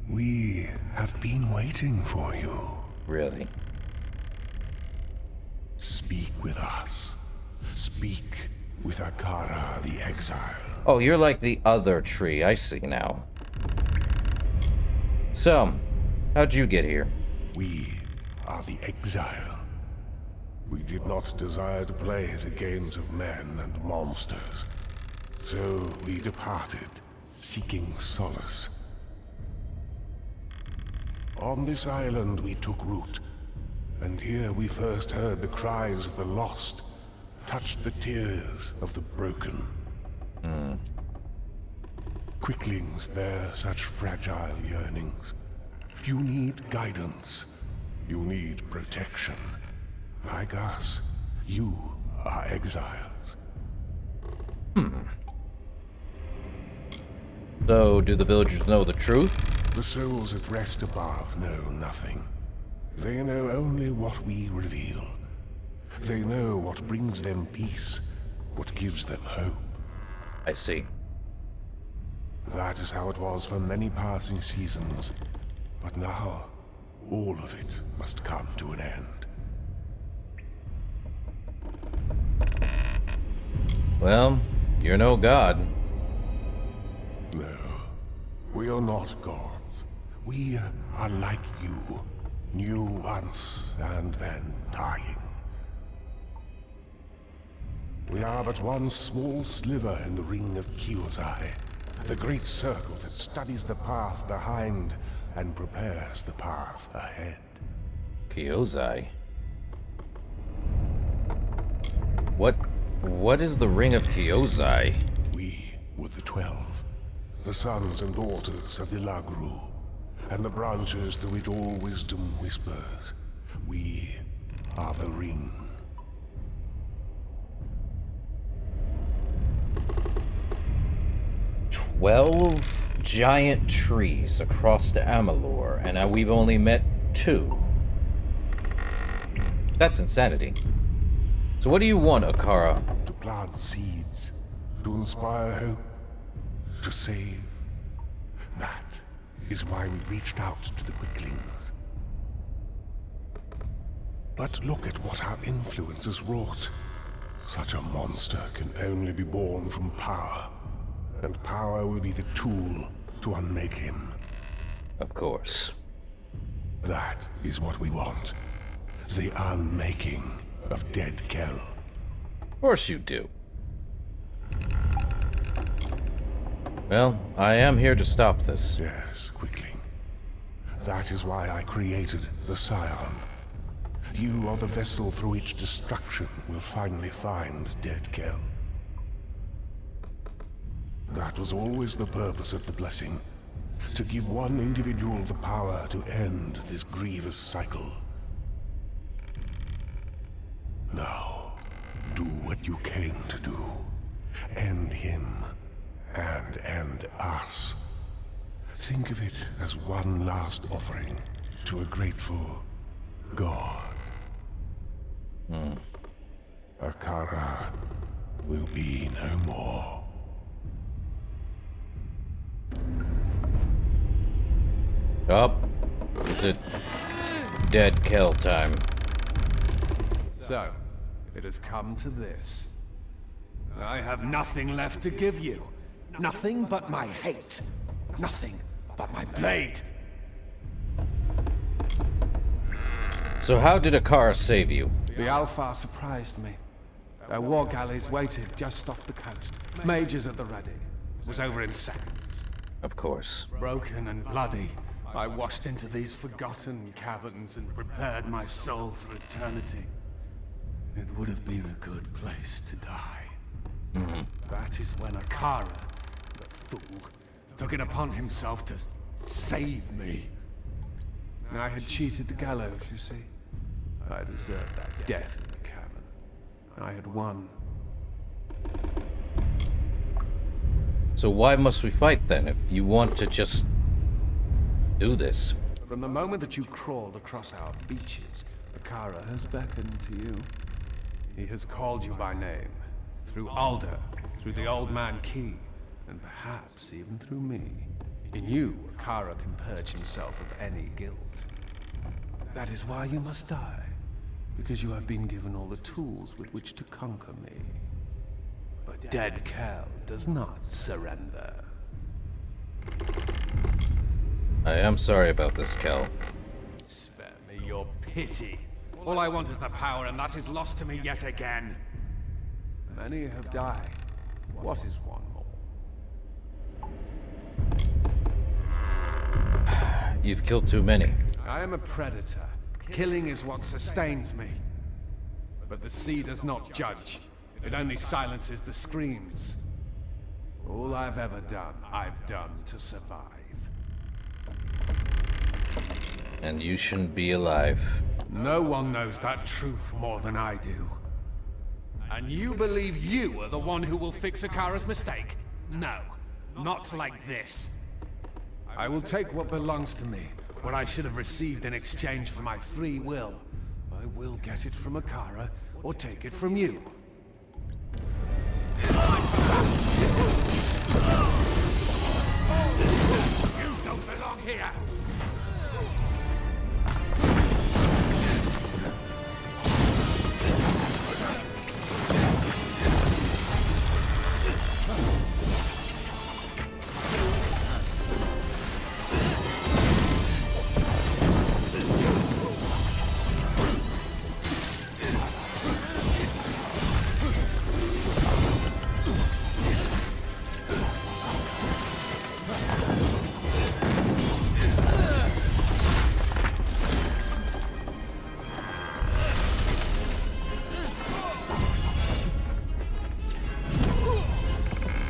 We have been waiting for you. Really? Speak with us. Speak with Akara the Exile. Oh, you're like the other tree. I see now. So, how'd you get here? We are the Exile. We did not desire to play the games of men and monsters. So we departed, seeking solace. On this island we took root, and here we first heard the cries of the lost, touched the tears of the broken. Quicklings bear such fragile yearnings. You need guidance. You need protection. Like us, you are exiles. So, do the villagers know the truth? The souls at rest above know nothing. They know only what we reveal. They know what brings them peace, what gives them hope. I see. That is how it was for many passing seasons. But now, all of it must come to an end. Well, you're no god. No, we are not gods. We are like you, new once and then dying. We are but one small sliver in the ring of Kyozai, the great circle that studies the path behind and prepares the path ahead. Kyozai? What is the Ring of Kyozai? We were the 12, the sons and daughters of the Lagru, and the branches through which all wisdom whispers. We are the Ring. "12 giant trees across the Amalur, and now we've only met 2. That's insanity. So what do you want, Akara? To plant seeds, to inspire hope, to save. That is why we reached out to the Quicklings. But look at what our influence has wrought. Such a monster can only be born from power, and power will be the tool to unmake him. Of course. That is what we want. The unmaking of Dead Kell. Of course you do. Well, I am here to stop this. Yes, Quickling. That is why I created the Scion. You are the vessel through which destruction will finally find Dead Kell. That was always the purpose of the blessing. To give one individual the power to end this grievous cycle. Now, do what you came to do. End him, and end us. Think of it as one last offering to a grateful god. Akara will be no more. Up. Is it Dead Kell time? So, it has come to this. I have nothing left to give you. Nothing but my hate. Nothing but my blade. So how did Akara save you? The Alpha surprised me. Their war galleys waited just off the coast. Majors at the ready. It was over in seconds. Of course. Broken and bloody, I washed into these forgotten caverns and prepared my soul for eternity. It would have been a good place to die. That is when Akara, the fool, took it upon himself to save me. I had cheated the gallows, you see. I deserved that death in the cavern. I had won. So why must we fight then, if you want to just do this? From the moment that you crawled across our beaches, Akara has beckoned to you. He has called you by name. Through Alder, through the Old Man Key, and perhaps even through me. In you, Akara can purge himself of any guilt. That is why you must die. Because you have been given all the tools with which to conquer me. But Dead Kell does not surrender. I am sorry about this, Kell. Spare me your pity. All I want is the power, and that is lost to me yet again. Many have died. What is one more? You've killed too many. I am a predator. Killing is what sustains me. But the sea does not judge. It only silences the screams. All I've ever done, I've done to survive. And you shouldn't be alive. No one knows that truth more than I do. And you believe you are the one who will fix Akara's mistake? No, not like this. I will take what belongs to me, what I should have received in exchange for my free will. I will get it from Akara, or take it from you. You don't belong here!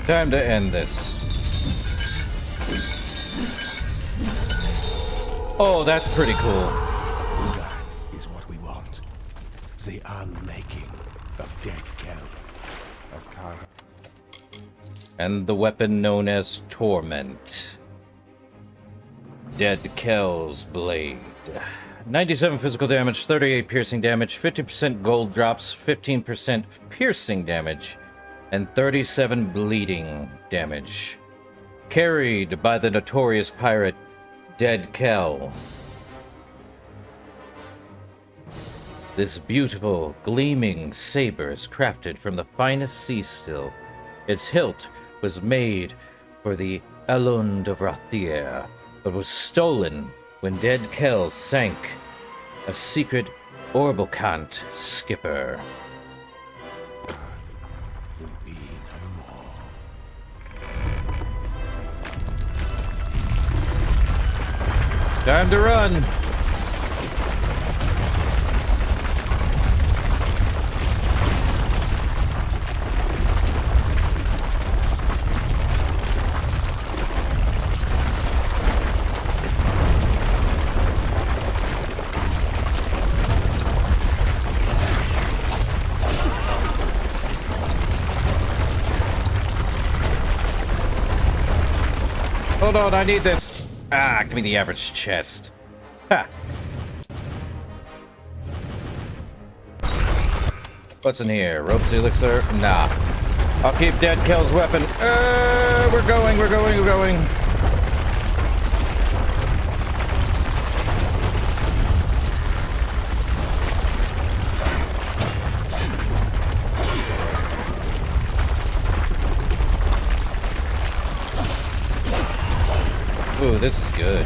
Time to end this. Oh, that's pretty cool. That is what we want. The unmaking of Dead Kell. Of Kara. And the weapon known as Torment. Dead Kell's Blade. 97 physical damage, 38 piercing damage, 50% gold drops, 15% piercing damage, and 37 bleeding damage. Carried by the notorious pirate Dead Kell. This beautiful, gleaming saber is crafted from the finest sea steel. Its hilt was made for the Elund of Rathier, but was stolen when Dead Kell sank a secret Orbocant skipper. Time to run! Hold on, I need this. Ah, give me the average chest. Ha! What's in here? Rope's elixir? Nah. I'll keep Dead Kell's weapon. We're going. Ooh, this is good.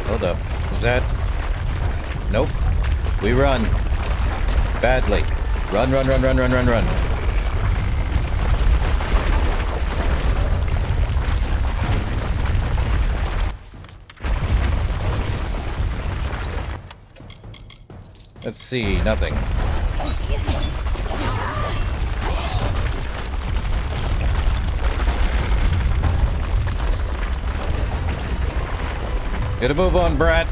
Hold up. Is that... Nope. We run. Badly. Run. Let's see. Nothing. Get a move on, brat.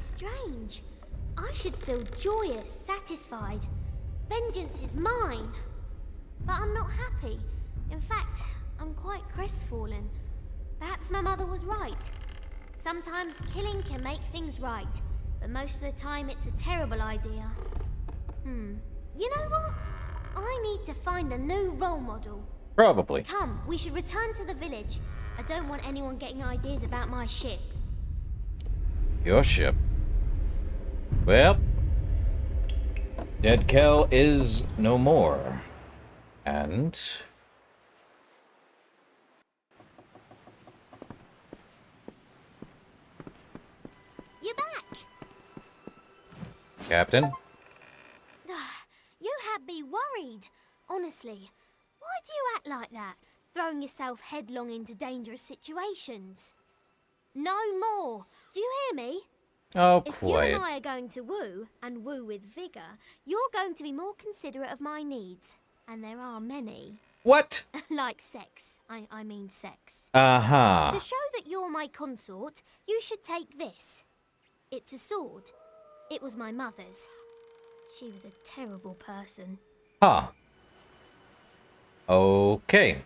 Strange. I should feel joyous, satisfied. Vengeance is mine. But I'm not happy. In fact, I'm quite crestfallen. Perhaps my mother was right. Sometimes killing can make things right, but most of the time it's a terrible idea. You know what? I need to find a new role model. Probably. Come, we should return to the village. I don't want anyone getting ideas about my ship. Your ship. Well, Dead Kell is no more. And... You're back! Captain? You had me worried. Honestly, why do you act like that? Throwing yourself headlong into dangerous situations. No more. Do you hear me? Oh, if quiet. you and I are going to woo, and woo with vigour, you're going to be more considerate of my needs. And there are many. What? Like sex. I mean sex. Uh-huh. To show that you're my consort, you should take this. It's a sword. It was my mother's. She was a terrible person. Huh. Okay.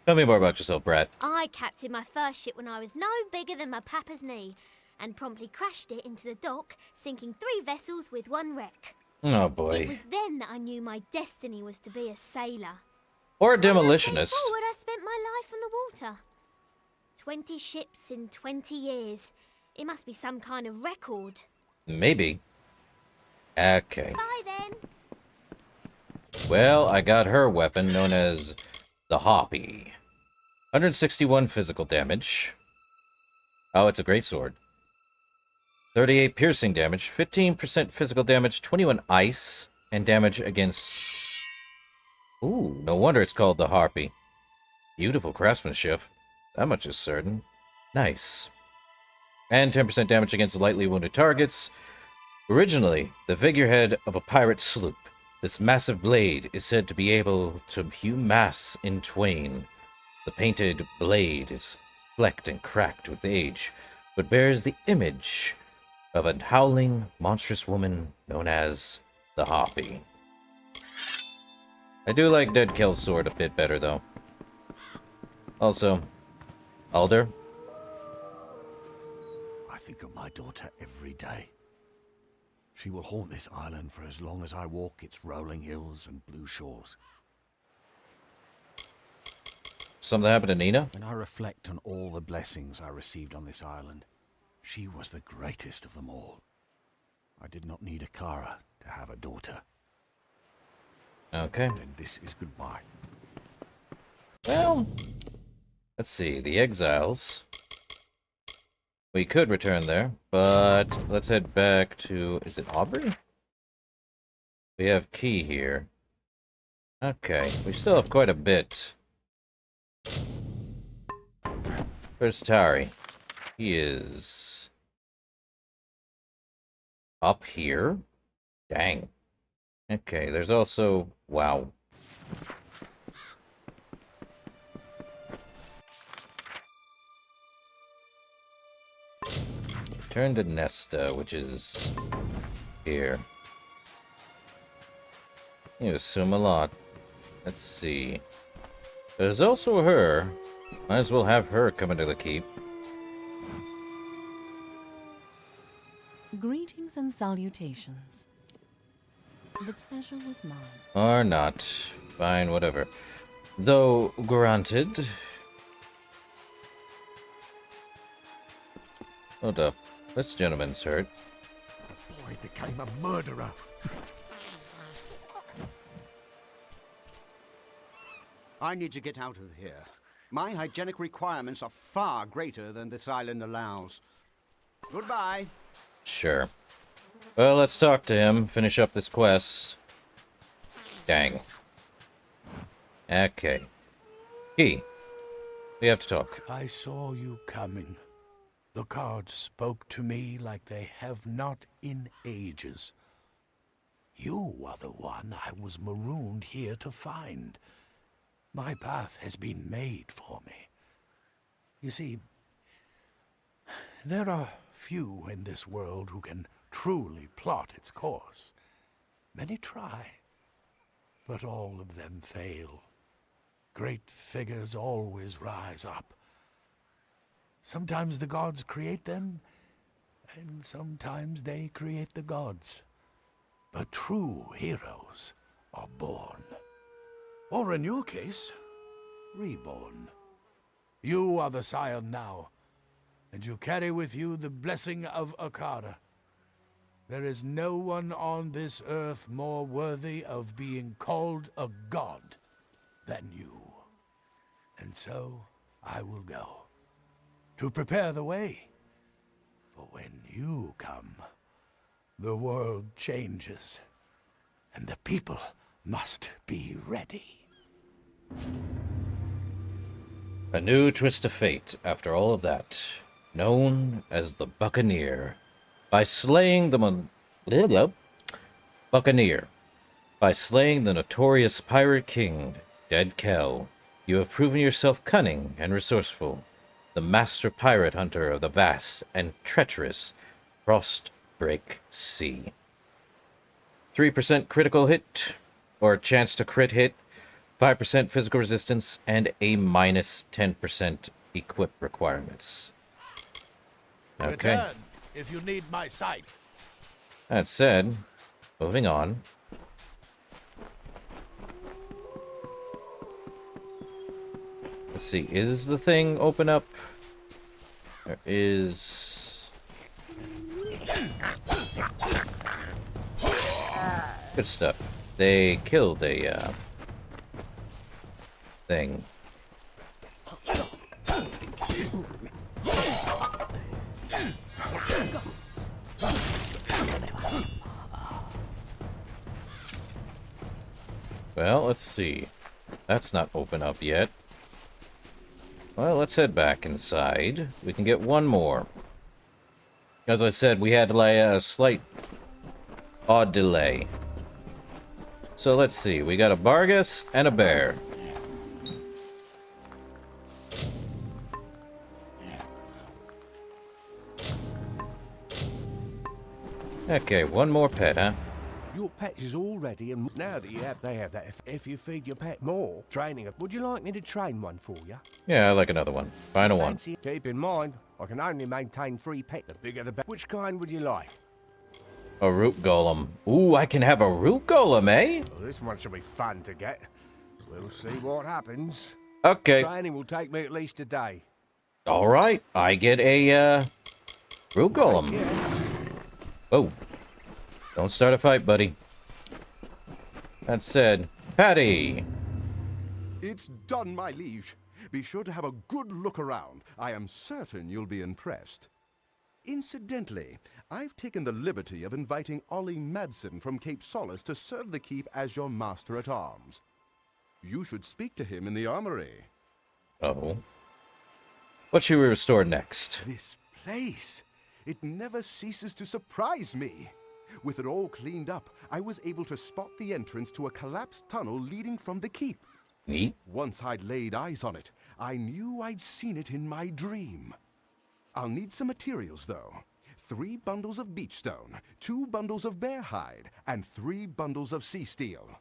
Tell me more about yourself, Brad. I captained my first ship when I was no bigger than my papa's knee, and promptly crashed it into the dock, sinking 3 vessels with 1 wreck. Oh, boy. It was then that I knew my destiny was to be a sailor. Or a When I came demolitionist. forward, I spent my life on the water. 20 ships in 20 years. It must be some kind of record. Maybe. Okay. Bye then. Well, I got her weapon, known as the Hoppy. 161 physical damage. Oh, it's a great sword. 38 piercing damage, 15% physical damage, 21 ice, and damage against... Ooh, no wonder it's called the Harpy. Beautiful craftsmanship. That much is certain. Nice. And 10% damage against lightly wounded targets. Originally, the figurehead of a pirate sloop, this massive blade is said to be able to hew masts in twain. The painted blade is flecked and cracked with age, but bears the image of a howling, monstrous woman known as the Harpy. I do like Dead Kell's sword a bit better, though. Also, Alder? I think of my daughter every day. She will haunt this island for as long as I walk its rolling hills and blue shores. Something happened to Nina? When I reflect on all the blessings I received on this island, she was the greatest of them all. I did not need a Kara to have a daughter. Okay. Then this is goodbye. Well, let's see. The Exiles. We could return there, but let's head back to... Is it Aubrey? We have Key here. Okay, we still have quite a bit. Where's Tari? He is... up here? Dang. Okay, there's also... Wow. Turn to Nesta, which is... here. You assume a lot. Let's see. There's also her. Might as well have her come into the keep. Greetings and salutations. The pleasure was mine. Or not. Fine, whatever. Though, granted... Hold up. This gentleman's hurt. The boy became a murderer. I need to get out of here. My hygienic requirements are far greater than this island allows. Goodbye. Sure. Well, let's talk to him, finish up this quest. Dang. Okay. Key. We have to talk. I saw you coming. The cards spoke to me like they have not in ages. You are the one I was marooned here to find. My path has been made for me. You see, there are few in this world who can truly plot its course. Many try, but all of them fail. Great figures always rise up. Sometimes the gods create them, and sometimes they create the gods. But true heroes are born. Or in your case, reborn. You are the scion now, and you carry with you the blessing of Akara. There is no one on this earth more worthy of being called a god than you. And so I will go, to prepare the way. For when you come, the world changes, and the people must be ready. A new twist of fate after all of that. Known as the Buccaneer. By slaying the Buccaneer. By slaying the notorious pirate king, Dead Kell, you have proven yourself cunning and resourceful. The master pirate hunter of the vast and treacherous Frostbreak Sea. 3% critical hit, or chance to crit hit, 5% physical resistance, and a minus 10% equip requirements. Okay. Return if you need my sight. That said, moving on. Let's see, is the thing open up? There is... Good stuff. They killed a, thing. Well, let's see. That's not open up yet. Well, let's head back inside. We can get one more. As I said, we had a slight odd delay. So let's see. We got a Bargus and a bear. Okay, one more pet, huh? Your pet is all ready, and now that they have that, if you feed your pet more, training, would you like me to train one for you? Yeah, I like another one. Final one. Keep in mind, I can only maintain 3 pets. The bigger the better. Which kind would you like? A root golem. Ooh, I can have a root golem, eh? Well, this one should be fun to get. We'll see what happens. Okay. Training will take me at least a day. All right, I get a root golem. Whoa. Don't start a fight, buddy. That said, Patty. It's done, my liege. Be sure to have a good look around. I am certain you'll be impressed. Incidentally, I've taken the liberty of inviting Ollie Madsen from Cape Solace to serve the keep as your master-at-arms. You should speak to him in the armory. Uh-oh. What should we restore next? This place! It never ceases to surprise me. With it all cleaned up, I was able to spot the entrance to a collapsed tunnel leading from the keep. Neat. Once I'd laid eyes on it, I knew I'd seen it in my dream. I'll need some materials, though. 3 bundles of beach stone, 2 bundles of bear hide, and 3 bundles of sea steel.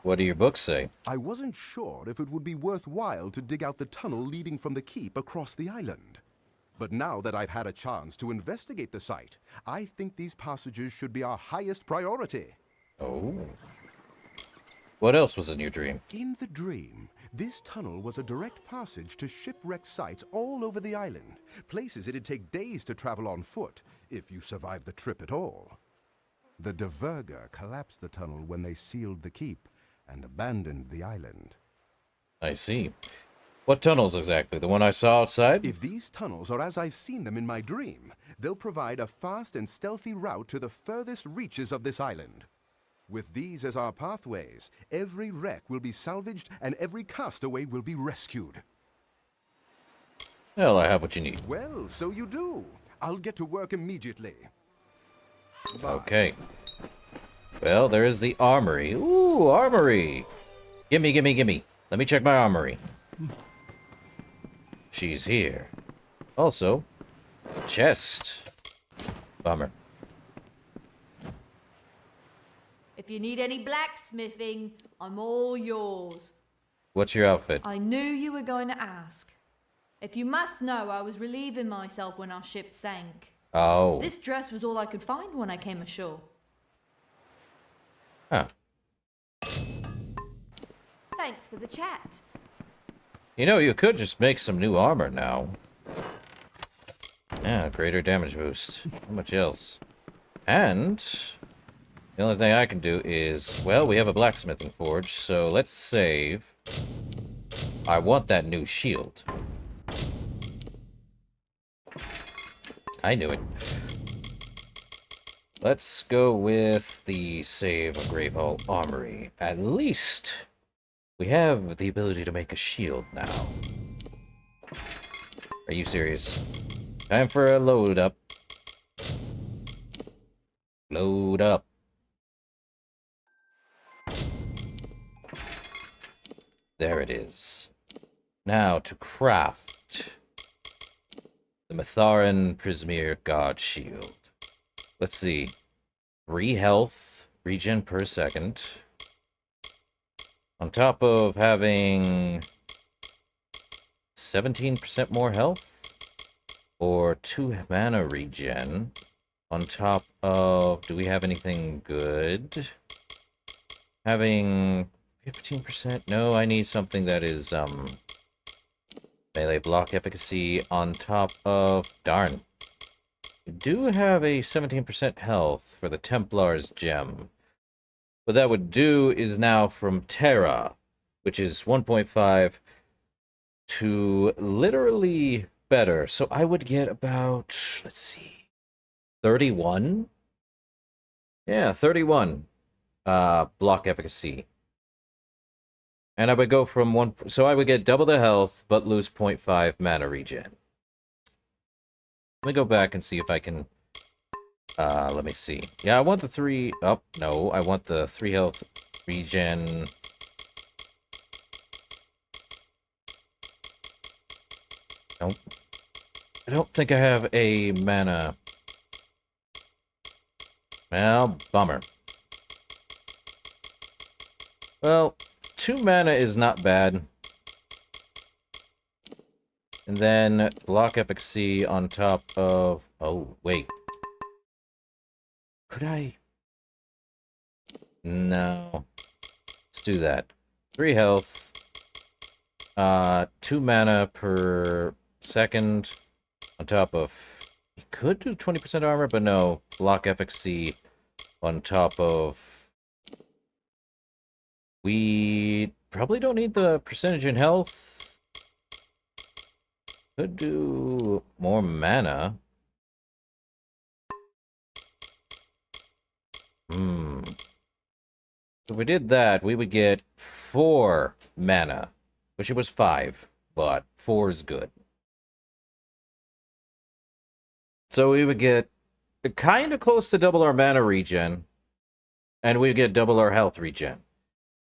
What do your books say? I wasn't sure if it would be worthwhile to dig out the tunnel leading from the keep across the island. But now that I've had a chance to investigate the site, I think these passages should be our highest priority. Oh. What else was in your dream? In the dream, this tunnel was a direct passage to shipwrecked sites all over the island, places it'd take days to travel on foot, if you survived the trip at all. The Diverger collapsed the tunnel when they sealed the keep and abandoned the island. I see. What tunnels exactly? The one I saw outside? If these tunnels are as I've seen them in my dream, they'll provide a fast and stealthy route to the furthest reaches of this island. With these as our pathways, every wreck will be salvaged and every castaway will be rescued. Well, I have what you need. Well, so you do. I'll get to work immediately. Bye. Okay. Well, there is the armory. Ooh, armory! Gimme, gimme, gimme. Let me check my armory. She's here. Also, chest. Bummer. If you need any blacksmithing, I'm all yours. What's your outfit? I knew you were going to ask. If you must know, I was relieving myself when our ship sank. Oh. This dress was all I could find when I came ashore. Huh. Thanks for the chat. You know, you could just make some new armor now. Yeah, greater damage boost. How much else? And the only thing I can do is, well, we have a blacksmithing forge, so let's save. I want that new shield. I knew it. Let's go with the save of Gravehall Armory. At least we have the ability to make a shield now. Are you serious? Time for a load up. Load up. There it is. Now to craft the Matharan Prismere God Shield. Let's see. 3 health, regen per second. On top of having 17% more health, or 2 mana regen. On top of, do we have anything good? Having 15%? No, I need something that is, melee block efficacy on top of, darn. We do have a 17% health for the Templar's Gem. What that would do is now from Terra, which is 1.5 to literally better. So I would get about, let's see, 31? Yeah, 31. block efficacy. And I would go from 1... So I would get double the health, but lose 0.5 mana regen. Let me go back and see if I can... let me see. Yeah, I want the 3... Oh, no. I want the 3 health regen... Nope. I don't think I have a mana... Well, bummer. Well, 2 mana is not bad. And then block efficacy on top of... Oh, wait. Could I... No. Let's do that. 3 health. 2 mana per second on top of... You could do 20% armor, but no. Block efficacy on top of... We probably don't need the percentage in health. Could do more mana. If we did that, we would get 4 mana. Wish it was 5, but 4 is good. So we would get kind of close to double our mana regen. And we get double our health regen.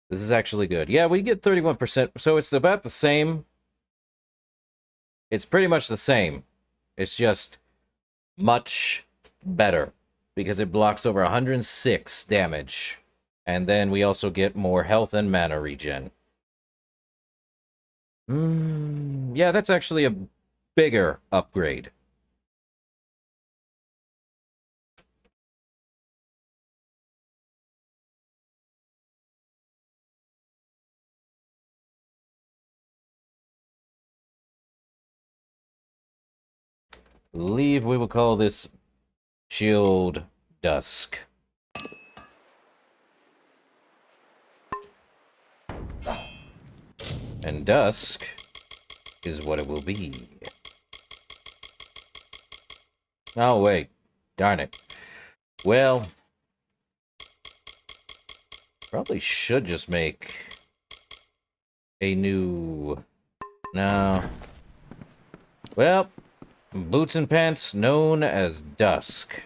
This is actually good. Yeah, we get 31%, so it's about the same. It's pretty much the same. It's just much better. Because it blocks over 106 damage. And then we also get more health and mana regen. Yeah, that's actually a bigger upgrade. Believe we will call this Shield Dusk. And dusk is what it will be. Oh, wait. Darn it. Well, probably should just make a new... No. Well, boots and pants known as Dusk.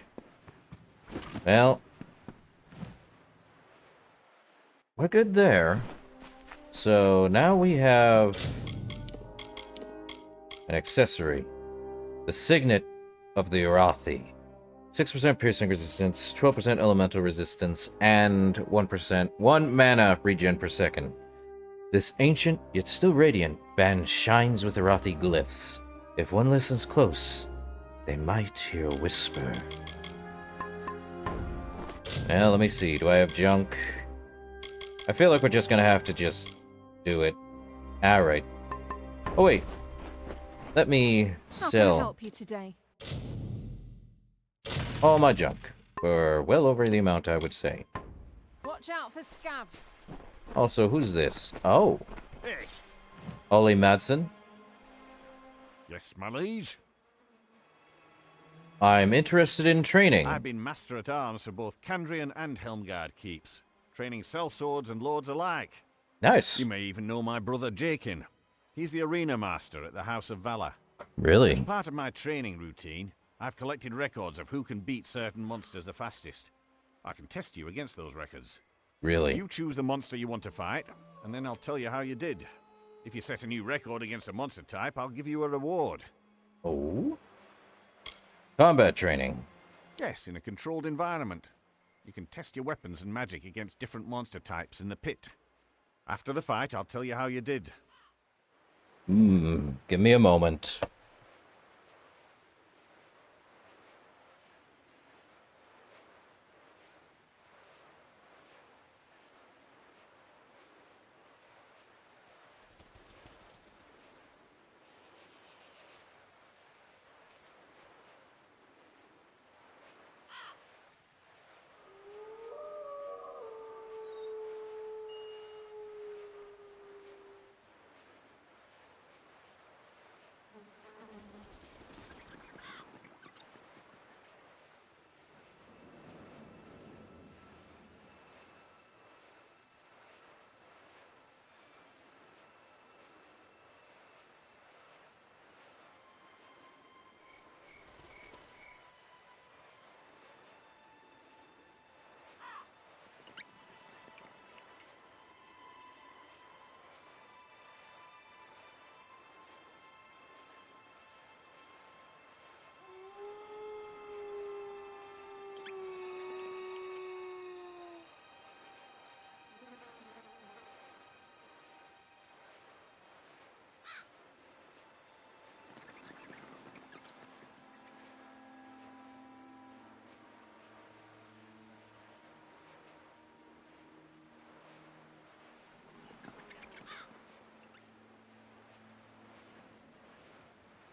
Well, we're good there. So now we have an accessory. The Signet of the Urathi. 6% piercing resistance, 12% elemental resistance, and 1 mana regen per second. This ancient, yet still radiant, band shines with Urathi glyphs. If one listens close, they might hear a whisper. Now, let me see. Do I have junk? I feel like we're just gonna have to just do it. Alright. Oh, wait. Let me How sell can I help you today? all my junk. For well over the amount, I would say. Watch out for scabs. Also, who's this? Oh. Hey. Ollie Madsen. Yes, my liege. I'm interested in training. I've been master at arms for both Candrian and Helmgard keeps, training sellswords and lords alike. Nice. You may even know my brother Jakin. He's the arena master at the House of Valor. Really? As part of my training routine, I've collected records of who can beat certain monsters the fastest. I can test you against those records. Really? You choose the monster you want to fight, and then I'll tell you how you did. If you set a new record against a monster type, I'll give you a reward. Oh? Combat training. Yes, in a controlled environment. You can test your weapons and magic against different monster types in the pit. After the fight, I'll tell you how you did. Give me a moment.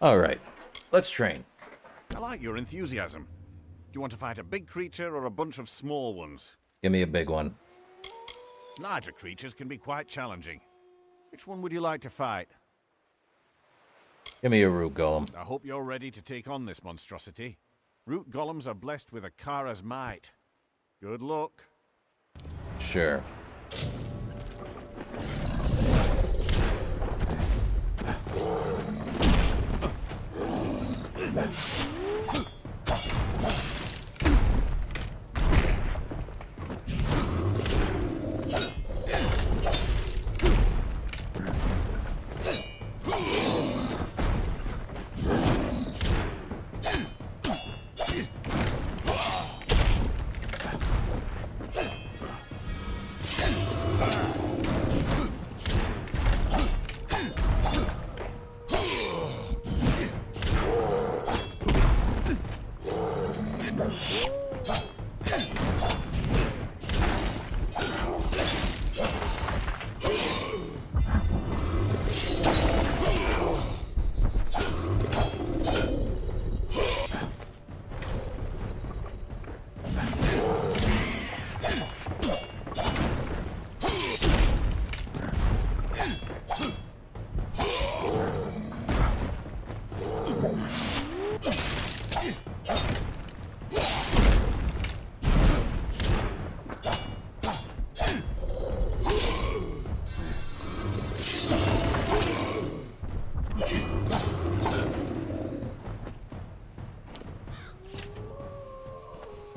Alright, let's train. I like your enthusiasm. Do you want to fight a big creature or a bunch of small ones? Give me a big one. Larger creatures can be quite challenging. Which one would you like to fight? Give me a root golem. I hope you're ready to take on this monstrosity. Root golems are blessed with Akara's might. Good luck. Sure.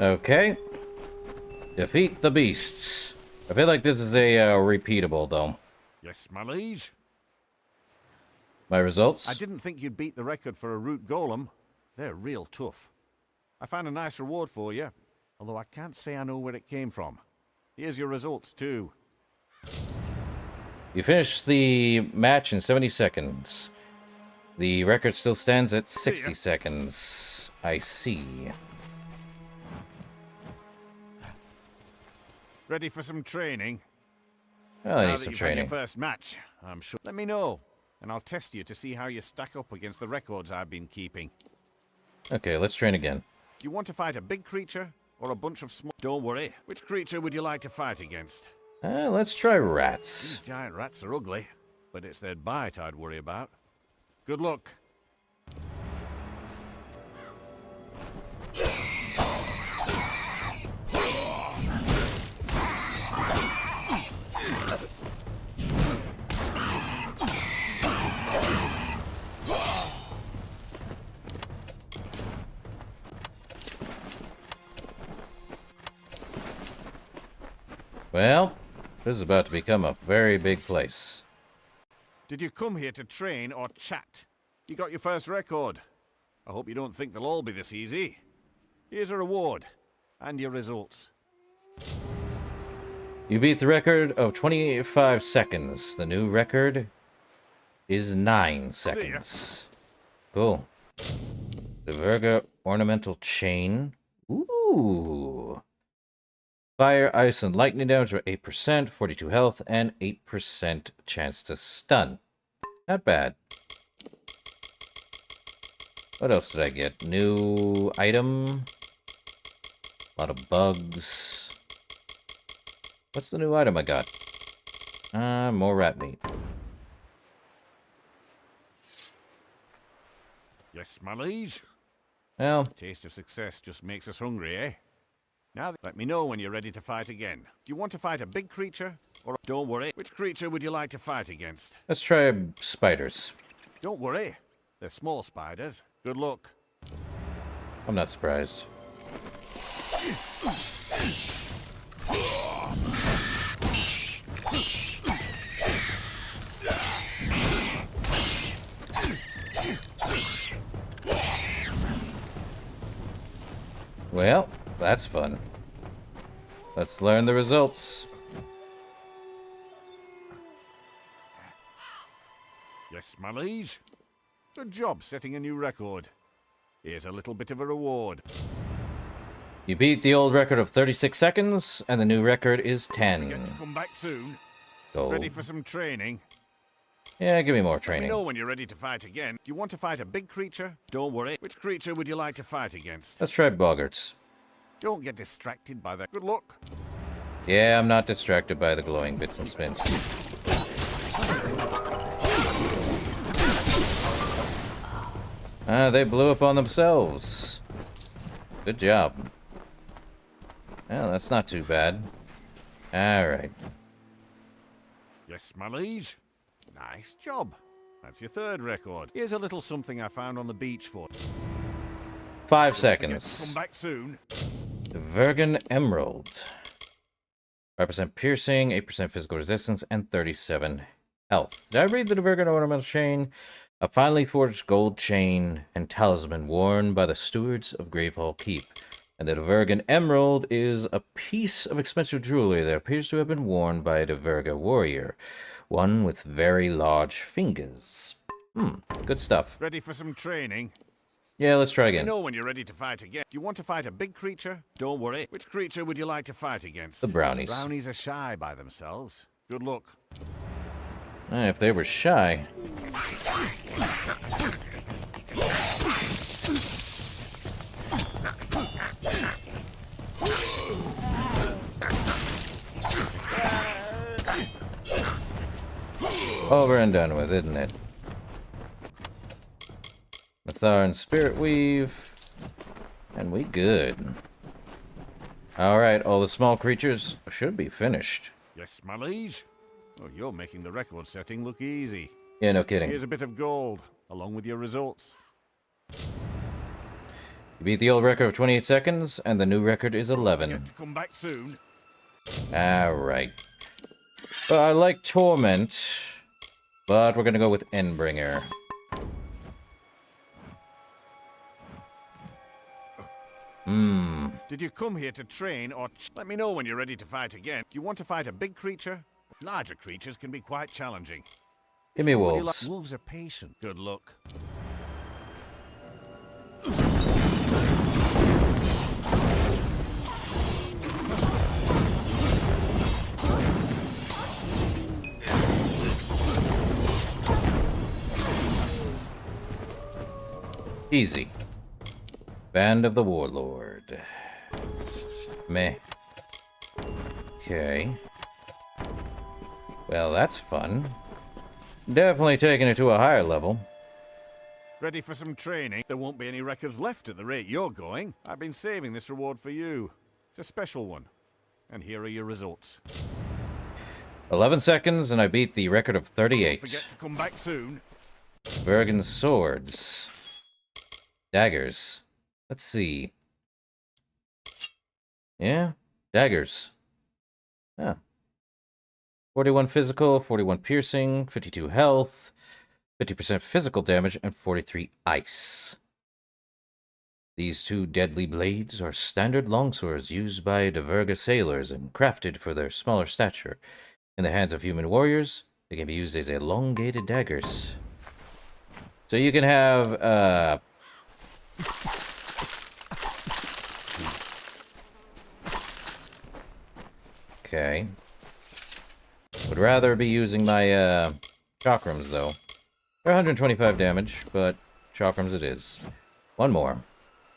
Okay. Defeat the beasts. I feel like this is a repeatable, though. Yes, my liege. My results? I didn't think you'd beat the record for a root golem. They're real tough. I found a nice reward for you, although I can't say I know where it came from. Here's your results, too. You finished the match in 70 seconds. The record still stands at 60 seconds. I see. Ready for some training? Well, I now need that some you've training. had your first match, I'm sure. Let me know, and I'll test you to see how you stack up against the records I've been keeping. Okay, let's train again. Do you want to fight a big creature or a bunch of small? Don't worry. Which creature would you like to fight against? Let's try rats. These giant rats are ugly, but it's their bite I'd worry about. Good luck. Well, this is about to become a very big place. Did you come here to train or chat? You got your first record. I hope you don't think they'll all be this easy. Here's a reward, and your results. You beat the record of 25 seconds. The new record is 9 seconds. Cool. The Virga ornamental chain. Ooh. Fire, ice, and lightning damage are 8%, 42 health, and 8% chance to stun. Not bad. What else did I get? New item. A lot of bugs. What's the new item I got? More rat meat. Yes, my liege. Well, Taste of success just makes us hungry, eh? Now, let me know when you're ready to fight again. Do you want to fight a big creature? Or don't worry. Which creature would you like to fight against? let's try spiders. Don't worry. They're small spiders. Good luck. I'm not surprised. Well, that's fun. Let's learn the results. Yes, my liege. Good job setting a new record. Here's a little bit of a reward. You beat the old record of 36 seconds, and the new record is 10. Forget to come back soon. Gold. Ready for some training? Yeah, give me more Let me training. know when you're ready to fight again. Do you want to fight a big creature? Don't worry. Which creature would you like to fight against? Let's try boggarts. Don't get distracted by that. Good luck. Yeah, I'm not distracted by the glowing bits and spins. They blew up on themselves. Good job. Well, that's not too bad. Alright. Yes, my liege. Nice job. That's your third record. Here's a little something I found on the beach for 5 Don't forget seconds. to come back soon. The Vergen Emerald. 5% piercing, 8% physical resistance, and 37 health. Did I read the Vergen ornamental chain? A finely forged gold chain and talisman worn by the stewards of Gravehall Keep. And the Vergen Emerald is a piece of expensive jewelry that appears to have been worn by a Verga warrior. One with very large fingers. Good stuff. Ready for some training? Yeah, let's try Let me again. know when you're ready to fight again. Do you want to fight a big creature? Don't worry. Which creature would you like to fight against? The brownies. Brownies are shy by themselves. Good luck. If they were shy. Over and done with, isn't it? Mathar and Spirit Weave. And we good. Alright, all the small creatures should be finished. Yes, my liege. Oh, you're making the record setting look easy. Yeah, no kidding. Here's a bit of gold, along with your results. You beat the old record of 28 seconds, and the new record is 11. Get to come back soon. Alright. Well, I like Torment, but we're gonna go with Endbringer. Did you come here to train or... Let me know when you're ready to fight again. Do you want to fight a big creature? Larger creatures can be quite challenging. Give me What do you wolves. like? Wolves are patient. Good luck. Easy. Band of the Warlord. Meh. Okay. Well, that's fun. Definitely taking it to a higher level. Ready for some training? There won't be any records left at the rate you're going. I've been saving this reward for you. It's a special one. And here are your results. 11 seconds, and I beat the record of 38. Don't forget to come back soon. Bergen swords. Daggers. Let's see. Yeah, daggers. Yeah. 41 physical, 41 piercing, 52 health, 50% physical damage, and 43 ice. These two deadly blades are standard longswords used by Diverga sailors and crafted for their smaller stature. In the hands of human warriors, they can be used as elongated daggers. So you can have, okay. Would rather be using my, chakrams, though. They're 125 damage, but chakrams it is. One more.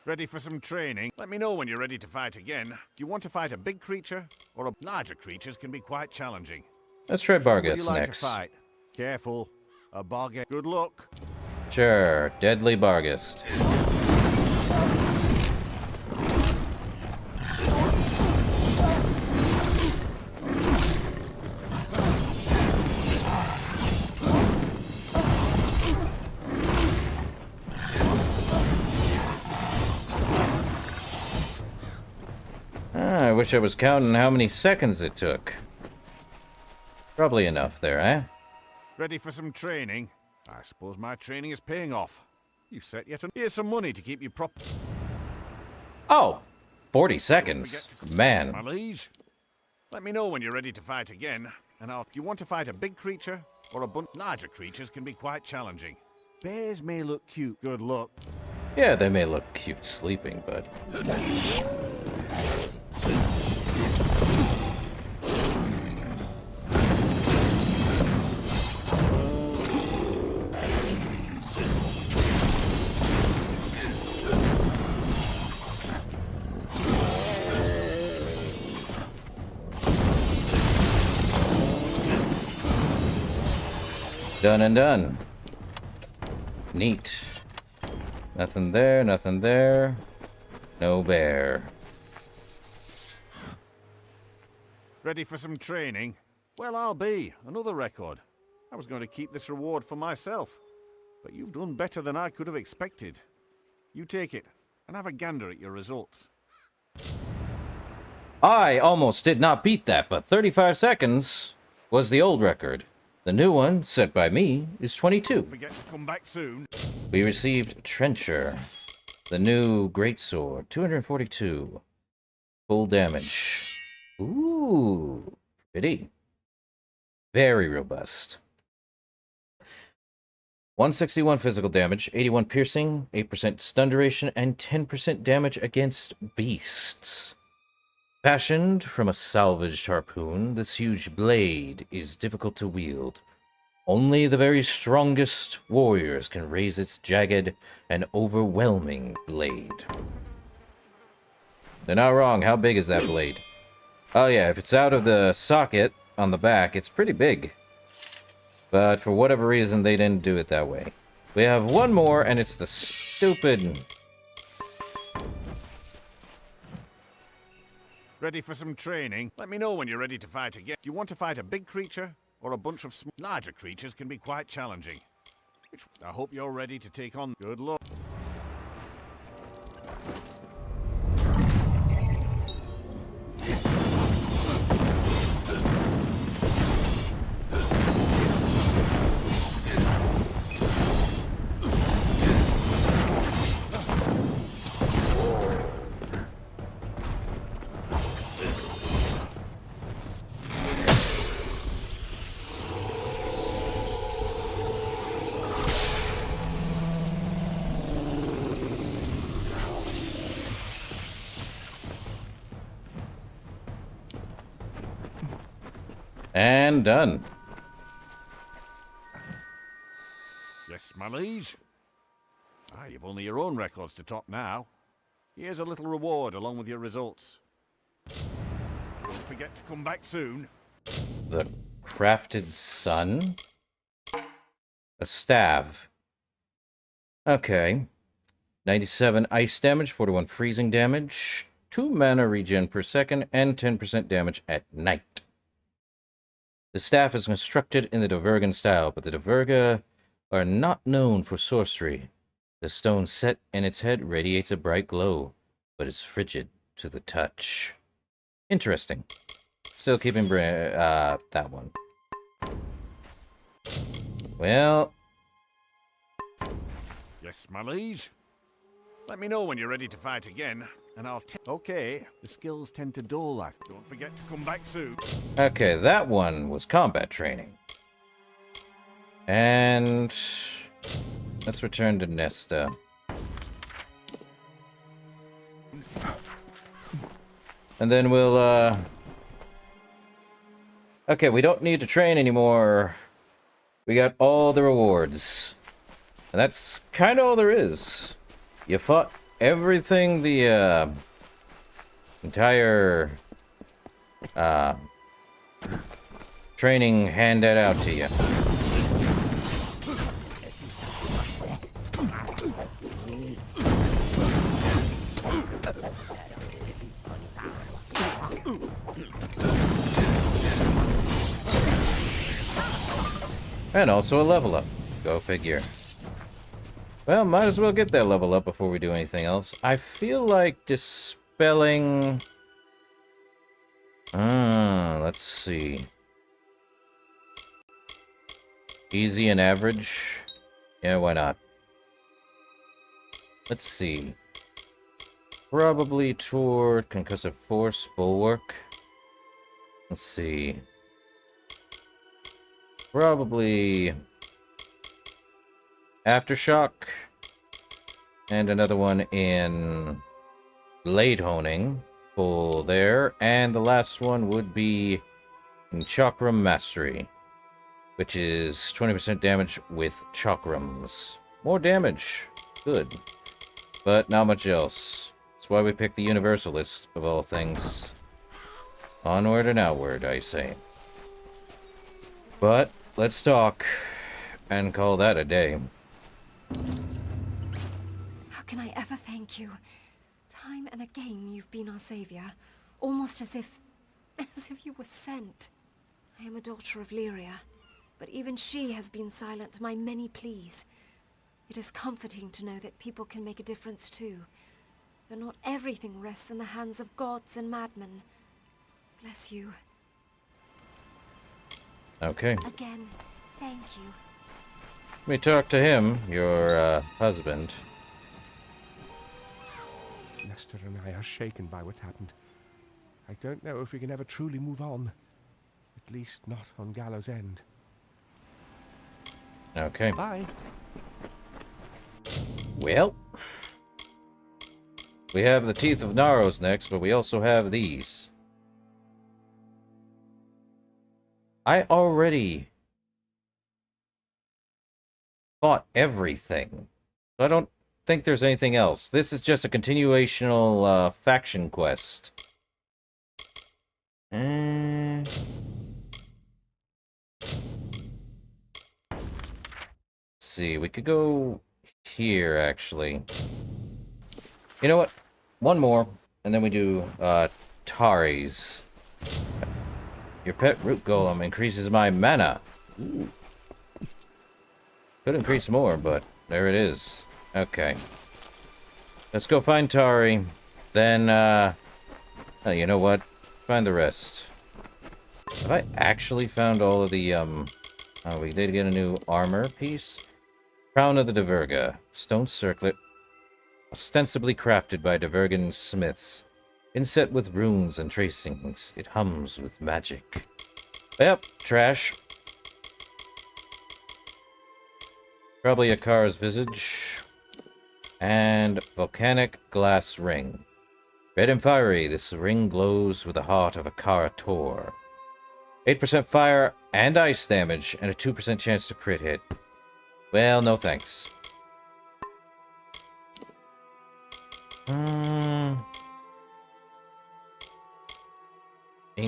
Ready for some training? Let me know when you're ready to fight again. Do you want to fight a big creature? Or a... Larger creatures can be quite challenging. Let's try Which one would Bargus you like next. to fight? Careful. A Bargus. Good luck. Sure, Deadly Bargust. I wish I was counting how many seconds it took. Probably enough there, eh? Ready for some training? I suppose my training is paying off. You set yet here's some money to keep you prop. Oh! 40 Don't seconds. forget to come Man. my liege. Let me know when you're ready to fight again, and I'll... Do you want to fight a big creature? Or a bunch... Larger creatures can be quite challenging. Bears may look cute. Good luck. Yeah, they may look cute sleeping, but... Done and done. Neat. Nothing there, nothing there. No bear. Ready for some training? Well, I'll be. Another record. I was going to keep this reward for myself. But you've done better than I could have expected. You take it, and have a gander at your results. I almost did not beat that, but 35 seconds was the old record. The new one, set by me, is 22. Don't forget to come back soon. We received Trencher, the new greatsword, 242. Full damage. Ooh, pretty. Very robust. 161 physical damage, 81 piercing, 8% stun duration, and 10% damage against beasts. Fashioned from a salvaged harpoon, this huge blade is difficult to wield. Only the very strongest warriors can raise its jagged and overwhelming blade. They're not wrong. How big is that blade? Oh yeah, if it's out of the socket on the back, it's pretty big. But for whatever reason, they didn't do it that way. We have one more, and it's the stupid... Ready for some training? Let me know when you're ready to fight again. Do you want to fight a big creature, or a bunch of larger creatures can be quite challenging? I hope you're ready to take on. Good luck. And done. Yes, my liege. Ah, you've only your own records to top now. Here's a little reward along with your results. Don't forget to come back soon. The crafted sun? A staff. Okay. 97 ice damage, 41 freezing damage, 2 mana regen per second, and 10% damage at night. The staff is constructed in the Dvergan style, but the Dverga are not known for sorcery. The stone set in its head radiates a bright glow, but is frigid to the touch. Interesting. Still keeping that one. Well... Yes, my liege. Let me know when you're ready to fight again, and I'll okay, the skills tend to dull life. Don't forget to come back soon. Okay, that one was combat training. And... let's return to Nesta. And then we'll, okay, we don't need to train anymore. We got all the rewards. And that's kind of all there is. You fought everything the, entire, training handed out to you. And also a level up. Go figure. Well, might as well get that level up before we do anything else. I feel like dispelling... let's see. Easy and average? Yeah, why not? Let's see. Probably toward Concussive Force, Bulwark. Let's see. Probably... Aftershock. And another one in Blade Honing. Full there. And the last one would be in Chakram Mastery. Which is 20% damage with chakrams. More damage. Good. But not much else. That's why we picked the Universalist, of all things. Onward and outward, I say. But, let's talk. and call that a day. How can I ever thank you? Time and again you've been our savior, almost as if you were sent. I am a daughter of Lyria, but even she has been silent to my many pleas. It is comforting to know that people can make a difference too, that not everything rests in the hands of gods and madmen. Bless you. Okay. Again, thank you. Let me talk to him, your husband. Nestor and I are shaken by what's happened. I don't know if we can ever truly move on. At least not on Gallows End. Okay. Bye. Well, we have the Teeth of Naros next, but we also have these. I already fought everything, so I don't think there's anything else. This is just a continuational faction quest. Let's see, we could go here, actually. You know what? One more, and then we do Tari's. Your pet root golem increases my mana. Ooh. Could increase more, but there it is. Okay. Let's go find Tari. Then, oh, you know what? Find the rest. Have I actually found all of the, Oh, we did get a new armor piece. Crown of the Diverga. Stone circlet. Ostensibly crafted by Divergan smiths. Inset with runes and tracings. It hums with magic. Yep, trash. Probably a car's visage. And volcanic glass ring. Red and fiery, this ring glows with the heart of a Kara Tor. 8% fire and ice damage, and a 2% chance to crit hit. Well, no thanks.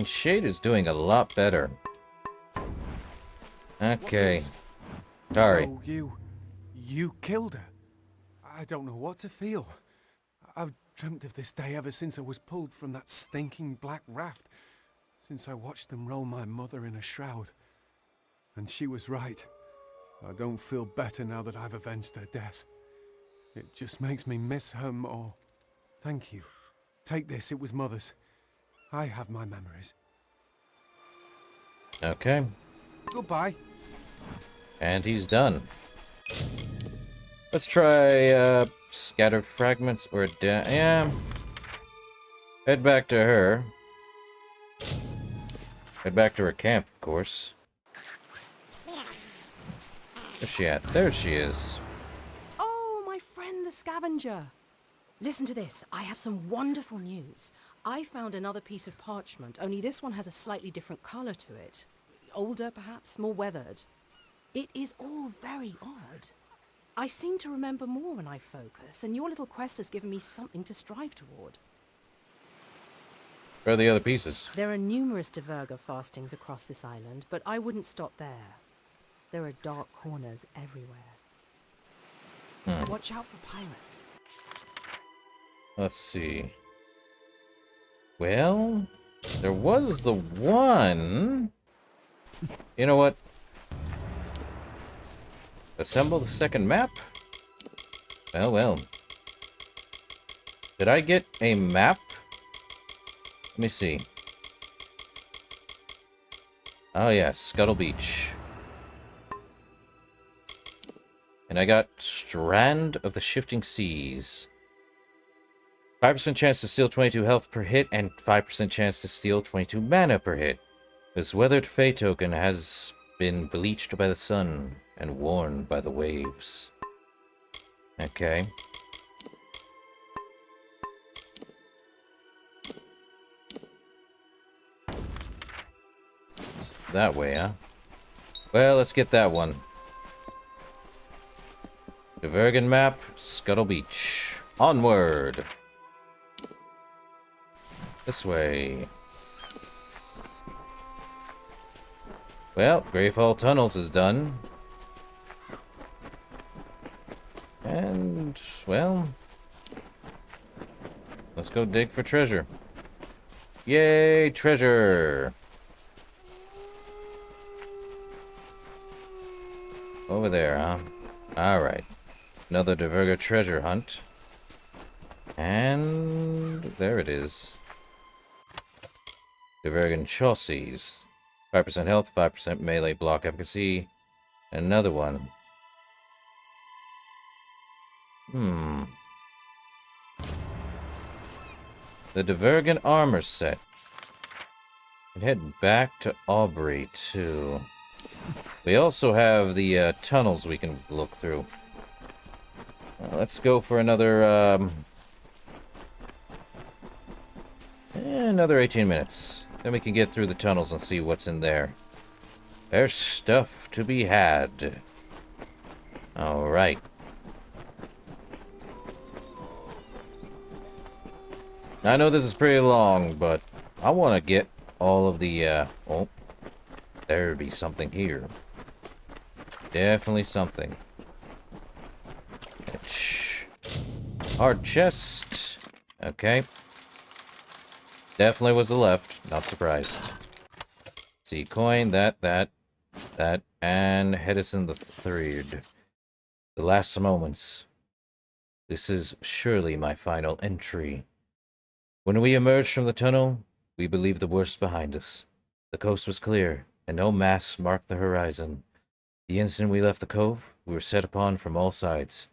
Shade is doing a lot better. Okay. Sorry. So you killed her? I don't know what to feel. I've dreamt of this day ever since I was pulled from that stinking black raft. Since I watched them roll my mother in a shroud. And she was right. I don't feel better now that I've avenged her death. It just makes me miss her more. Thank you. Take this, it was Mother's. I have my memories. Okay. Goodbye. And he's done. Let's try, scattered fragments or yeah. Head back to her. Head back to her camp, of course. Where's she at? There she is. Oh, my friend the scavenger. Listen to this. I have some wonderful news. I found another piece of parchment, only this one has a slightly different color to it. Older, perhaps, more weathered. It is all very odd. I seem to remember more when I focus, and your little quest has given me something to strive toward. Where are the other pieces? There are numerous Diverga fastings across this island, but I wouldn't stop there. There are dark corners everywhere. Watch out for pirates. Let's see. Well, there was the one. You know what? Assemble the second map? Well. Did I get a map? Let me see. Oh yes, Scuttle Beach. And I got Strand of the Shifting Seas. 5% chance to steal 22 health per hit, and 5% chance to steal 22 mana per hit. This weathered Fey token has been bleached by the sun and worn by the waves. Okay. That way, huh? Well, let's get that one. Divergan map, Scuttle Beach. Onward! This way. Well, Greyfall Tunnels is done. And, well, let's go dig for treasure. Yay, treasure! Over there, huh? Alright. Another Diverga treasure hunt. And there it is. Divergan chassis. 5% health, 5% melee block efficacy. Another one. The Divergan armor set. And head back to Aubrey, too. We also have the tunnels we can look through. Let's go for another 18 minutes. Then we can get through the tunnels and see what's in there. There's stuff to be had. Alright. I know this is pretty long, but I want to get all of the, oh, there'd be something here. Definitely something. Hard chest. Okay. Definitely was the left. Not surprised. See, coin, that, and Hedison the Third. The last moments. This is surely my final entry. When we emerged from the tunnel, we believed the worst behind us. The coast was clear, and no masts marked the horizon. The instant we left the cove, we were set upon from all sides.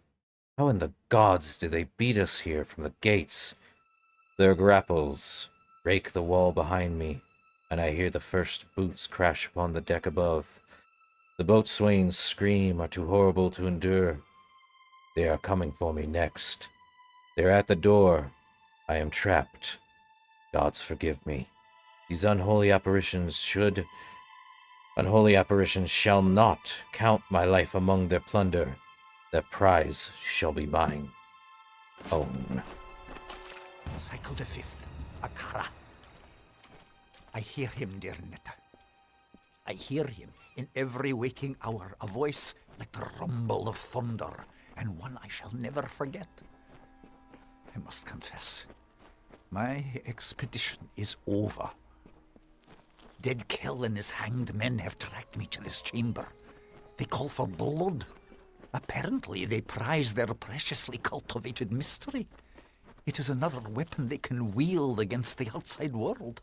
How in the gods did they beat us here from the gates? Their grapples rake the wall behind me, and I hear the first boots crash upon the deck above. The boatswain's scream are too horrible to endure. They are coming for me next. They're at the door. I am trapped. Gods forgive me. These unholy apparitions shall not count my life among their plunder. That prize shall be mine. Own. Cycle the fifth, Akara. I hear him, dear Netta. I hear him in every waking hour, a voice like the rumble of thunder, and one I shall never forget. I must confess, my expedition is over. Dead Kell and his hanged men have tracked me to this chamber. They call for blood. Apparently, they prize their preciously cultivated mystery. It is another weapon they can wield against the outside world.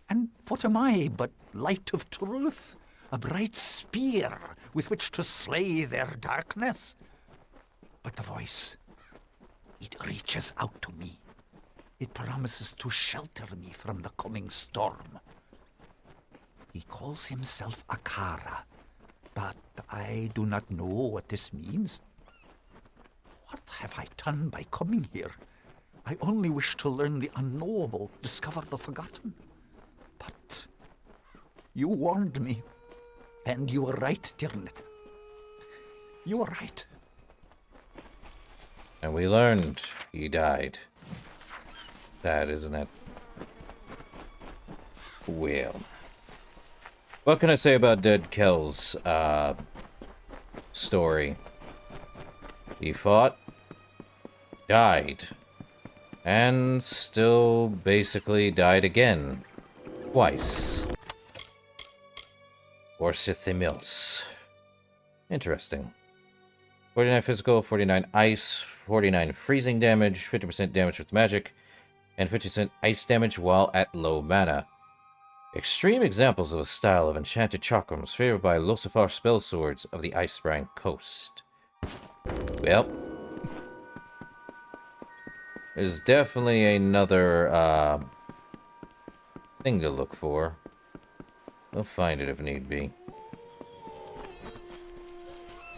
And what am I but light of truth? A bright spear with which to slay their darkness? But the voice, it reaches out to me. It promises to shelter me from the coming storm. He calls himself Akara, but I do not know what this means. What have I done by coming here? I only wish to learn the unknowable, discover the forgotten. But you warned me, and you were right, dear Netta. You were right. And we learned he died. Sad, isn't it? Well. What can I say about Dead Kell's story? He fought, died, and still basically died again. Twice. Or Sithimils. Interesting. 49 physical, 49 ice, 49 freezing damage, 50% damage with magic, and 50% ice damage while at low mana. Extreme examples of a style of enchanted chakrams favored by Lucifer spell swords of the Icebrine coast. Well, there's definitely another thing to look for. We'll find it if need be.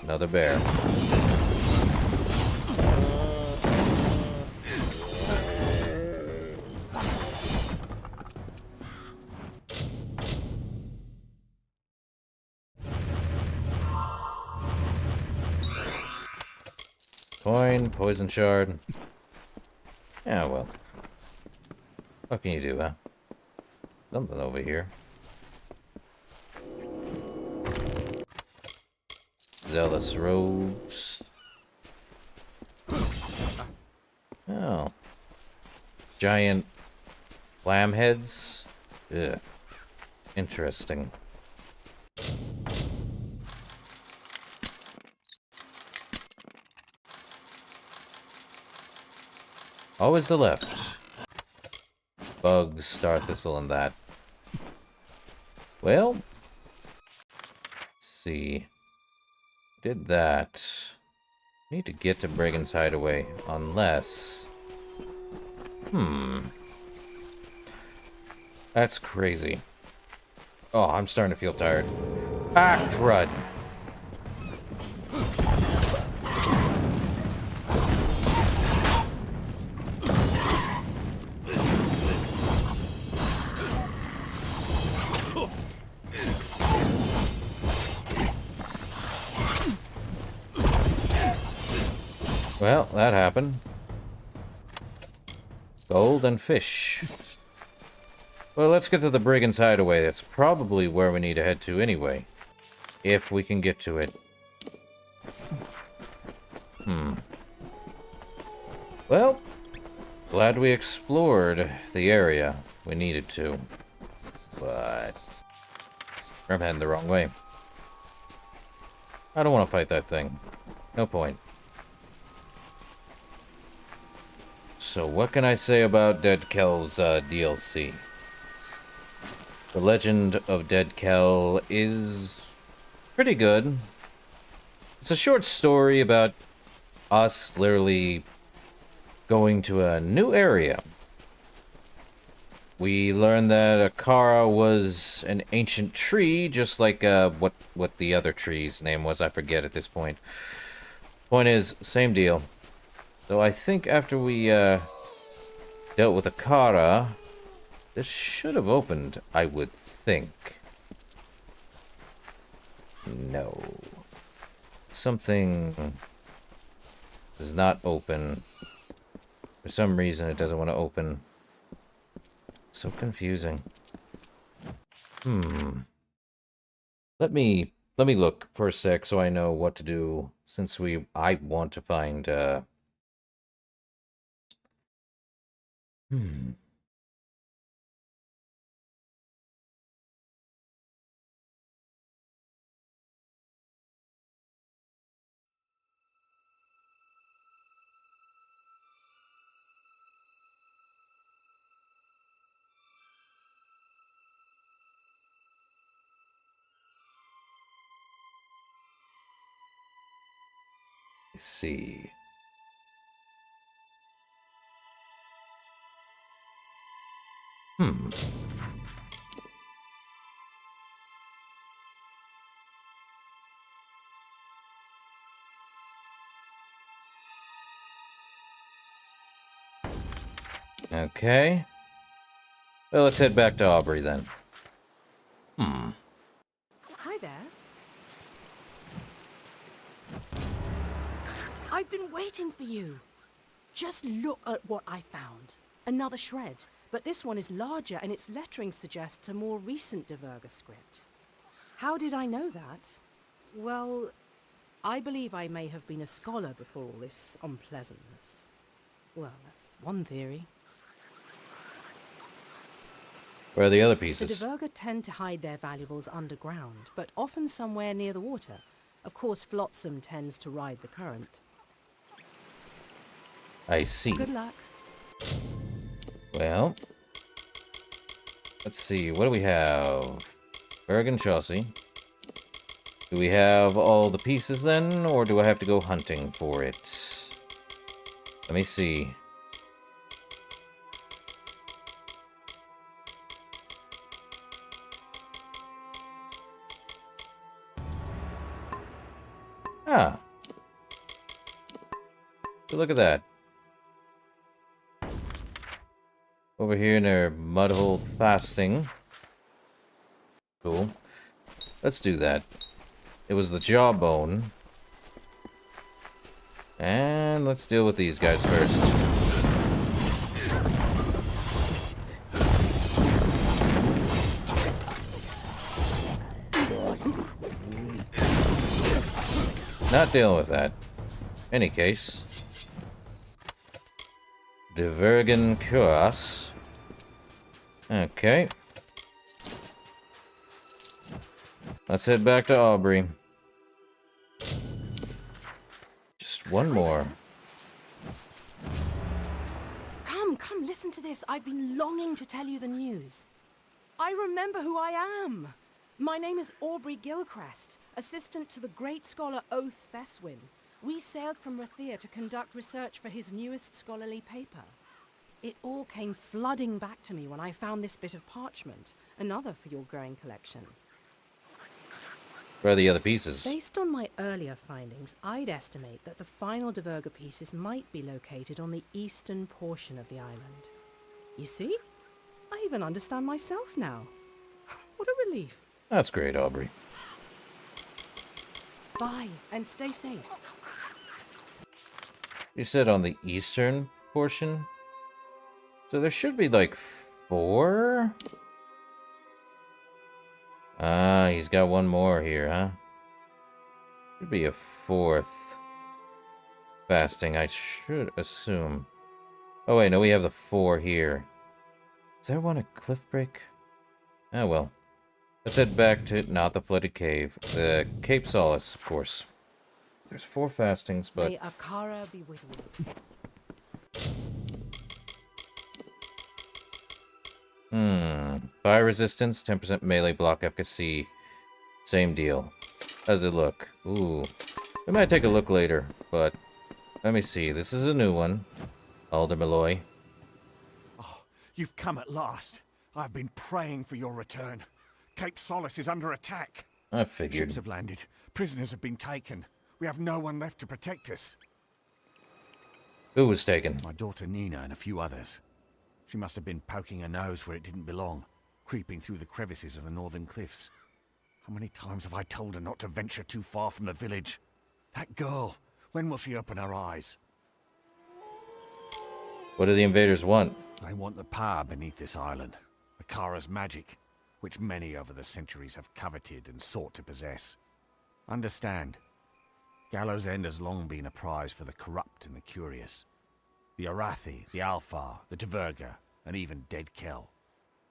Another bear. Coin, poison shard. Yeah, well. What can you do, huh? Something over here. Zealous robes. Oh. Giant clam heads? Ugh. Interesting. Always the left. Bugs, star thistle, and that. Well, let's see. Did that. Need to get to Brigand's Hideaway, unless... That's crazy. Oh, I'm starting to feel tired. Ah, crud. Well, that happened. Gold and fish. Well, let's get to the Brigand's Hideaway. That's probably where we need to head to anyway. If we can get to it. Well, glad we explored the area we needed to. But I'm heading the wrong way. I don't want to fight that thing. No point. So what can I say about Dead Kell's DLC? The Legend of Dead Kell is pretty good. It's a short story about us literally going to a new area. We learned that Akara was an ancient tree, just like what the other tree's name was, I forget at this point. Point is, same deal. So I think after we dealt with Akara, this should have opened, I would think. No. Something does not open. For some reason it doesn't want to open. So confusing. Let me look for a sec so I know what to do, since I want to find let's see. Okay. Well, let's head back to Aubrey then. Hi there. I've been waiting for you. Just look at what I found. Another shred, but this one is larger and its lettering suggests a more recent Diverga script. How did I know that? Well, I believe I may have been a scholar before all this unpleasantness. Well, that's one theory. Where are the other The pieces? Diverga tend to hide their valuables underground, but often somewhere near the water. Of course, Flotsam tends to ride the current. I see. Good luck. Well, let's see. What do we have? Bergen Chaussee. Do we have all the pieces then, or do I have to go hunting for it? Let me see. Ah. So look at that. Over here in their mudhold fasting. Cool. Let's do that. It was the jawbone. And let's deal with these guys first. Not dealing with that. Any case. Divergen Kuas. Okay. Let's head back to Aubrey. Just one more. Come, listen to this. I've been longing to tell you the news. I remember who I am. My name is Aubrey Gilchrist, assistant to the great scholar Oath Theswin. We sailed from Rathir to conduct research for his newest scholarly paper. It all came flooding back to me when I found this bit of parchment, another for your growing collection. Where are the other pieces? Based on my earlier findings, I'd estimate that the final Diverger pieces might be located on the eastern portion of the island. You see? I even understand myself now. What a relief. That's great, Aubrey. Bye, and stay safe. You said on the eastern portion? So there should be like 4? Ah, he's got one more here, huh? Should be a 4th fasting, I should assume. Oh wait, no, we have the 4 here. Is there one at Cliffbreak? Oh well. Let's head back to, not the flooded cave, the Cape Solace, of course. There's 4 fastings, but... May Akara be with you. Fire resistance, 10% melee block efficacy. Same deal. How's it look? Ooh. We might take a look later, but... Let me see, this is a new one. Alder Malloy. Oh, you've come at last. I've been praying for your return. Cape Solace is under attack. I figured. Ships have landed. Prisoners have been taken. We have no one left to protect us. Who was taken? My daughter Nina and a few others. She must have been poking her nose where it didn't belong, creeping through the crevices of the northern cliffs. How many times have I told her not to venture too far from the village? That girl, when will she open her eyes? What do the invaders want? They want the power beneath this island. Akara's magic, which many over the centuries have coveted and sought to possess. Understand, Gallows End has long been a prize for the corrupt and the curious. The Arathi, the Alfar, the Diverger, and even Dead Kell.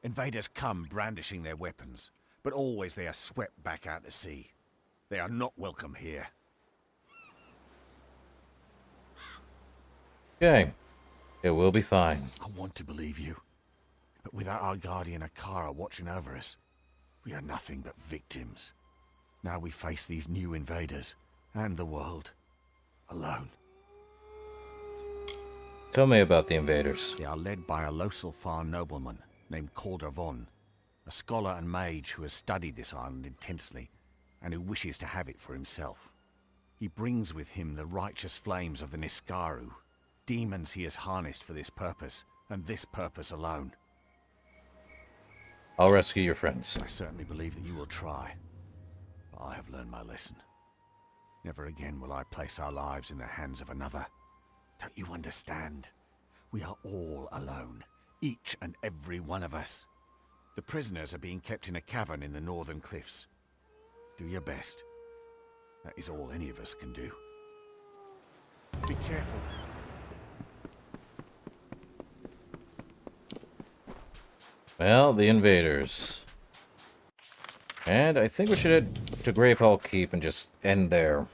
Invaders come brandishing their weapons, but always they are swept back out to sea. They are not welcome here. Okay. It will be fine. I want to believe you, but without our guardian Akara watching over us, we are nothing but victims. Now we face these new invaders, and the world, alone. Tell me about the invaders. They are led by a Loselfar nobleman named Calder Von, a scholar and mage who has studied this island intensely, and who wishes to have it for himself. He brings with him the righteous flames of the Niskaru, demons he has harnessed for this purpose, and this purpose alone. I'll rescue your friends. I certainly believe that you will try, but I have learned my lesson. Never again will I place our lives in the hands of another. Don't you understand? We are all alone, each and every one of us. The prisoners are being kept in a cavern in the northern cliffs. Do your best. That is all any of us can do. Be careful. Well, the invaders. And I think we should head to Gravehall Keep and just end there.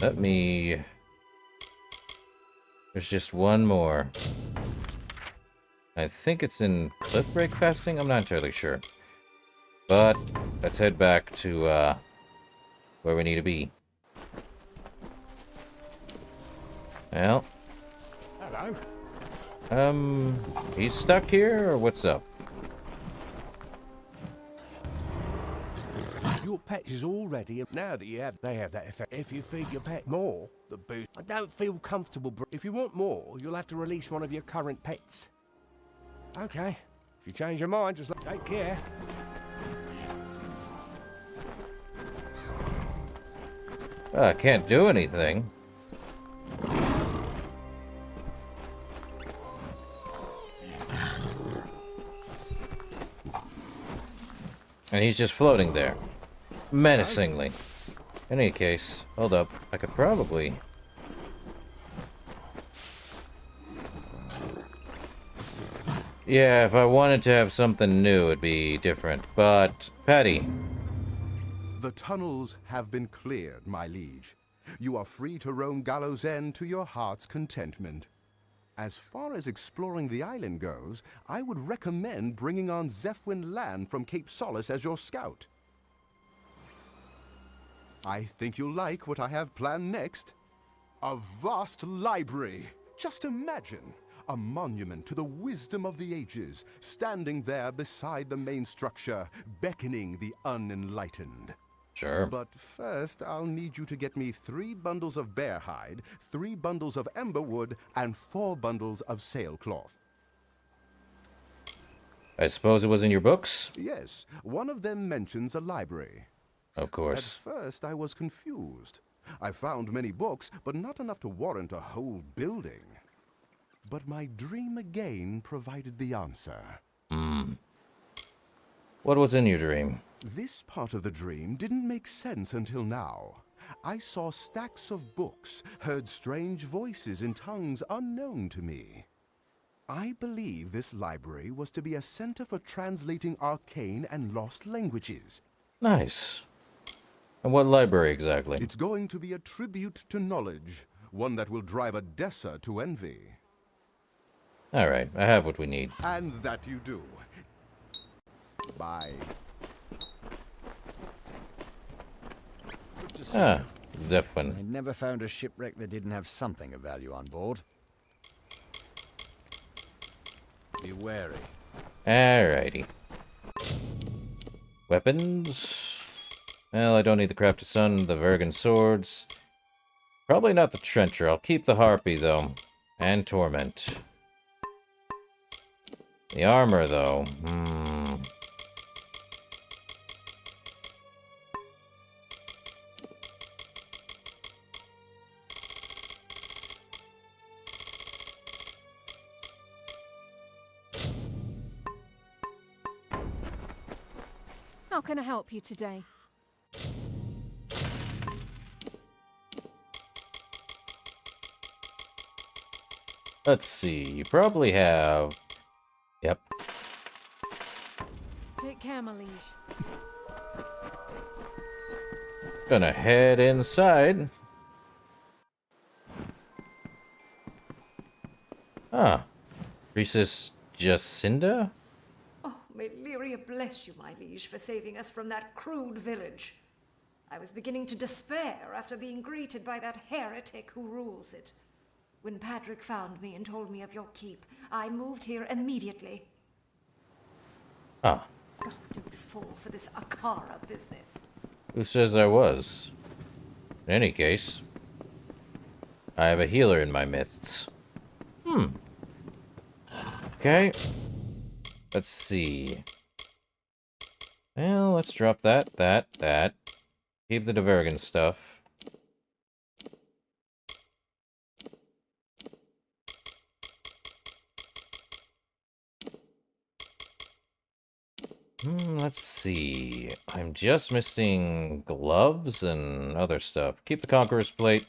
Let me... There's just one more. I think it's in Cliffbreak Fasting? I'm not entirely sure. But, let's head back to, where we need to be. Well... Hello. He's stuck here, or what's up? Your pet is all ready, and now that they have that effect. If you feed your pet more, the boost. I don't feel comfortable, if you want more, you'll have to release one of your current pets. Okay. If you change your mind, just take care. I can't do anything. And he's just floating there. Menacingly. In any case, hold up. I could probably... Yeah, if I wanted to have something new, it'd be different. But, Patty. The tunnels have been cleared, my liege. You are free to roam Gallows End to your heart's contentment. As far as exploring the island goes, I would recommend bringing on Zephwin Land from Cape Solace as your scout. I think you'll like what I have planned next. A vast library. Just imagine, a monument to the wisdom of the ages, standing there beside the main structure, beckoning the unenlightened. Sure. But first, I'll need you to get me 3 bundles of bear hide, 3 bundles of ember wood, and 4 bundles of sailcloth. I suppose it was in your books? Yes, one of them mentions a library. Of course. At first, I was confused. I found many books, but not enough to warrant a whole building. But my dream again provided the answer. What was in your dream? This part of the dream didn't make sense until now. I saw stacks of books, heard strange voices in tongues unknown to me. I believe this library was to be a center for translating arcane and lost languages. Nice. And what library exactly? It's going to be a tribute to knowledge, one that will drive a Dessa to envy. Alright, I have what we need. And that you do. Bye. Good to see Ah, you. Zephwin. I never found a shipwreck that didn't have something of value on board. Be wary. Alrighty. Weapons? Well, I don't need the Crafted Sun, the Vergen swords. Probably not the Trencher. I'll keep the Harpy, though. And Torment. The armor, though. How can I help you today? Let's see. You probably have... Yep. Take care, my liege. Gonna head inside. Ah. Priestess Jacinda? Oh, may Lyria bless you, my liege, for saving us from that crude village. I was beginning to despair after being greeted by that heretic who rules it. When Patrick found me and told me of your keep, I moved here immediately. Ah. Oh, don't fall for this Akara business. Who says I was? In any case, I have a healer in my midst. Okay. Let's see. Well, let's drop that. Keep the Divergen stuff. Let's see. I'm just missing gloves and other stuff. Keep the Conqueror's plate.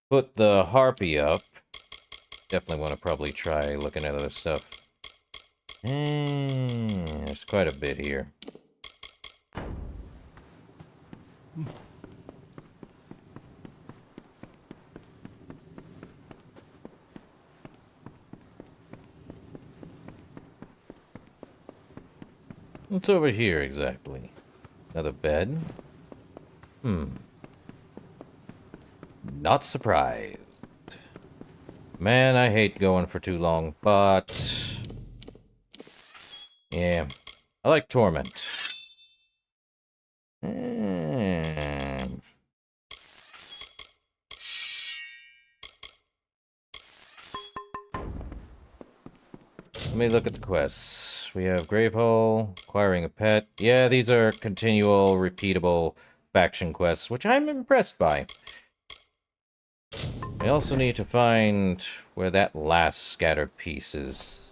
Put the Harpy up. Definitely want to probably try looking at other stuff. There's quite a bit here. What's over here exactly? Another bed? Not surprised. Man, I hate going for too long, but... yeah, I like Torment. Let me look at the quests. We have Gravehole, acquiring a pet. Yeah, these are continual, repeatable faction quests, which I'm impressed by. We also need to find where that last scattered piece is.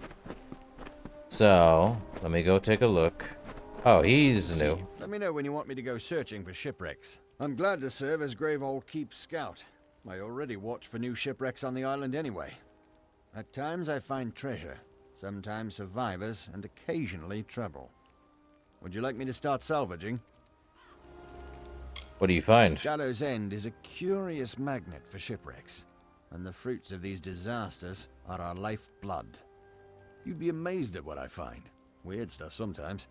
So, let me go take a look. Oh, he's new. Let me know when you want me to go searching for shipwrecks. I'm glad to serve as Gravehold Keep's scout. I already watch for new shipwrecks on the island anyway. At times I find treasure, sometimes survivors, and occasionally trouble. Would you like me to start salvaging? What do you find? Gallows End is a curious magnet for shipwrecks, and the fruits of these disasters are our lifeblood. You'd be amazed at what I find. Weird stuff sometimes,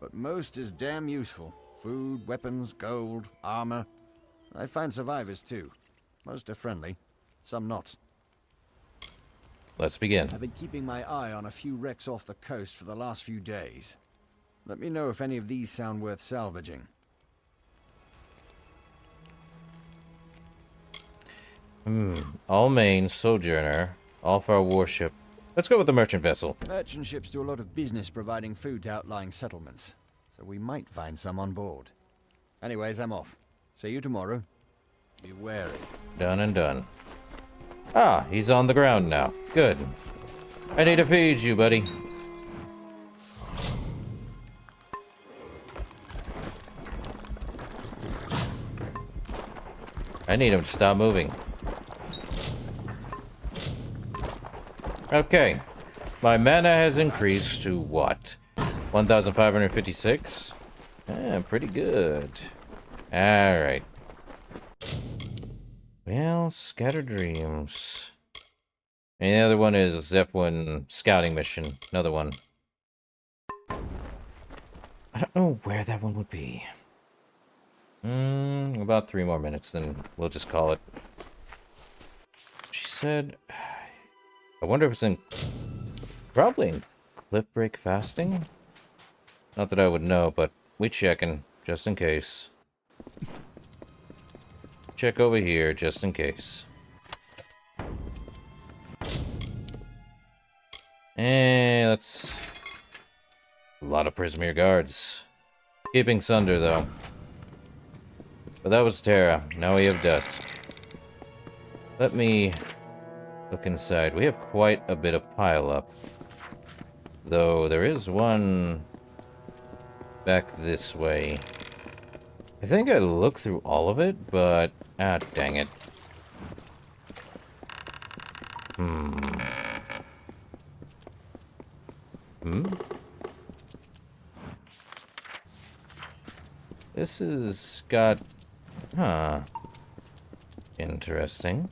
but most is damn useful. Food, weapons, gold, armor. I find survivors too. Most are friendly, some not. Let's begin. I've been keeping my eye on a few wrecks off the coast for the last few days. Let me know if any of these sound worth salvaging. All-Main, Sojourner, All-Far Warship. Let's go with the merchant vessel. Merchant ships do a lot of business providing food to outlying settlements, so we might find some on board. Anyways, I'm off. See you tomorrow. Be wary. Done and done. Ah, he's on the ground now. Good. I need to feed you, buddy. I need him to stop moving. Okay. My mana has increased to what? 1,556? Pretty good. Alright. Well, Scattered Dreams. And the other one is a Zeppelin scouting mission. Another one. I don't know where that one would be. About 3 more minutes, then we'll just call it. She said... I wonder if it's in... Probably in Cliffbreak Fasting? Not that I would know, but we checking, just in case. Check over here, just in case. And that's... a lot of Prismere guards. Keeping Sunder, though. But that was Terra. Now we have Dusk. Let me look inside. We have quite a bit of pile-up. Though there is one back this way. I think I looked through all of it, but... ah, dang it. This has got... huh. Interesting.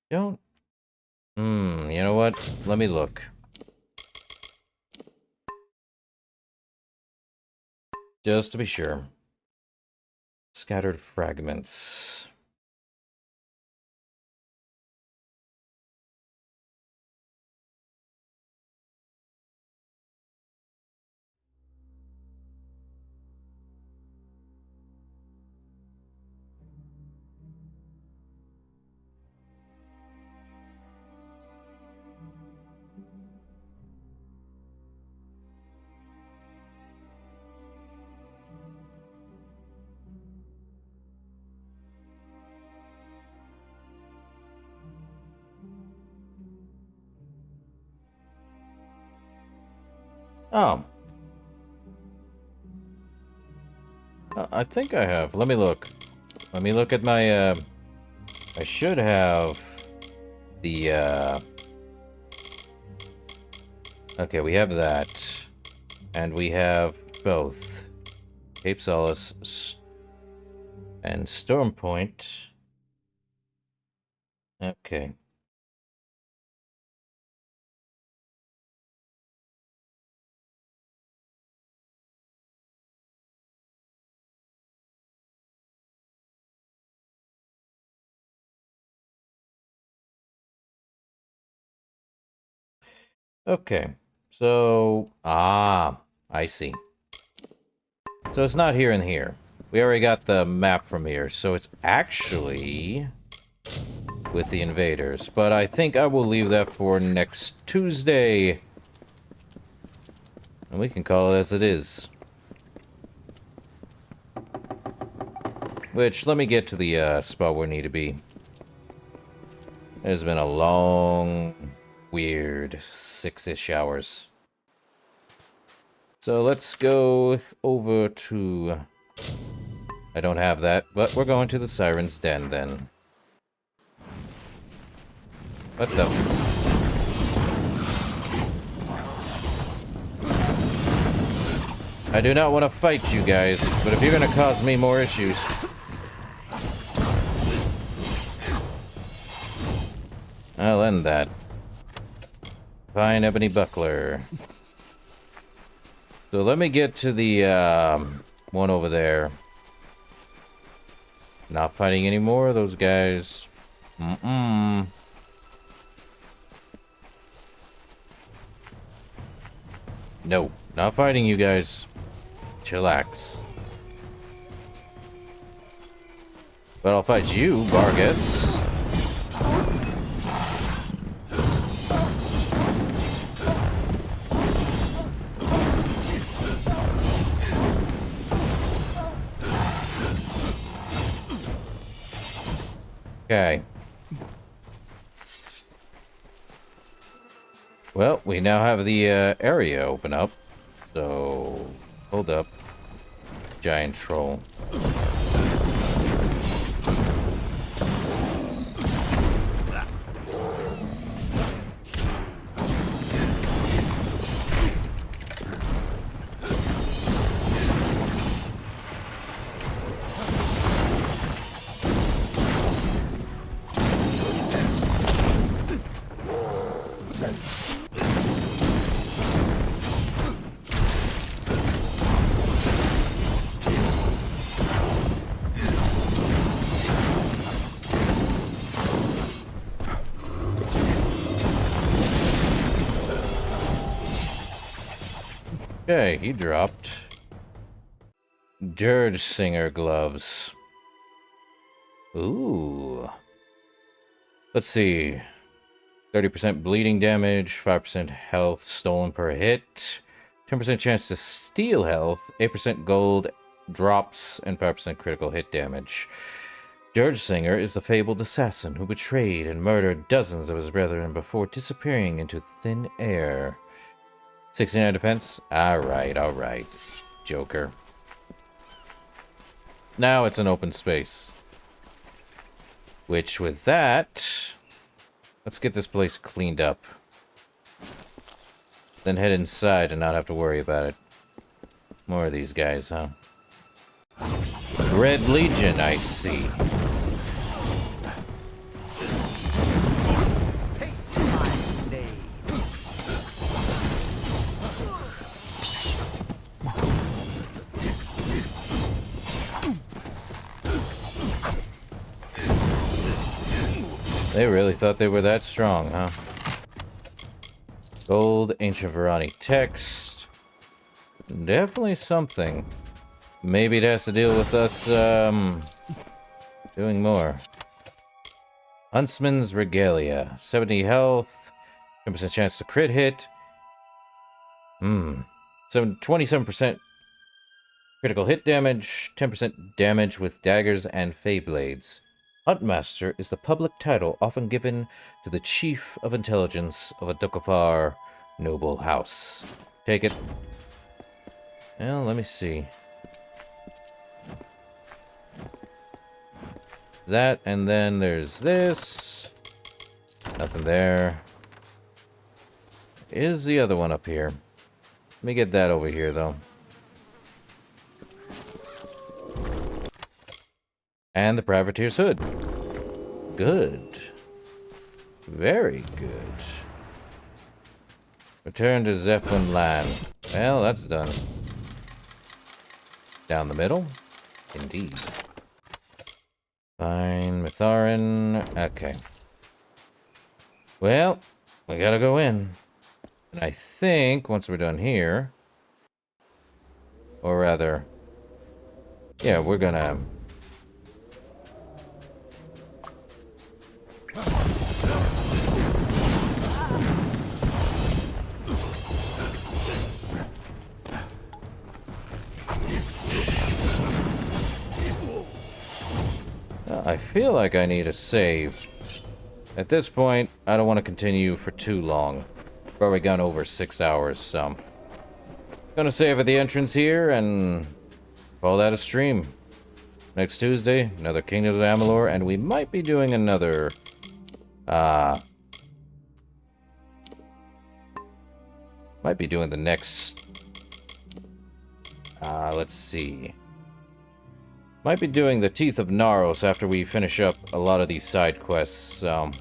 Don't... you know what? Let me look. Just to be sure. Scattered fragments. Oh. I think I have. Let me look. Let me look at my, I should have the, okay, we have that. And we have both. Cape Solace and Storm Point. Okay. Okay, so... ah, I see. So it's not here and here. We already got the map from here, so it's actually with the invaders. But I think I will leave that for next Tuesday. And we can call it as it is. Which, let me get to the spot where we need to be. It's been a long... weird 6-ish hours. So let's go over to... I don't have that, but we're going to the Siren's Den then. What the... I do not want to fight you guys, but if you're going to cause me more issues... I'll end that. Fine ebony buckler. So let me get to the one over there. Not fighting any more of those guys. No, not fighting you guys. Chillax. But I'll fight you, Vargas. Okay. Well, we now have the area open up. So, hold up. Giant troll. Okay, he dropped. Dirge Singer gloves. Ooh. Let's see. 30% bleeding damage, 5% health stolen per hit, 10% chance to steal health, 8% gold drops, and 5% critical hit damage. Dirge Singer is the fabled assassin who betrayed and murdered dozens of his brethren before disappearing into thin air. 69 defense? Alright. Joker. Now it's an open space. Which, with that... Let's get this place cleaned up. Then head inside and not have to worry about it. More of these guys, huh? Red Legion, I see. They really thought they were that strong, huh? Gold, ancient Varani text. Definitely something. Maybe it has to deal with us, doing more. Huntsman's Regalia. 70 health. 10% chance to crit hit. 27% critical hit damage. 10% damage with daggers and fey blades. Huntmaster is the public title often given to the chief of intelligence of a Dokafar noble house. Take it. Well, let me see. That, and then there's this. Nothing there. Is the other one up here? Let me get that over here, though. And the Privateer's hood. Good. Very good. Return to Zeppelin land. Well, that's done. Down the middle? Indeed. Fine, Mitharin. Okay. Well, we gotta go in. And I think once we're done here... Or rather... Yeah, we're gonna... I feel like I need a save. At this point, I don't want to continue for too long. We've already gone over 6 hours, so... Gonna save at the entrance here and call that a stream. Next Tuesday, another Kingdom of Amalur, and we might be doing another, might be doing the next, let's see. Might be doing the Teeth of Naros after we finish up a lot of these side quests, at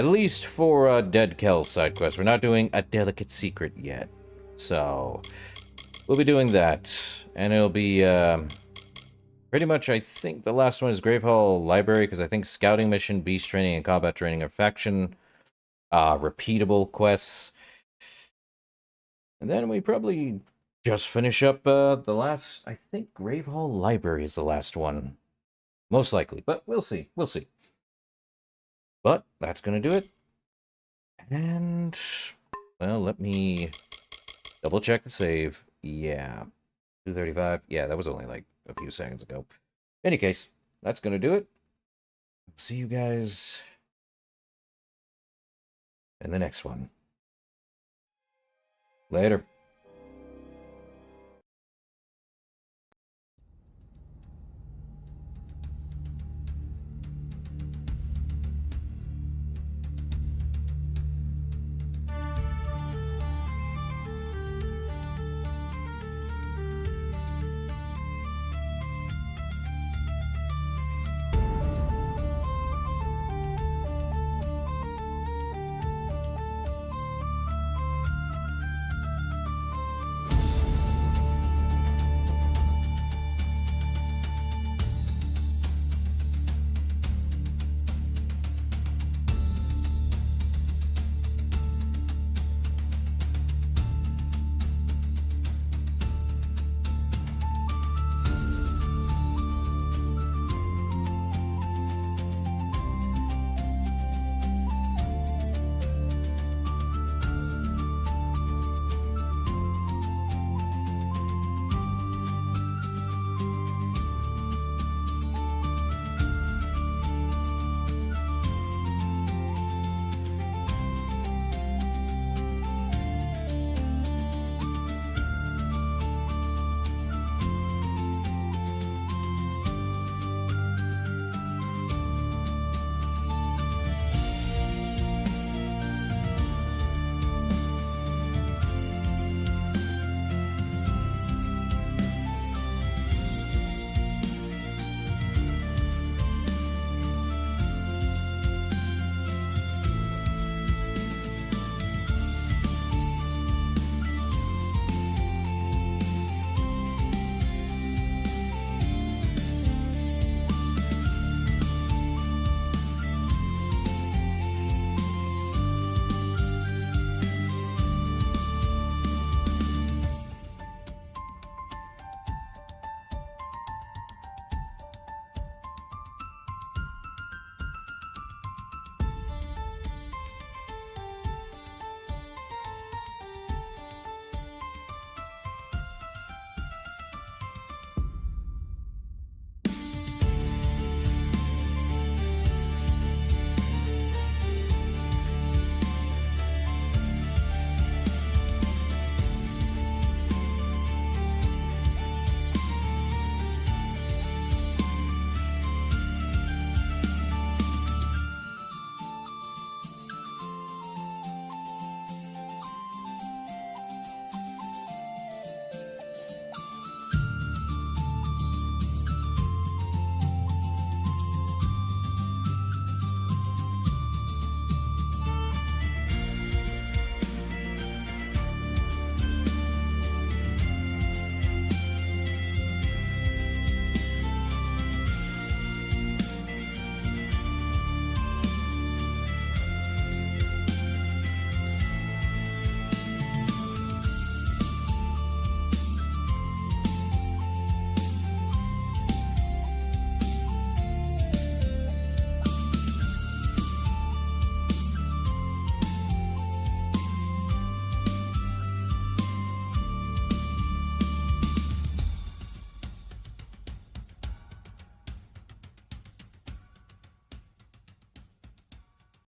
least for Dead Kel's side quest. We're not doing a Delicate Secret yet, so we'll be doing that, and it'll be, pretty much, I think the last one is Gravehall Library, because I think Scouting Mission, Beast Training, and Combat Training are faction repeatable quests. And then we probably just finish up the last, I think Gravehall Library is the last one. Most likely, but we'll see. We'll see. But that's going to do it. And, well, let me double check the save. Yeah. 235. Yeah, that was only like a few seconds ago. In any case, that's going to do it. See you guys in the next one. Later.